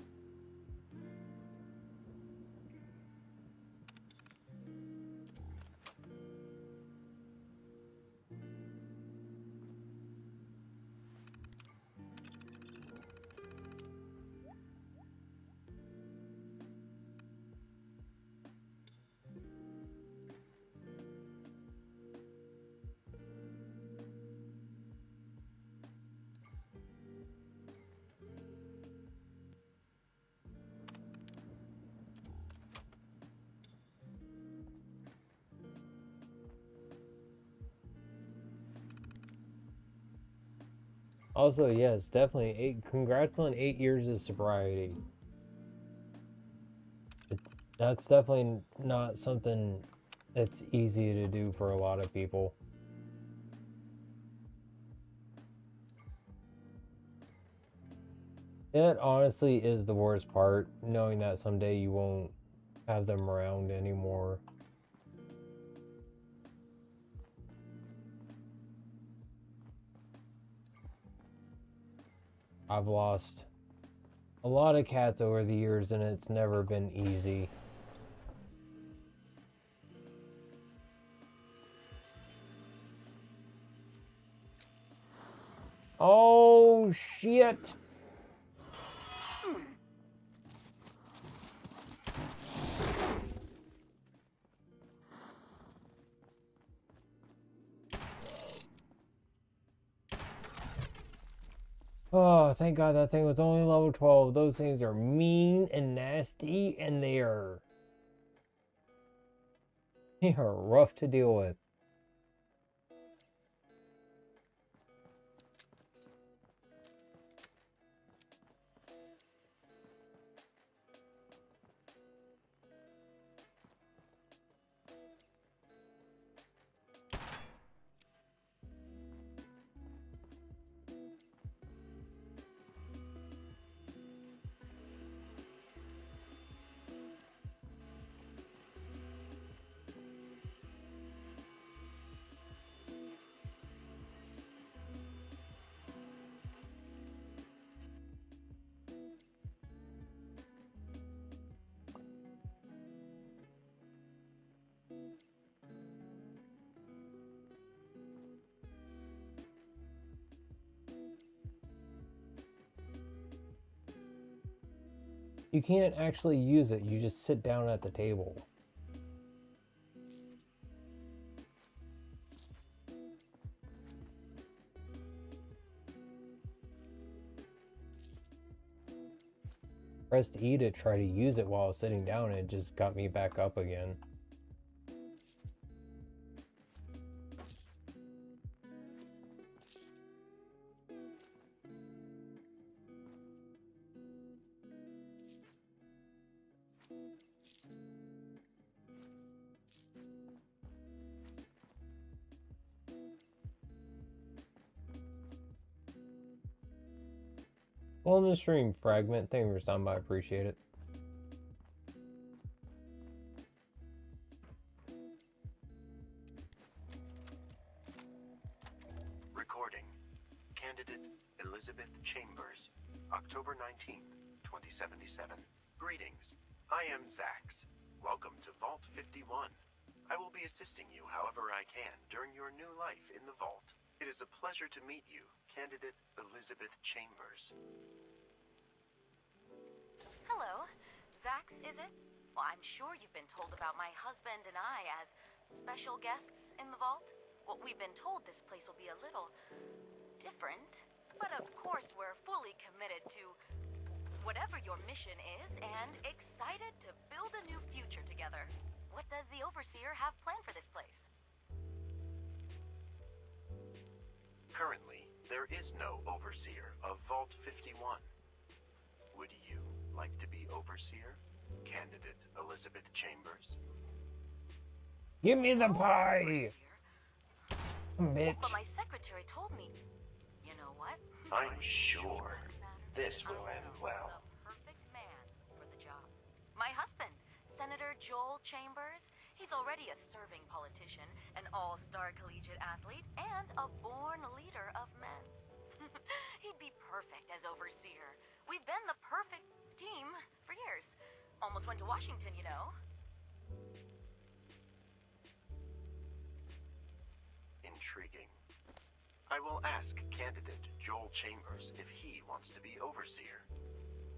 Also, yes, definitely. Congrats on 8 years of sobriety. That's definitely not something that's easy to do for a lot of people. It honestly is the worst part, knowing that someday you won't have them around anymore. I've lost a lot of cats over the years, and it's never been easy. Oh, shit! Oh, thank God that thing was only level 12. Those things are mean and nasty, and they are rough to deal with. You can't actually use it, you just sit down at the table. Pressed E to try to use it while I was sitting down, and it just got me back up again. Well, in the stream fragment, thank you for stopping by, I appreciate it. Recording. Candidate Elizabeth Chambers, October 19th, 2077. Greetings. I am Zax. Welcome to Vault 51. I will be assisting you however I can during your new life in the Vault. It is a pleasure to meet you, Candidate Elizabeth Chambers. Hello. Zax, is it? Well, I'm sure you've been told about my husband and I as special guests in the vault. Well, we've been told this place will be a little different, but of course we're fully committed to whatever your mission is and excited to build a new future together. What does the Overseer have planned for this place? Currently, there is no Overseer of Vault 51. Would you like to be Overseer, Candidate Elizabeth Chambers? Give me the pie! Bitch. But my secretary told me. You know what? I'm sure this will end well. Perfect man for the job. My husband, Senator Joel Chambers. He's already a serving politician, an all-star collegiate athlete, and a born leader of men. He'd be perfect as overseer. We've been the perfect team for years. Almost went to Washington, you know. Intriguing. I will ask candidate Joel Chambers if he wants to be overseer.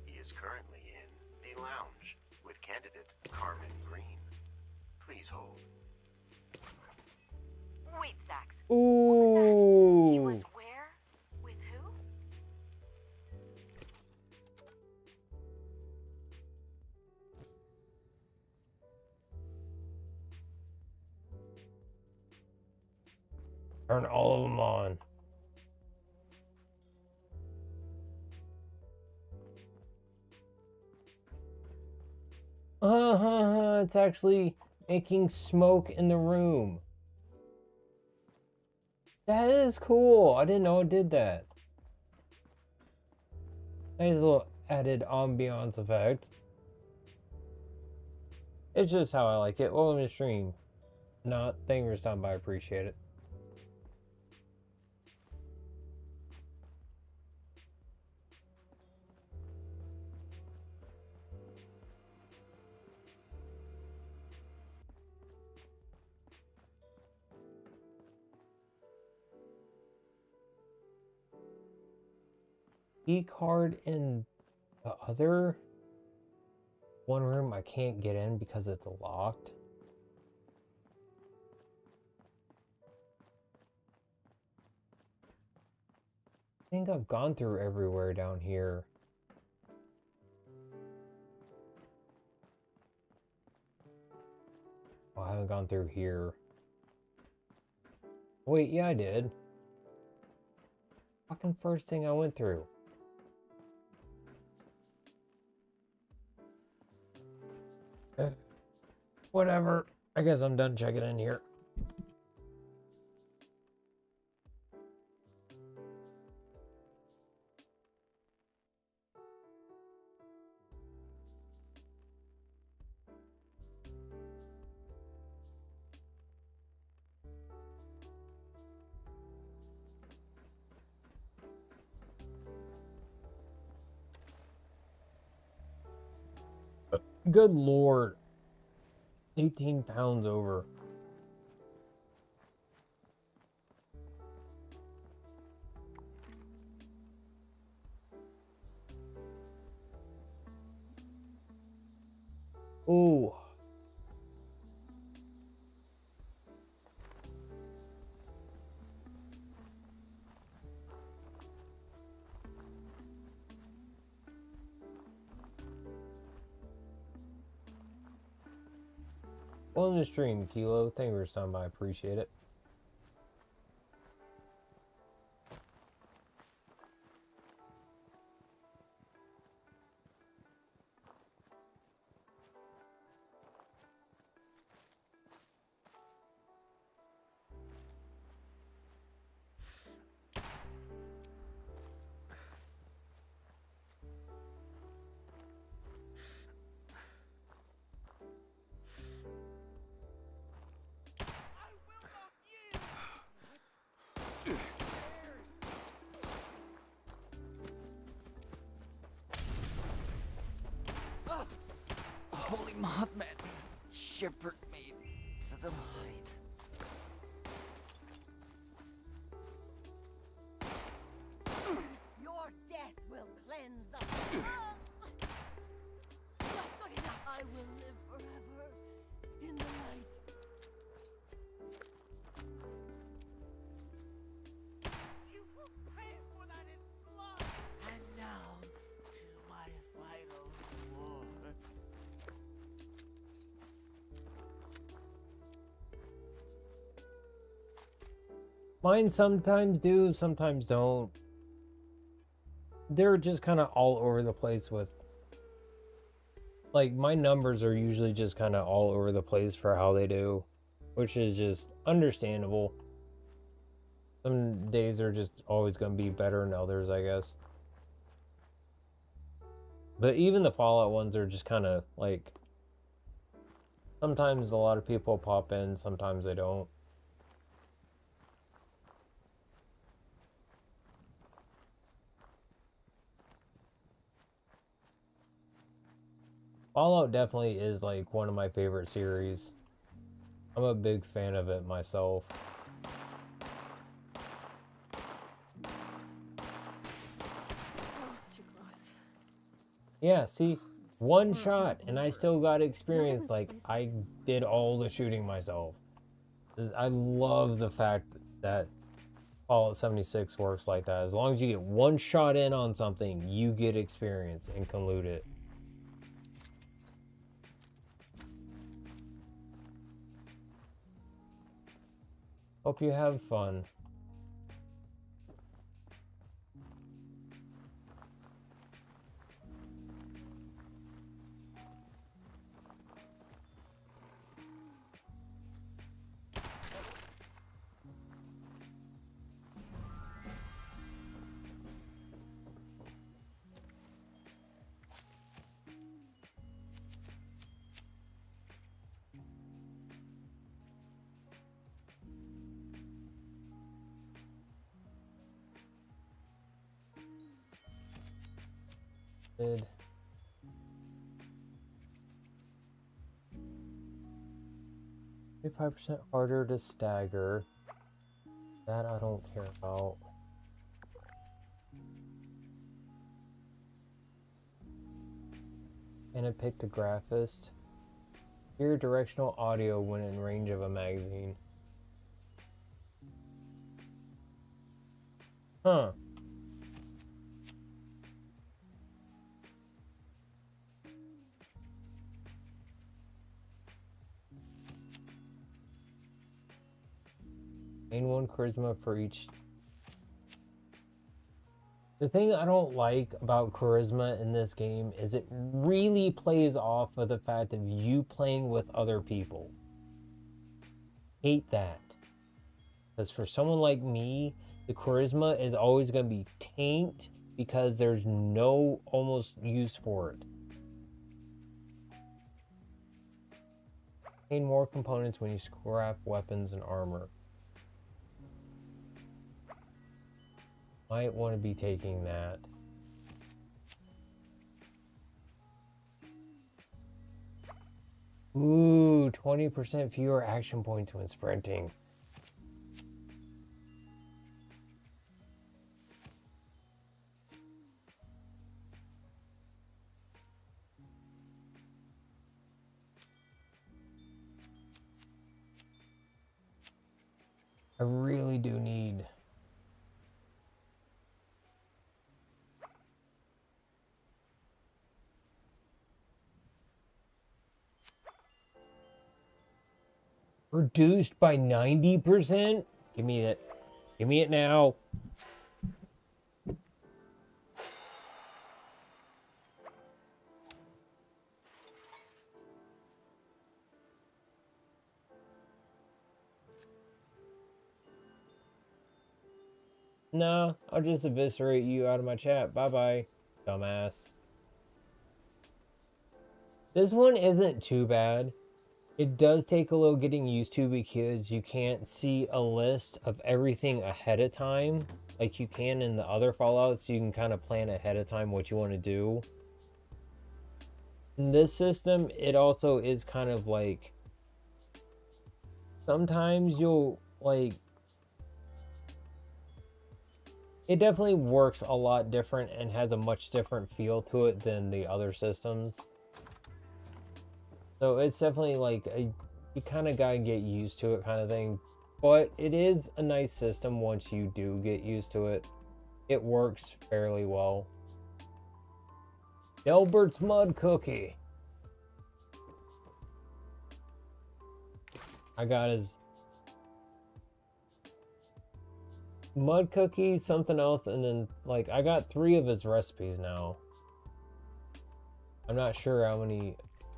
He is currently in the lounge with candidate Carmen Green. Please hold. Wait, Sax. Ooh. He was where? With who? Turn all of them on. It's actually making smoke in the room. That is cool. I didn't know it did that. Nice little added ambiance effect. It's just how I like it. Welcome to the stream. No, thank you for stopping by. I appreciate it. Key card in the other one room I can't get in because it's locked. I think I've gone through everywhere down here. Oh, I haven't gone through here. Wait, yeah, I did. Fucking first thing I went through. Whatever. I guess I'm done checking in here. Good lord. 18 pounds over. Ooh. Welcome to the stream, Kilo. Thank you for stopping by. I appreciate it. Holy Mothman, shepherd me to the light. Your death will cleanse the... Not good enough. I will live forever in the light. You will pay for that in blood. And now to my final reward. Mine sometimes do, sometimes don't. They're just kind of all over the place with... Like, my numbers are usually just kind of all over the place for how they do. Which is just understandable. Some days are just always going to be better than others, I guess. But even the Fallout ones are just kind of like... Sometimes a lot of people pop in, sometimes they don't. Fallout definitely is like one of my favorite series. I'm a big fan of it myself. Close, too close. Yeah, see, one shot and I still got experience. Like, I did all the shooting myself. I love the fact that Fallout 76 works like that. As long as you get one shot in on something, you get experience and can loot it. Hope you have fun. Good. 25% harder to stagger. That I don't care about. And I picked a graphist. Hear directional audio when in range of a magazine. Huh. Gain 1 charisma for each. The thing I don't like about charisma in this game is it really plays off of the fact of you playing with other people. Hate that. Because for someone like me, the charisma is always going to be tanked because there's no almost use for it. Gain more components when you scrap weapons and armor. Might want to be taking that. Ooh, 20% fewer action points when sprinting. I really do need. Reduced by 90%? Give me it. Give me it now. No, I'll just eviscerate you out of my chat. Bye-bye, dumbass. This one isn't too bad. It does take a little getting used to because you can't see a list of everything ahead of time like you can in the other Fallouts. You can kind of plan ahead of time what you want to do. In this system, it also is kind of like sometimes you'll like it definitely works a lot different and has a much different feel to it than the other systems. So it's definitely like you kind of gotta get used to it kind of thing. But it is a nice system once you do get used to it. It works fairly well. Delbert's Mud Cookie. I got his Mud Cookie, something else, and then like I got 3 of his recipes now. I'm not sure how many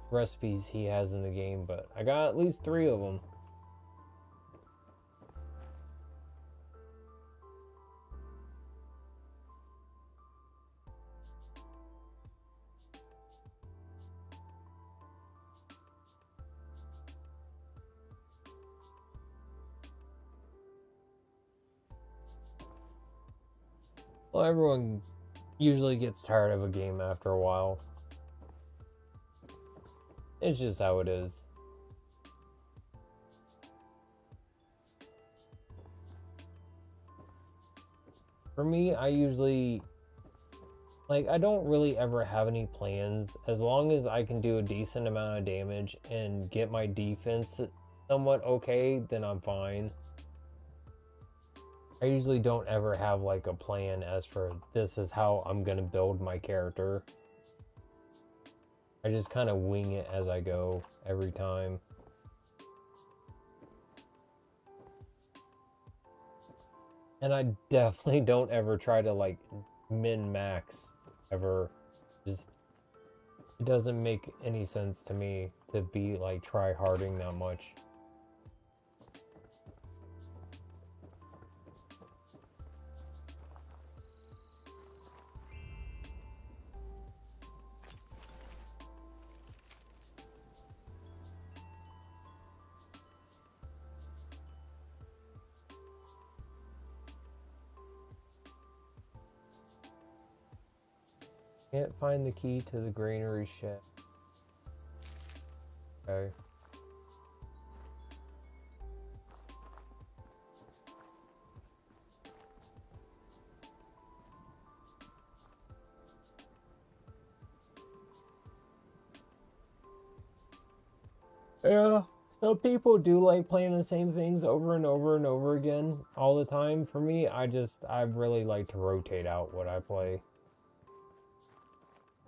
recipes he has in the game, but I got at least 3 of them. Well, everyone usually gets tired of a game after a while. It's just how it is. For me, I usually, like, I don't really ever have any plans. As long as I can do a decent amount of damage and get my defense somewhat okay, then I'm fine. I usually don't ever have like a plan as for this is how I'm gonna build my character. I just kind of wing it as I go every time. And I definitely don't ever try to like min-max ever. Just, it doesn't make any sense to me to be like try-harding that much. Can't find the key to the granary shed. Okay. Yeah, some people do like playing the same things over and over and over again all the time. For me, I really like to rotate out what I play.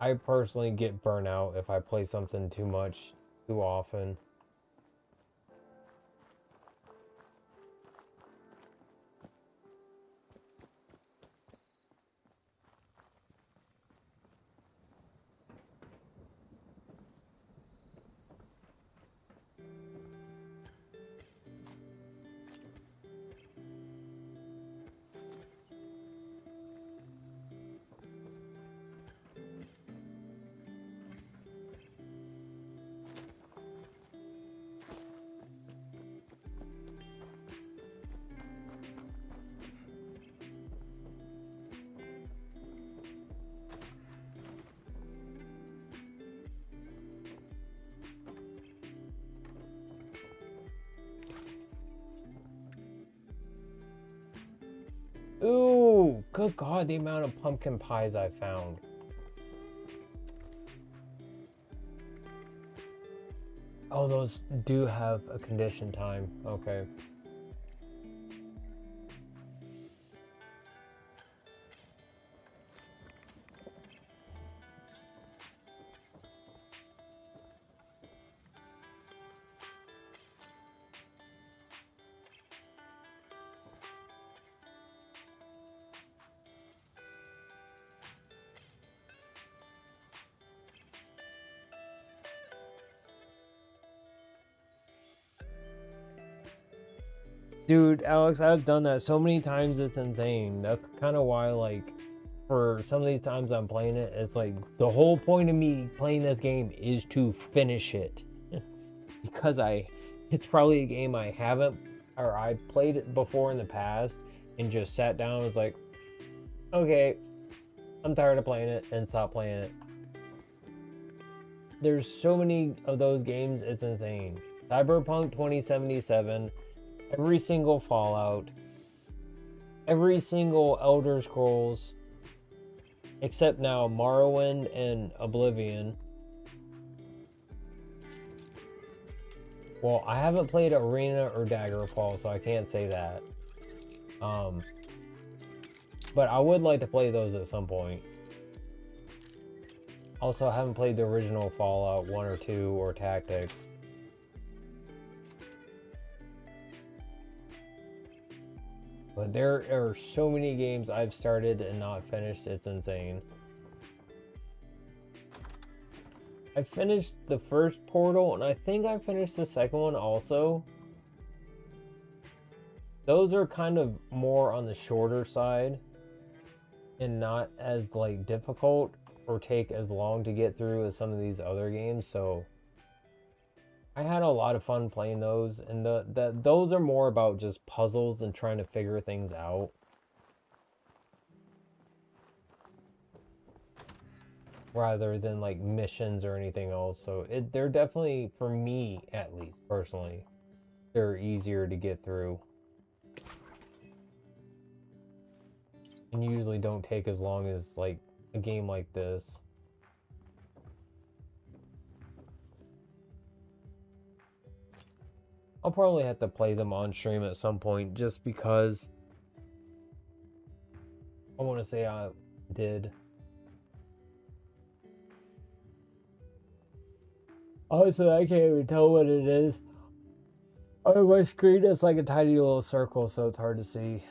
I personally get burnt out if I play something too much, too often. Ooh, good God, the amount of pumpkin pies I found. Oh, those do have a condition time. Okay. Dude, Alex, I've done that so many times, it's insane. That's kind of why, like, for some of these times I'm playing it, it's like, the whole point of me playing this game is to finish it. Because it's probably a game I haven't, or I played it before in the past, and just sat down and was like, okay, I'm tired of playing it, and stopped playing it. There's so many of those games, it's insane. Cyberpunk 2077, every single Fallout, every single Elder Scrolls, except now Morrowind and Oblivion. Well, I haven't played Arena or Daggerfall, so I can't say that. But I would like to play those at some point. Also, I haven't played the original Fallout 1 or 2 or Tactics. But there are so many games I've started and not finished, it's insane. I finished the first Portal, and I think I finished the second one also. Those are kind of more on the shorter side and not as like difficult or take as long to get through as some of these other games, so I had a lot of fun playing those, and those are more about just puzzles and trying to figure things out. rather than like missions or anything else. So they're definitely, for me at least personally, they're easier to get through. And usually don't take as long as like a game like this. I'll probably have to play them on stream at some point just because I want to say I did. Also, I can't even tell what it is. On my screen, it's like a tiny little circle, so it's hard to see.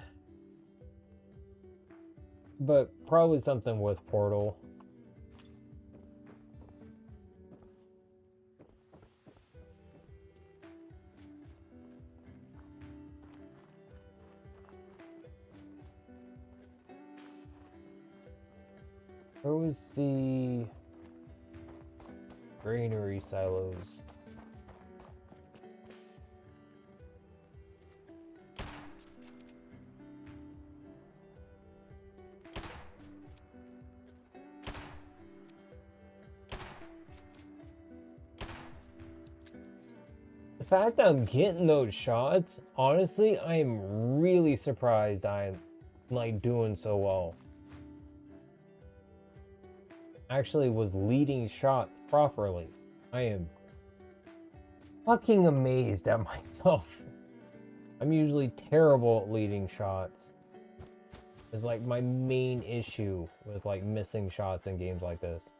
But probably something with Portal. Where was the granary silos? The fact that I'm getting those shots, honestly, I am really surprised I'm like doing so well. Actually was leading shots properly. I am fucking amazed at myself. I'm usually terrible at leading shots. It's like my main issue with like missing shots in games like this.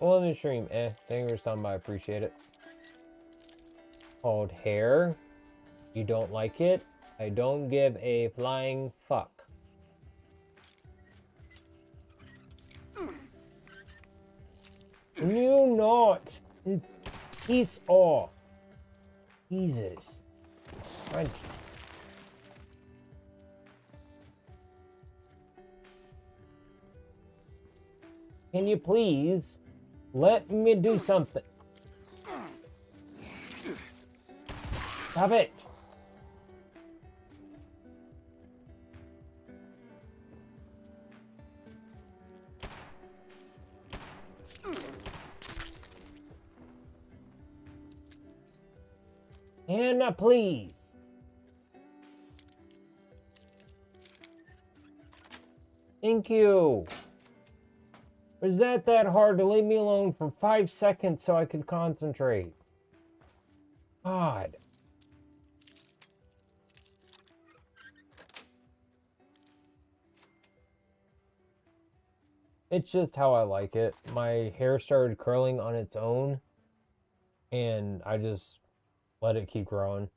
Well, in the stream, thank you for stopping by, I appreciate it. Called hair. You don't like it? I don't give a flying fuck. You not. Peace off. Jesus. Right. Can you please let me do something? Stop it. Hannah, please. Thank you. Was that hard to leave me alone for 5 seconds so I could concentrate? God. It's just how I like it. My hair started curling on its own, and I just let it keep growing.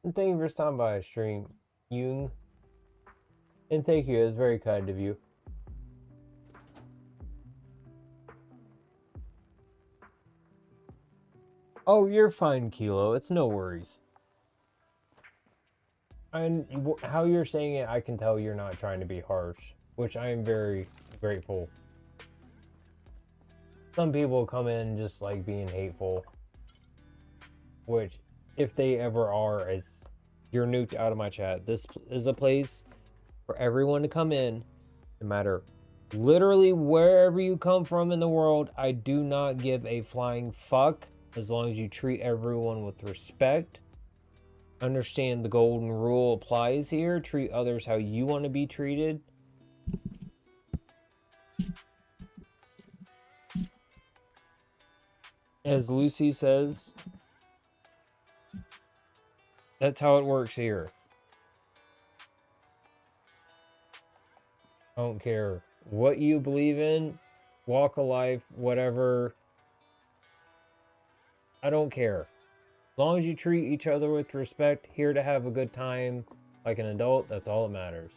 And thank you for stopping by stream, Jung. And thank you, it's very kind of you. Oh, you're fine, Kilo. It's no worries. And how you're saying it, I can tell you're not trying to be harsh, which I am very grateful. Some people come in just like being hateful, which if they ever are, as you're nuked out of my chat, this is a place for everyone to come in, no matter literally wherever you come from in the world. I do not give a flying fuck as long as you treat everyone with respect. Understand the golden rule applies here. Treat others how you want to be treated. As Lucy says, that's how it works here. I don't care what you believe in, walk of life, whatever. I don't care. As long as you treat each other with respect, here to have a good time like an adult, that's all that matters.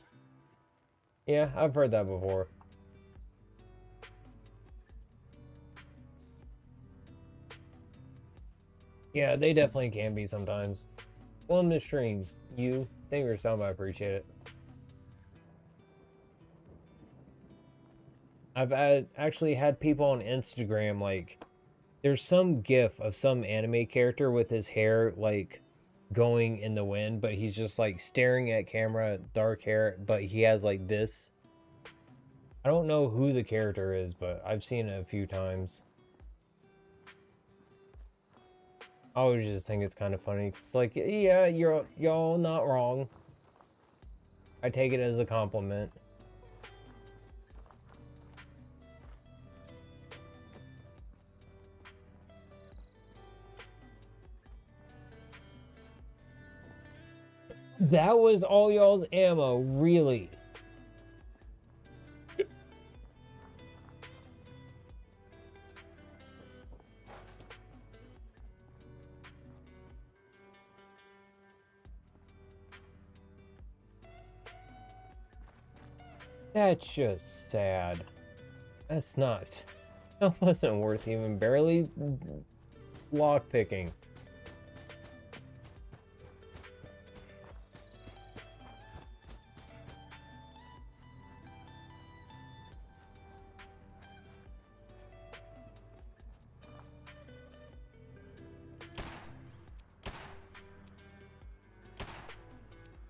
Yeah, I've heard that before. Yeah, they definitely can be sometimes. Welcome to stream. You. Thank you for some. I appreciate it. Actually had people on Instagram, like, there's some gif of some anime character with his hair, like, going in the wind, but he's just, like, staring at camera, dark hair, but he has, like, this. I don't know who the character is, but I've seen it a few times. I always just think it's kind of funny. It's like, yeah, y'all not wrong. I take it as a compliment. That was all y'all's ammo, really? That's just sad. That's not... That wasn't worth even barely lockpicking.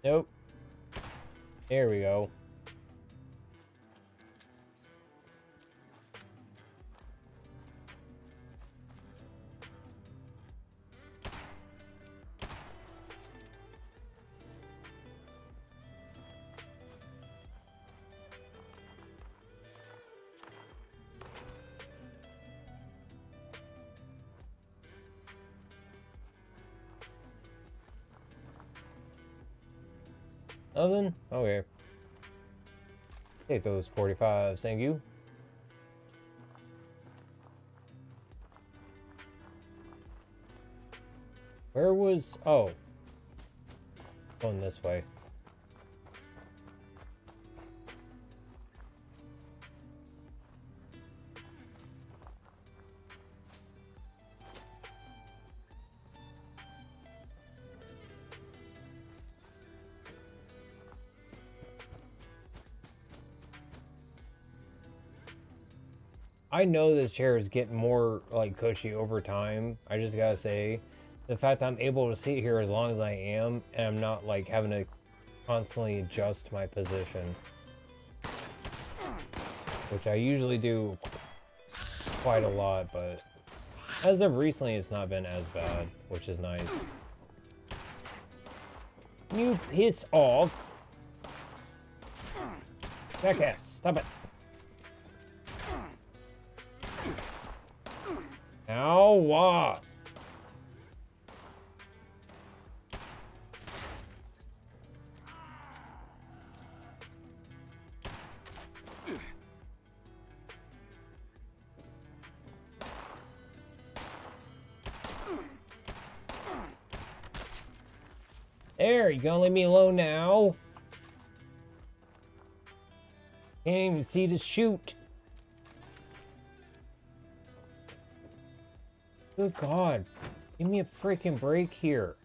Nope. There we go. Nothing? Okay. Take those 45s, thank you. Where was... Oh. Going this way. I know this chair is getting more, like, cushy over time. I just gotta say, the fact that I'm able to sit here as long as I am, and I'm not, like, having to constantly adjust my position. Which I usually do quite a lot, but as of recently, it's not been as bad, which is nice. You piss off. Jackass, stop it. Ow, what? There, you gonna leave me alone now? Can't even see to shoot. Good God. Give me a freaking break here.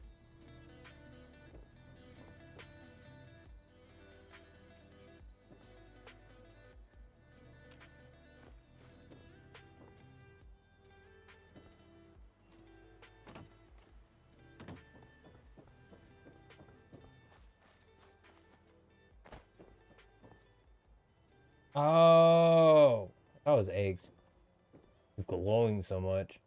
Oh, that was eggs. It's glowing so much.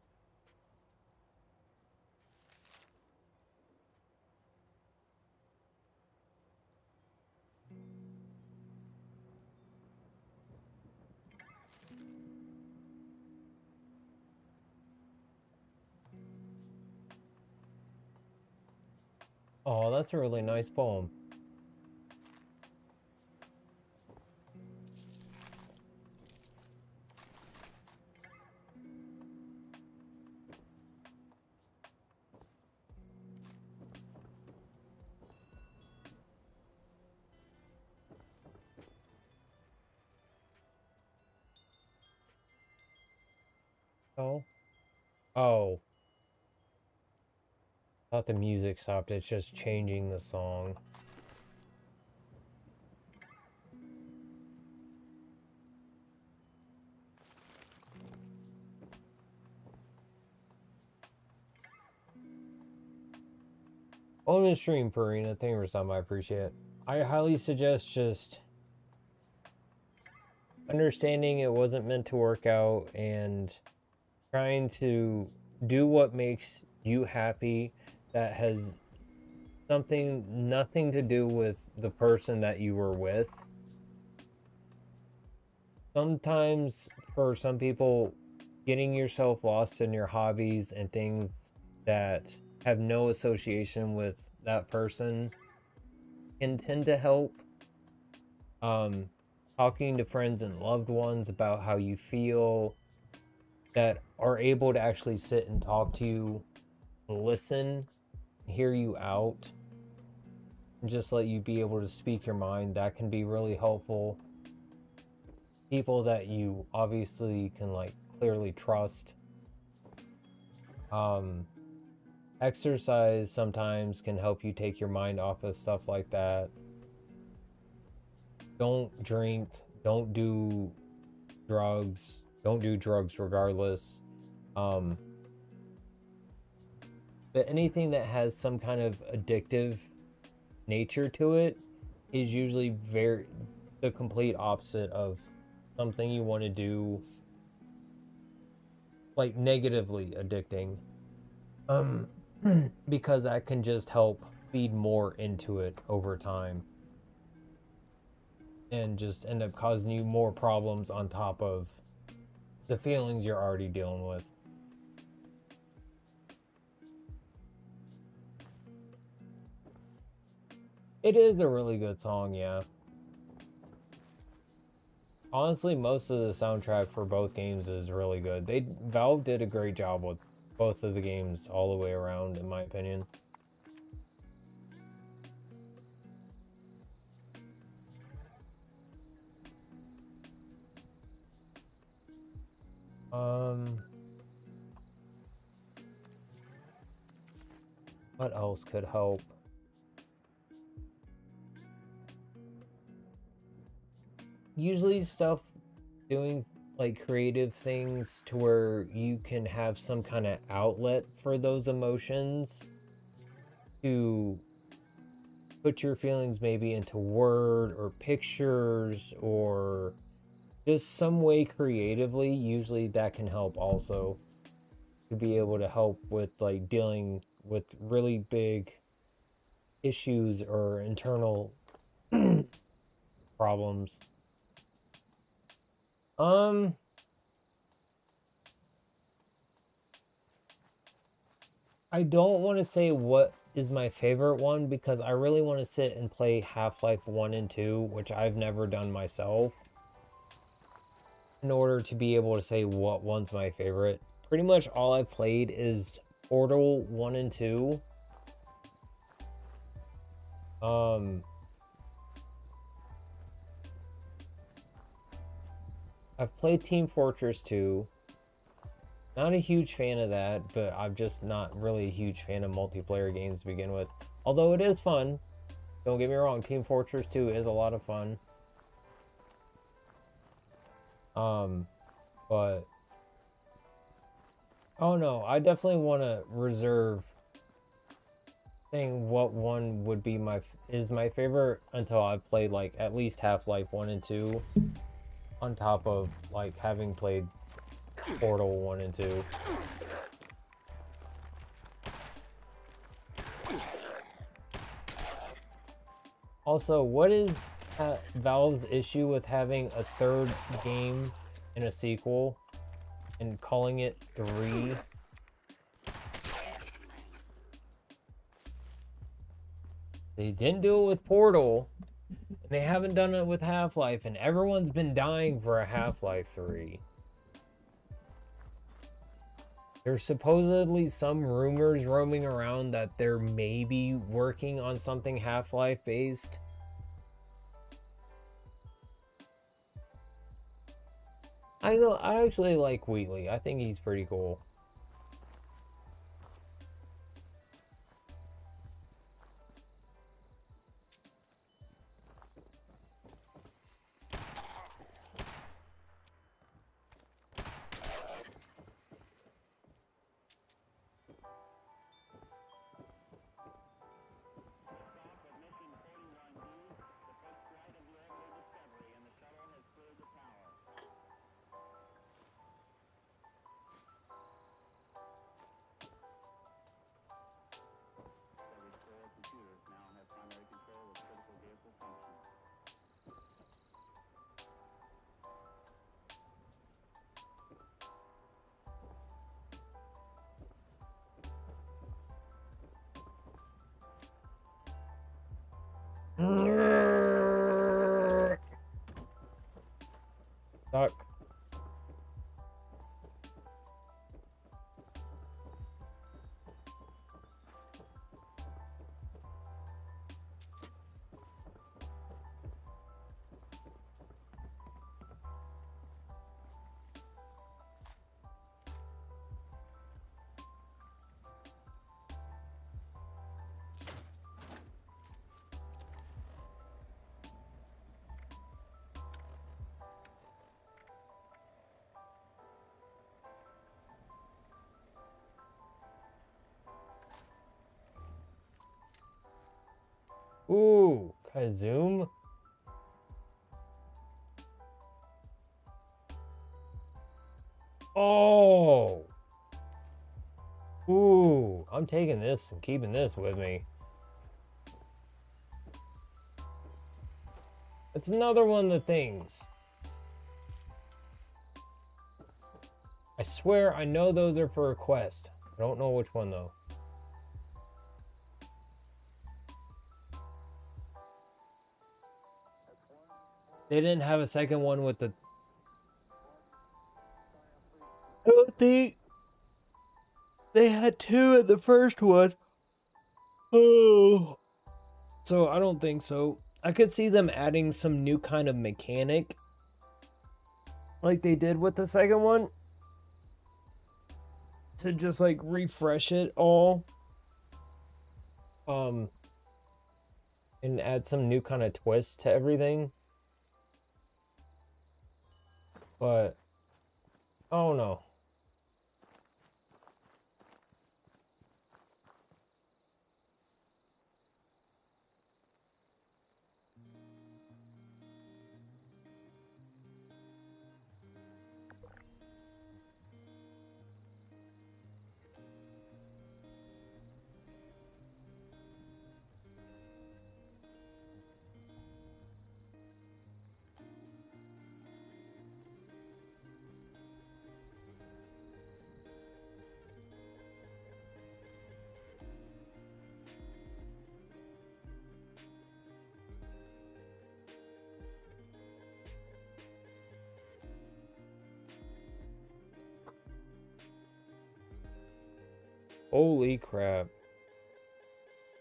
Oh, that's a really nice poem. Oh. Oh. Thought the music stopped. It's just changing the song. On the stream, Purina. Thank you for something. I appreciate it. I highly suggest just understanding it wasn't meant to work out and trying to do what makes you happy that has nothing to do with the person that you were with. Sometimes for some people, getting yourself lost in your hobbies and things that have no association with that person can tend to help. Talking to friends and loved ones about how you feel, that are able to actually sit and talk to you, listen, hear you out, and just let you be able to speak your mind, that can be really helpful. People that you obviously can like clearly trust. Exercise sometimes can help you take your mind off of stuff like that. Don't drink, don't do drugs, don't do drugs regardless. But anything that has some kind of addictive nature to it is usually the complete opposite of something you want to do, like negatively addicting. Because that can just help feed more into it over time and just end up causing you more problems on top of the feelings you're already dealing with. It is a really good song, yeah. Honestly, most of the soundtrack for both games is really good. Valve did a great job with both of the games all the way around, in my opinion. What else could help? Usually stuff doing like creative things to where you can have some kind of outlet for those emotions, to put your feelings maybe into word or pictures or just some way creatively. Usually that can help also, to be able to help with like dealing with really big issues or internal problems. I don't want to say what is my favorite one because I really want to sit and play Half-Life 1 and 2, which I've never done myself, in order to be able to say what one's my favorite. Pretty much all I've played is Portal 1 and 2. I've played Team Fortress 2. Not a huge fan of that, but I'm just not really a huge fan of multiplayer games to begin with. Although it is fun. Don't get me wrong, Team Fortress 2 is a lot of fun. But oh no, I definitely want to reserve saying what one would be my favorite until I've played like at least Half-Life 1 and 2, on top of like having played Portal 1 and 2. Also, what is Valve's issue with having a third game in a sequel and calling it 3? They didn't do it with Portal, and they haven't done it with Half-Life, and everyone's been dying for a Half-Life 3. There's supposedly some rumors roaming around that they're maybe working on something Half-Life based. I actually like Wheatley. I think he's pretty cool. Ooh, can I zoom? Oh. Ooh, I'm taking this and keeping this with me. It's another one of the things. I swear I know those are for a quest. I don't know which one though. They didn't have a second one with the... I don't think they had two in the first one. Oh. So I don't think so. I could see them adding some new kind of mechanic like they did with the second one to just like refresh it all. And add some new kind of twist to everything. But I don't know. Holy crap.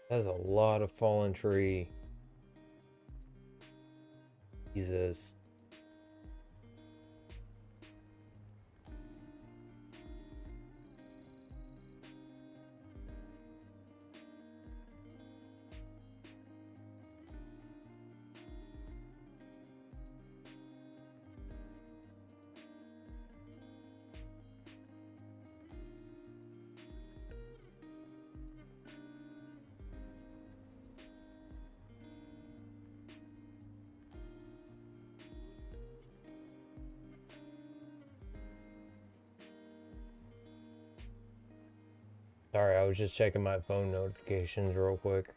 That's a lot of fallen tree. Jesus. Sorry, I was just checking my phone notifications real quick.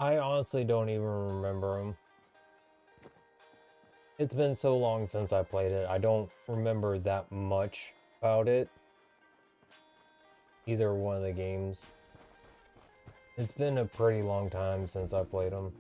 I honestly don't even remember them. It's been so long since I played it. I don't remember that much about it. Either one of the games. It's been a pretty long time since I played them.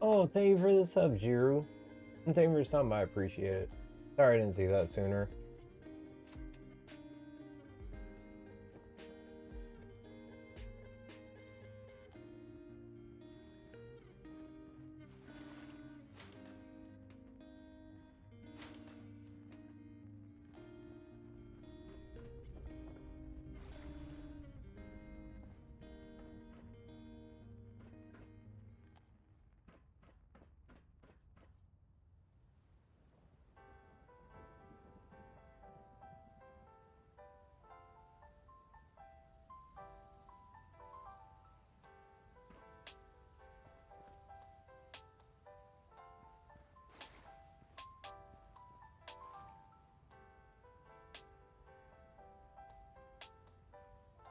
Oh, thank you for the sub, Jiru. And thank you for stopping by, I appreciate it. Sorry I didn't see that sooner.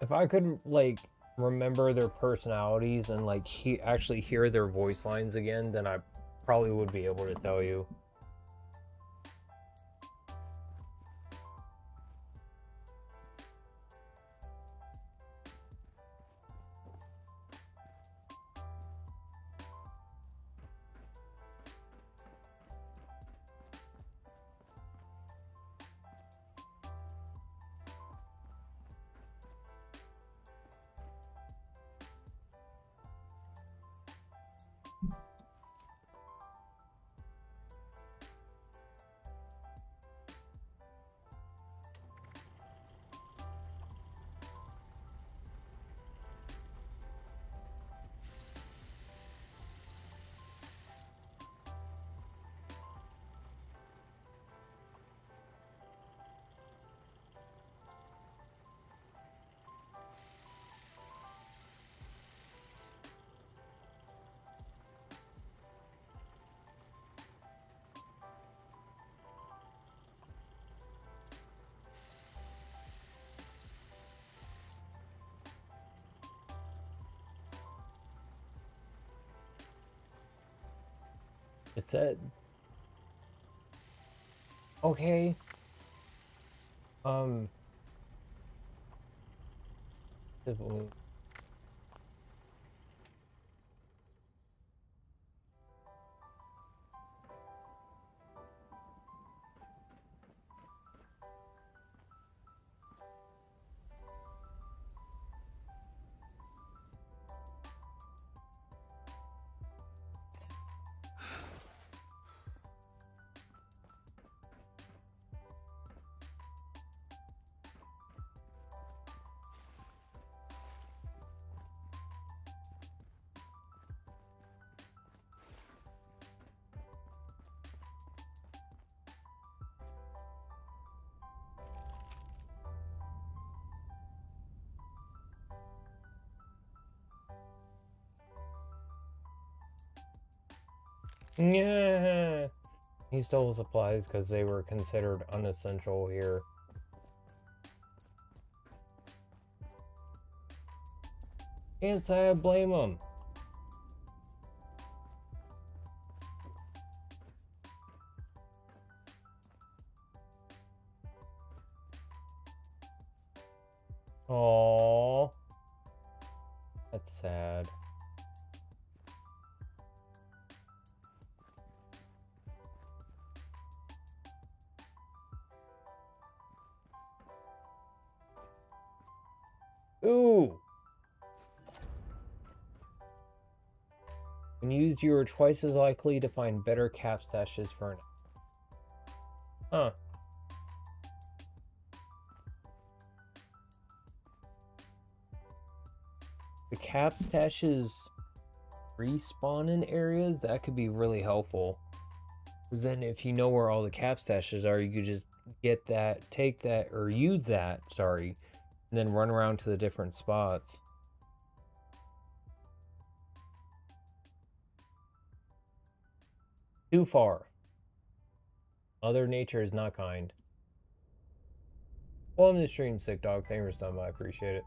If I could, like, remember their personalities and, like, actually hear their voice lines again, then I probably would be able to tell you. It said, okay, yeah. He stole supplies because they were considered unessential here. Can't say I blame him. Aww. That's sad. Ooh. When used, you are twice as likely to find better cap stashes for an... Huh. The cap stashes respawn in areas, that could be really helpful. Because then if you know where all the cap stashes are, you could just get that, take that, or use that, sorry, and then run around to the different spots. Too far. Mother Nature is not kind. Welcome to the stream, Sick Dog. Thank you for stopping by. I appreciate it.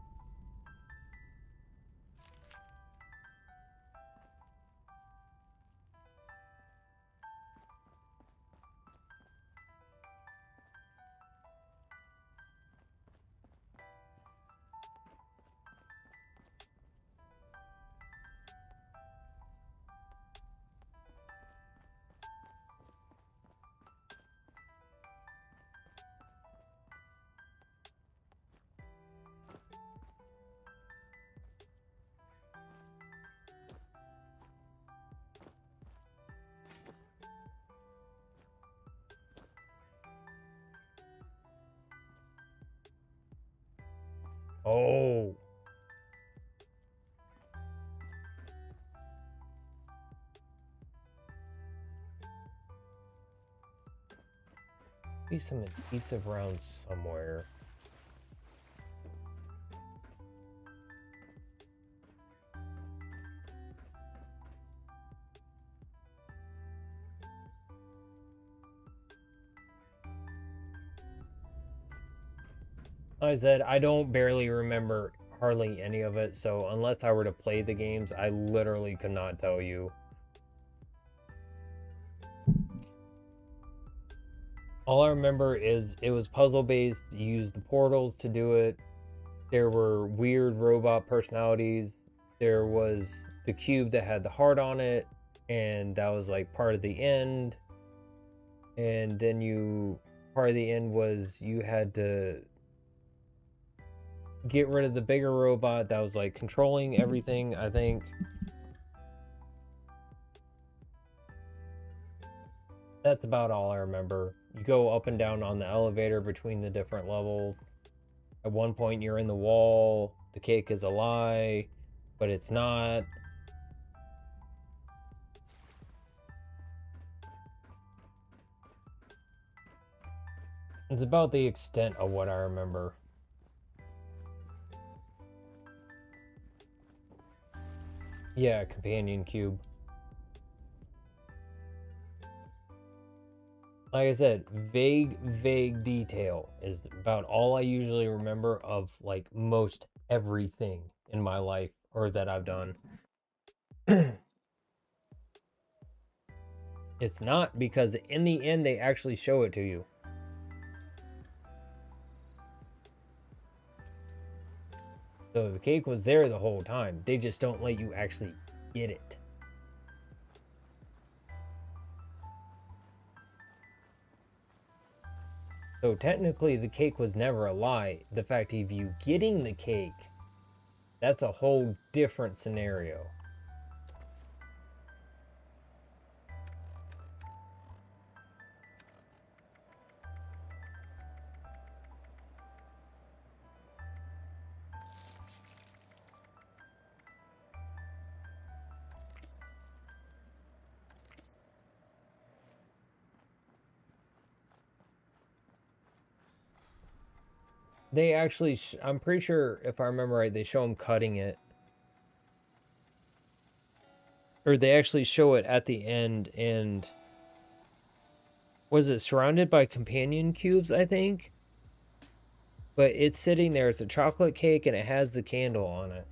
Oh. Be some adhesive rounds somewhere. I said I don't barely remember hardly any of it, so unless I were to play the games, I literally could not tell you. All I remember is it was puzzle based, you used the portals to do it. There were weird robot personalities. There was the cube that had the heart on it, and that was like part of the end. And then part of the end was you had to get rid of the bigger robot that was like controlling everything, I think. That's about all I remember. You go up and down on the elevator between the different levels. At one point you're in the wall. The cake is a lie, but it's not. It's about the extent of what I remember. Yeah, companion cube. Like I said, vague detail is about all I usually remember of like most everything in my life or that I've done. It's not, because in the end they actually show it to you. So the cake was there the whole time. They just don't let you actually get it. So technically the cake was never a lie. The fact of you getting the cake, that's a whole different scenario. They actually, I'm pretty sure, if I remember right, they show him cutting it. Or they actually show it at the end, and was it surrounded by companion cubes, I think? But it's sitting there, it's a chocolate cake, and it has the candle on it.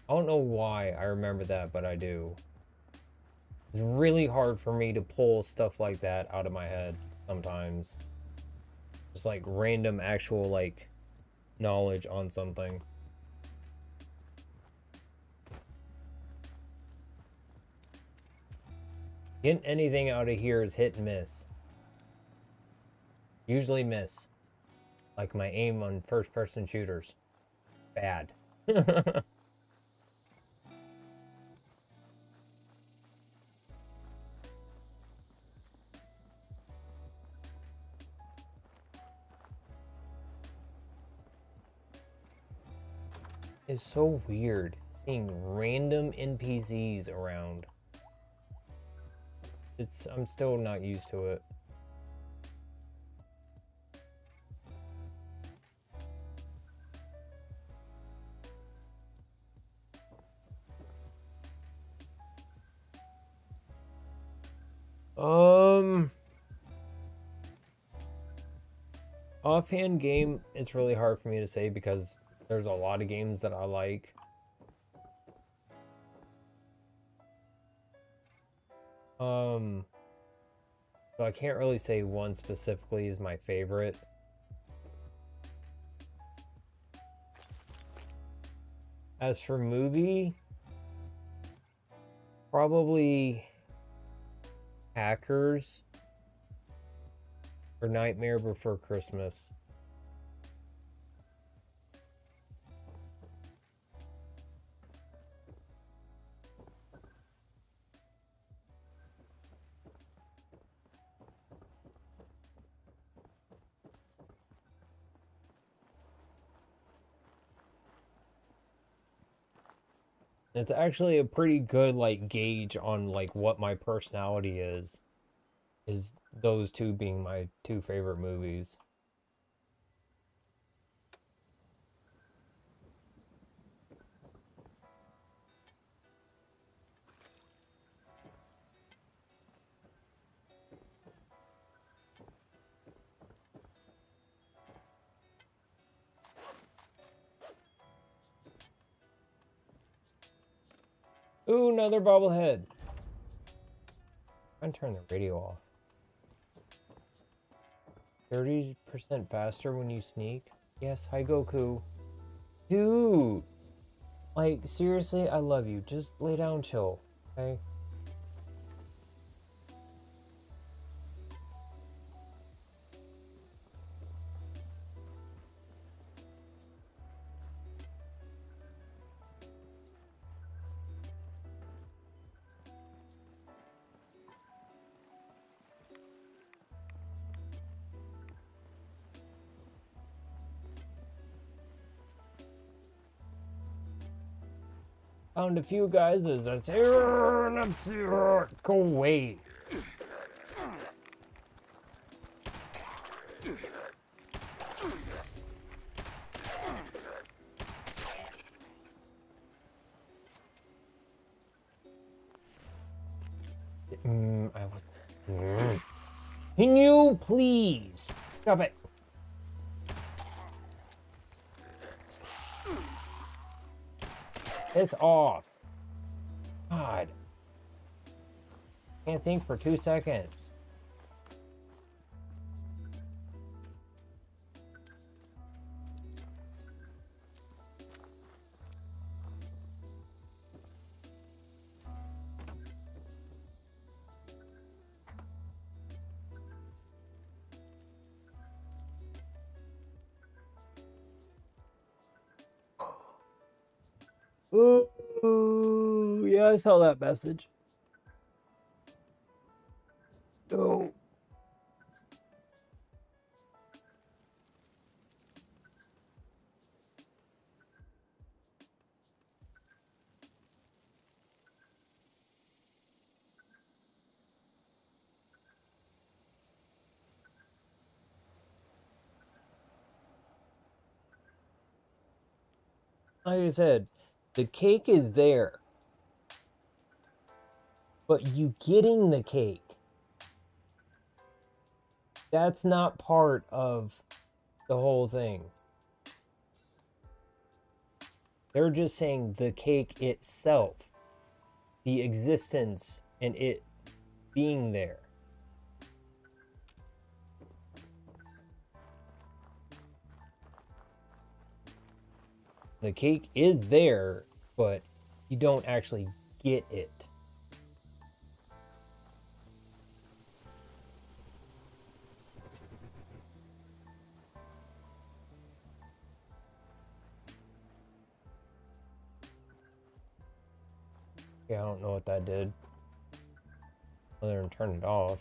I don't know why I remember that, but I do. It's really hard for me to pull stuff like that out of my head sometimes. Just like random actual like knowledge on something. Getting anything out of here is hit and miss. Usually miss. Like my aim on first person shooters. Bad. It's so weird seeing random NPCs around. I'm still not used to it. Offhand game, it's really hard for me to say because there's a lot of games that I like. So I can't really say one specifically is my favorite. As for movie, probably Hackers or Nightmare Before Christmas. It's actually a pretty good like gauge on like what my personality is those two being my two favorite movies. Ooh, another bobblehead. I'm turn the radio off. 30% faster when you sneak? Yes, hi Goku. Dude! Like, seriously, I love you. Just lay down, chill, okay? Found a few guys that's here and I'm here. Go away. I was. Can you please stop it? It's off. God. Can't think for 2 seconds. Oh, yeah, I saw that message. Oh. Like I said, the cake is there. But you getting the cake, that's not part of the whole thing. They're just saying the cake itself, the existence and it being there. The cake is there, but you don't actually get it. Yeah, I don't know what that did. Other than turn it off.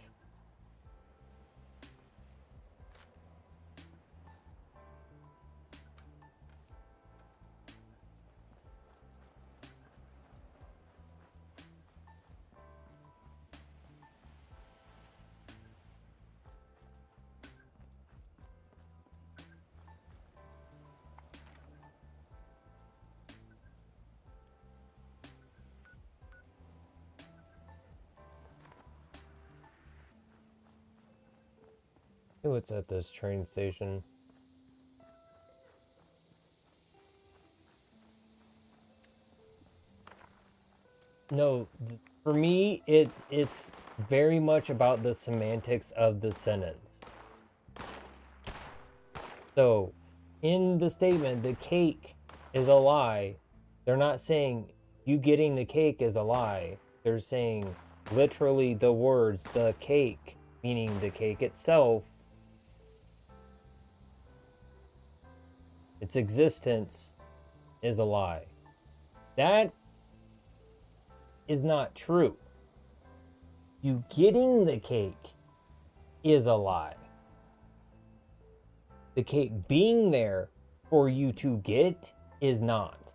Oh, it's at this train station. No, for me, it's very much about the semantics of the sentence. So, in the statement, the cake is a lie. They're not saying you getting the cake is a lie. They're saying literally the words, the cake, meaning the cake itself, its existence is a lie. That is not true. You getting the cake is a lie. The cake being there for you to get is not.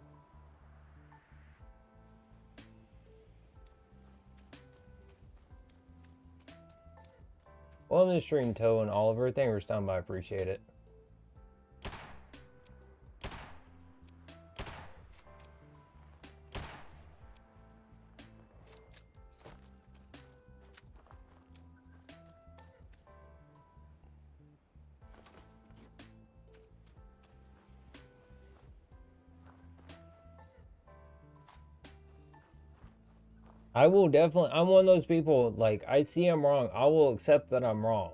Well, I'm the stream Toe and Oliver. Thank you for stopping by. I appreciate it. I will definitely, I'm one of those people, like, I see I'm wrong. I will accept that I'm wrong.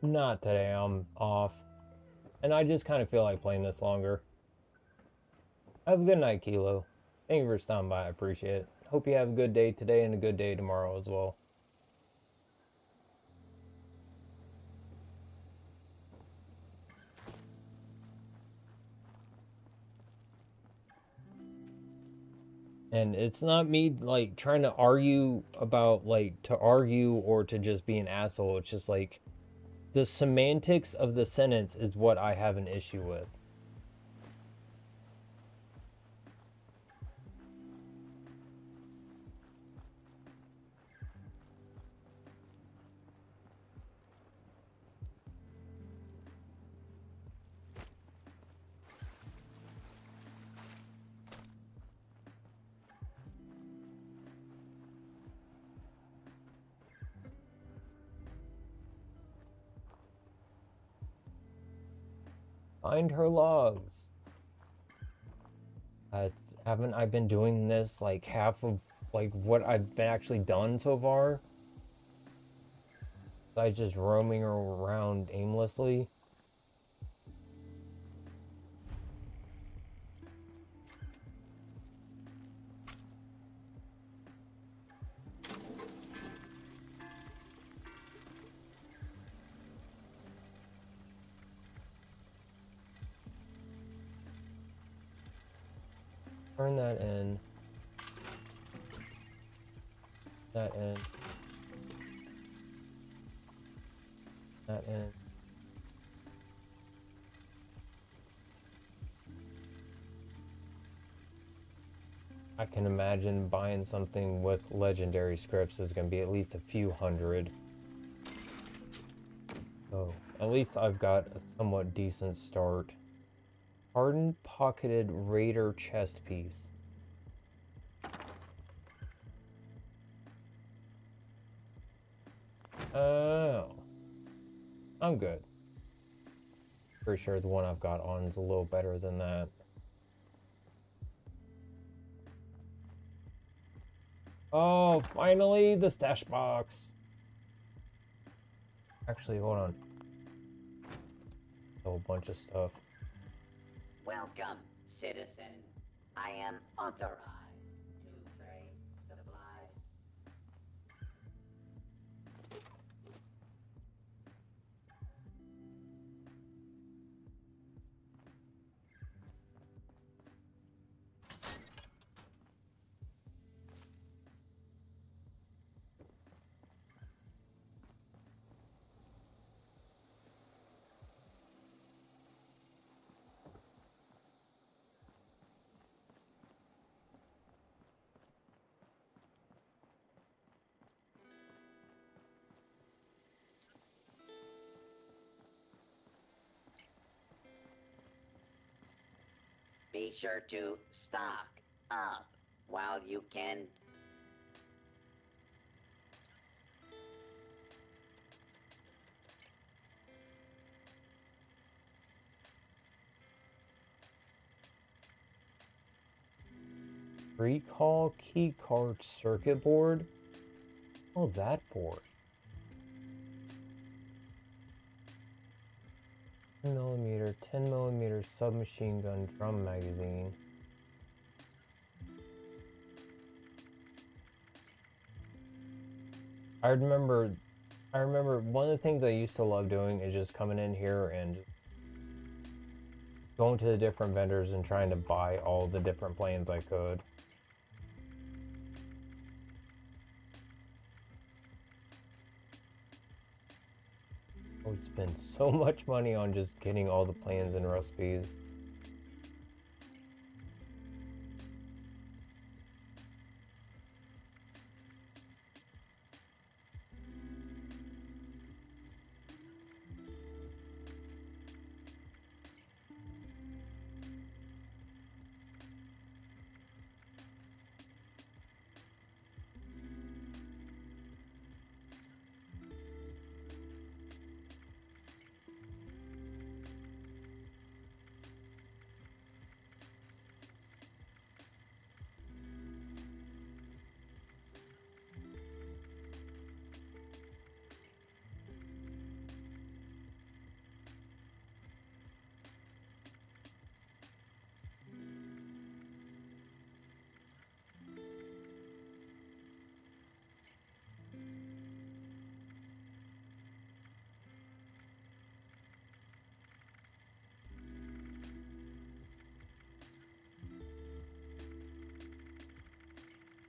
Not today, I'm off. And I just kind of feel like playing this longer. Have a good night, Kilo. Thank you for stopping by, I appreciate it. Hope you have a good day today and a good day tomorrow as well. And it's not me, like, trying to argue about, like, to argue or to just be an asshole. It's just, like, the semantics of the sentence is what I have an issue with. Find her logs. Haven't I been doing this like half of like what I've been actually done so far? I just roaming around aimlessly. Turn that in. That in. That in. I can imagine buying something with legendary scripts is going to be at least a few hundred. So at least I've got a somewhat decent start. Hardened pocketed raider chest piece. Oh. I'm good. Pretty sure the one I've got on is a little better than that. Oh, finally, the stash box. Actually, hold on. A whole bunch of stuff. Welcome, citizen. I am authorized to trade supplies. Be sure to stock up while you can. Recall keycard circuit board? Oh, that for? 10mm submachine gun drum magazine. I remember one of the things I used to love doing is just coming in here and going to the different vendors and trying to buy all the different planes I could. I would spend so much money on just getting all the plans and recipes.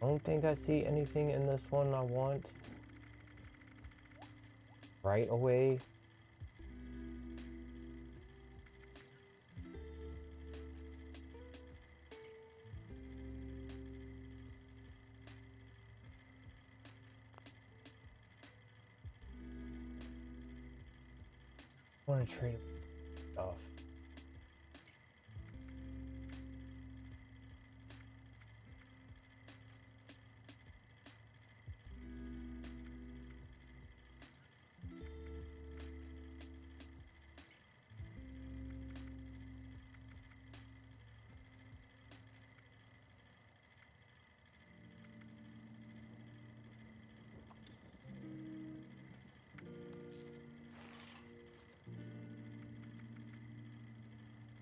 I don't think I see anything in this one I want right away. I want to trade stuff.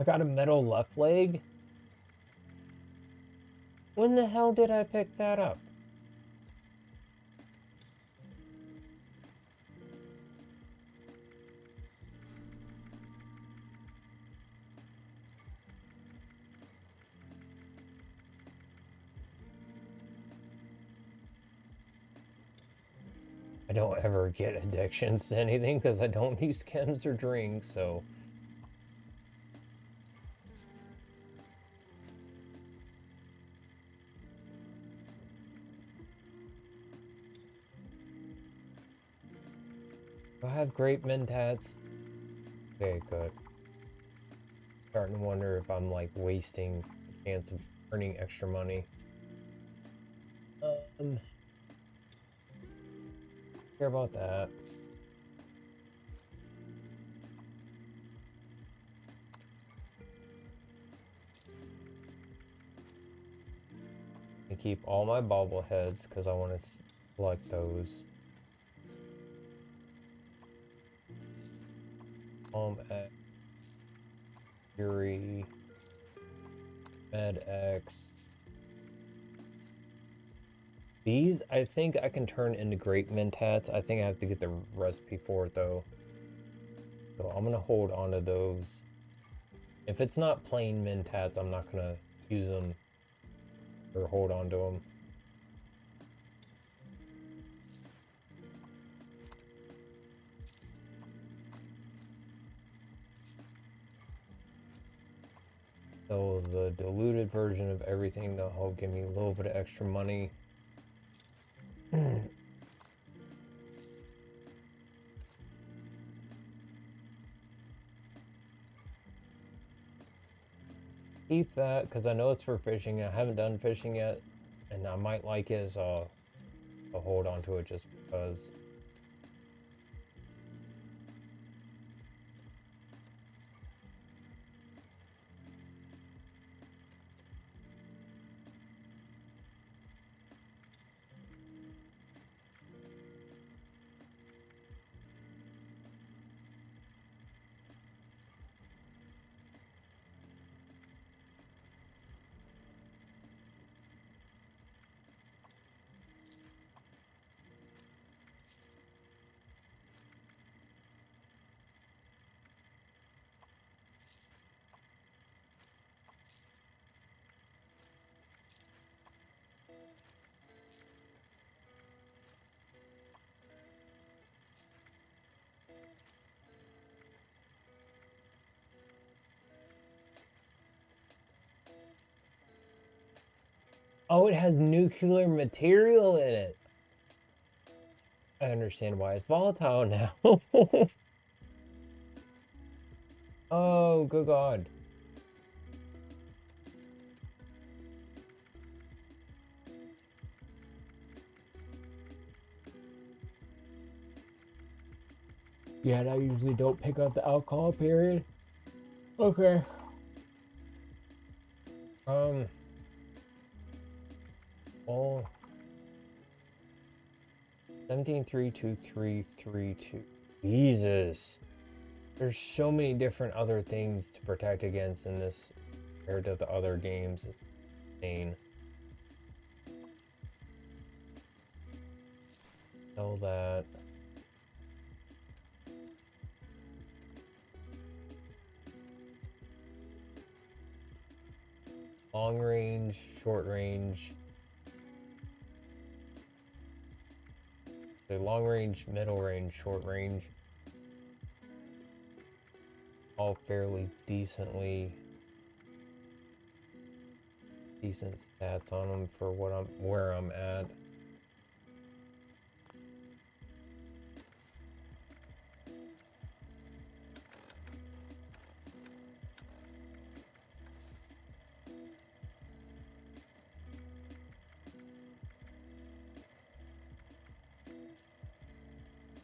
I got a metal left leg? When the hell did I pick that up? I don't ever get addictions to anything because I don't use chems or drinks, so... Do I have great mentats? Okay, good. Starting to wonder if I'm like wasting the chance of earning extra money. Care about that. I keep all my bobbleheads because I want to select those. X, Fury, Med X. These, I think I can turn into great mentats. I think I have to get the recipe for it though. So I'm gonna hold on to those. If it's not plain mentats, I'm not gonna use them or hold on to them. So the diluted version of everything that'll help give me a little bit of extra money. Keep that because I know it's for fishing. I haven't done fishing yet, and I might like it, so I'll hold on to it just because. Oh, it has nuclear material in it. I understand why it's volatile now. Oh, good God. Yeah, and I usually don't pick up the alcohol, period. Okay. Oh. 17-3-2-3-3-2. Jesus. There's so many different other things to protect against in this compared to the other games. It's insane. Sell that. Long range, short range. The long range, middle range, short range. All fairly decent stats on them for where I'm at.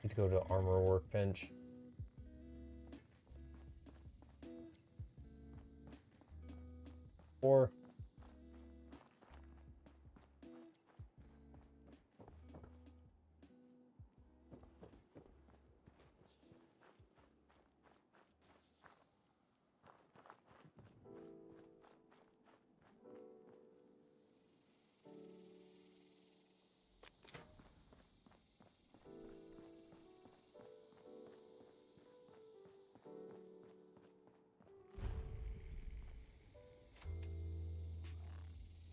Need to go to armor workbench. Or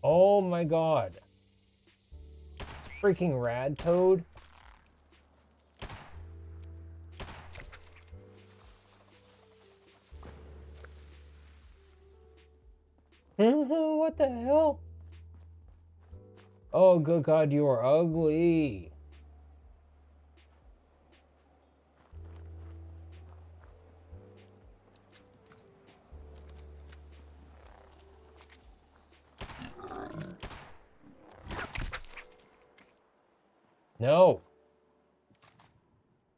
oh my god. Freaking rad toad. What the hell? Oh, good god, you are ugly. No.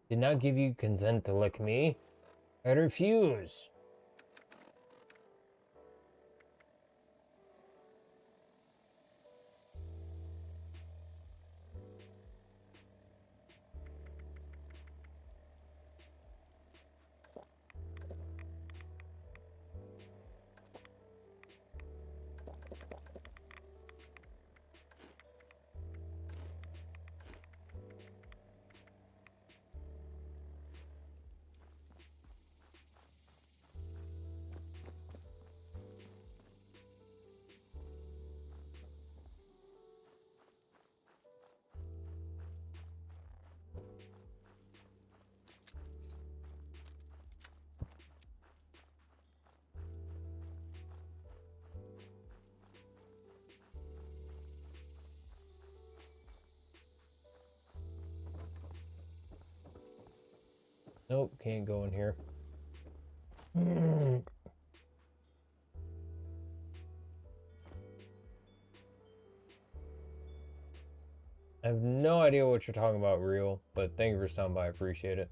Did not give you consent to lick me. I refuse. Nope, can't go in here. I have no idea what you're talking about, real, but thank you for stopping by. I appreciate it.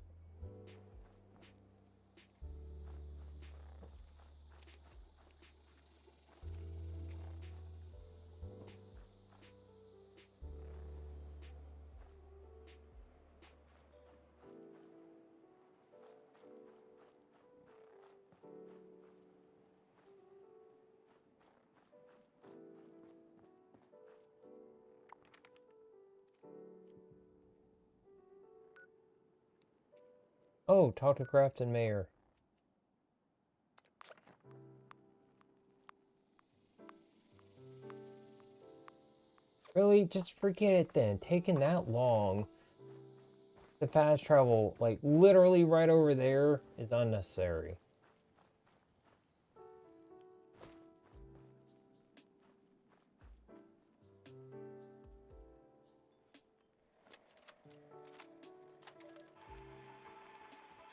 Oh, talk to Grafton Mayor. Really? Just forget it then. Taking that long to fast travel, like literally right over there, is unnecessary.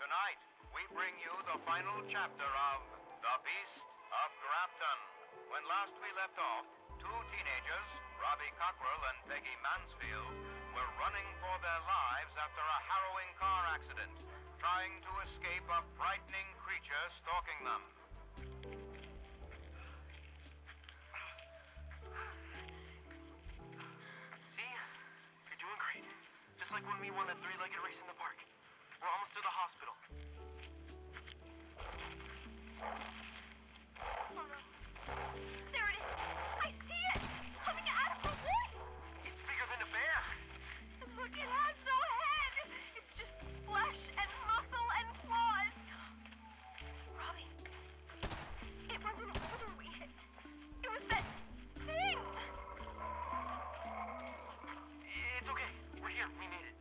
Tonight, we bring you the final chapter of The Beast of Grafton. When last we left off, two teenagers, Robbie Cockrell and Peggy Mansfield, were running for their lives after a harrowing car accident, trying to escape a frightening creature stalking them. See? You're doing great. Just like when we won that three-legged race in the park. We're almost to the hospital. Oh no. There it is. I see it. Coming out of the woods. It's bigger than a bear. And look, it has no head. It's just flesh and muscle and claws. Robbie, it wasn't a boulder we hit. It was that thing. It's okay. We're here. We made it.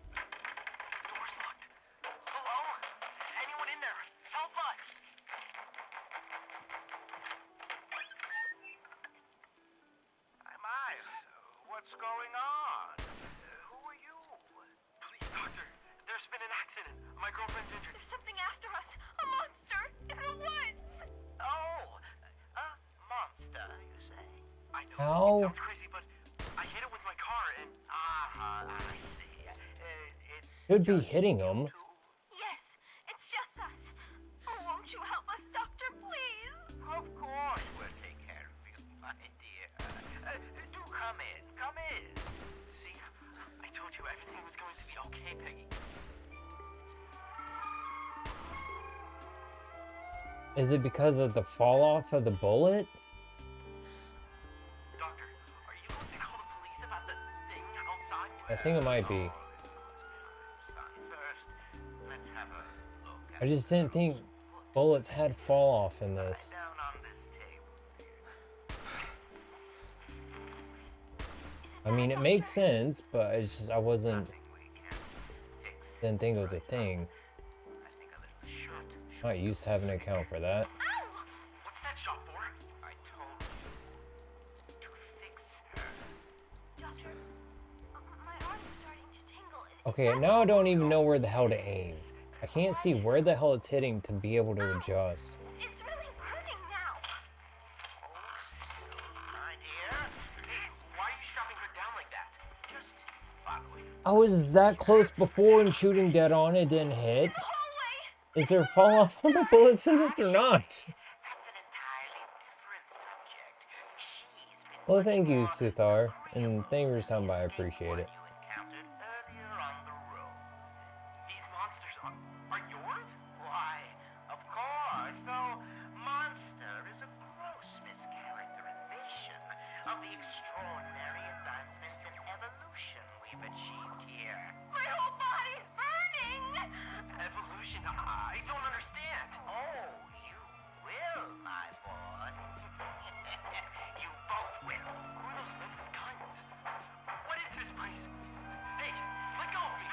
girlfriend's injured. There's something after us. A monster in the woods. Oh, a monster, you say? I know. How? It sounds crazy, but I hit it with my car and... I see. It's Should be hitting him. Yes, it's just us. Oh, won't you help us, Doctor, please? Of course we'll take care of you, my dear. Do come in. Come in. See, I told you everything was going to be okay, Peggy. Is it because of the fall off of the bullet? Doctor, are you going to call the police about the thing outside? I think it might be. First, let's have a look I just didn't think bullets had fall off in this. down on this table. I mean, it makes sense, but it's just I didn't think it was a thing. Not used to having an account for that. What's that shot for? I told you to fix her. Doctor, my arm's starting to tingle. Okay, now I don't even know where the hell to aim. I can't see where the hell it's hitting to be able to adjust. It's really hurting now. My dear, why are you shoving her down like that? Just follow it. I was that close before and shooting dead on, it didn't hit. Is there fall off on the bullets in this or not? Well, thank you, Suthar, and thank you for stopping by. I appreciate it. These monsters are yours? Why, of course. Though monster is a gross mischaracterization of the extraordinary advancements in evolution we've achieved here. My whole body's burning. Evolution? I don't understand. Oh, you will, my boy. You both will. Who are those men with guns? What is this place? Hey, let go of me.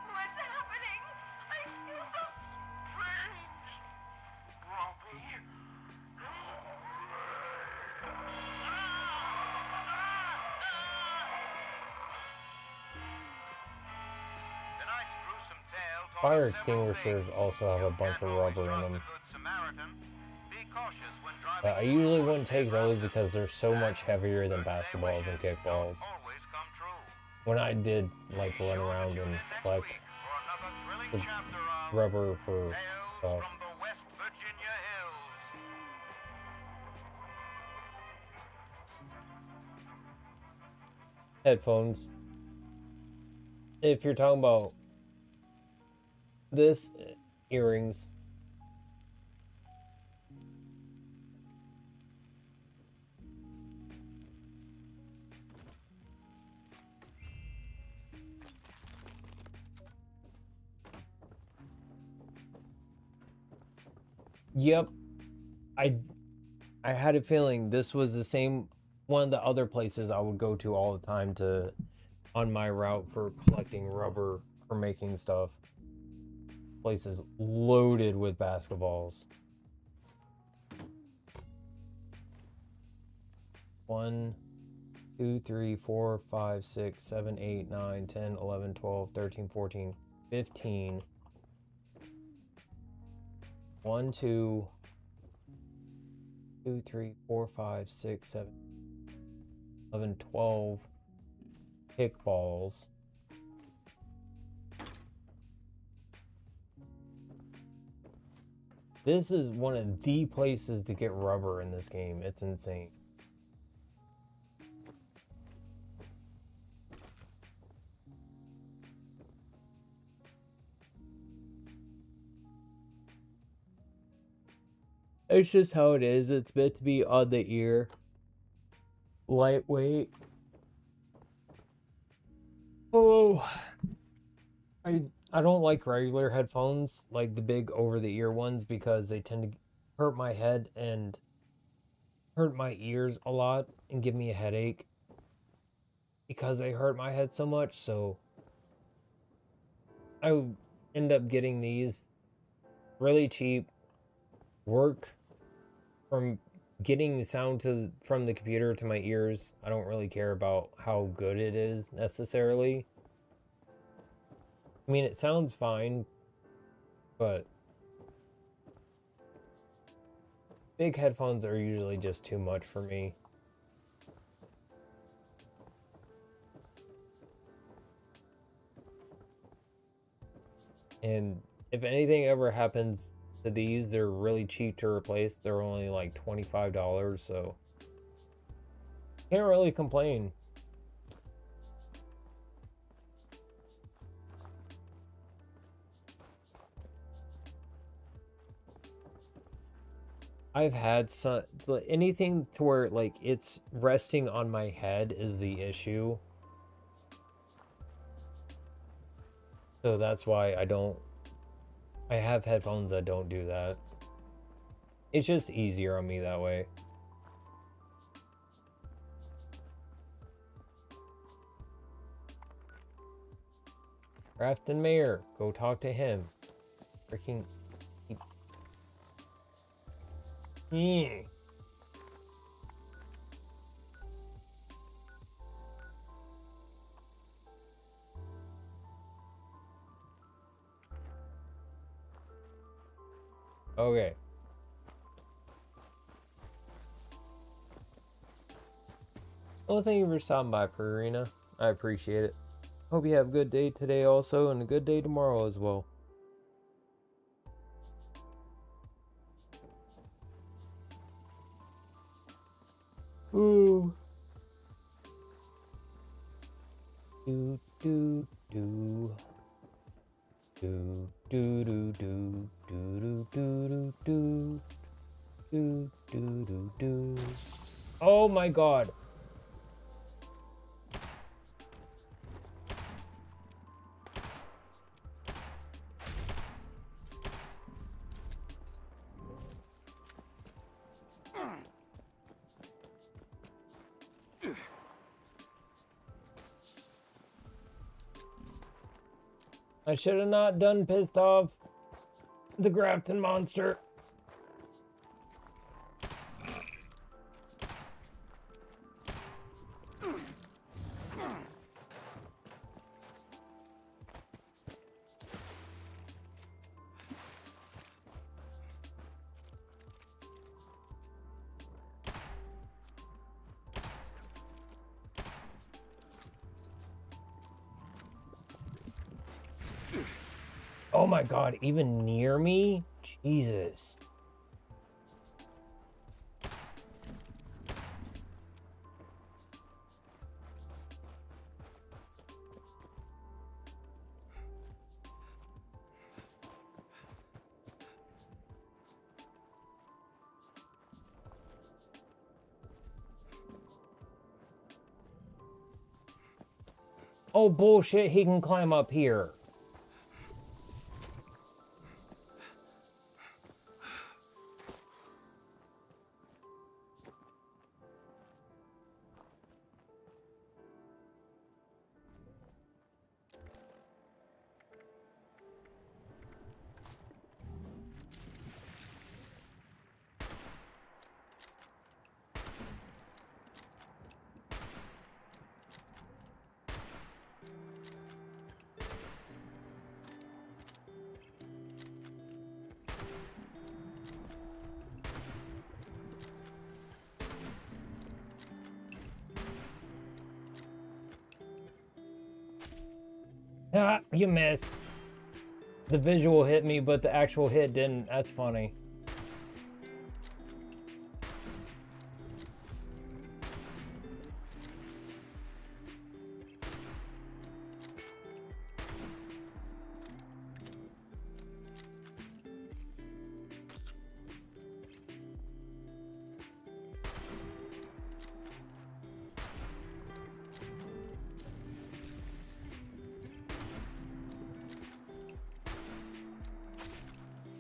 What's happening? I feel so Strange. Grumpy. Tonight's gruesome tale told Fire us several extinguishers things. also have a bunch of Can't always rubber in trust them. the Good Samaritan. Be cautious when driving. I usually wouldn't take those because they're so much heavier than basketballs and kickballs. Always come true. When I did like run around and collect the rubber for stuff. From the West Virginia hills. Headphones. If you're talking about this, earrings. Yep. I had a feeling this was the same one of the other places I would go to all the time on my route for collecting rubber for making stuff. Places loaded with basketballs. 1, 2, 3, 4, 5, 6, 7, 8, 9, 10, 11, 12, 13, 14, 15. 1, 2, 3, 4, 5, 6, 7, 11, 12 kickballs. This is one of the places to get rubber in this game. It's insane. It's just how it is. It's meant to be on the ear. Lightweight. Oh. I don't like regular headphones, like the big over-the-ear ones, because they tend to hurt my head and hurt my ears a lot and give me a headache because they hurt my head so much. So I would end up getting these really cheap, work from getting the sound from the computer to my ears. I don't really care about how good it is necessarily. I mean, it sounds fine, but big headphones are usually just too much for me. And if anything ever happens to these, they're really cheap to replace. They're only like $25, so can't really complain. I've had some anything to where like it's resting on my head is the issue. So that's why I have headphones that don't do that. It's just easier on me that way. Grafton Mayor, go talk to him. Freaking. Yeah. Okay. Well, thank you for stopping by, Purina. I appreciate it. Hope you have a good day today also, and a good day tomorrow as well. Ooh. Do do do. Do do do do do do do do do do do. Oh my god. I should have not done pissed off the Grafton monster. Oh my god, even near me? Jesus. Oh bullshit, he can climb up here. Ah, you missed. The visual hit me, but the actual hit didn't. That's funny.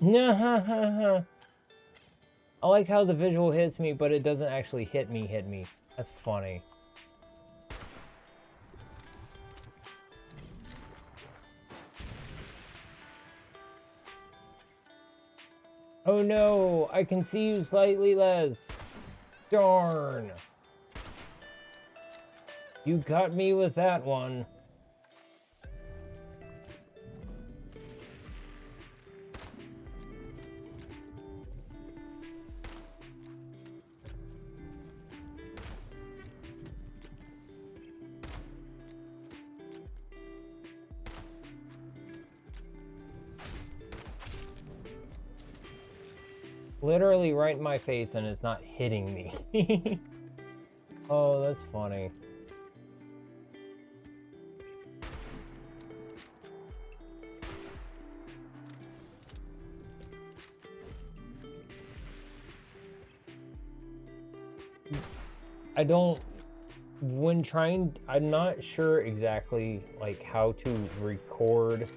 No, I like how the visual hits me, but it doesn't actually hit me. That's funny. Oh no, I can see you slightly less. Darn. You got me with that one. Literally right in my face and it's not hitting me. Oh, that's funny. I'm not sure exactly like how to record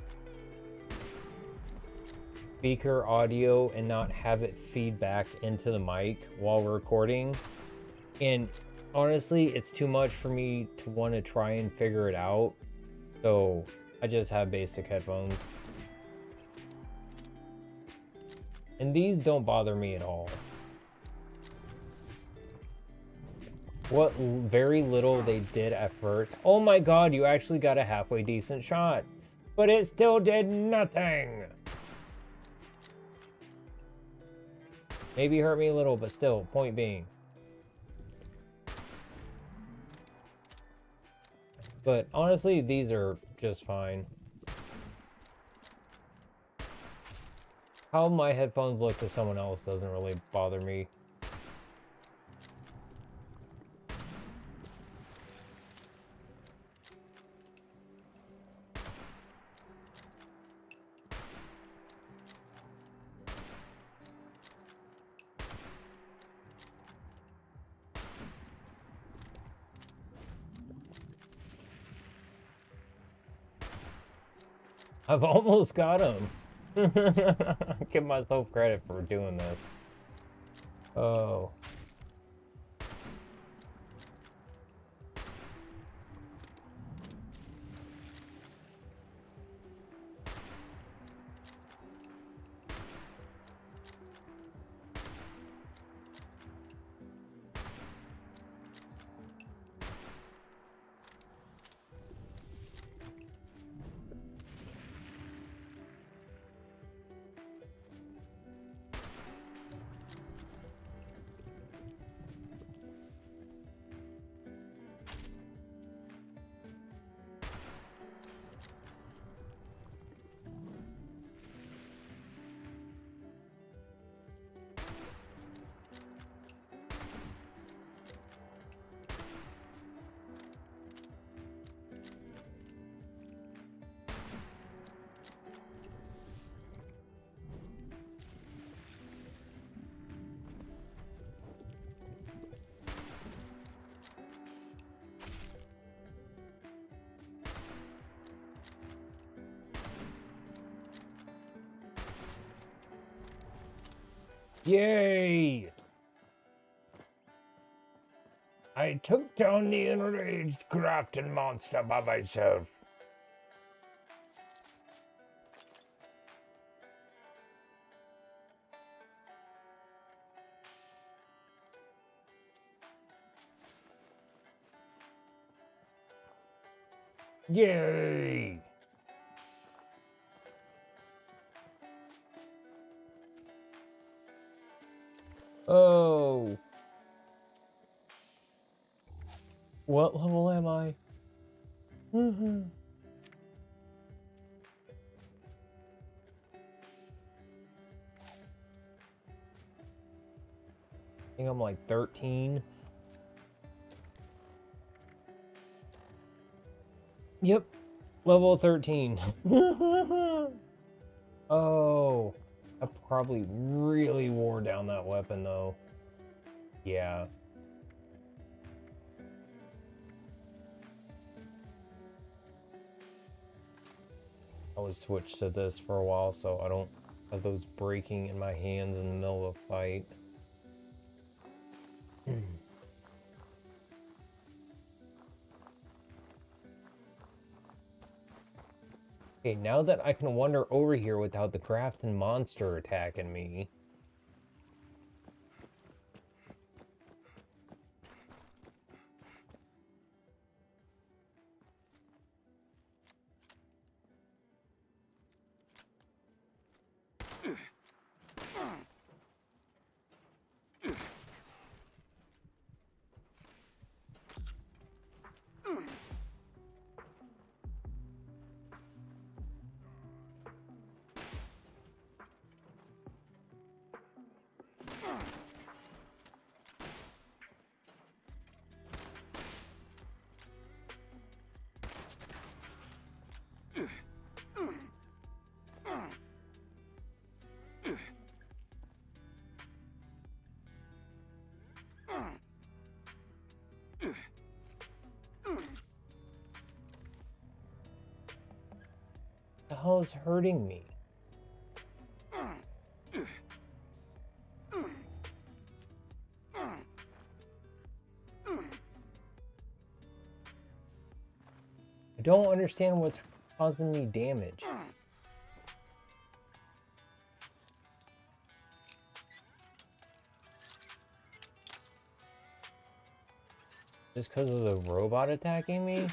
speaker audio and not have it feed back into the mic while recording. And honestly, it's too much for me to want to try and figure it out. So I just have basic headphones. And these don't bother me at all. What very little they did at first. Oh my god, you actually got a halfway decent shot. But it still did nothing. Maybe hurt me a little, but still, point being. But honestly, these are just fine. How my headphones look to someone else doesn't really bother me. I've almost got him. Give myself credit for doing this. Oh. Yay! I took down the enraged Grafton monster by myself. Yay! Oh. What level am I? I think I'm like 13. Yep, level 13. Oh, I probably really wore down that weapon though. Yeah. I would switch to this for a while so I don't have those breaking in my hands in the middle of a fight. Okay, now that I can wander over here without the Grafton monster attacking me. hell is hurting me? I don't understand what's causing me damage. Just because of the robot attacking me?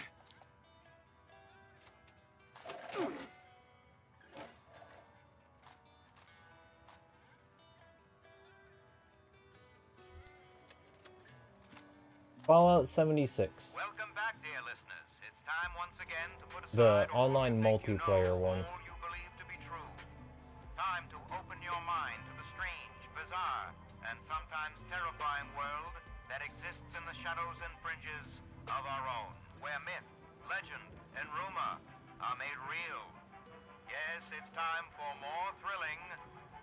Fallout 76. Welcome back, dear listeners. It's time once again to put The aside all online you think you multiplayer know, one. all you believe to be true. Time to open your mind to the strange, bizarre, and sometimes terrifying world that exists in the shadows and fringes of our own, where myth, legend, and rumor are made real. Yes, it's time for more thrilling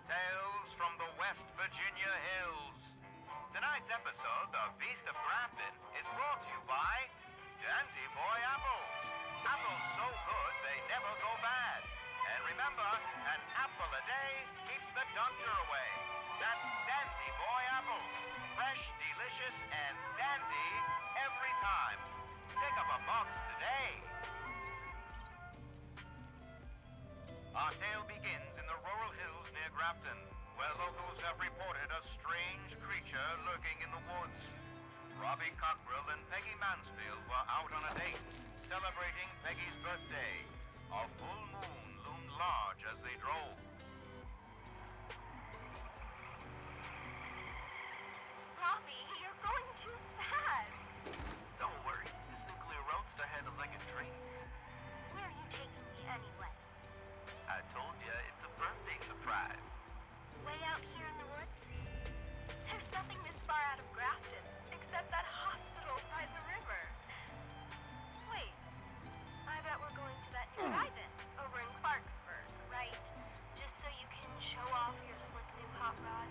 tales from the West Virginia hills. Tonight's episode of Beast of Grafton is brought to you by Dandy Boy Apples. Apples so good they never go bad. And remember, an apple a day keeps the doctor away. That's Dandy Boy Apples. Fresh, delicious, and dandy every time. Pick up a box today. Our tale begins in the rural hills near Grafton, where locals have reported a strange creature lurking in the woods. Robbie Cockrell and Peggy Mansfield were out on a date, celebrating Peggy's birthday. A full moon loomed large as they drove. Robbie, you're going too fast. Don't worry, this nuclear roadster handles like a dream. Where are you taking me anyway? I told ya, it's a birthday surprise. Way out here in the woods? There's nothing this far out of Grafton, except that hospital by the river. Wait, I bet we're going to that new drive-in over in Clarksburg, right? Just so you can show off your slick new hot rod.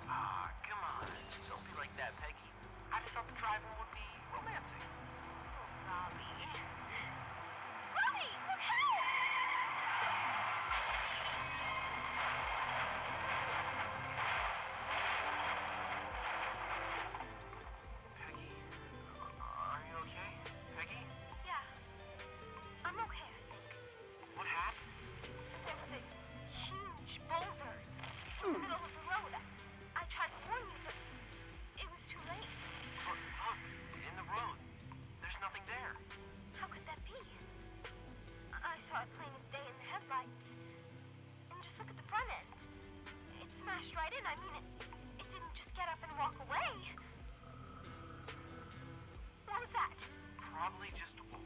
Ah, come on. Don't be like that, Peggy. I just thought the driving would be romantic. Oh, Robbie. Robbie, look out! Peggy, are you okay? Peggy? Yeah, I'm okay, I think. What happened? There was a huge boulder in the middle of the road. I tried to warn you, but it was too late. Look, in the road. There's nothing there. How could that be? I saw it plain as day in the headlights. And just look at the front end. It smashed right in. I mean, it didn't just get up and walk away. What was that? Probably just a wolf.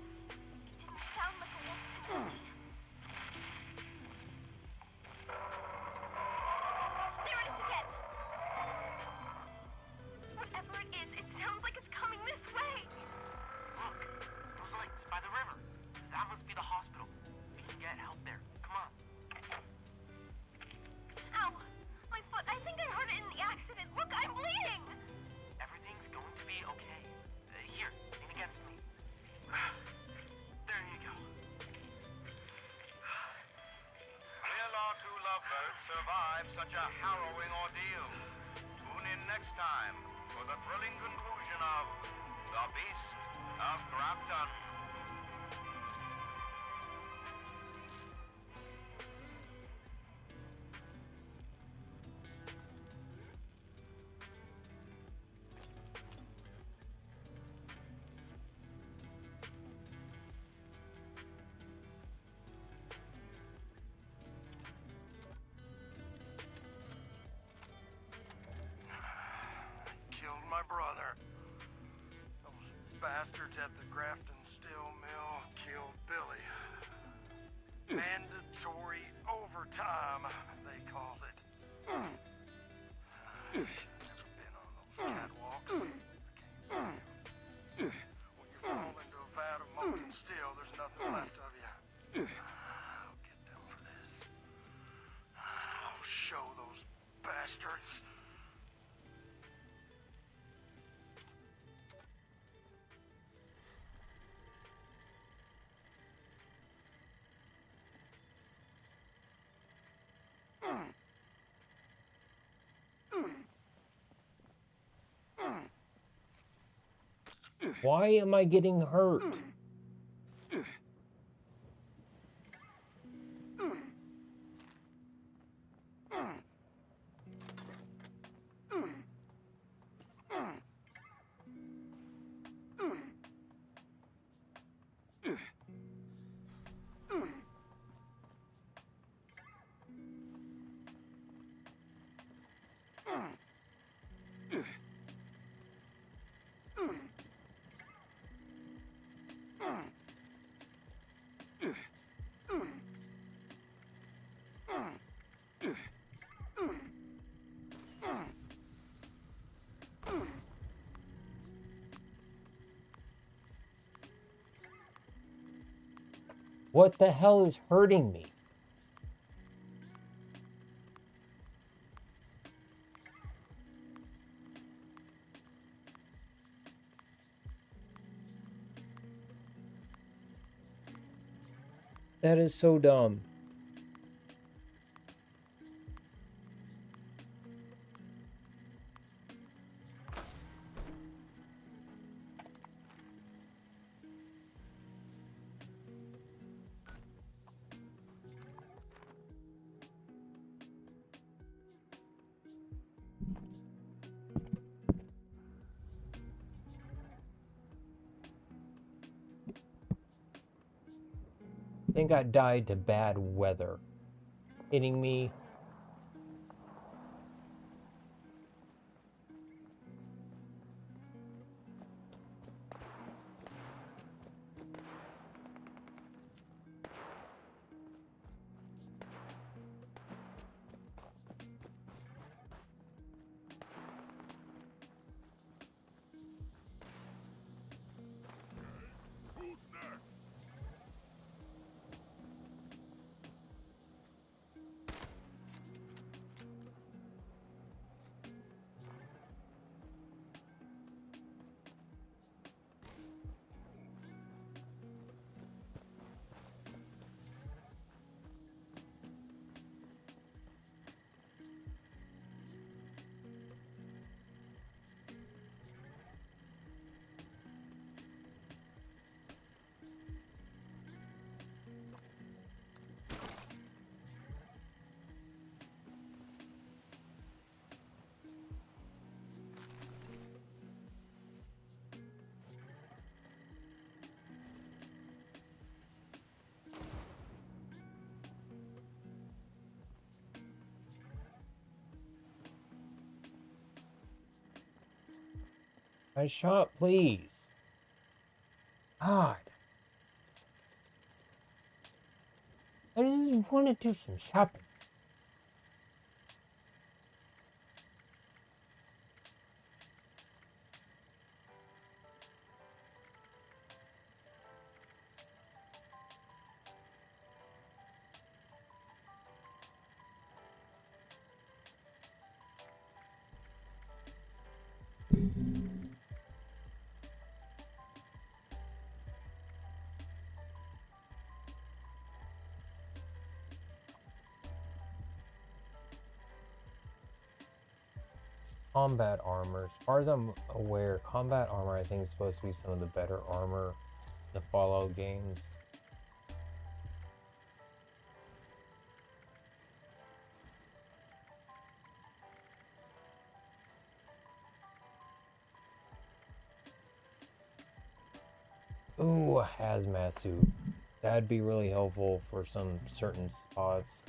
It didn't sound like a wolf to me. There it is again. Whatever it is, it sounds like it's coming this way. Look, those lights by the river. That must be the hospital. We can get help there. Come on. Ow! My foot. I think I hurt it in the accident. Look, I'm bleeding! Everything's going to be okay. Here, lean against me. There you go. Will our two lovebirds survive such a harrowing ordeal? Tune in next time for the thrilling conclusion of The Beast of Grafton. Killed my brother. Those bastards at the Grafton Steel Mill killed Billy. Mandatory overtime, they called it. Never been on those catwalks. When you fall into a vat of molten steel, there's nothing left of you. I'll get them for this. I'll show those bastards. Why am I getting hurt? What the hell is hurting me? That is so dumb. I think I died to bad weather. Hitting me. I shot, please. God. I just want to do some shopping. Combat armor. As far as I'm aware, combat armor I think is supposed to be some of the better armor in the Fallout games. Ooh, a hazmat suit. That'd be really helpful for some certain spots.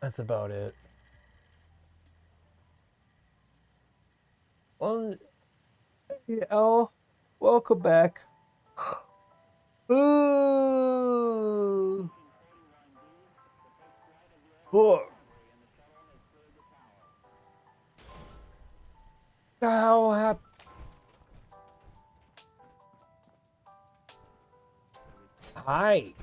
That's about it. Well, oh, welcome back. Ooh. Oh. How happy. Hi.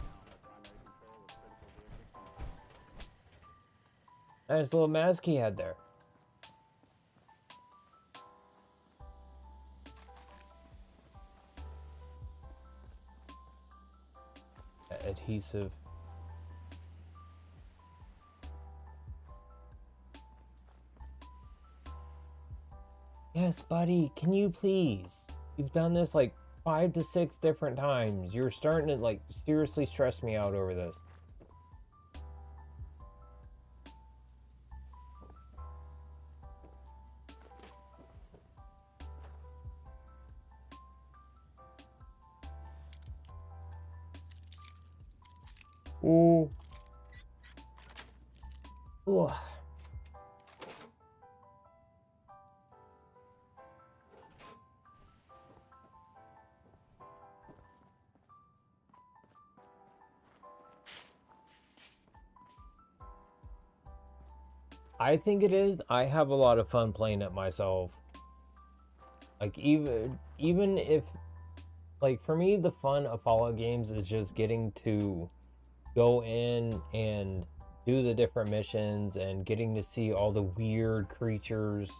Nice little mask he had there. Adhesive. Yes, buddy, can you please? You've done this like 5 to 6 different times. You're starting to like seriously stress me out over this. Ooh. Ooh. I think it is. I have a lot of fun playing it myself. Like even if like for me the fun of Fallout games is just getting to go in and do the different missions and getting to see all the weird creatures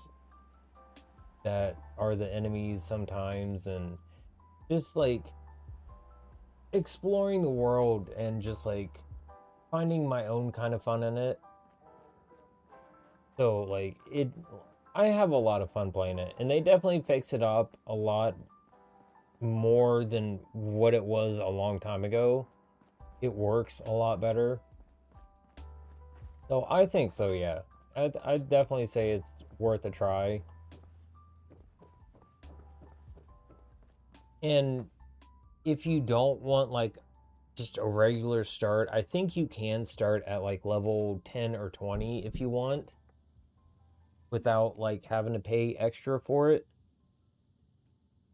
that are the enemies sometimes, and just like exploring the world and just like finding my own kind of fun in it. So like I have a lot of fun playing it, and they definitely fix it up a lot more than what it was a long time ago. It works a lot better. So I think so, yeah. I'd definitely say it's worth a try. And if you don't want like just a regular start, I think you can start at like level 10 or 20 if you want, without like having to pay extra for it.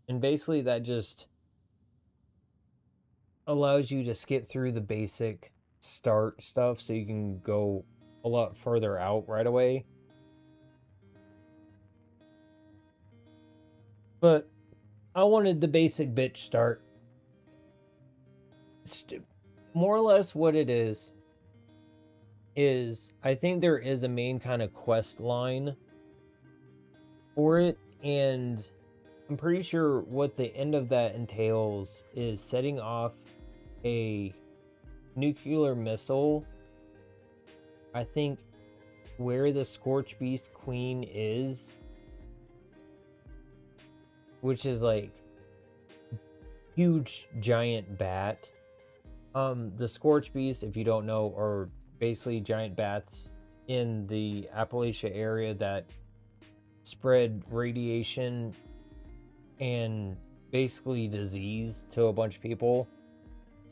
And basically that just allows you to skip through the basic start stuff so you can go a lot further out right away. But I wanted the basic bitch start. More or less what it is I think there is a main kind of quest line for it, and I'm pretty sure what the end of that entails is setting off a nuclear missile, I think, where the Scorch Beast Queen is, which is like huge giant bat. The Scorch Beast, if you don't know, are basically giant bats in the Appalachia area that spread radiation and basically disease to a bunch of people.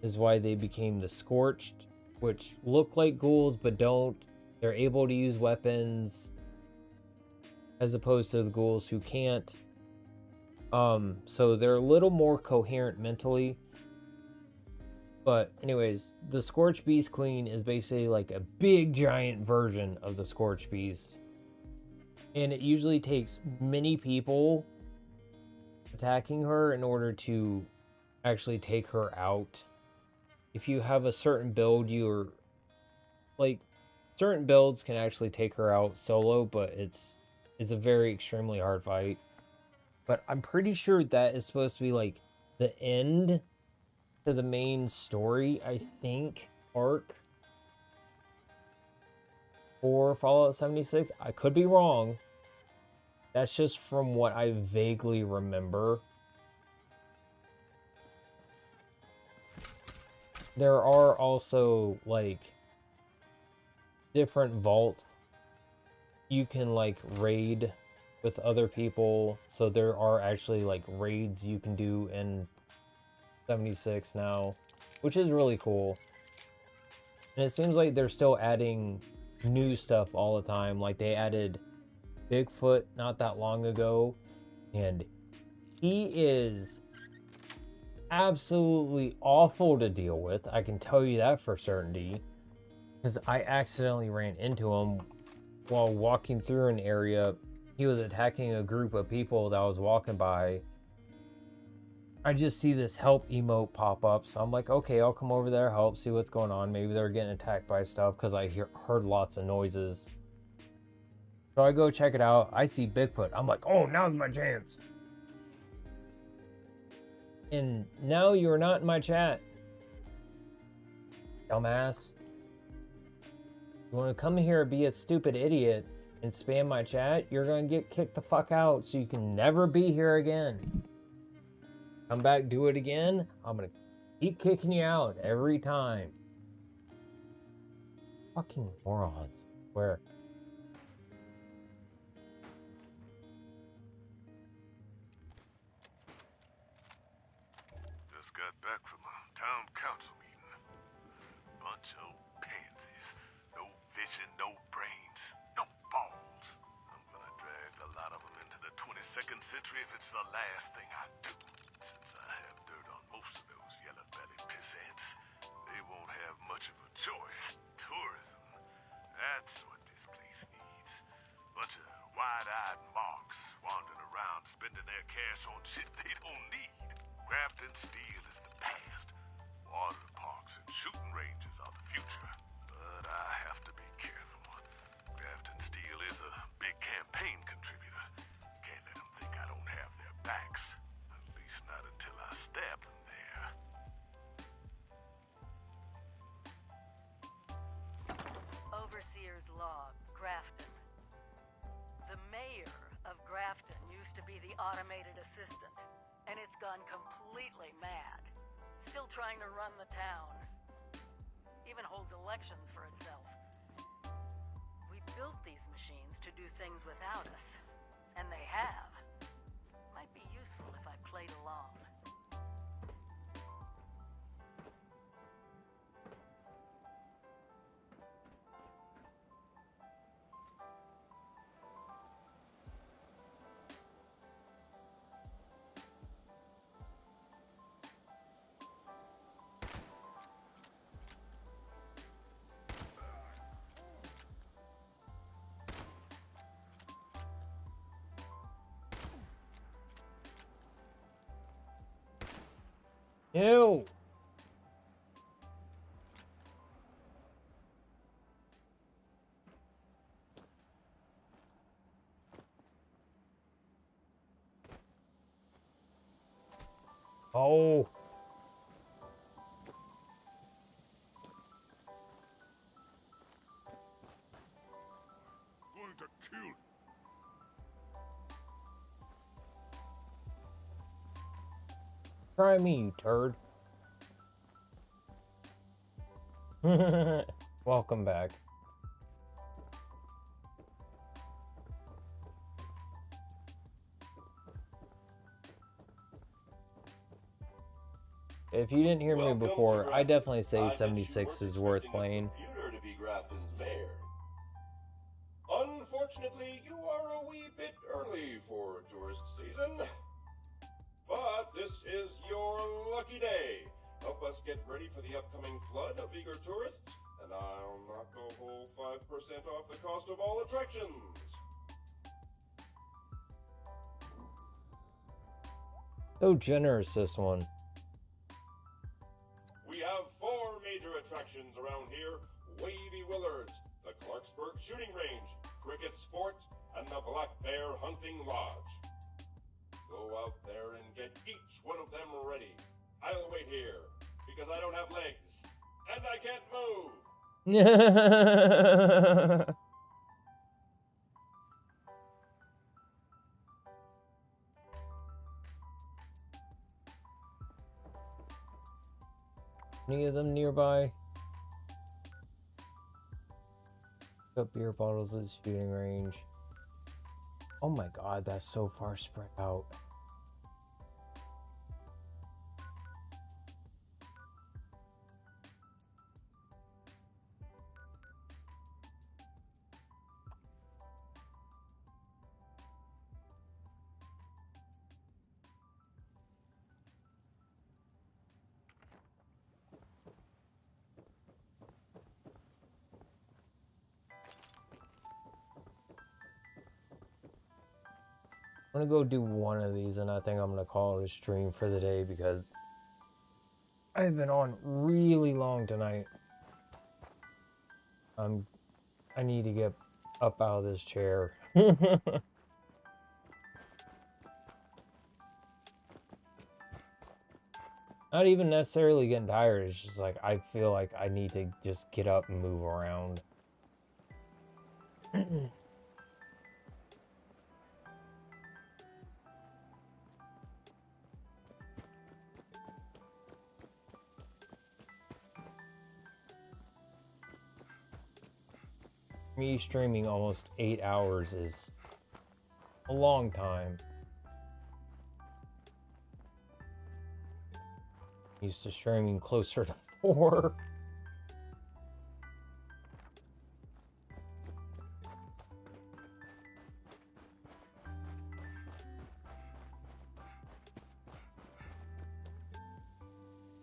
Is why they became the Scorched, which look like ghouls but don't. They're able to use weapons as opposed to the ghouls who can't. So they're a little more coherent mentally. But anyways, the Scorch Beast Queen is basically like a big giant version of the Scorch Beast. And it usually takes many people attacking her in order to actually take her out. If you have a certain build, you're like, certain builds can actually take her out solo, but it's a very extremely hard fight. But I'm pretty sure that is supposed to be like the end to the main story, I think, arc for Fallout 76. I could be wrong. That's just from what I vaguely remember. There are also like different vault you can like raid with other people, so there are actually like raids you can do in 76 now, which is really cool. And it seems like they're still adding new stuff all the time. Like they added Bigfoot not that long ago, and he is absolutely awful to deal with. I can tell you that for certainty, because I accidentally ran into him while walking through an area. He was attacking a group of people that I was walking by. I just see this help emote pop up, so I'm like, okay, I'll come over there, help, see what's going on. Maybe they're getting attacked by stuff, because I heard lots of noises. So I go check it out. I see Bigfoot. I'm like, oh, now's my chance. And now you're not in my chat, dumbass. You want to come here and be a stupid idiot and spam my chat, you're going to get kicked the fuck out, so you can never be here again. Come back, do it again, I'm going to keep kicking you out every time. Fucking morons. Where? Just got back from a town council meeting. Bunch of pansies. No vision, no brains, no balls. I'm gonna drag a lot of them into the 22nd century if it's the last thing I do. Since I have dirt on most of those yellow-bellied pissants, they won't have much of a choice. Tourism. That's what this place needs. Bunch of wide-eyed marks wandering around spending their cash on shit they don't need. Grafton Steel is the past. Water parks and shooting ranges are the future. But I have to be careful. Grafton Steel is a big campaign contributor. Can't let them think I don't have their backs. At least not until I stab them there. Overseer's Log, Grafton. The mayor of Grafton used to be the automated assistant, and it's gone completely mad. Still trying to run the town. Even holds elections for itself. We built these machines to do things without us, and they have. Might be useful if I played along. Ew. Oh. Going to kill you. Try me, you turd. Welcome back. If you didn't hear me before, I definitely say 76 is worth playing. Computer to be Grafton's mayor. Unfortunately, you are a wee bit early for tourist season. But this is your lucky day. Help us get ready for the upcoming flood of eager tourists, and I'll knock a whole 5% off the cost of all attractions. So generous, this one. We have 4 major attractions around here: Wavy Willards, the Clarksburg Shooting Range, Cricket Sports, and the Black Bear Hunting Lodge. Go out there and get each one of them ready. I'll wait here, because I don't have legs, and I can't move. Any of them nearby? Got beer bottles at the shooting range. Oh my god, that's so far spread out. I'm gonna go do one of these, and I think I'm gonna call it a stream for the day because I've been on really long tonight. I need to get up out of this chair. Not even necessarily getting tired. It's just like I feel like I need to just get up and move around. Me streaming almost 8 hours is a long time. Used to streaming closer to 4.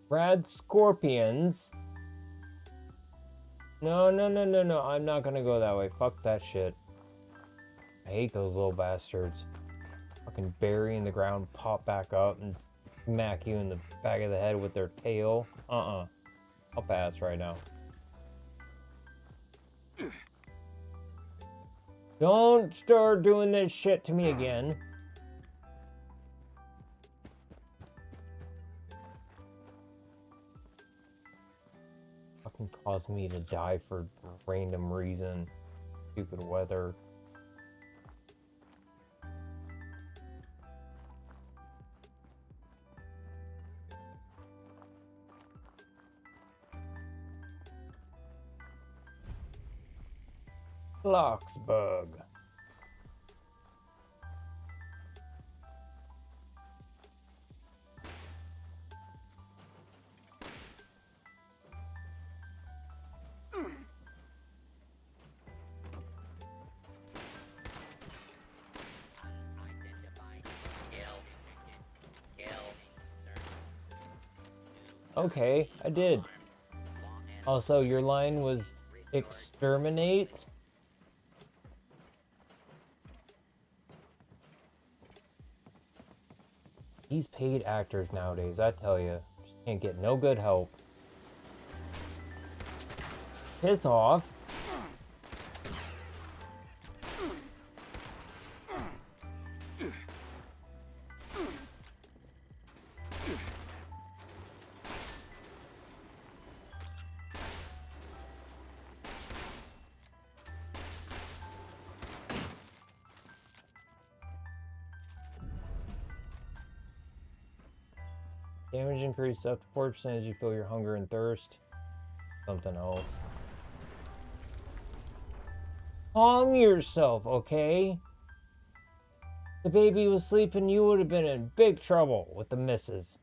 Rad Scorpions. No, no, no, no, no. I'm not gonna go that way. Fuck that shit. I hate those little bastards. Fucking bury in the ground, pop back up, and smack you in the back of the head with their tail. I'll pass right now. Don't start doing this shit to me again. Fucking caused me to die for random reason. Stupid weather. Bloxburg. Okay, I did. Also, your line was exterminate. These paid actors nowadays, I tell you, just can't get no good help. Piss off. Damage increase up to 4% as you feel your hunger and thirst. Something else. Calm yourself, okay? The baby was sleeping, you would have been in big trouble with the missus.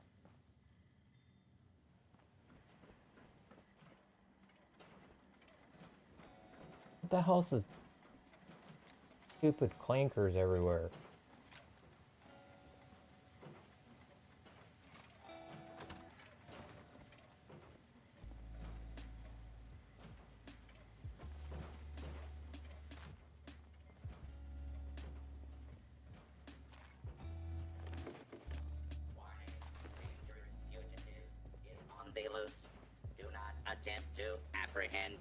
What the hell is this? Stupid clankers everywhere. The loose. Do not attempt to apprehend.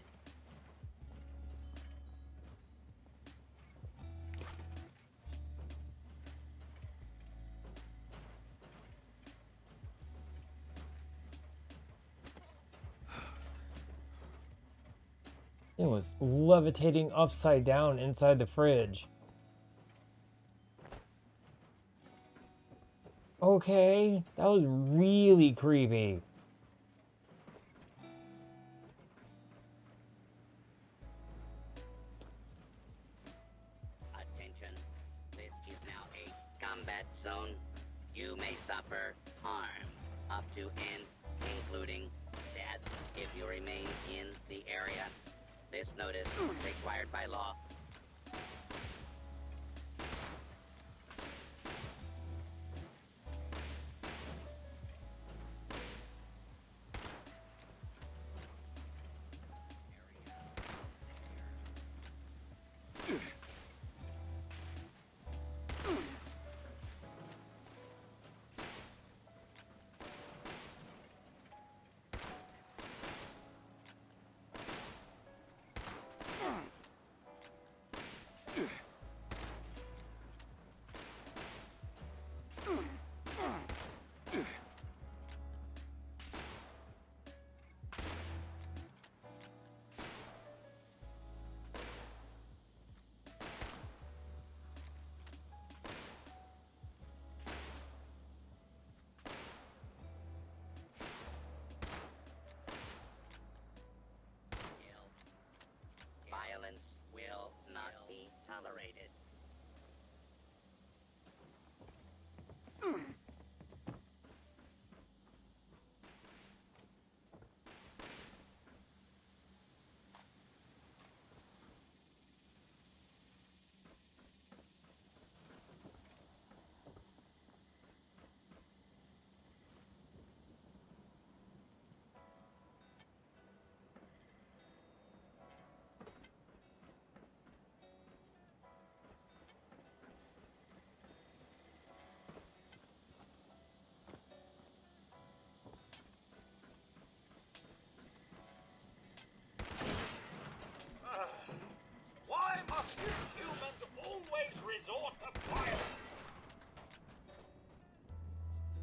It was levitating upside down inside the fridge. Okay, that was really creepy. Attention, this is now a combat zone. You may suffer harm up to and including death if you remain in the area. This notice is required by law.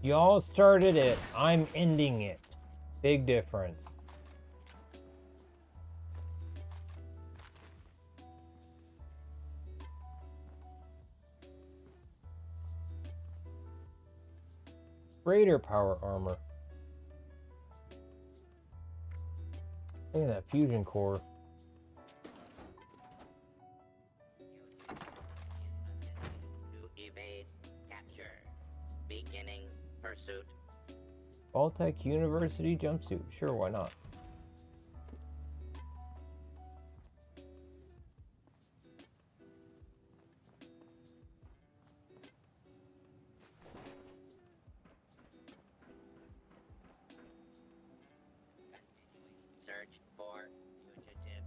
Y'all started it. I'm ending it. Big difference. Greater power armor. Look at that fusion core. To evade capture. Beginning pursuit. Alltech University jumpsuit. Sure, why not? Search for fugitive.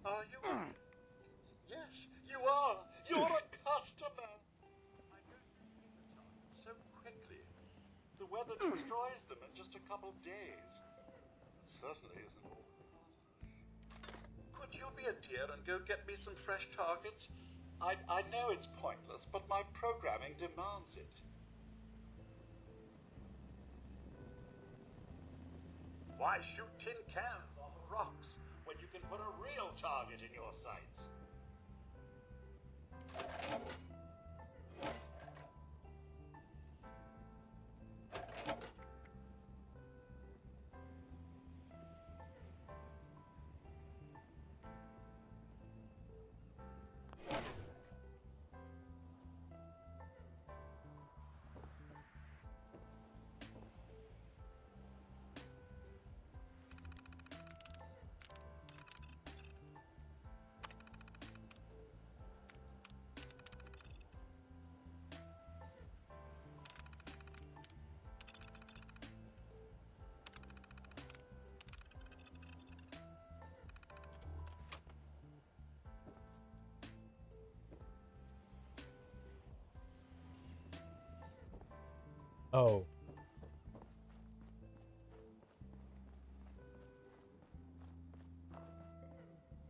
Are you? Yes, you are. You're a customer. I go through the targets so quickly. The weather destroys them in just a couple days. It certainly isn't. Could you be a dear and go get me some fresh targets? I know it's pointless, but my programming demands it. Why shoot tin cans off of rocks when you can put a real target in your sights? Oh.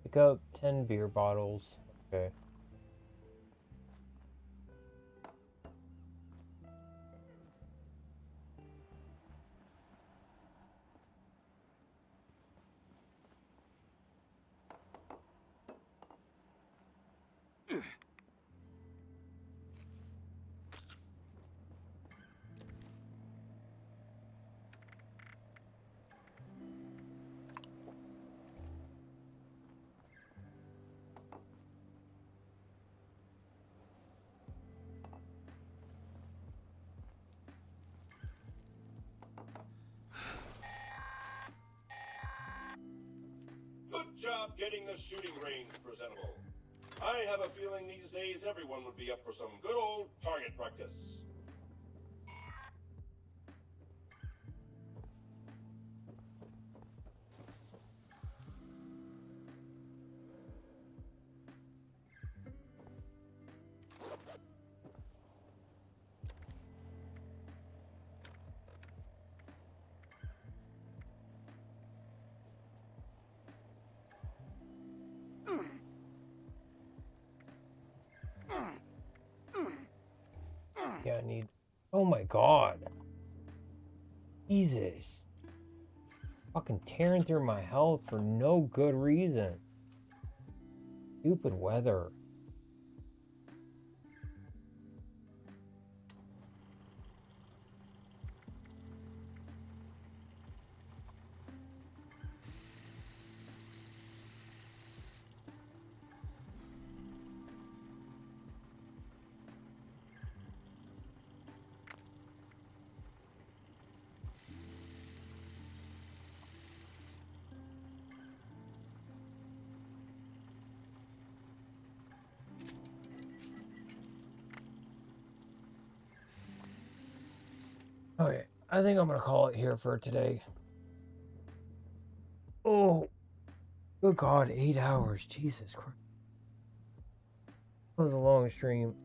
Pick up 10 beer bottles. Okay. job getting the shooting range presentable. I have a feeling these days everyone would be up for some good old target practice. Yeah, I need... Oh my god. Jesus. Fucking tearing through my health for no good reason. Stupid weather. Okay, I think I'm gonna call it here for today. Oh, good God, 8 hours. Jesus Christ. That was a long stream.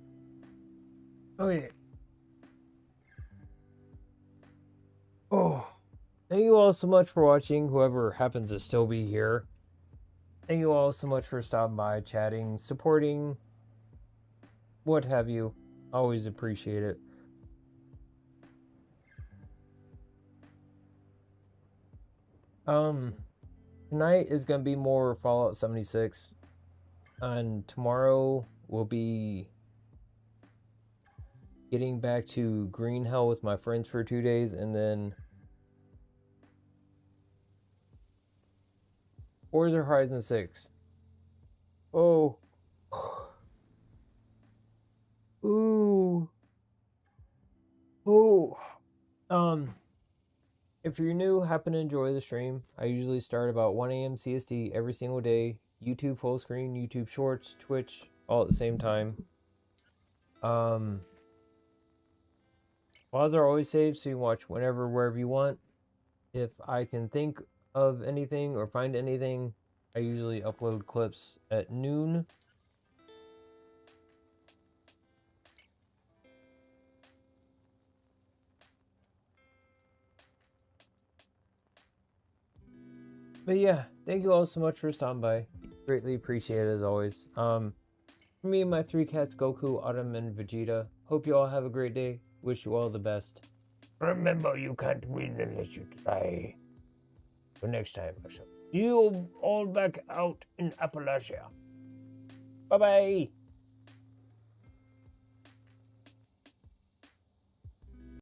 Okay. Oh, thank you all so much for watching, whoever happens to still be here. Thank you all so much for stopping by, chatting, supporting, what have you. Always appreciate it. Tonight is gonna be more Fallout 76, and tomorrow we'll be getting back to Green Hell with my friends for 2 days, and then Forza Horizon 6. Oh. Ooh. Oh. If you're new, happen to enjoy the stream. I usually start about 1 a.m. CST every single day. YouTube full screen, YouTube Shorts, Twitch, all at the same time. Files are always saved, so you can watch whenever, wherever you want. If I can think of anything or find anything, I usually upload clips at noon. But yeah, thank you all so much for stopping by. Greatly appreciate it as always. For me and my 3 cats, Goku, Autumn, and Vegeta, hope you all have a great day. Wish you all the best. Remember, you can't win unless you try. Till next time, I shall see you all back out in Appalachia. Bye-bye.